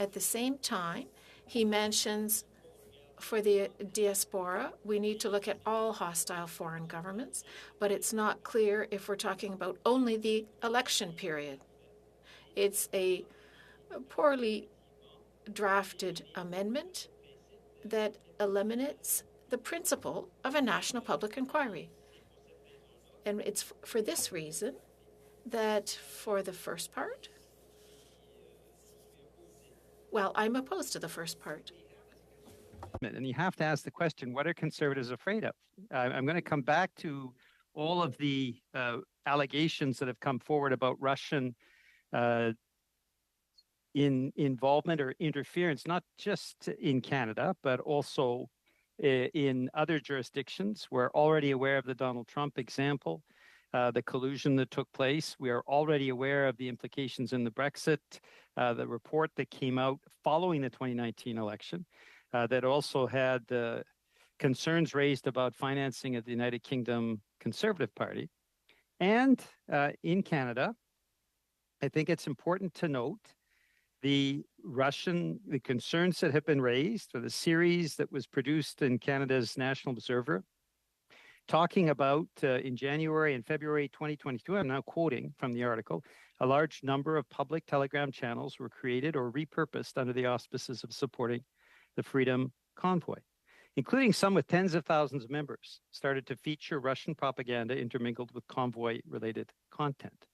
At the same time, he mentions for the diaspora, we need to look at all hostile foreign governments, but it's not clear if we're talking about only the election period. It's a poorly drafted amendment that eliminates the principle of a national public inquiry. And it's for this reason that for the first part, well, I'm opposed to the first part. And you have to ask the question, what are Conservatives afraid of? I'm going to come back to all of the allegations that have come forward about Russian involvement or interference, not just in Canada, but also in other jurisdictions. We're already aware of the Donald Trump example, the collusion that took place. We are already aware of the implications in the Brexit, the report that came out following the 2019 election that also had concerns raised about financing of the United Kingdom Conservative Party. And in Canada, I think it's important to note the the concerns that have been raised, or the series that was produced in Canada's National Observer, talking about in January and February 2022, I'm now quoting from the article, a large number of public telegram channels were created or repurposed under the auspices of supporting the Freedom Convoy, including some with tens of thousands of members, started to feature Russian propaganda intermingled with convoy-related content.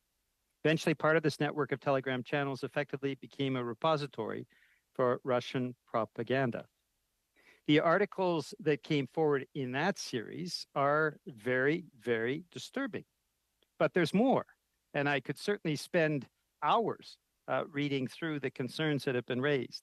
Eventually, part of this network of telegram channels effectively became a repository for Russian propaganda. The articles that came forward in that series are very, very disturbing. But there's more, and I could certainly spend hours reading through the concerns that have been raised.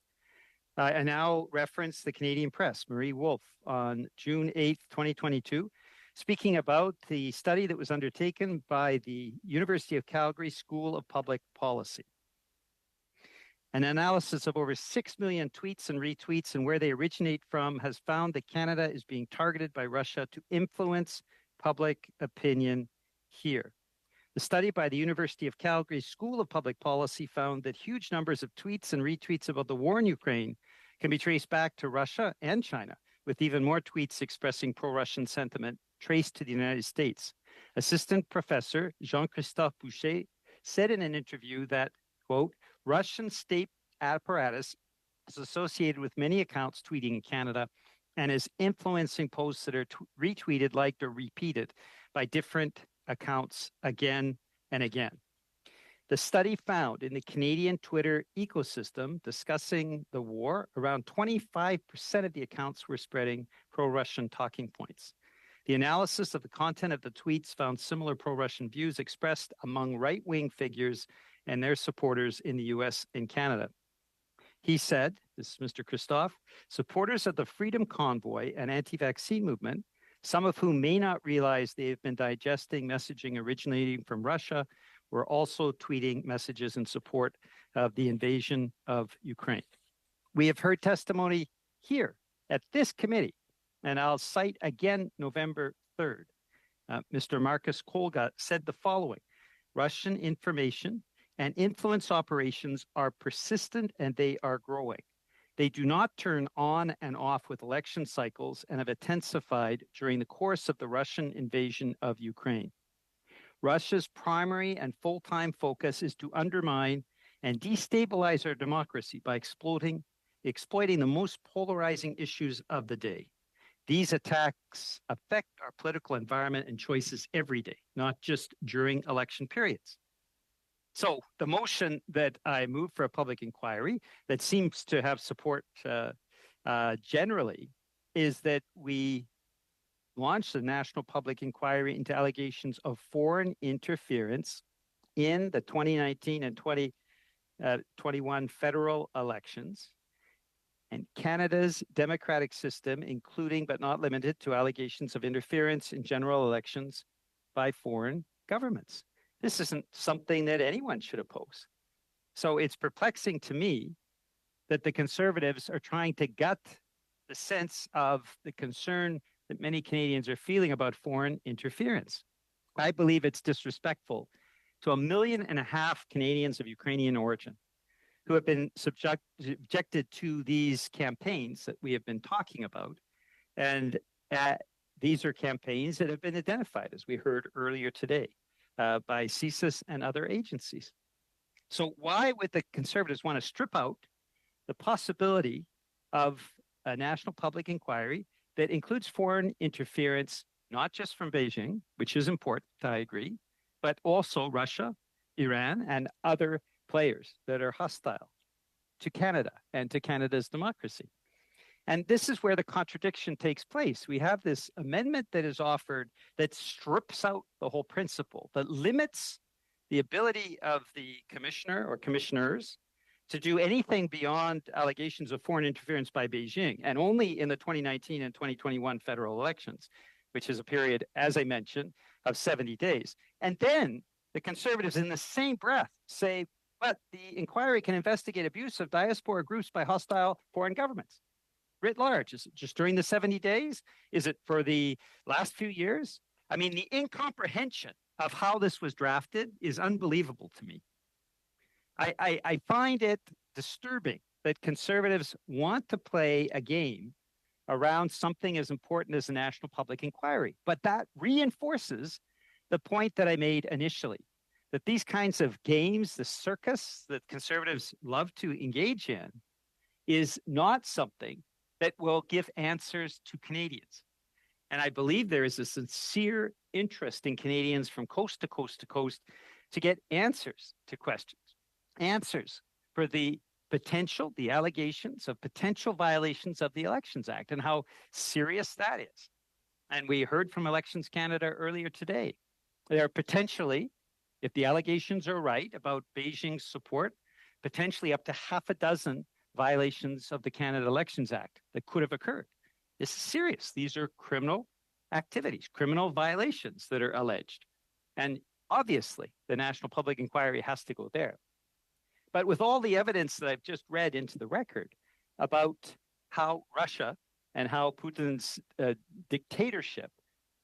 I now reference the Canadian Press, Marie Wolf, on June 8th, 2022, speaking about the study that was undertaken by the University of Calgary School of Public Policy. An analysis of over 6 million tweets and retweets and where they originate from has found that Canada is being targeted by Russia to influence public opinion here. The study by the University of Calgary School of Public Policy found that huge numbers of tweets and retweets about the war in Ukraine can be traced back to Russia and China, with even more tweets expressing pro-Russian sentiment traced to the United States. Assistant Professor Jean-Christophe Boucher said in an interview that, quote, Russian state apparatus is associated with many accounts tweeting in Canada and is influencing posts that are retweeted, liked, or repeated by different accounts again and again. The study found in the Canadian Twitter ecosystem discussing the war, around 25% of the accounts were spreading pro-Russian talking points. The analysis of the content of the tweets found similar pro-Russian views expressed among right-wing figures and their supporters in the US and Canada. He said, this is Mr. Christophe, supporters of the Freedom Convoy and anti-vaccine movement, some of whom may not realize they have been digesting messaging originating from Russia, were also tweeting messages in support of the invasion of Ukraine. We have heard testimony here at this committee, and I'll cite again November 3rd. Mr. Marcus Kolga said the following: Russian information and influence operations are persistent and they are growing. They do not turn on and off with election cycles and have intensified during the course of the Russian invasion of Ukraine. Russia's primary and full-time focus is to undermine and destabilize our democracy by exploiting the most polarizing issues of the day. These attacks affect our political environment and choices every day, not just during election periods. So the motion that I move for a public inquiry that seems to have support generally is that we launch the national public inquiry into allegations of foreign interference in the 2019 and 2021 federal elections and Canada's democratic system, including but not limited to allegations of interference in general elections by foreign governments. This isn't something that anyone should oppose. So it's perplexing to me that the Conservatives are trying to gut the sense of the concern that many Canadians are feeling about foreign interference. I believe it's disrespectful to 1.5 million Canadians of Ukrainian origin who have been subjected to these campaigns that we have been talking about. And these are campaigns that have been identified, as we heard earlier today, by CSIS and other agencies. So why would the Conservatives want to strip out the possibility of a national public inquiry that includes foreign interference, not just from Beijing, which is important, I agree, but also Russia, Iran, and other players that are hostile to Canada and to Canada's democracy? And this is where the contradiction takes place. We have this amendment that is offered that strips out the whole principle, that limits the ability of the commissioner or commissioners to do anything beyond allegations of foreign interference by Beijing, and only in the 2019 and 2021 federal elections, which is a period, as I mentioned, of 70 days. And then the Conservatives in the same breath say, but the inquiry can investigate abuse of diaspora groups by hostile foreign governments. Writ large? Is it just during the 70 days? Is it for the last few years? I mean, the incomprehension of how this was drafted is unbelievable to me. I find it disturbing that conservatives want to play a game around something as important as a national public inquiry. But that reinforces the point that I made initially, that these kinds of games, the circus that conservatives love to engage in, is not something that will give answers to Canadians. And I believe there is a sincere interest in Canadians from coast to coast to coast to get answers to questions, answers for the potential, the allegations of potential violations of the Elections Act and how serious that is. And we heard from Elections Canada earlier today. There are potentially, if the allegations are right about Beijing's support, potentially up to half a dozen violations of the Canada Elections Act that could have occurred. This is serious. These are criminal activities, criminal violations that are alleged. And obviously, the National Public Inquiry has to go there. But with all the evidence that I've just read into the record about how Russia and how Putin's dictatorship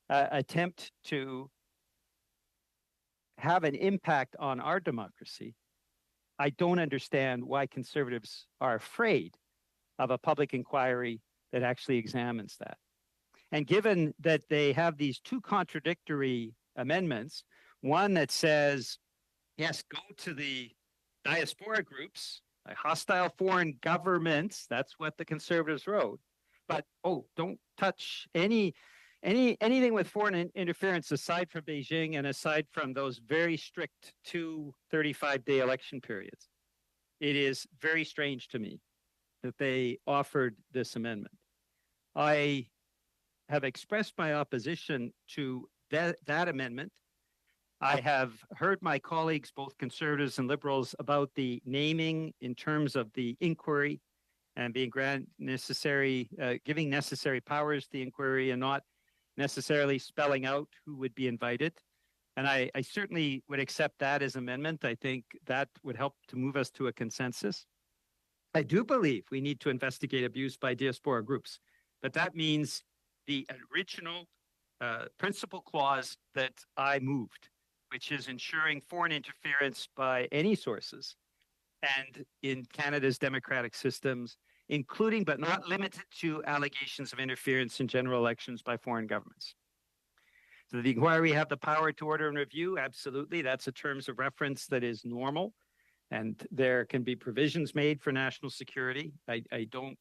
attempt to have an impact on our democracy, I don't understand why conservatives are afraid of a public inquiry that actually examines that. And given that they have these two contradictory amendments, one that says, yes, go to the diaspora groups, hostile foreign governments, that's what the conservatives wrote, but don't touch anything with foreign interference aside from Beijing and aside from those very strict 2 35-day election periods. It is very strange to me that they offered this amendment. I have expressed my opposition to that amendment. I have heard my colleagues, both conservatives and liberals, about the naming in terms of the inquiry and being giving necessary powers to the inquiry and not necessarily spelling out who would be invited. And I certainly would accept that as amendment. I think that would help to move us to a consensus. I do believe we need to investigate abuse by diaspora groups, but that means the original principal clause that I moved, which is ensuring foreign interference by any sources and in Canada's democratic systems, including but not limited to allegations of interference in general elections by foreign governments. So the inquiry have the power to order and review? Absolutely. That's a terms of reference that is normal. And there can be provisions made for national security. I don't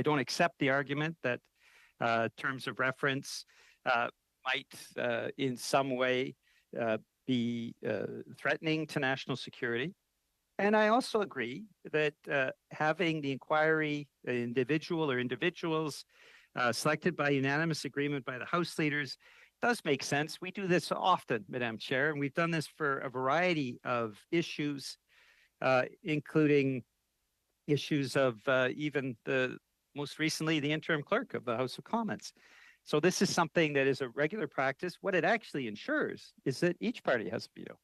accept the argument that terms of reference might in some way be threatening to national security. And I also agree that having the inquiry, individual or individuals selected by unanimous agreement by the House leaders does make sense. We do this often, Madam Chair, and we've done this for a variety of issues, including issues of even most recently, the interim clerk of the House of Commons. So this is something that is a regular practice. What it actually ensures is that each party has a veto.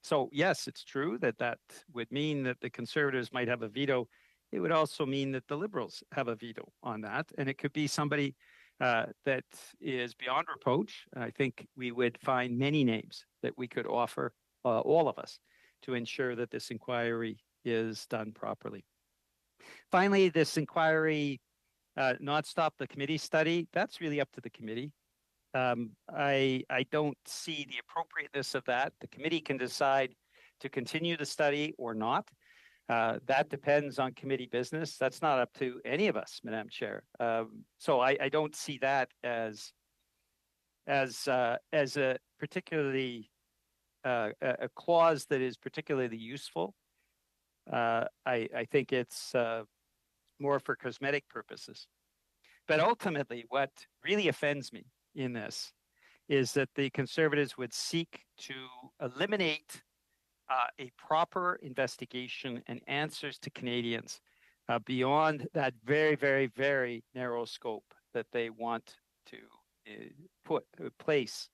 So yes, it's true that that would mean that the Conservatives might have a veto. It would also mean that the Liberals have a veto on that. And it could be somebody that is beyond reproach. I think we would find many names that we could offer, all of us, to ensure that this inquiry is done properly. Finally, this inquiry not stop the committee study. That's really up to the committee. I don't see the appropriateness of that. The committee can decide to continue the study or not. That depends on committee business. That's not up to any of us, Madam Chair. So I don't see that as a particularly a clause that is particularly useful. I think it's more for cosmetic purposes. But ultimately, what really offends me in this is that the Conservatives would seek to eliminate a proper investigation and answers to Canadians beyond that very, very, very narrow scope that they want to place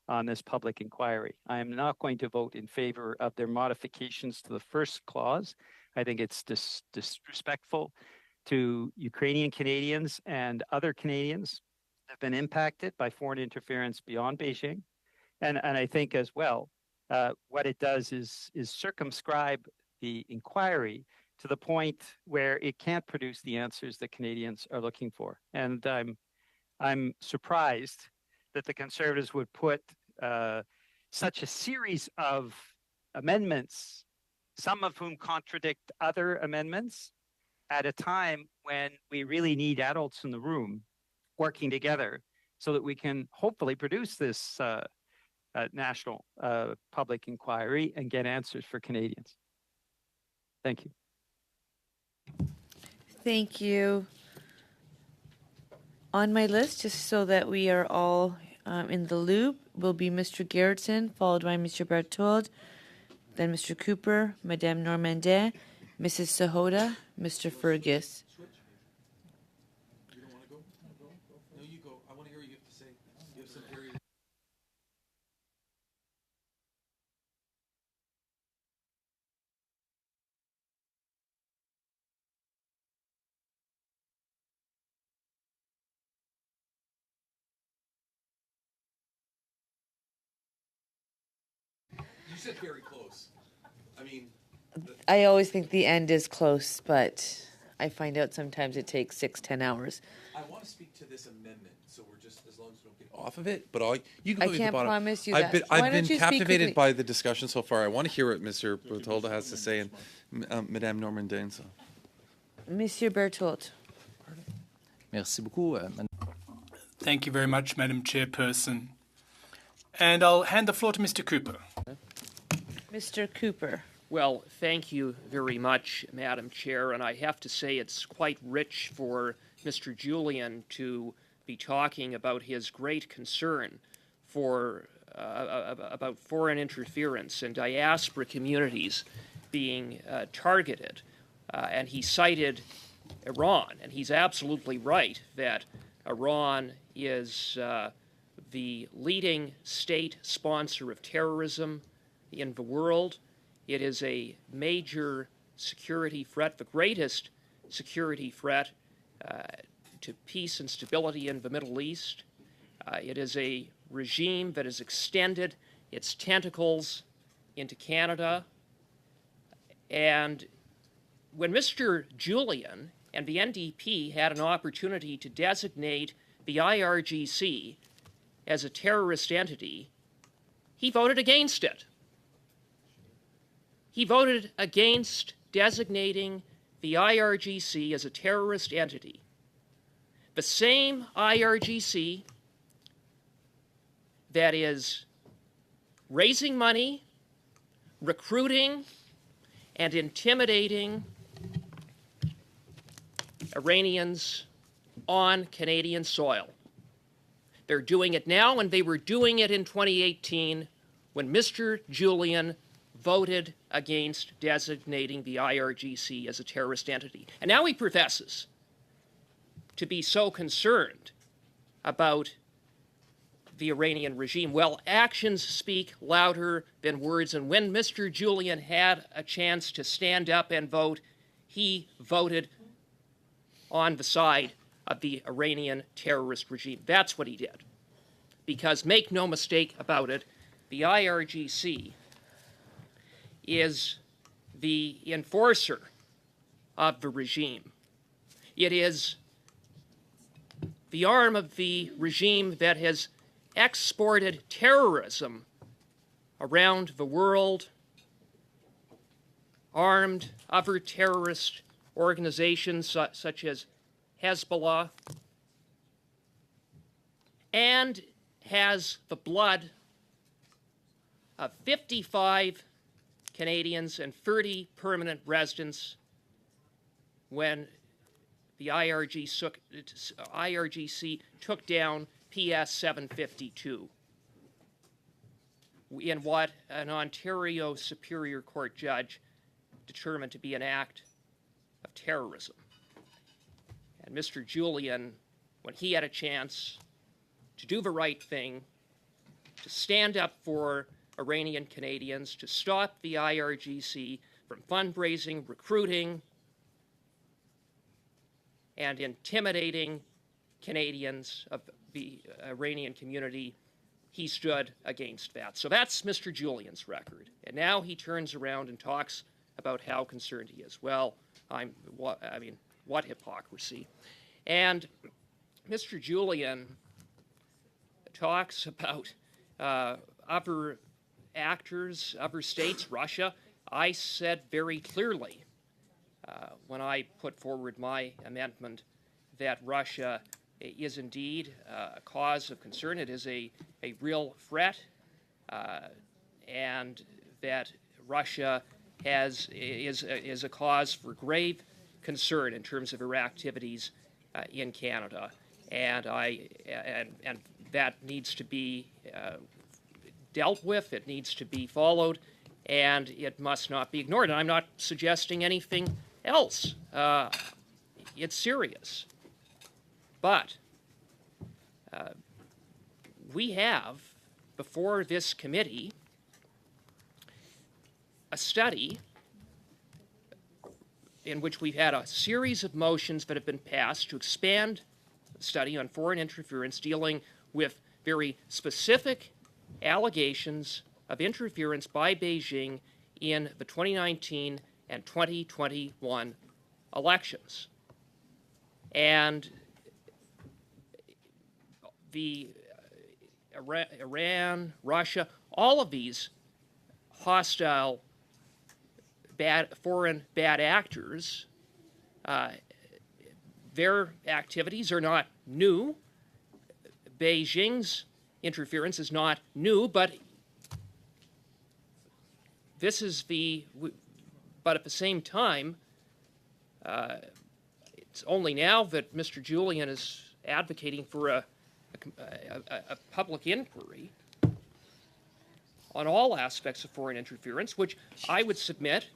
on this public inquiry. I am not going to vote in favor of their modifications to the first clause. I think it's disrespectful to Ukrainian Canadians and other Canadians that have been impacted by foreign interference beyond Beijing. And I think as well, what it does is circumscribe the inquiry to the point where it can't produce the answers that Canadians are looking for. And I'm surprised that the Conservatives would put such a series of amendments, some of whom contradict other amendments, at a time when we really need adults in the room working together so that we can hopefully produce this national public inquiry and get answers for Canadians. Thank you. Thank you. On my list, just so that we are all in the loop, will be Mr. Garrettson, followed by Mr. Berthold, then Mr. Cooper, Madame Normandin, Mrs. Sahota, Mr. Fergus. You don't want to go? No, you go. I want to hear what you have to say. You have some very... You said very close. I mean... I always think the end is close, but I find out sometimes it takes 6-10 hours. I want to speak to this amendment, so we're just, as long as we don't get off of it, but you can I go to the can't bottom. promise you I've that. been, Why I've been don't you speak captivated quickly? by the discussion so far. I want to hear what Mr. Bertolda has to say, and Madame Normandin. So. Monsieur Berthold. Merci beaucoup. Thank you very much, Madam Chairperson. And I'll hand the floor to Mr. Cooper. Mr. Cooper. Well, thank you very much, Madam Chair, and I have to say it's quite rich for Mr. Julian to be talking about his great concern for about foreign interference and diaspora communities being targeted. And he cited Iran, and he's absolutely right that Iran is the leading state sponsor of terrorism in the world. It is a major security threat, the greatest security threat to peace and stability in the Middle East. It is a regime that has extended its tentacles into Canada. And when Mr. Julian and the NDP had an opportunity to designate the IRGC as a terrorist entity, he voted against it. He voted against designating the IRGC as a terrorist entity. The same IRGC that is raising money, recruiting, and intimidating Iranians on Canadian soil. They're doing it now, and they were doing it in 2018 when Mr. Julian voted against designating the IRGC as a terrorist entity. And now he professes to be so concerned about the Iranian regime. Well, actions speak louder than words, and when Mr. Julian had a chance to stand up and vote, he voted on the side of the Iranian terrorist regime. That's what he did. Because make no mistake about it, the IRGC is the enforcer of the regime. It is the arm of the regime that has exported terrorism around the world, armed other terrorist organizations such as Hezbollah, and has the blood of 55 Canadians and 30 permanent residents when the IRGC took down PS 752 in what an Ontario Superior Court judge determined to be an act of terrorism. And Mr. Julian, when he had a chance to do the right thing, to stand up for Iranian Canadians, to stop the IRGC from fundraising, recruiting, and intimidating Canadians of the Iranian community, he stood against that. So that's Mr. Julian's record. And now he turns around and talks about how concerned he is. Well, what hypocrisy. And Mr. Julian talks about other actors, other states, Russia. I said very clearly when I put forward my amendment that Russia is indeed a cause of concern. It is a real threat, and that Russia is a cause for grave concern in terms of her activities in Canada, and that needs to be dealt with. It needs to be followed, and it must not be ignored. And I'm not suggesting anything else. It's serious. But we have, before this committee, a study in which we've had a series of motions that have been passed to expand the study on foreign interference, dealing with very specific allegations of interference by Beijing in the 2019 and 2021 elections. And the Iran, Russia, all of these hostile foreign bad actors, their activities are not new. Beijing's interference is not new, but this is but at the same time, it's only now that Mr. Julian is advocating for a public inquiry on all aspects of foreign interference, which I would submit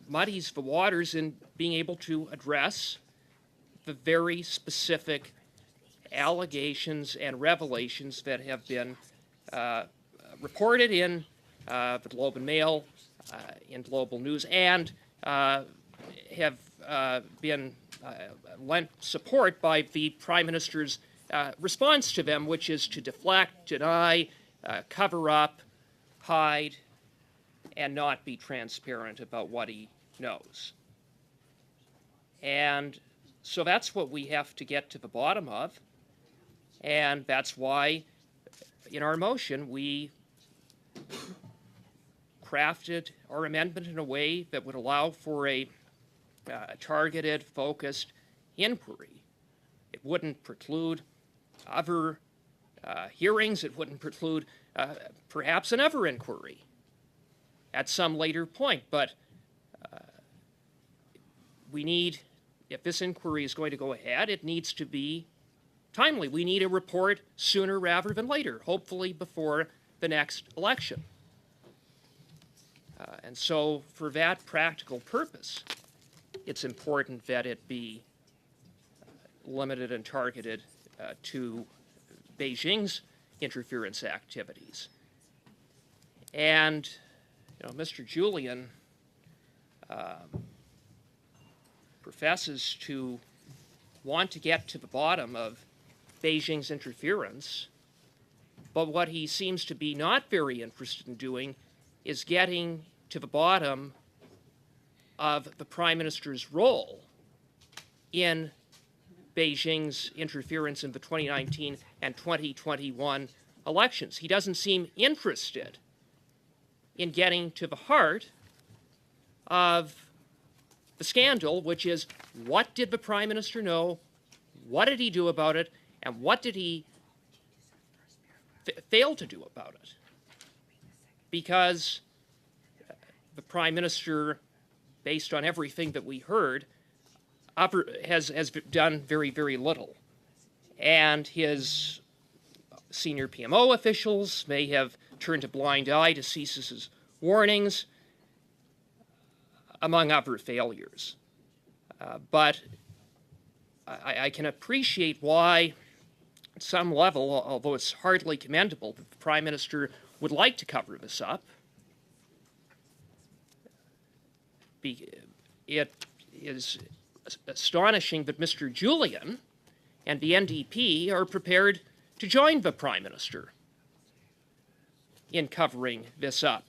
muddies the waters in being able to address the very specific allegations and revelations that have been reported in the Globe and Mail, in Global News, and have been lent support by the Prime Minister's response to them, which is to deflect, deny, cover up, hide, and not be transparent about what he knows. And so that's what we have to get to the bottom of, and that's why in our motion we crafted our amendment in a way that would allow for a targeted, focused inquiry. It wouldn't preclude other hearings. It wouldn't preclude perhaps another inquiry at some later point. But we need, if this inquiry is going to go ahead, it needs to be timely. We need a report sooner rather than later, hopefully before the next election. And so for that practical purpose, it's important that it be limited and targeted to Beijing's interference activities. And, you know, Mr. Julian professes to want to get to the bottom of Beijing's interference, but what he seems to be not very interested in doing is getting to the bottom of the Prime Minister's role in Beijing's interference in the 2019 and 2021 elections. He doesn't seem interested in getting to the heart of the scandal, which is what did the Prime Minister know, what did he do about it, and what did he fail to do about it? Because the Prime Minister, based on everything that we heard, has done very, very little. And his senior PMO officials may have turned a blind eye to CSIS's warnings, among other failures. But I can appreciate why, at some level, although it's hardly commendable, that the Prime Minister would like to cover this up. It is astonishing that Mr. Julian and the NDP are prepared to join the Prime Minister in covering this up.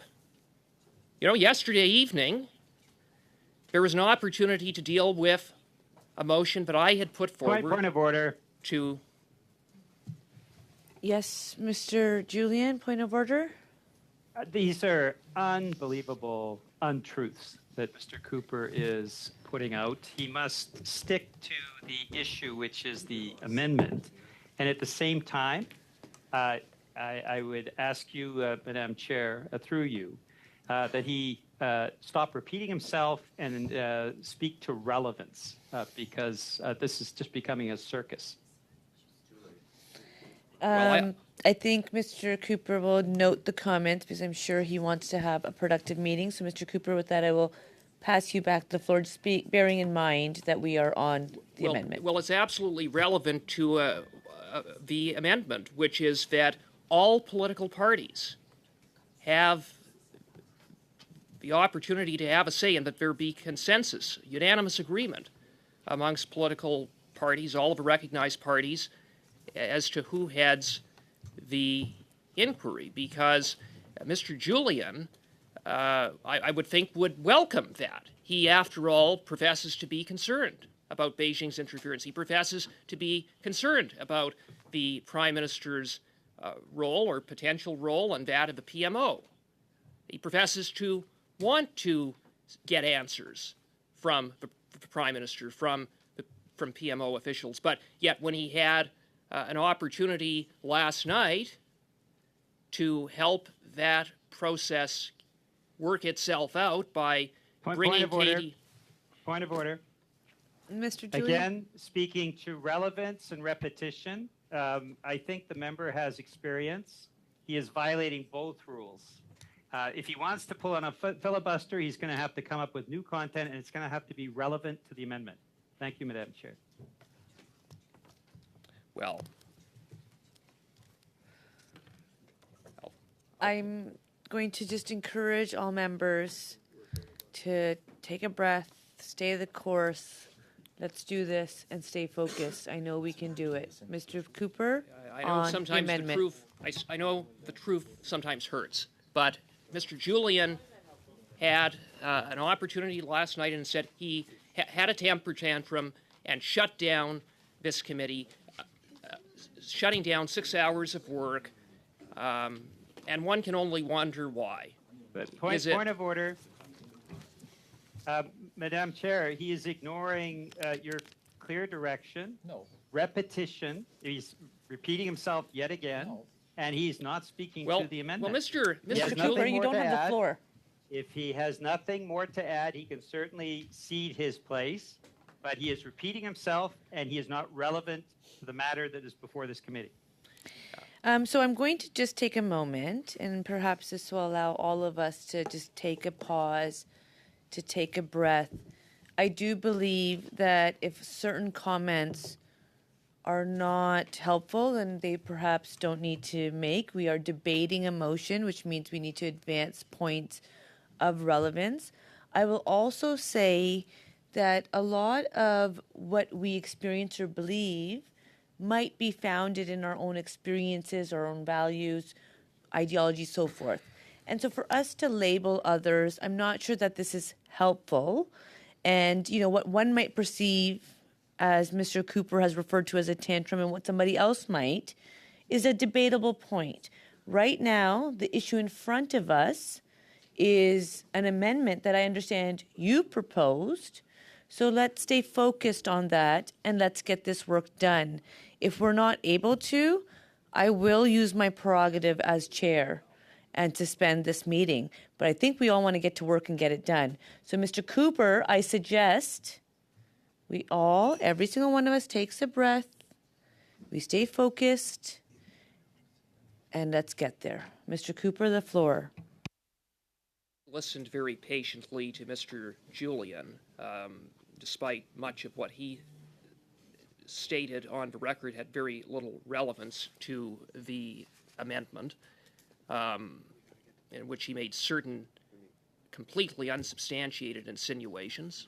You know, yesterday evening, there was an opportunity to deal with a motion that I had put forward. Point of order. To Yes, Mr. Julian, point of order. These are unbelievable untruths that Mr. Cooper is putting out. He must stick to the issue, which is the amendment. And at the same time, I would ask you, Madam Chair, through you, that he stop repeating himself and speak to relevance, because this is just becoming a circus. I think Mr. Cooper will note the comments because I'm sure he wants to have a productive meeting. So, Mr. Cooper, with that, I will pass you back the floor to speak, bearing in mind that we are on the amendment. Well, it's absolutely relevant to the amendment, which is that all political parties have the opportunity to have a say and that there be consensus, unanimous agreement amongst political parties, all of the recognized parties, as to who heads the inquiry, because Mr. Julian, I would think, would welcome that. He, after all, professes to be concerned about Beijing's interference. He professes to be concerned about the Prime Minister's role or potential role and that of the PMO. He professes to want to get answers from the Prime Minister, from PMO officials, but yet when he had an opportunity last night to help that process work itself out by bringing Katie. Point of order. Mr. Julian? Again, speaking to relevance and repetition, I think the member has experience. He is violating both rules. If he wants to pull on a filibuster, he's going to have to come up with new content, and it's going to have to be relevant to the amendment. Thank you, Madam Chair. Well, I'm going to just encourage all members to take a breath, stay the course. Let's do this and stay focused. I know we can do it. Mr. Cooper, I know on sometimes the the amendment. truth. I know the truth sometimes hurts, but Mr. Julian had an opportunity last night and said he had a temper tantrum and shut down this committee, shutting down 6 hours of work, and one can only wonder why. But point of order. Madam Chair, he is ignoring your clear direction. No. Repetition. He's repeating himself yet again, and he's not speaking to the amendment. Well, Mr. Cooper, you don't have the floor. If he has nothing more to add, he can certainly cede his place, but he is repeating himself, and he is not relevant to the matter that is before this committee. So I'm going to just take a moment, and perhaps this will allow all of us to just take a pause, to take a breath. I do believe that if certain comments are not helpful, then they perhaps don't need to make. We are debating a motion, which means we need to advance points of relevance. I will also say that a lot of what we experience or believe might be founded in our own experiences, our own values, ideology, so forth. And so for us to label others, I'm not sure that this is helpful. And, you know, what one might perceive as Mr. Cooper has referred to as a tantrum and what somebody else might is a debatable point. Right now, the issue in front of us is an amendment that I understand you proposed. So let's stay focused on that and let's get this work done. If we're not able to, I will use my prerogative as chair and suspend this meeting. But I think we all want to get to work and get it done. So, Mr. Cooper, I suggest we all, every single one of us, takes a breath, we stay focused, and let's get there. Mr. Cooper, the floor. Listened very patiently to Mr. Julian, despite much of what he stated on the record had very little relevance to the amendment, in which he made certain completely unsubstantiated insinuations.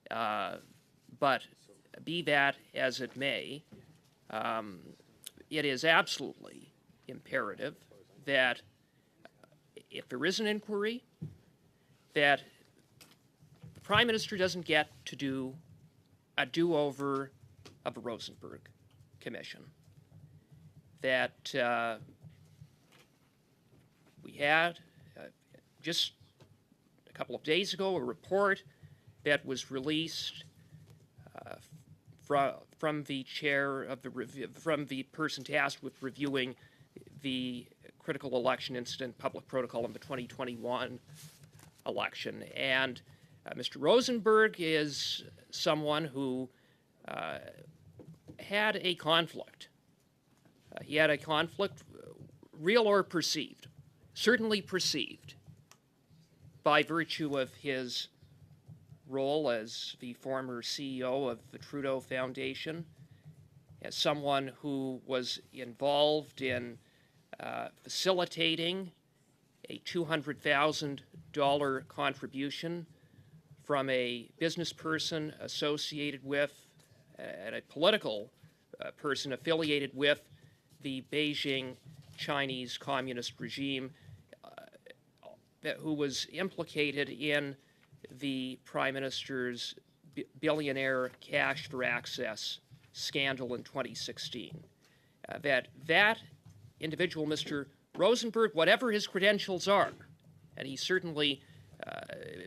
But be that as it may, it is absolutely imperative that if there is an inquiry, that the Prime Minister doesn't get to do a do-over of a Rosenberg Commission. That we had just a couple of days ago a report that was released from the chair of from the person tasked with reviewing the critical election incident public protocol in the 2021 election. And Mr. Rosenberg is someone who had a conflict. He had a conflict, real or perceived, certainly perceived, by virtue of his role as the former CEO of the Trudeau Foundation, as someone who was involved in facilitating a $200,000 contribution from a business person associated with and a political person affiliated with the Beijing Chinese Communist regime, who was implicated in the Prime Minister's billionaire cash for access scandal in 2016. That individual, Mr. Rosenberg, whatever his credentials are, and he certainly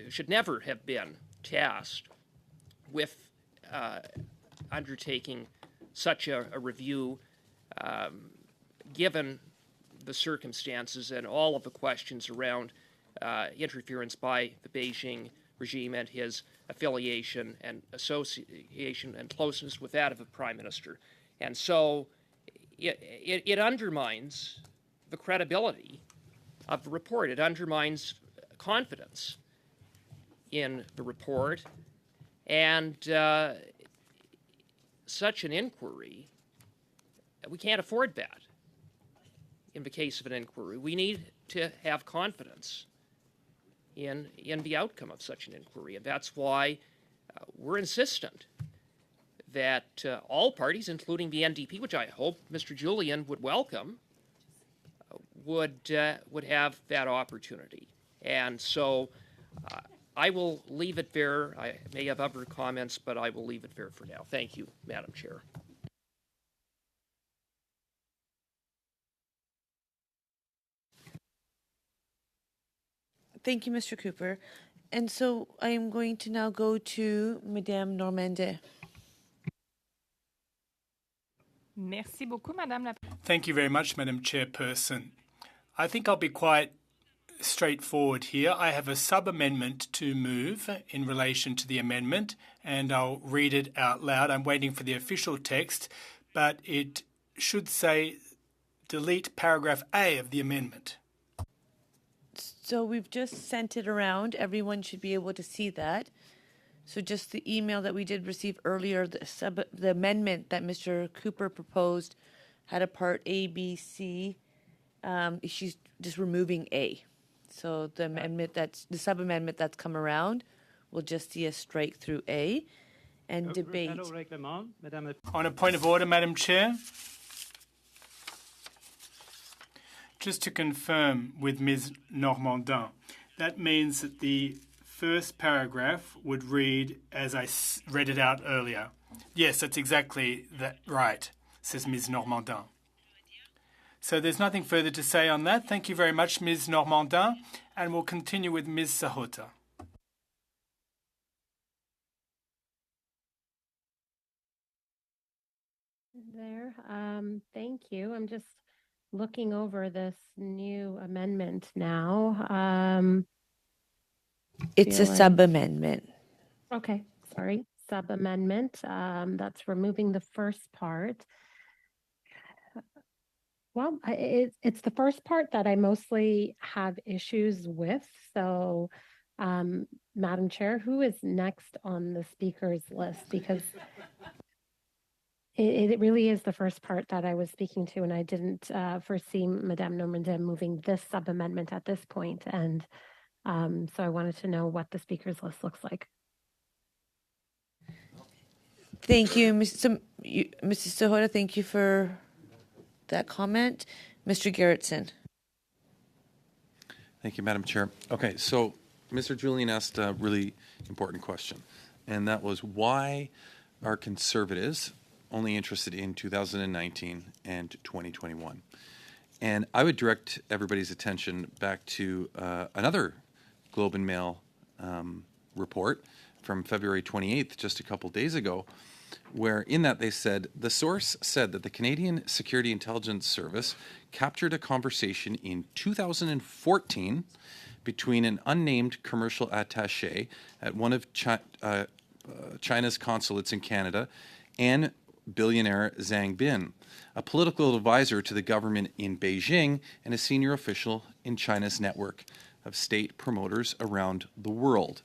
should never have been tasked with undertaking such a review, given the circumstances and all of the questions around interference by the Beijing regime and his affiliation and association and closeness with that of the Prime Minister. And so it undermines the credibility of the report. It undermines confidence in the report. And such an inquiry, we can't afford that in the case of an inquiry. We need to have confidence in the outcome of such an inquiry. And that's why we're insistent that all parties, including the NDP, which I hope Mr. Julian would welcome, would have that opportunity. And so I will leave it there. I may have other comments, but I will leave it there for now. Thank you, Madam Chair. Thank you, Mr. Cooper. And so I am going to now go to Madame Normandin. Merci beaucoup, Madame la Thank you very much, Madam Chairperson. I think I'll be quite straightforward here. I have a sub-amendment to move in relation to the amendment, and I'll read it out loud. I'm waiting for the official text, but it should say delete paragraph A of the amendment. So we've just sent it around. Everyone should be able to see that. So just the email that we did receive earlier, the amendment that Mr. Cooper proposed had a part A, B, C. She's just removing A. So the amendment the sub-amendment that's come around will just see a strike through A and debate. On a point of order, Madam Chair. Just to confirm with Ms. Normandin, that means that the first paragraph would read as I read it out earlier. Yes, that's exactly that right, says Ms. Normandin. So there's nothing further to say on that. Thank you very much, Ms. Normandin, and we'll continue with Ms. Sahota. There. Thank you. I'm just looking over this new amendment now. It's a sub-amendment. Okay, sorry. Sub-amendment. That's removing the first part. Well, it's the first part that I mostly have issues with. So, Madam Chair, who is next on the speakers list? Because it really is the first part that I was speaking to, and I didn't foresee Madame Normandin moving this sub-amendment at this point. And so I wanted to know what the speakers list looks like. Thank you, Mrs. Sahota. Thank you for that comment. Mr. Gerritsen. Thank you, Madam Chair. Okay, so Mr. Julian asked a really important question. And that was, why are Conservatives only interested in 2019 and 2021? And I would direct everybody's attention back to another Globe and Mail report from February 28th, just a couple days ago, where in that they said, the source said that the Canadian Security Intelligence Service captured a conversation in 2014 between an unnamed commercial attaché at one of China's consulates in Canada and billionaire Zhang Bin, a political advisor to the government in Beijing and a senior official in China's network of state promoters around the world.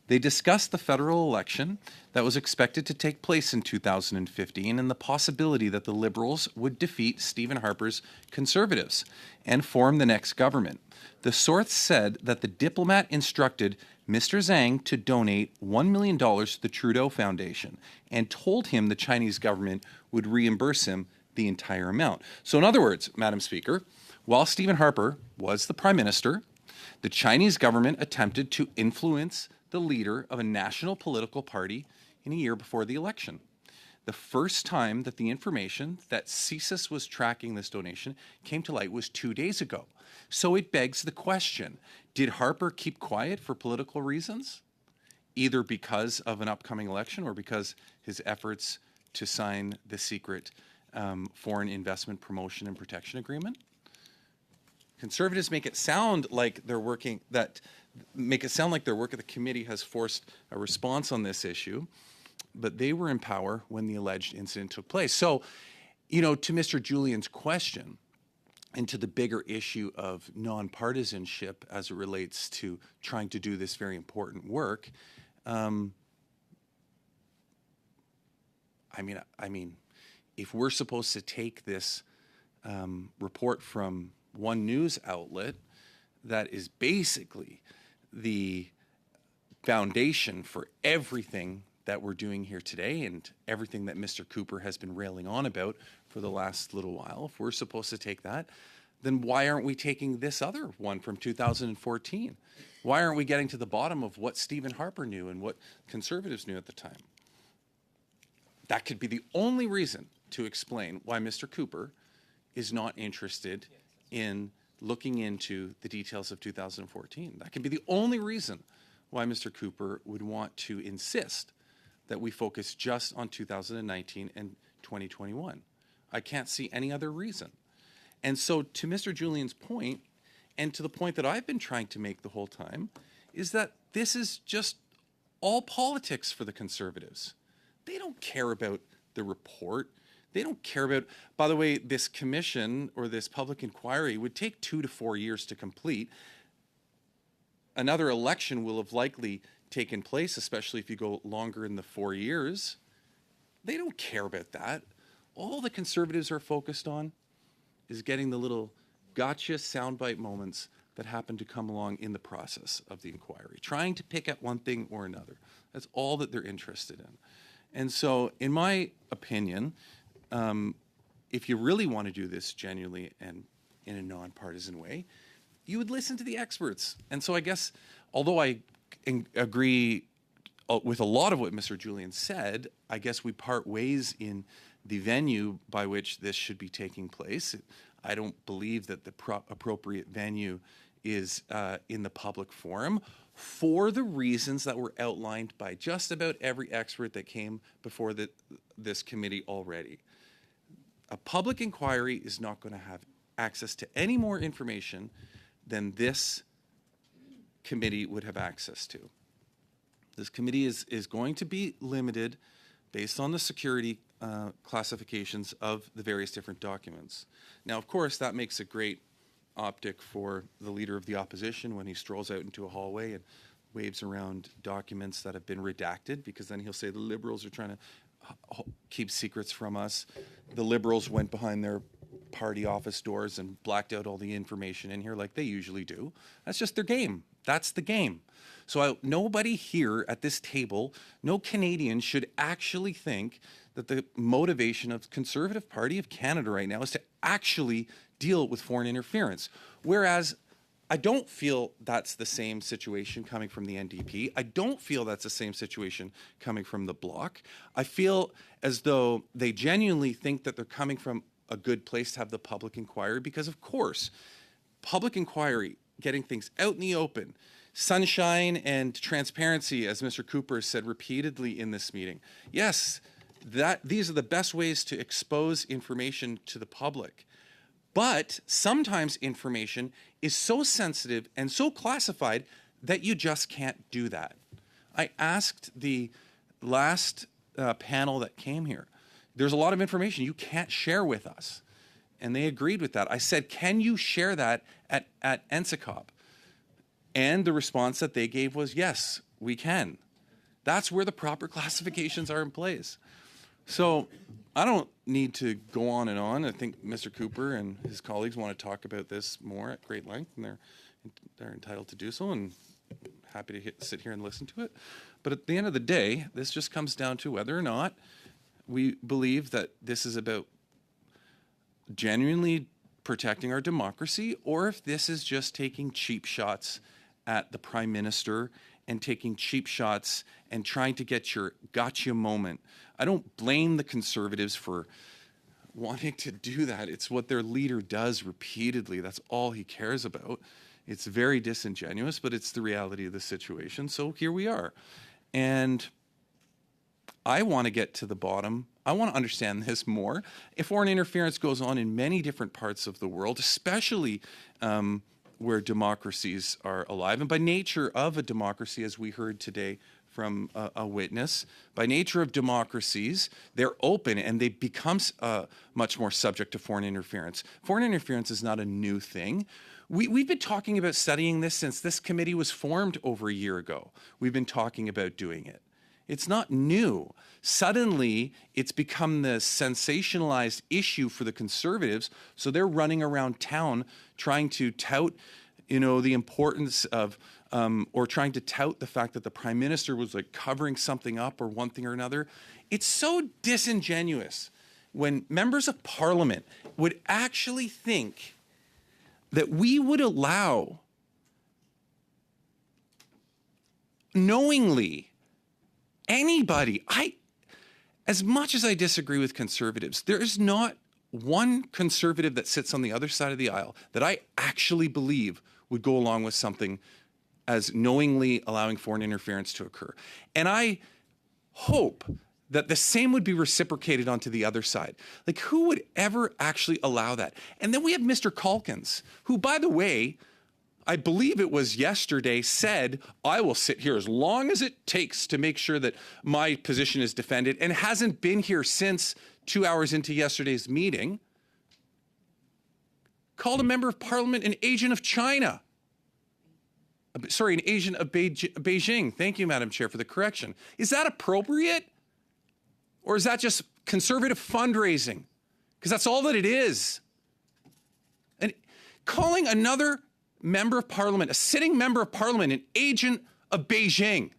They discussed the federal election that was expected to take place in 2015 and the possibility that the Liberals would defeat Stephen Harper's Conservatives and form the next government. The source said that the diplomat instructed Mr. Zhang to donate $1 million to the Trudeau Foundation and told him the Chinese government would reimburse him the entire amount. So in other words, Madam Speaker, while Stephen Harper was the Prime Minister, the Chinese government attempted to influence the leader of a national political party in a year before the election. The first time that the information that CSIS was tracking this donation came to light was 2 days ago. So it begs the question, did Harper keep quiet for political reasons? Either because of an upcoming election or because his efforts to sign the secret Foreign Investment Promotion and Protection Agreement? Conservatives make it sound like their work of the committee has forced a response on this issue, but they were in power when the alleged incident took place. So, to Mr. Julian's question and to the bigger issue of nonpartisanship as it relates to trying to do this very important work, I mean, if we're supposed to take this report from one news outlet that is basically the foundation for everything that we're doing here today and everything that Mr. Cooper has been railing on about for the last little while, if we're supposed to take that, then why aren't we taking this other one from 2014? Why aren't we getting to the bottom of what Stephen Harper knew and what Conservatives knew at the time? That could be the only reason to explain why Mr. Cooper is not interested in looking into the details of 2014. That can be the only reason why Mr. Cooper would want to insist that we focus just on 2019 and 2021. I can't see any other reason. And so to Mr. Julian's point, and to the point that I've been trying to make the whole time, is that this is just all politics for the Conservatives. They don't care about the report. They don't care about, by the way, this commission or this public inquiry would take 2 to 4 years to complete. Another election will have likely taken place, especially if you go longer in the 4 years. They don't care about that. All the Conservatives are focused on is getting the little gotcha soundbite moments that happen to come along in the process of the inquiry, trying to pick at one thing or another. That's all that they're interested in. And so, in my opinion, if you really want to do this genuinely and in a nonpartisan way, you would listen to the experts. And so I guess, although I agree with a lot of what Mr. Julian said, I guess we part ways in the venue by which this should be taking place. I don't believe that the appropriate venue is in the public forum for the reasons that were outlined by just about every expert that came before this committee already. A public inquiry is not going to have access to any more information than this committee would have access to. This committee is going to be limited based on the security classifications of the various different documents. Now, of course, that makes a great optic for the leader of the opposition when he strolls out into a hallway and waves around documents that have been redacted, because then he'll say the Liberals are trying to keep secrets from us. The Liberals went behind their party office doors and blacked out all the information in here like they usually do. That's just their game. That's the game. So nobody here at this table, no Canadian should actually think that the motivation of the Conservative Party of Canada right now is to actually deal with foreign interference. Whereas I don't feel that's the same situation coming from the NDP. I don't feel that's the same situation coming from the Bloc. I feel as though they genuinely think that they're coming from a good place to have the public inquiry, because of course, public inquiry, getting things out in the open, sunshine and transparency, as Mr. Cooper said repeatedly in this meeting. Yes, these are the best ways to expose information to the public. But sometimes information is so sensitive and so classified that you just can't do that. I asked the last panel that came here, there's a lot of information you can't share with us. And they agreed with that. I said, can you share that at NSICOP? And the response that they gave was, yes, we can. That's where the proper classifications are in place. So I don't need to go on and on. I think Mr. Cooper and his colleagues want to talk about this more at great length, and they're entitled to do so, and happy to sit here and listen to it. But at the end of the day, this just comes down to whether or not we believe that this is about genuinely protecting our democracy, or if this is just taking cheap shots at the Prime Minister and taking cheap shots and trying to get your gotcha moment. I don't blame the Conservatives for wanting to do that. It's what their leader does repeatedly. That's all he cares about. It's very disingenuous, but it's the reality of the situation. So here we are. And I want to get to the bottom. I want to understand this more. If foreign interference goes on in many different parts of the world, especially where democracies are alive, and by nature of a democracy, as we heard today from a witness, by nature of democracies, they're open and they become much more subject to foreign interference. Foreign interference is not a new thing. We've been talking about studying this since this committee was formed over a year ago. We've been talking about doing it. It's not new. Suddenly, it's become the sensationalized issue for the Conservatives, so they're running around town trying to tout, the importance of, or trying to tout the fact that the Prime Minister was like covering something up or one thing or another. It's so disingenuous when members of Parliament would actually think that we would allow knowingly anybody, as much as I disagree with Conservatives, there is not one Conservative that sits on the other side of the aisle that I actually believe would go along with something as knowingly allowing foreign interference to occur. And I hope that the same would be reciprocated onto the other side. Like, who would ever actually allow that? And then we have Mr. Calkins, who, by the way, I believe it was yesterday, said, I will sit here as long as it takes to make sure that my position is defended, and hasn't been here since 2 hours into yesterday's meeting. Called a member of Parliament an agent of China. Sorry, an agent of Beijing. Thank you, Madam Chair, for the correction. Is that appropriate? Or is that just Conservative fundraising? Because that's all that it is. And calling another member of Parliament, a sitting member of Parliament, an agent of Beijing.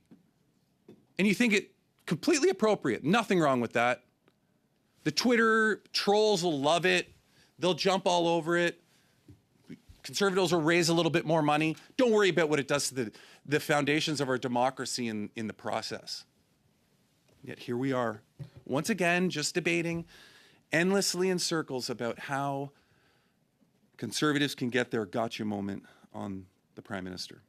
And you think it completely appropriate. Nothing wrong with that. The Twitter trolls will love it. They'll jump all over it. Conservatives will raise a little bit more money. Don't worry about what it does to the foundations of our democracy in the process. Yet here we are, once again, just debating endlessly in circles about how Conservatives can get their gotcha moment on the Prime Minister.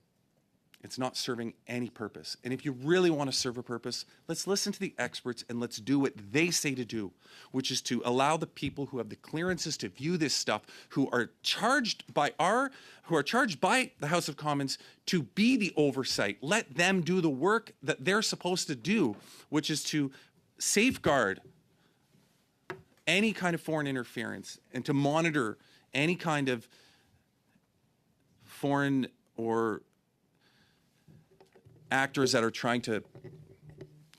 It's not serving any purpose. And if you really want to serve a purpose, let's listen to the experts and let's do what they say to do, which is to allow the people who have the clearances to view this stuff, who are charged by the House of Commons to be the oversight. Let them do the work that they're supposed to do, which is to safeguard any kind of foreign interference and to monitor any kind of foreign or actors that are trying to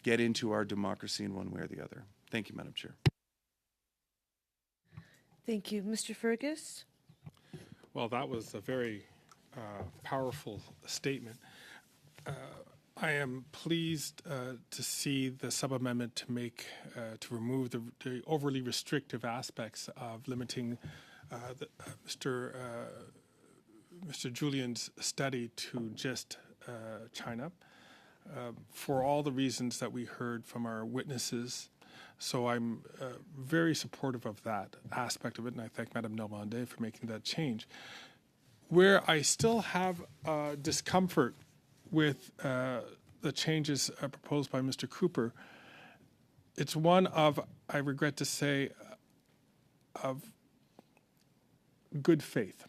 get into our democracy in one way or the other. Thank you, Madam Chair. Thank you. Mr. Fergus? Well, that was a very powerful statement. I am pleased to see the sub-amendment to remove the overly restrictive aspects of limiting Mr. Mr. Julian's study to just China for all the reasons that we heard from our witnesses. So I'm very supportive of that aspect of it, and I thank Madame Normandin for making that change. Where I still have discomfort with the changes proposed by Mr. Cooper, it's one of, I regret to say, of good faith.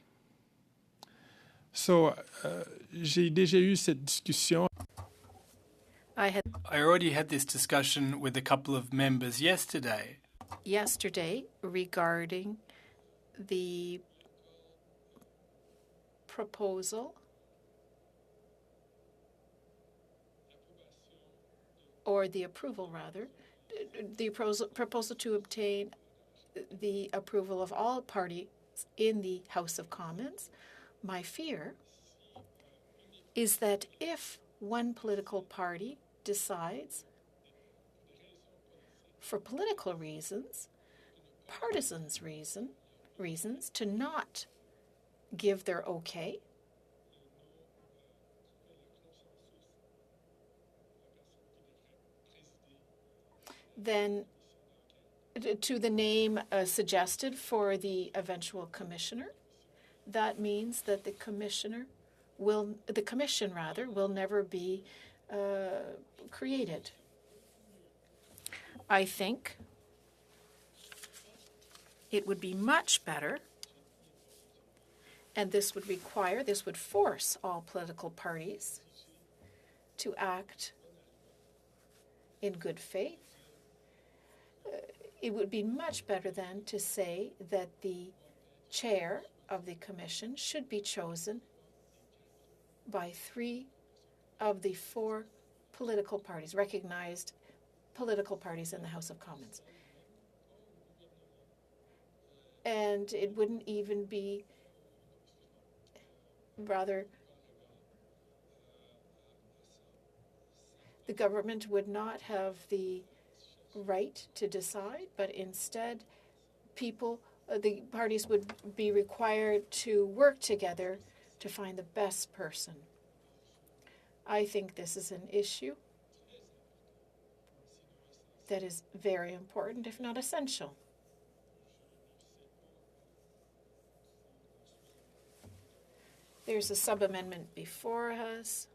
So, j'ai déjà eu cette discussion. I already had this discussion with a couple of members yesterday. Yesterday regarding the proposal or the approval, rather, the proposal to obtain the approval of all parties in the House of Commons. My fear is that if one political party decides, for political reasons, partisans' reasons, to not give their okay, then to the name suggested for the eventual commissioner, that means that the commission will never be created. I think it would be much better, and this would force all political parties to act in good faith. It would be much better then to say that the chair of the commission should be chosen by 3 of the 4 political parties, recognized political parties in the House of Commons. And it wouldn't even be, rather, the government would not have the right to decide, but instead the parties would be required to work together to find the best person. I think this is an issue that is very important, if not essential. There's a sub-amendment before us.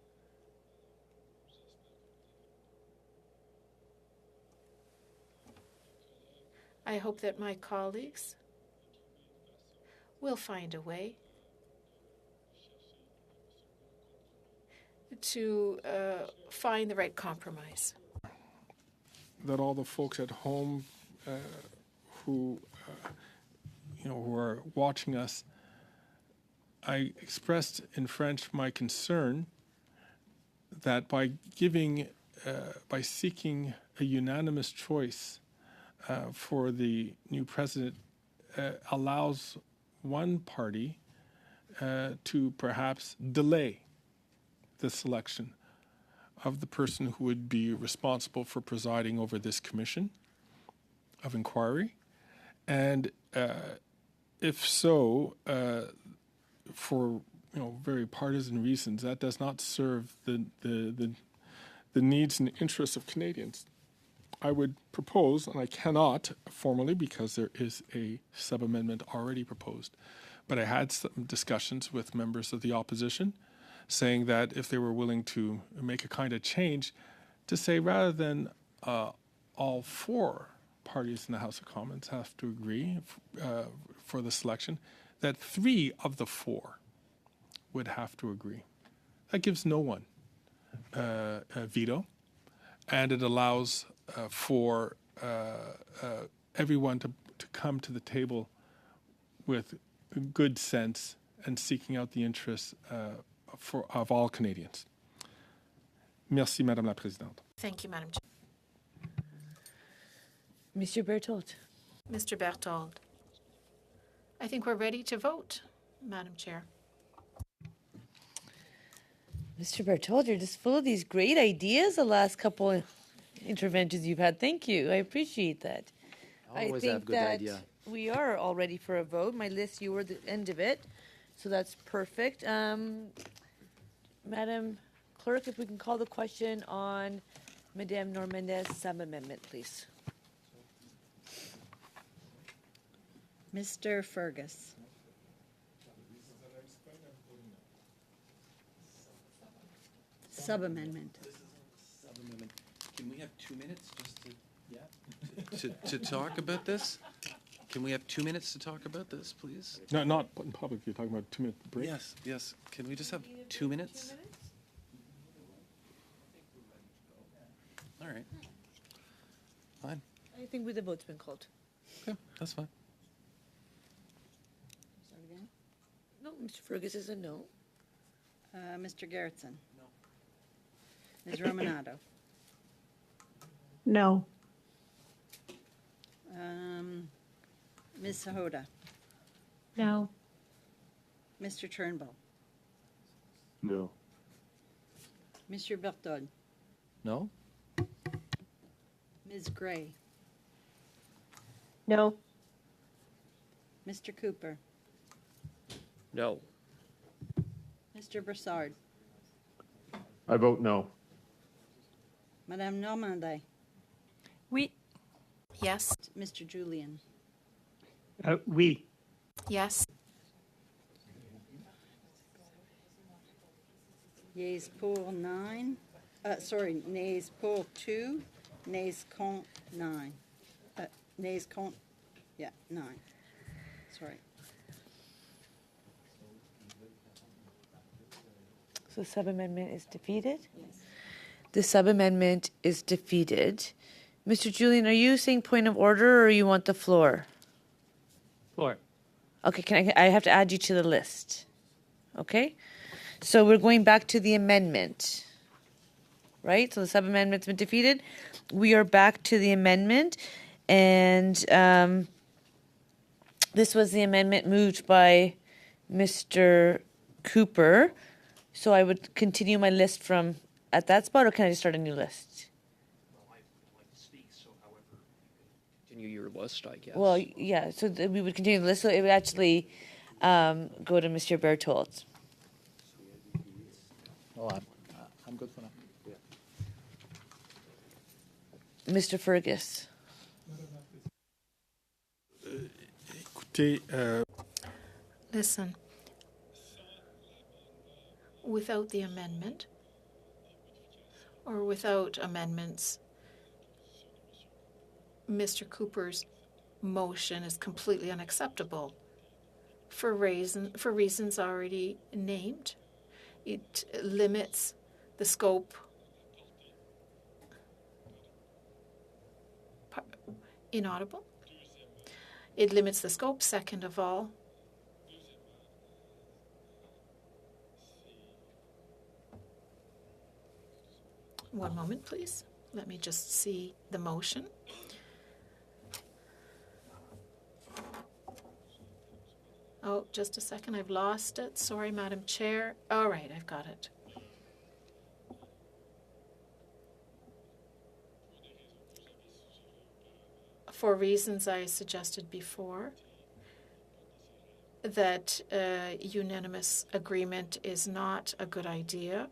I hope that my colleagues will find a way to find the right compromise. That all the folks at home who are watching us, I expressed in French my concern that by seeking a unanimous choice for the new president allows one party to perhaps delay the selection of the person who would be responsible for presiding over this commission of inquiry. And if so, for very partisan reasons, that does not serve the needs and interests of Canadians. I would propose, and I cannot formally because there is a sub-amendment already proposed, but I had some discussions with members of the opposition saying that if they were willing to make a kind of change, to say rather than all 4 parties in the House of Commons have to agree for the selection, that 3 of the 4 would have to agree. That gives no one a veto, and it allows for everyone to come to the table with good sense and seeking out the interests of all Canadians. Merci, Madame la Présidente. Thank you, Madam Chair. Monsieur Berthold. Mr. Berthold, I think we're ready to vote, Madam Chair. Mr. Berthold, you're just full of these great ideas the last couple of interventions you've had. Thank you. I appreciate that. Always I think have good that idea. we are all ready for a vote. My list, you were the end of it. So that's perfect. Madam Clerk, if we can call the question on Madame Normandez's sub-amendment, please. Mr. Fergus. Sub-amendment. Can we have 2 minutes just to talk about this? Can we have 2 minutes to talk about this, please? No, not in public. You're talking about a 2-minute break? Yes, yes. Can we just have 2 minutes? All right. Fine. I think the vote's been called. Okay, that's fine. Start again. No, Mr. Fergus is a no. Mr. Gerritsen. No. Ms. Romanado. No. Ms. Sahoda. No. Mr. Turnbull. No. Mr. Berthold. No? Ms. Gray. No. Mr. Cooper. No. Mr. Brassard. I vote no. Madame Normandie. Oui. Yes. Mr. Julian. Oui. Yes. Yeas pour 9. Nays pour 2. Nays contre 9. Nays contre, 9. Sorry. So the sub-amendment is defeated? Yes. The sub-amendment is defeated. Mr. Julian, are you saying point of order or you want the floor? Floor. Okay, I have to add you to the list. Okay? So we're going back to the amendment. Right? So the sub-amendment's been defeated. We are back to the amendment. And this was the amendment moved by Mr. Cooper. So I would continue my list from at that spot, or can I just start a new list? Well, I would like to speak, so however you can continue your list, I guess. Well, yeah, so we would continue the list. So it would actually go to Monsieur Berthold. Oh, I'm good for now. Mr. Fergus. Listen. Without the amendment, or without amendments, Mr. Cooper's motion is completely unacceptable for reasons already named. It limits the scope. Inaudible. It limits the scope, second of all. One moment, please. Let me just see the motion. Oh, just a second. I've lost it. Sorry, Madam Chair. All right, I've got it. For reasons I suggested before, that unanimous agreement is not a good idea,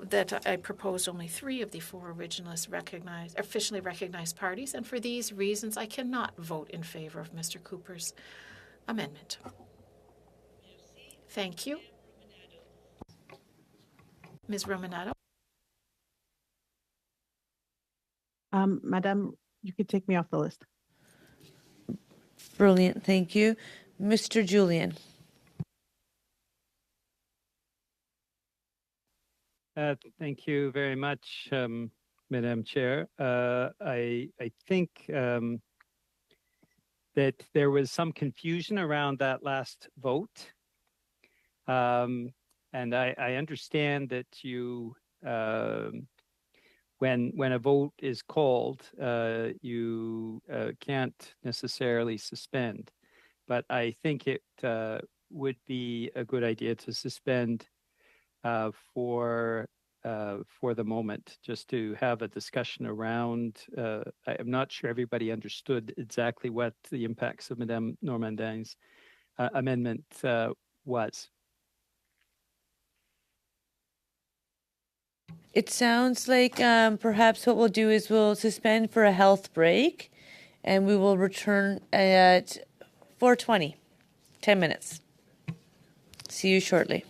that I proposed only 3 of the 4 originalists officially recognized parties, and for these reasons I cannot vote in favor of Mr. Cooper's amendment. Thank you. Ms. Romanado. Madam, you could take me off the list. Brilliant, thank you. Mr. Julian. Thank you very much, Madam Chair. I think that there was some confusion around that last vote. And I understand that you, when a vote is called, you can't necessarily suspend. But I think it would be a good idea to suspend for the moment, just to have a discussion around. I'm not sure everybody understood exactly what the impacts of Madame Normandie's amendment was. It sounds like perhaps what we'll do is we'll suspend for a health break, and we will return at 4:20, 10 minutes. See you shortly.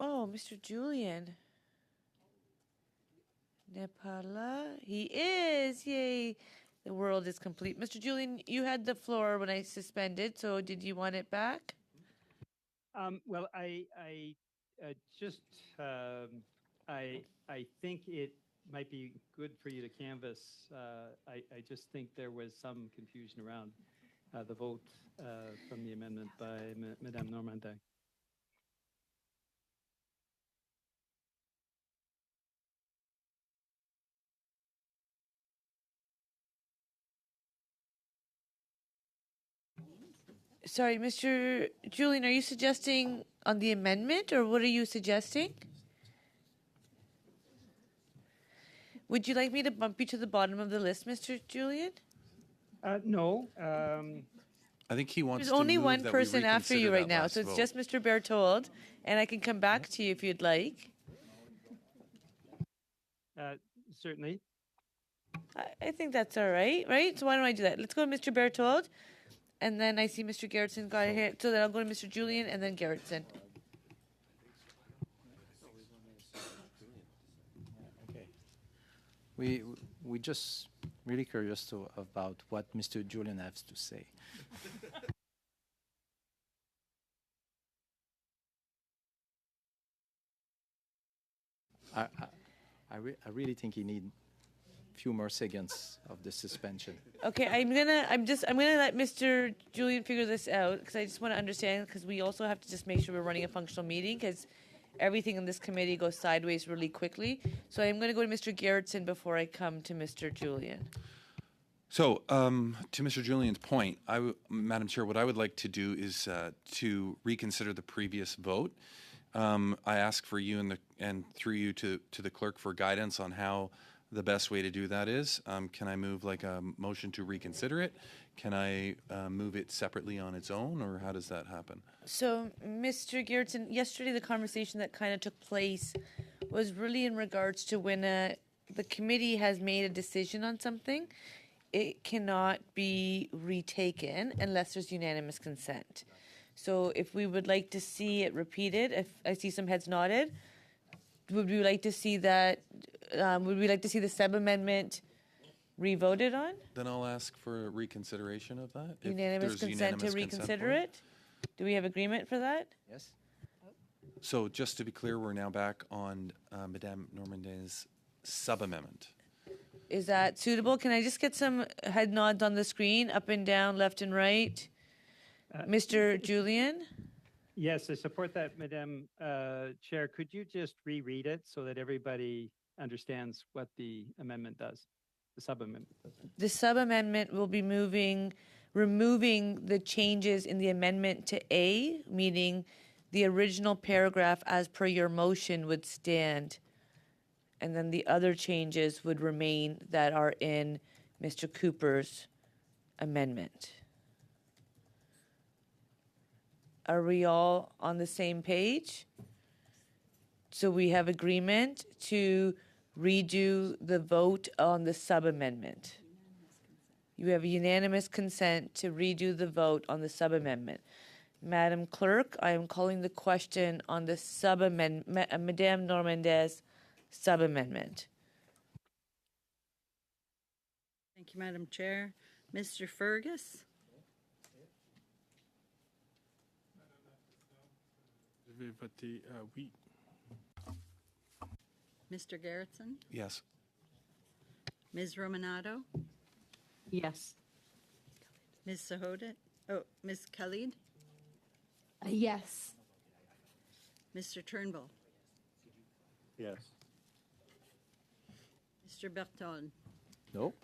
Oh, Mr. Julian. Nepala. He is. Yay. The world is complete. Mr. Julian, you had the floor when I suspended, so did you want it back? Well, I just I think it might be good for you to canvass. I just think there was some confusion around the vote from the amendment by Madame Normandin. Sorry, Mr. Julian, are you suggesting on the amendment, or what are you suggesting? Would you like me to bump you to the bottom of the list, Mr. Julian? No. I think he wants There's to only move one that we person after you reconsider right that now, last so it's vote. just Mr. Berthold, and I can come back to you if you'd like. Certainly. I think that's all right, right? So why don't I do that? Let's go to Mr. Berthold, and then I see Mr. Gerritsen got here, so then I'll go to Mr. Julian and then Gerritsen. Okay. We just really curious about what Mr. Julian has to say. I really think he need few more seconds of the suspension. Okay, I'm gonna let Mr. Julian figure this out because I just want to understand because we also have to just make sure we're running a functional meeting because everything in this committee goes sideways really quickly. So I'm gonna go to Mr. Gerritsen before I come to Mr. Julian. So, to Mr. Julian's point, Madam Chair, what I would like to do is to reconsider the previous vote. I ask for you and through you to the clerk for guidance on how the best way to do that is. Can I move like a motion to reconsider it? Can I move it separately on its own, or how does that happen? So, Mr. Gerritsen, yesterday the conversation that kind of took place was really in regards to when the committee has made a decision on something, it cannot be retaken unless there's unanimous consent. So if we would like to see it repeated, if I see some heads nodded, would we like to see that, would we like to see the sub-amendment re-voted on? Then I'll ask for reconsideration of that. if Unanimous there's consent to unanimous reconsider for it? Do we have agreement for that? Yes. So just to be clear, we're now back on Madame Normandin's sub-amendment. Is that suitable? Can I just get some head nods on the screen, up and down, left and right? Mr. Julian? Yes, I support that, Madam Chair. Could you just reread it so that everybody understands what the amendment does, the sub-amendment does? The sub-amendment will be removing the changes in the amendment to A, meaning the original paragraph as per your motion would stand, and then the other changes would remain that are in Mr. Cooper's amendment. Are we all on the same page? So we have agreement to redo the vote on the sub-amendment. You have unanimous consent to redo the vote on the sub-amendment. Madam Clerk, I am calling the question on the sub-amendment, Madame Normandin's sub-amendment. Thank you, Madam Chair. Mr. Fergus? Je vais voter oui. Mr. Gerritsen? Yes. Ms. Romanado? Yes. Ms. Sahodet? Oh, Ms. Khalid? Yes. Mr. Turnbull? Yes. Mr. Berthold? No.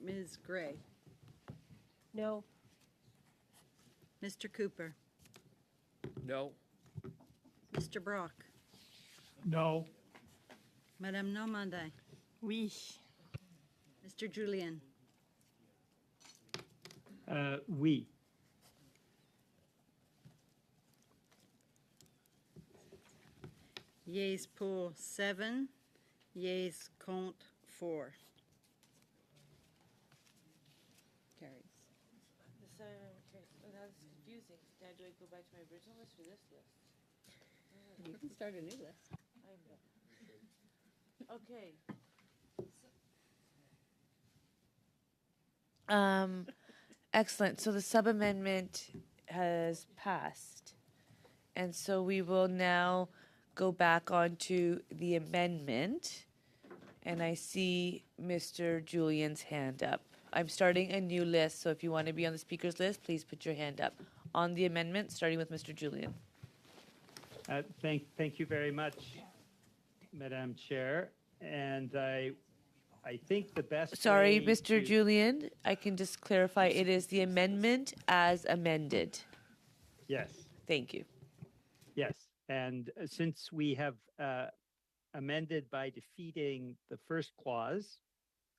Ms. Gray? No. Mr. Cooper? No. Mr. Brock? No. Madame Normandin? Oui. Mr. Julian? Oui. Yeas pour 7, yeas contre 4. Carries. That's confusing. do I go back to my original list or this list? You can start a new list. Okay. Excellent. So the sub-amendment has passed. And so we will now go back onto the amendment. And I see Mr. Julian's hand up. I'm starting a new list, so if you want to be on the speakers list, please put your hand up. On the amendment, starting with Mr. Julian. Thank you very much, Madam Chair. And I think the best Sorry, way Mr. to- Julian, I can just clarify, it is the amendment as amended. Yes. Thank you. Yes, and since we have amended by defeating the first clause,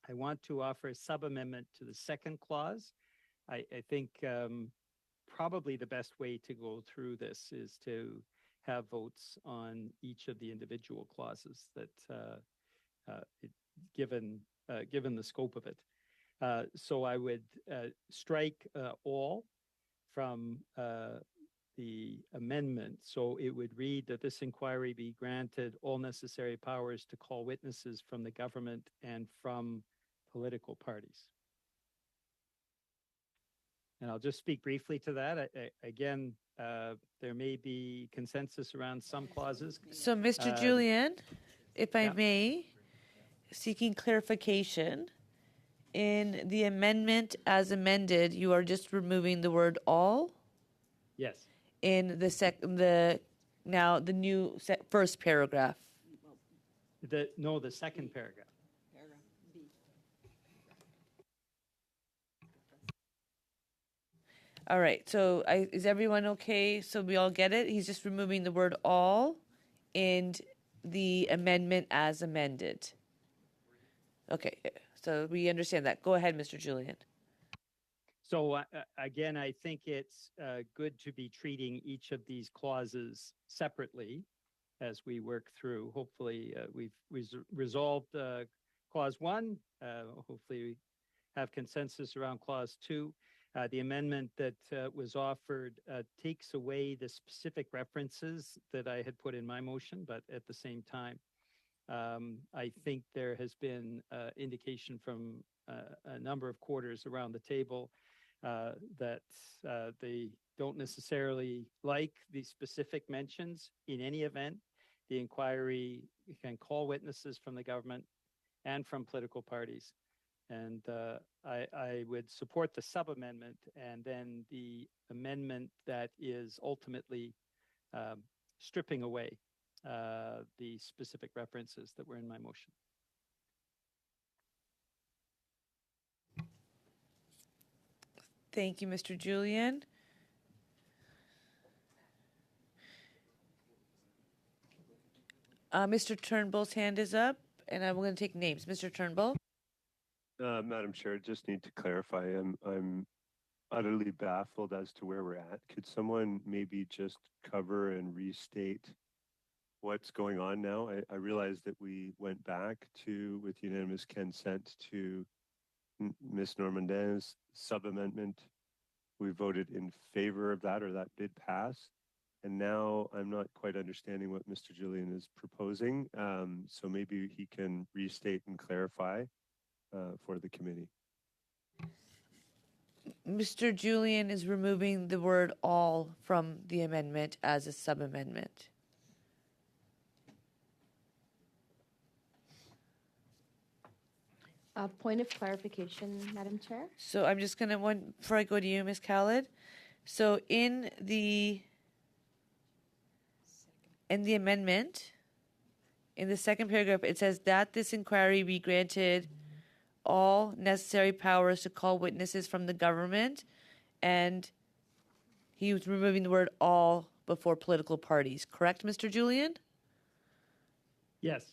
I want to offer a sub-amendment to the second clause. I think probably the best way to go through this is to have votes on each of the individual clauses that, given the scope of it. So I would strike all from the amendment. So it would read that this inquiry be granted all necessary powers to call witnesses from the government and from political parties. And I'll just speak briefly to that. Again, there may be consensus around some clauses. So, Mr. Julian, if I may, seeking clarification, in the amendment as amended, you are just removing the word all? Yes. In the new first paragraph. The second paragraph. Paragraph B. All right, so is everyone okay? So we all get it? He's just removing the word all in the amendment as amended. Okay, so we understand that. Go ahead, Mr. Julian. So again, I think it's good to be treating each of these clauses separately as we work through. Hopefully, we've resolved clause 1. Hopefully, we have consensus around clause 2. The amendment that was offered takes away the specific references that I had put in my motion, but at the same time, I think there has been indication from a number of quarters around the table that they don't necessarily like the specific mentions. In any event, the inquiry can call witnesses from the government and from political parties. And I would support the sub-amendment and then the amendment that is ultimately stripping away the specific references that were in my motion. Thank you, Mr. Julian. Mr. Turnbull's hand is up, and I'm going to take names. Mr. Turnbull? Madam Chair, just need to clarify. I'm utterly baffled as to where we're at. Could someone maybe just cover and restate what's going on now? I realize that we went back to, with unanimous consent, to Ms. Normandin's sub-amendment. We voted in favor of that, or that did pass. And now I'm not quite understanding what Mr. Julian is proposing. So maybe he can restate and clarify for the committee. Mr. Julian is removing the word all from the amendment as a sub-amendment. Point of clarification, Madam Chair. So I'm just going to, before I go to you, Ms. Khaled. So in the amendment, in the second paragraph, it says that this inquiry be granted all necessary powers to call witnesses from the government, and he was removing the word all before political parties. Correct, Mr. Julian? Yes.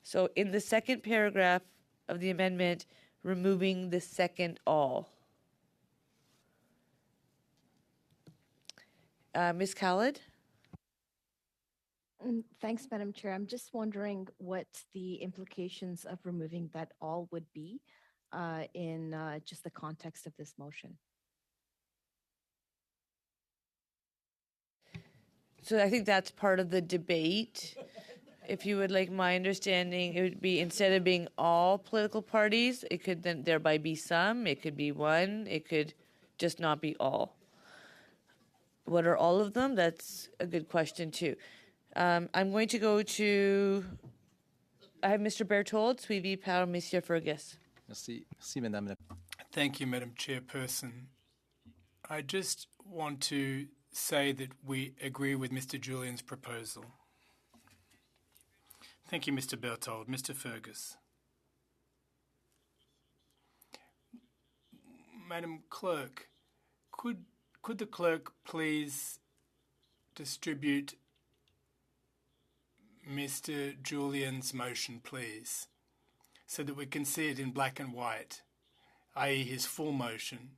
So in the second paragraph of the amendment, removing the second all. Ms. Khaled? Thanks, Madam Chair. I'm just wondering what the implications of removing that all would be in just the context of this motion. So I think that's part of the debate. If you would like my understanding, it would be instead of being all political parties, it could then thereby be some, it could be one, it could just not be all. What are all of them? That's a good question too. I'm going to go to, I have Mr. Berthold, suivi par Monsieur Fergus. Merci. Merci, Madame. Thank you, Madam Chairperson. I just want to say that we agree with Mr. Julian's proposal. Thank you, Mr. Berthold. Mr. Fergus. Madam Clerk, could the clerk please distribute Mr. Julian's motion, please, so that we can see it in black and white, i.e. his full motion?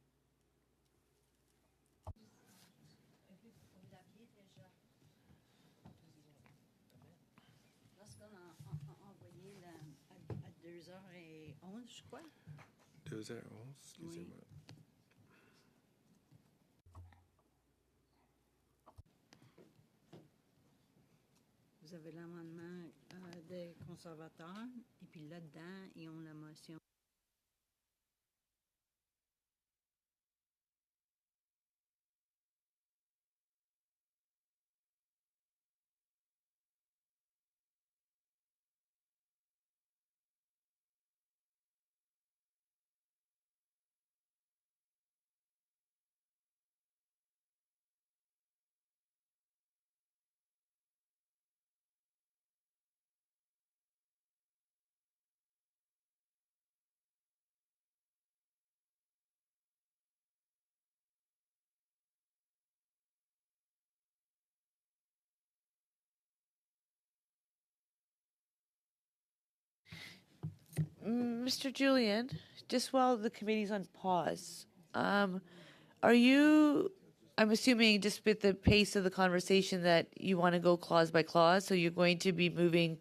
Vous avez l'amendement des conservateurs, et puis là-dedans, ils ont la motion. Mr. Julian, just while the committee's on pause, are you, I'm assuming just with the pace of the conversation that you want to go clause by clause, so you're going to be moving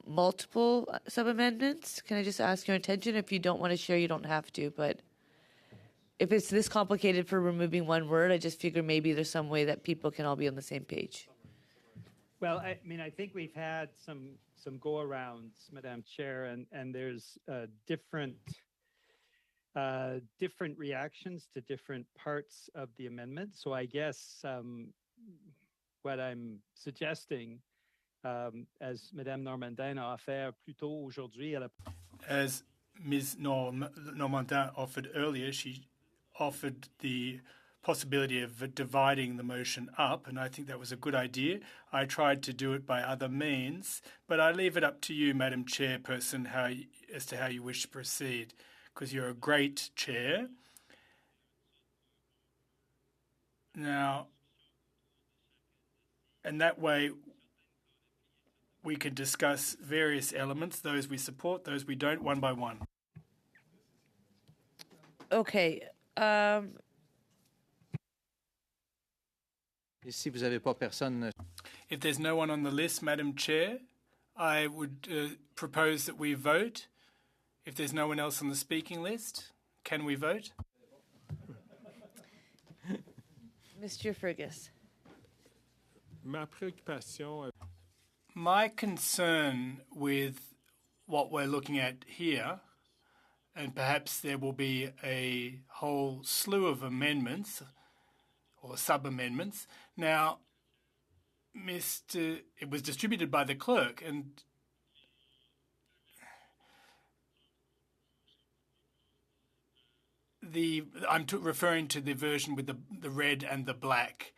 multiple sub-amendments? Can I just ask your intention? If you don't want to share, you don't have to, but if it's this complicated for removing one word, I just figure maybe there's some way that people can all be on the same page. Well, I mean, I think we've had some go-arounds, Madam Chair, and there's different reactions to different parts of the amendment. So I guess what I'm suggesting, as Madame Normandin a offert plus tôt aujourd'hui, as Ms. Normandin offered earlier, she offered the possibility of dividing the motion up, and I think that was a good idea. I tried to do it by other means, but I leave it up to you, Madam Chairperson, as to how you wish to proceed, because you're a great chair. Now, and that way we can discuss various elements, those we support, those we don't, one by one. Okay. Si vous avez pas personne. If there's no one on the list, Madam Chair, I would propose that we vote. If there's no one else on the speaking list, can we vote? Mr. Fergus. Ma préoccupation. My concern with what we're looking at here, and perhaps there will be a whole slew of amendments or sub-amendments. Now, it was distributed by the clerk, and I'm referring to the version with the red and the black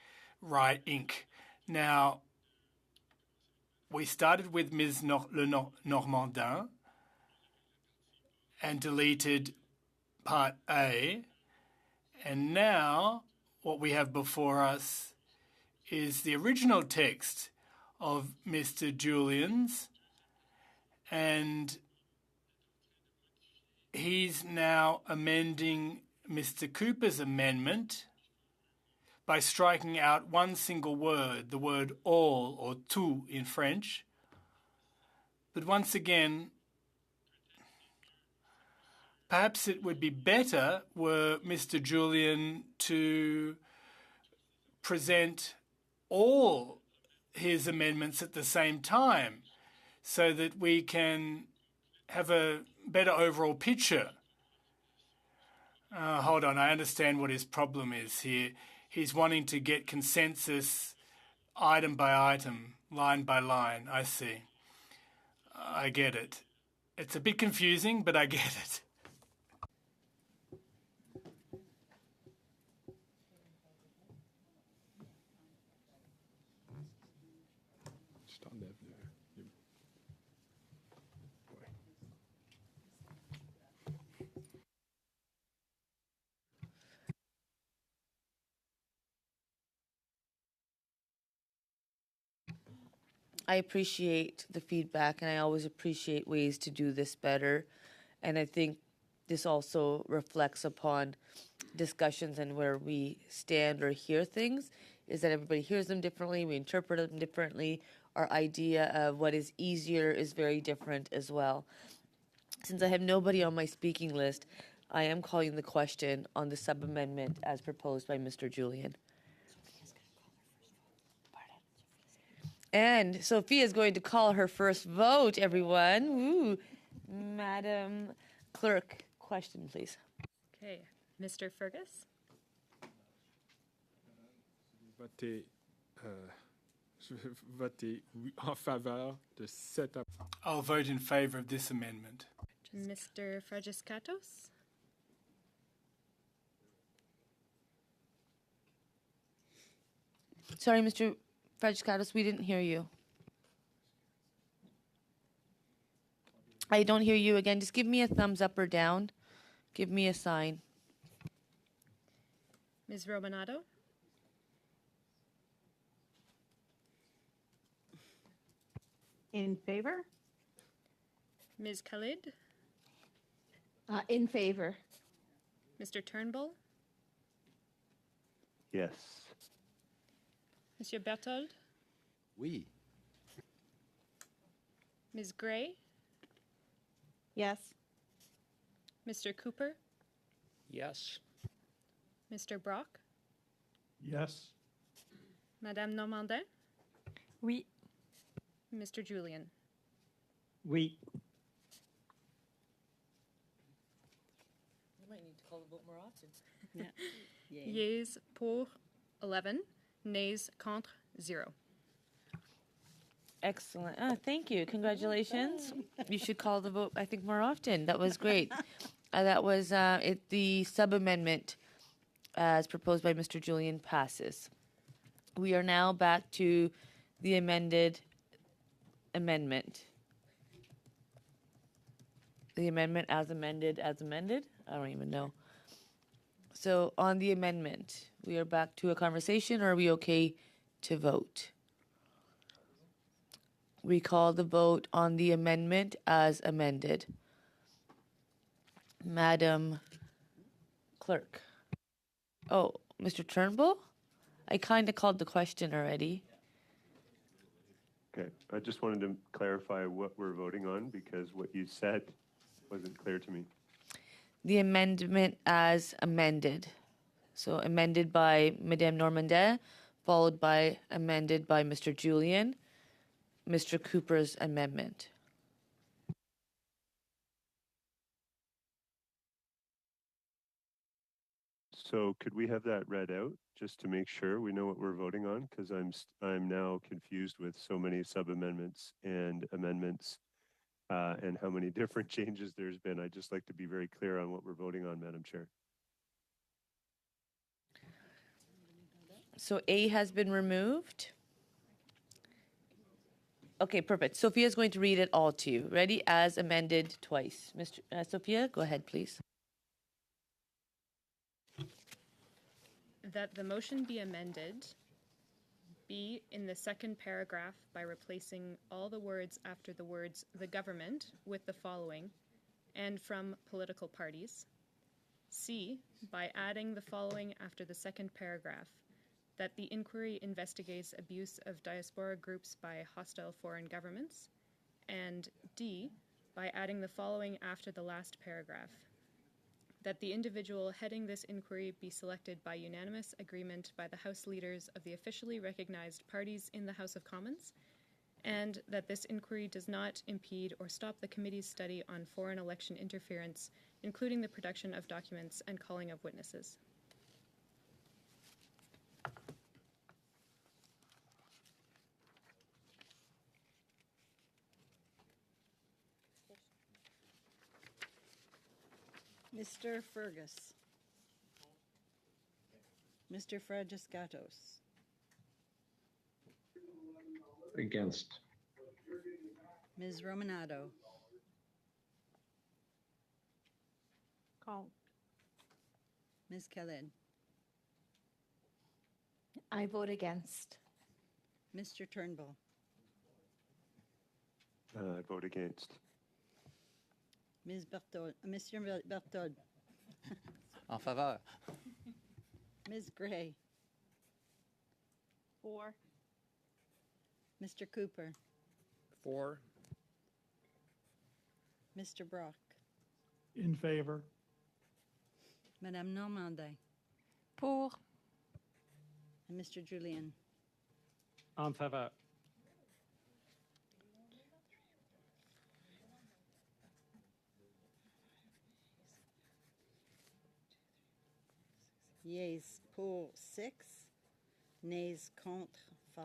ink. Now, we started with Ms. Normandin and deleted Part A, and now what we have before us is the original text of Mr. Julian's, and he's now amending Mr. Cooper's amendment by striking out one single word, the word all, or tout in French. But once again, perhaps it would be better were Mr. Julian to present all his amendments at the same time so that we can have a better overall picture. Hold on, I understand what his problem is here. He's wanting to get consensus item by item, line by line. I see. I get it. It's a bit confusing, but I get it. I appreciate the feedback, and I always appreciate ways to do this better. And I think this also reflects upon discussions and where we stand or hear things, is that everybody hears them differently, we interpret them differently. Our idea of what is easier is very different as well. Since I have nobody on my speaking list, I am calling the question on the sub-amendment as proposed by Mr. Julian. And Sophia is going to call her first vote, everyone. Ooh. Madam Clerk, question, please. Okay. Mr. Fergus? Je vais voter en faveur de cet amendement. I'll vote in favour of this amendment. Mr. Fragiskatos? Sorry, Mr. Fragiskatos, we didn't hear you. I don't hear you again. Just give me a thumbs up or down. Give me a sign. Ms. Romanado? In favor? Ms. Khalid? In favor. Mr. Turnbull? Yes. Monsieur Berthold? Oui. Ms. Gray? Yes. Mr. Cooper? Yes. Mr. Brock? Yes. Madame Normandin? Oui. Mr. Julian? Oui. You might need to call the vote more often. Yeah. Yeas pour 11, nays contre 0. Excellent. Thank you. Congratulations. You should call the vote, I think, more often. That was great. That was the sub-amendment as proposed by Mr. Julian passes. We are now back to the amendment. The amendment as amended. I don't even know. So on the amendment, we are back to a conversation, or are we okay to vote? We call the vote on the amendment as amended. Madam Clerk. Oh, Mr. Turnbull? I kind of called the question already. Okay, I just wanted to clarify what we're voting on because what you said wasn't clear to me. The amendment as amended. So amended by Madame Normandin, followed by amended by Mr. Julian, Mr. Cooper's amendment. So could we have that read out just to make sure we know what we're voting on? Because I'm now confused with so many sub-amendments and amendments and how many different changes there's been. I'd just like to be very clear on what we're voting on, Madam Chair. So A has been removed. Okay, perfect. Sophia is going to read it all to you. Ready? As amended twice. Mr. Sophia, go ahead, please. That the motion be amended, B, in the second paragraph by replacing all the words after the words the government with the following, and from political parties. C, by adding the following after the second paragraph, that the inquiry investigates abuse of diaspora groups by hostile foreign governments. And D, by adding the following after the last paragraph, that the individual heading this inquiry be selected by unanimous agreement by the House leaders of the officially recognized parties in the House of Commons, and that this inquiry does not impede or stop the committee's study on foreign election interference, including the production of documents and calling of witnesses. Mr. Fergus. Mr. Fragiscatos. Against. Ms. Romanado. Called. Ms. Khaled. I vote against. Mr. Turnbull. I vote against. Ms. Berthold. Monsieur Berthold. En faveur. Ms. Gray. For. Mr. Cooper. For. Mr. Brock. In favor. Madame Normandin. Pour. And Mr. Julian. En faveur. Yeas pour 6, nays contre 5.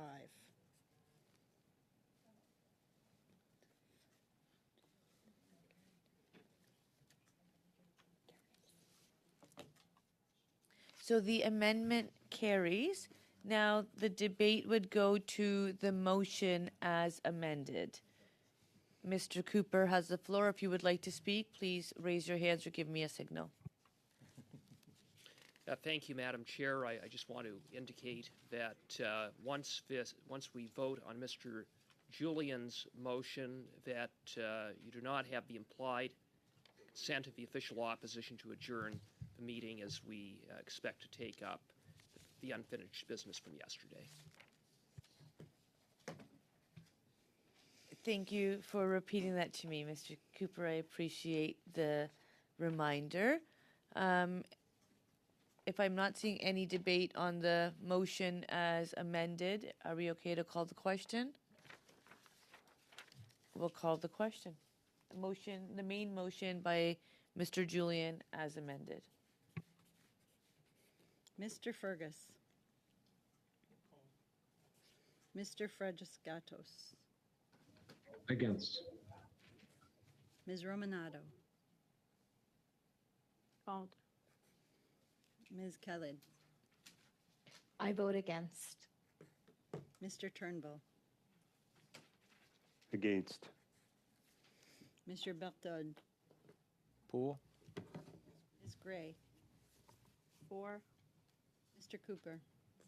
So the amendment carries. Now the debate would go to the motion as amended. Mr. Cooper has the floor. If you would like to speak, please raise your hands or give me a signal. Thank you, Madam Chair. I just want to indicate that once we vote on Mr. Julian's motion, that you do not have the implied consent of the official opposition to adjourn the meeting, as we expect to take up the unfinished business from yesterday. Thank you for repeating that to me, Mr. Cooper. I appreciate the reminder. If I'm not seeing any debate on the motion as amended, are we okay to call the question? We'll call the question. The main motion by Mr. Julian as amended. Mr. Fergus. Mr. Fragiscatos. Against. Ms. Romanado. Called. Ms. Khaled. I vote against. Mr. Turnbull. Against. Mr. Berthold. Pour. Ms. Gray. For. Mr. Cooper.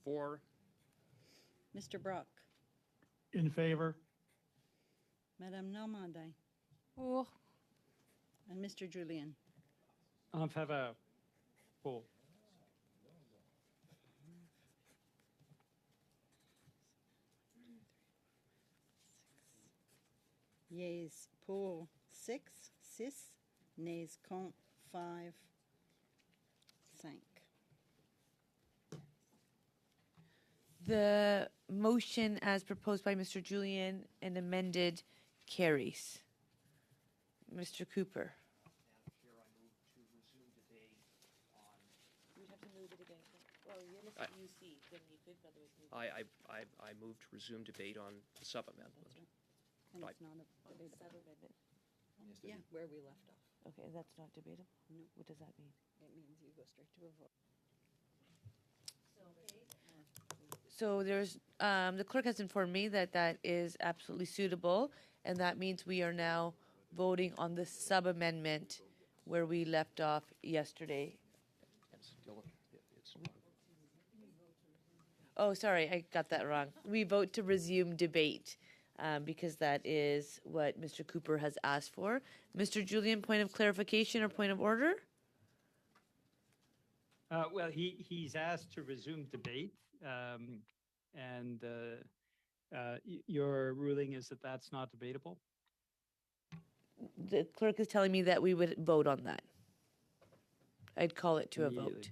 For. Mr. Brock. In favor. Madame Normandin. Pour. And Mr. Julian. En faveur. Pour. Yeas pour 6, nays contre 5, 5. The motion as proposed by Mr. Julian and amended carries. Mr. Cooper. I move to resume debate on the sub-amendment. And it's not a debatable. Yeah, where we left off. Okay, that's not debatable? No. What does that mean? It means you go straight to a vote. So there's, the clerk has informed me that that is absolutely suitable, and that means we are now voting on the sub-amendment where we left off yesterday. Oh, sorry, I got that wrong. We vote to resume debate, because that is what Mr. Cooper has asked for. Mr. Julian, point of clarification or point of order? Well, he's asked to resume debate, and your ruling is that that's not debatable? The clerk is telling me that we would vote on that. I'd call it to a vote. Immediately.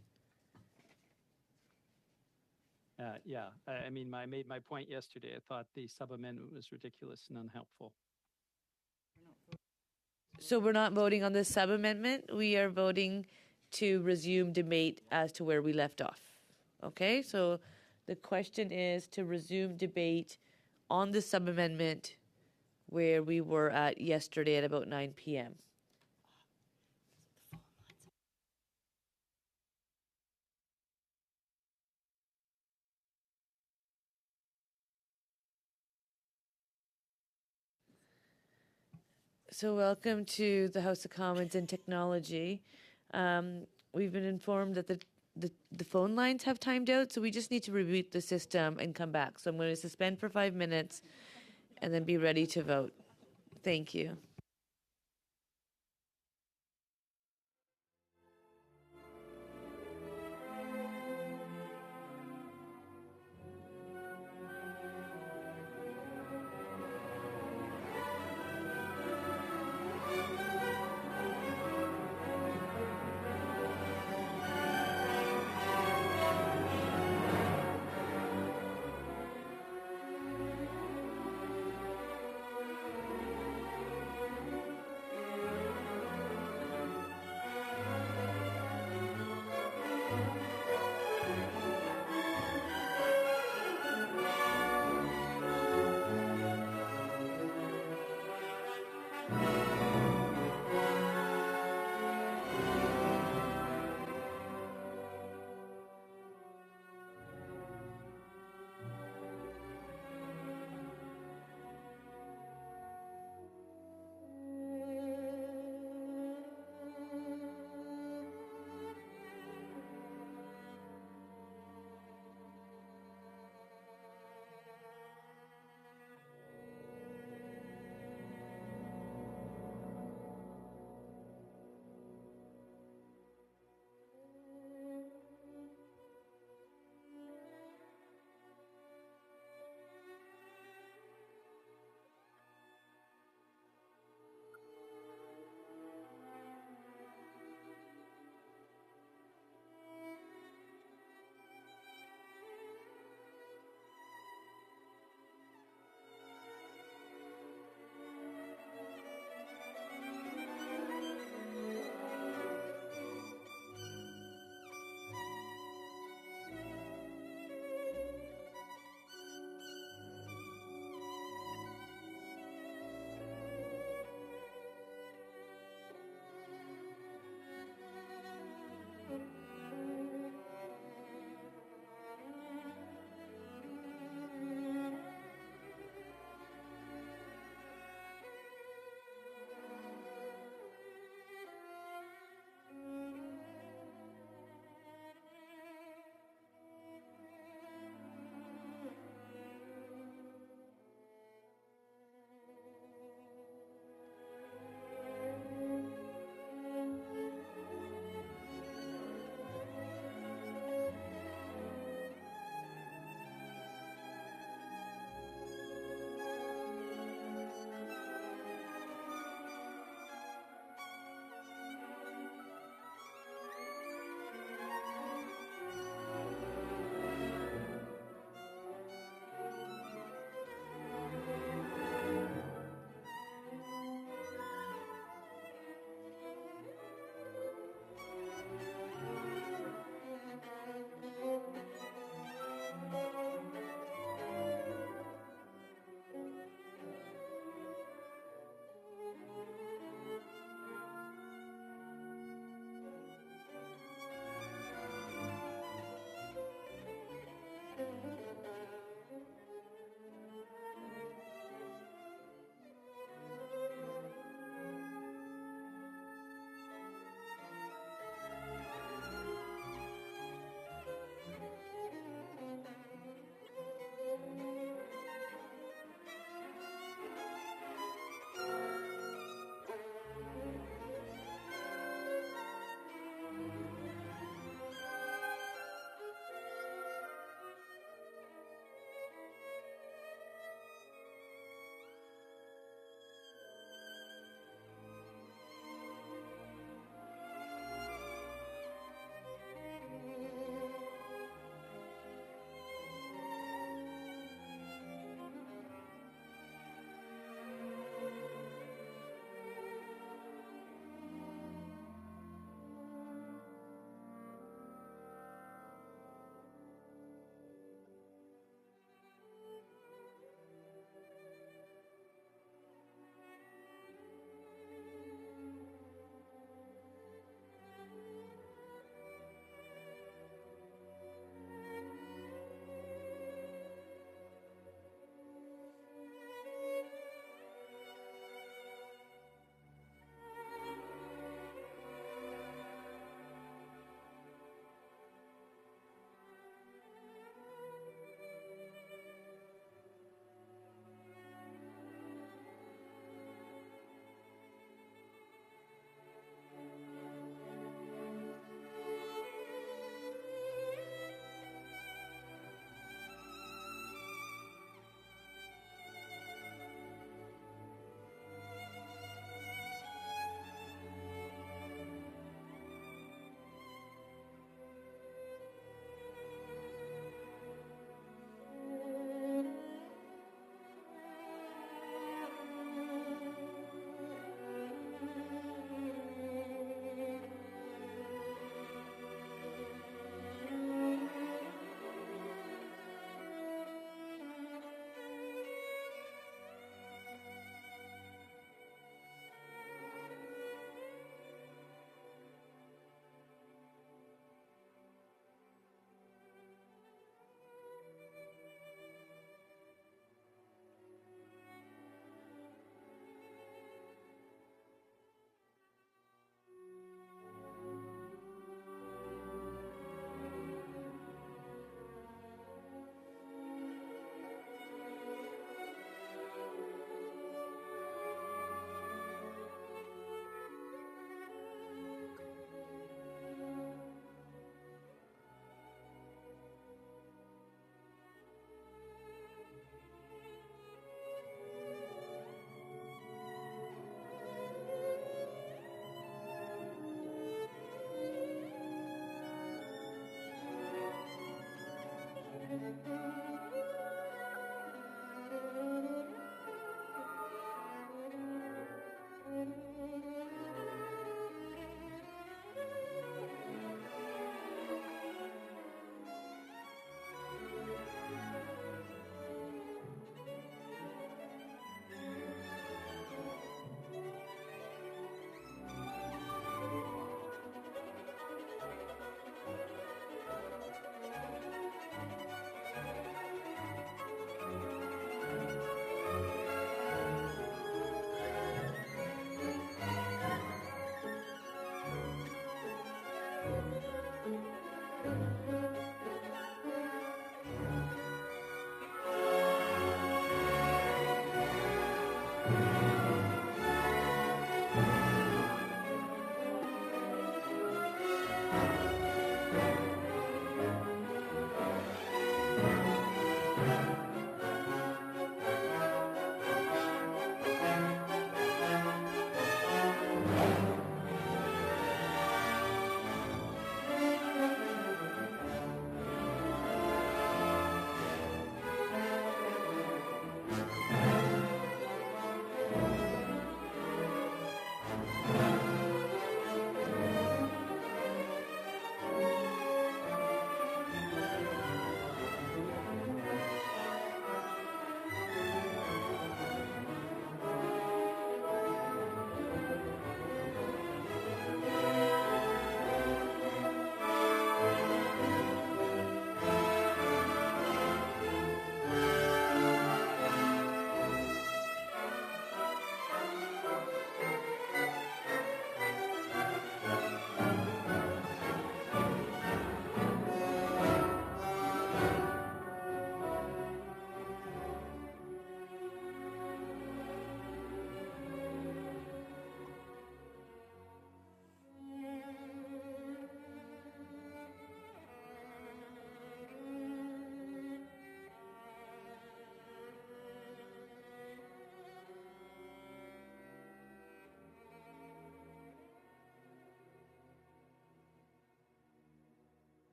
Yeah, I mean, I made my point yesterday. I thought the sub-amendment was ridiculous and unhelpful. So we're not voting on this sub-amendment. We are voting to resume debate as to where we left off. Okay, so the question is to resume debate on the sub-amendment where we were at yesterday at about 9 p.m. So welcome to the House of Commons and Technology. We've been informed that the phone lines have timed out, so we just need to reboot the system and come back. So I'm going to suspend for 5 minutes and then be ready to vote. Thank you.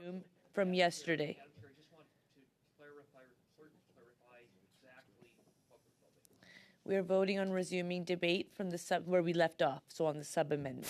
Zoom from yesterday. Madam Chair, I just want to clarify exactly what we're voting. We are voting on resuming debate from the sub where we left off, so on the sub amendment.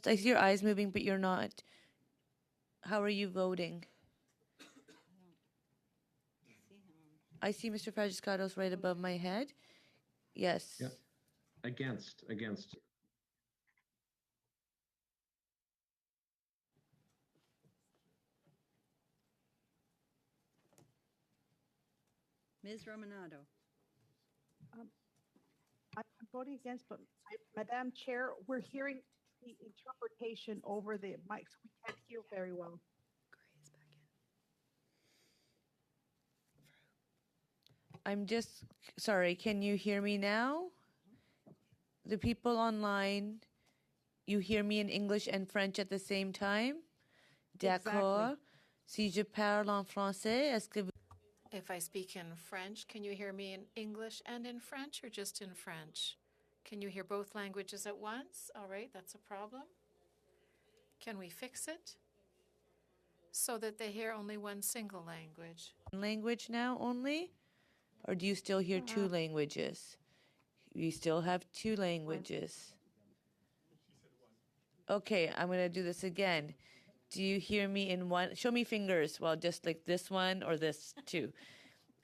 I see your eyes moving, but you're not. How are you voting? I see Mr. Fragiscatos right above my head. Yes. Yep. Against. Ms. Romanado. I'm voting against, but Madam Chair, we're hearing the interpretation over the mics. We can't hear very well. I'm just sorry. Can you hear me now? The people online, you hear me in English and French at the same time? D'accord. Si je parle en français, est-ce que vous... If I speak in French, can you hear me in English and in French, or just in French? Can you hear both languages at once? All right, that's a problem. Can we fix it so that they hear only one single language? Language now only? Or do you still hear two languages? You still have two languages. Okay, I'm going to do this again. Do you hear me in one? Show me fingers. Well, just like this one or this two.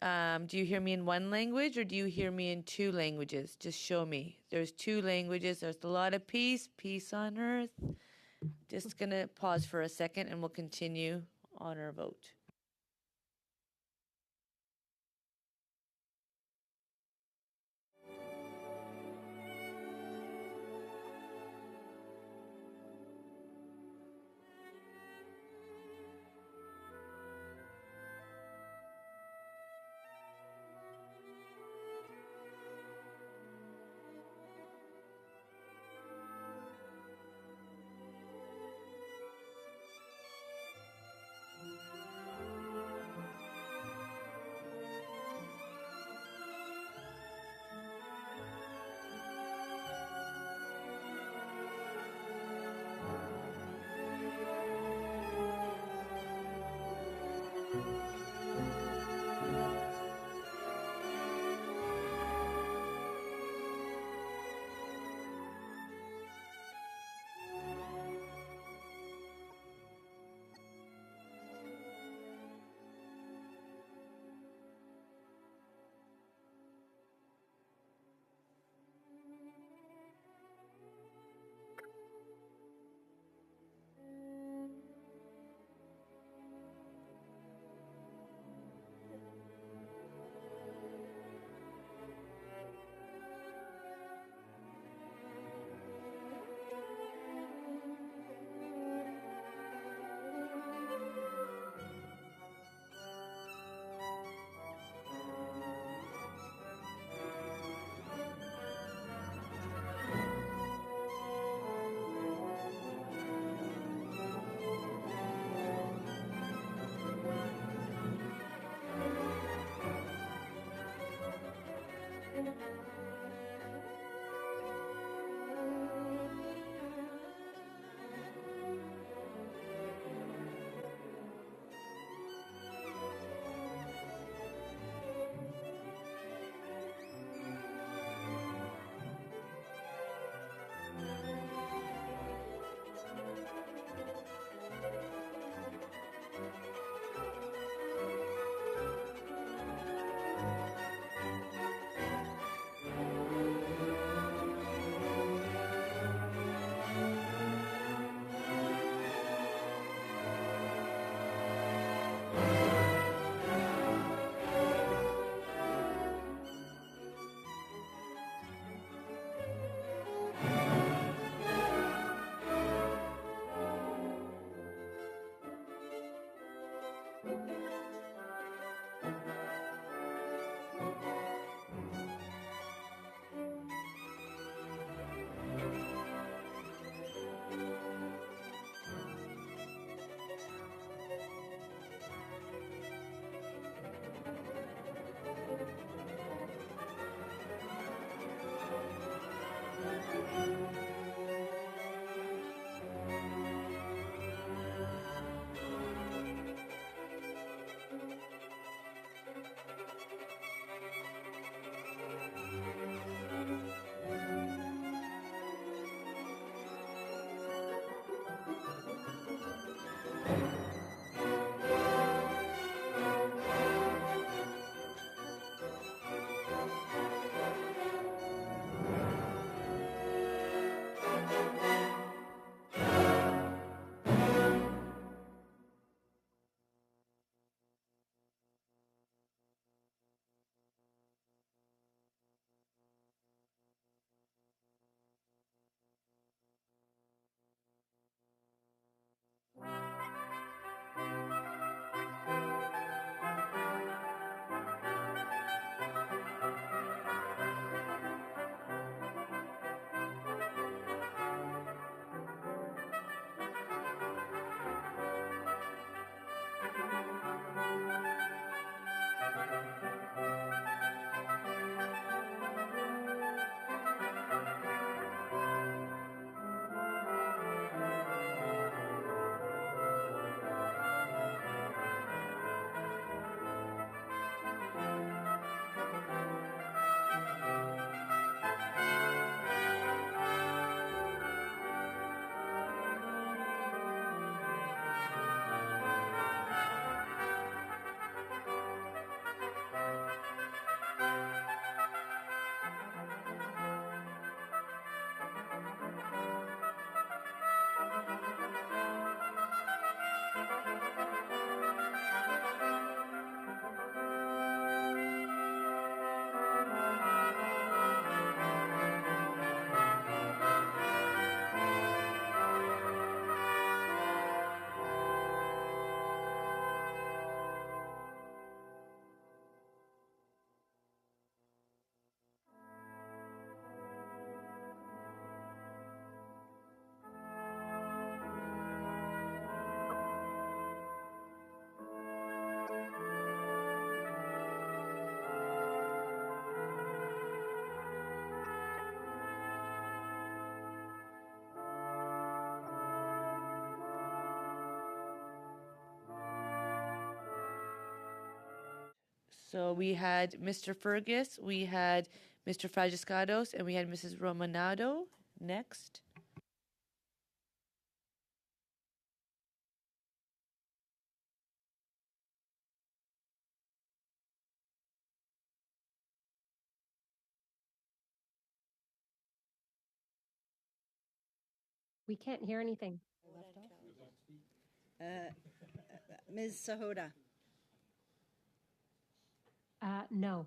Do you hear me in one language or do you hear me in two languages? Just show me. There's two languages. There's a lot of peace on earth. Just going to pause for a second and we'll continue on our vote. So we had Mr. Fergus, we had Mr. Fragiscados, and we had Mrs. Romanado next. We can't hear anything. Ms. Sahota No.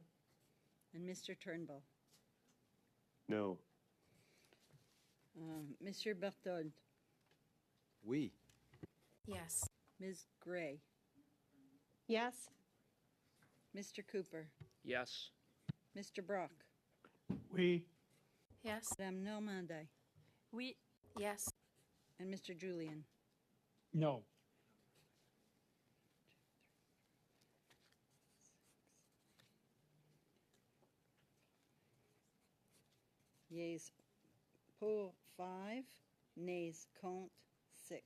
and Mr. Turnbull. No. Monsieur Berthold. Oui. Yes. Ms. Gray. Yes. Mr. Cooper. Yes. Mr. Brock. Oui. Yes. Madame Normandie. Oui. Yes. And Mr. Julian. No. Yeas pour 5, nays contre 6.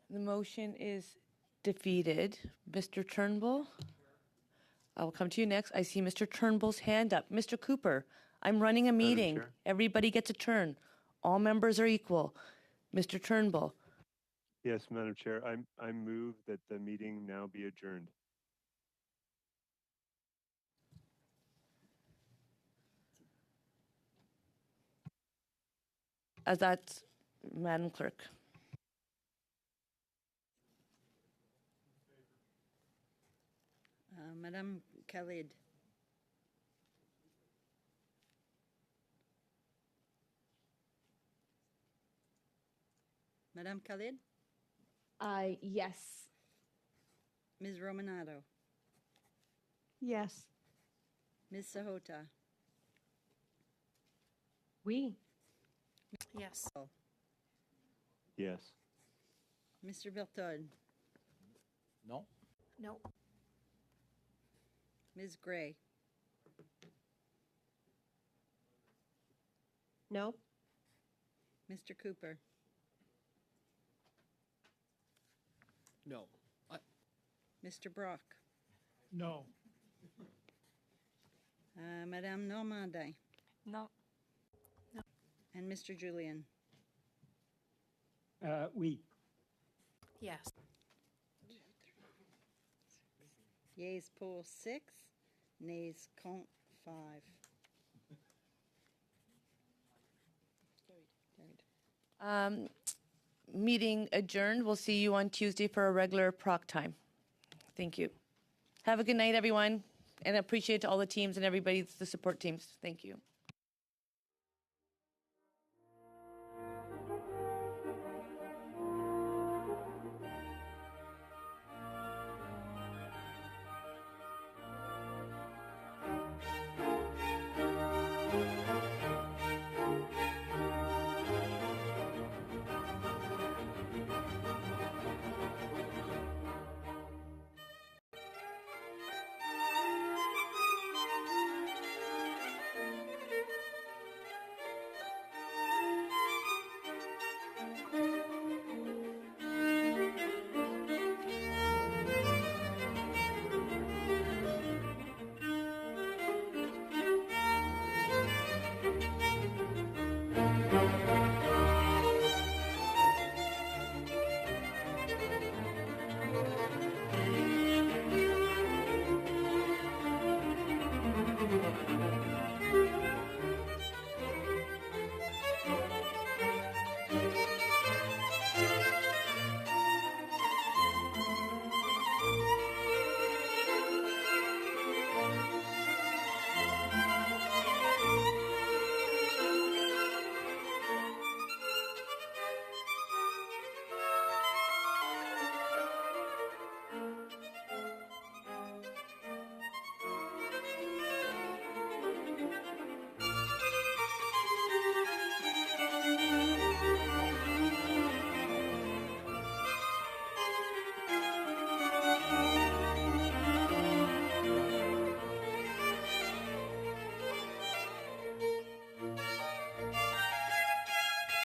The motion is defeated. Mr. Turnbull, I will come to you next. I see Mr. Turnbull's hand up. Mr. Cooper, I'm running a meeting. Chair. Everybody gets a turn. All members are equal. Mr. Turnbull, Yes, Madam Chair, I move that the meeting now be adjourned. as that's Madam Clerk. Madame Khalid. Madame Khalid. Yes. Ms. Romanado. Yes. Ms. Sahota. Oui. Yes. Yes. Mr. Berthold. No. No. Ms. Gray. No. Mr. Cooper. No. Mr. Brock. No. Madame Normandie. No. No. And Mr. Julian. Oui. Yes. Yeas pour 6, nays contre 5. Meeting adjourned. We'll see you on Tuesday for a regular PROC time. Thank you. Have a good night, everyone, and appreciate to all the teams and everybody, the support teams. Thank you.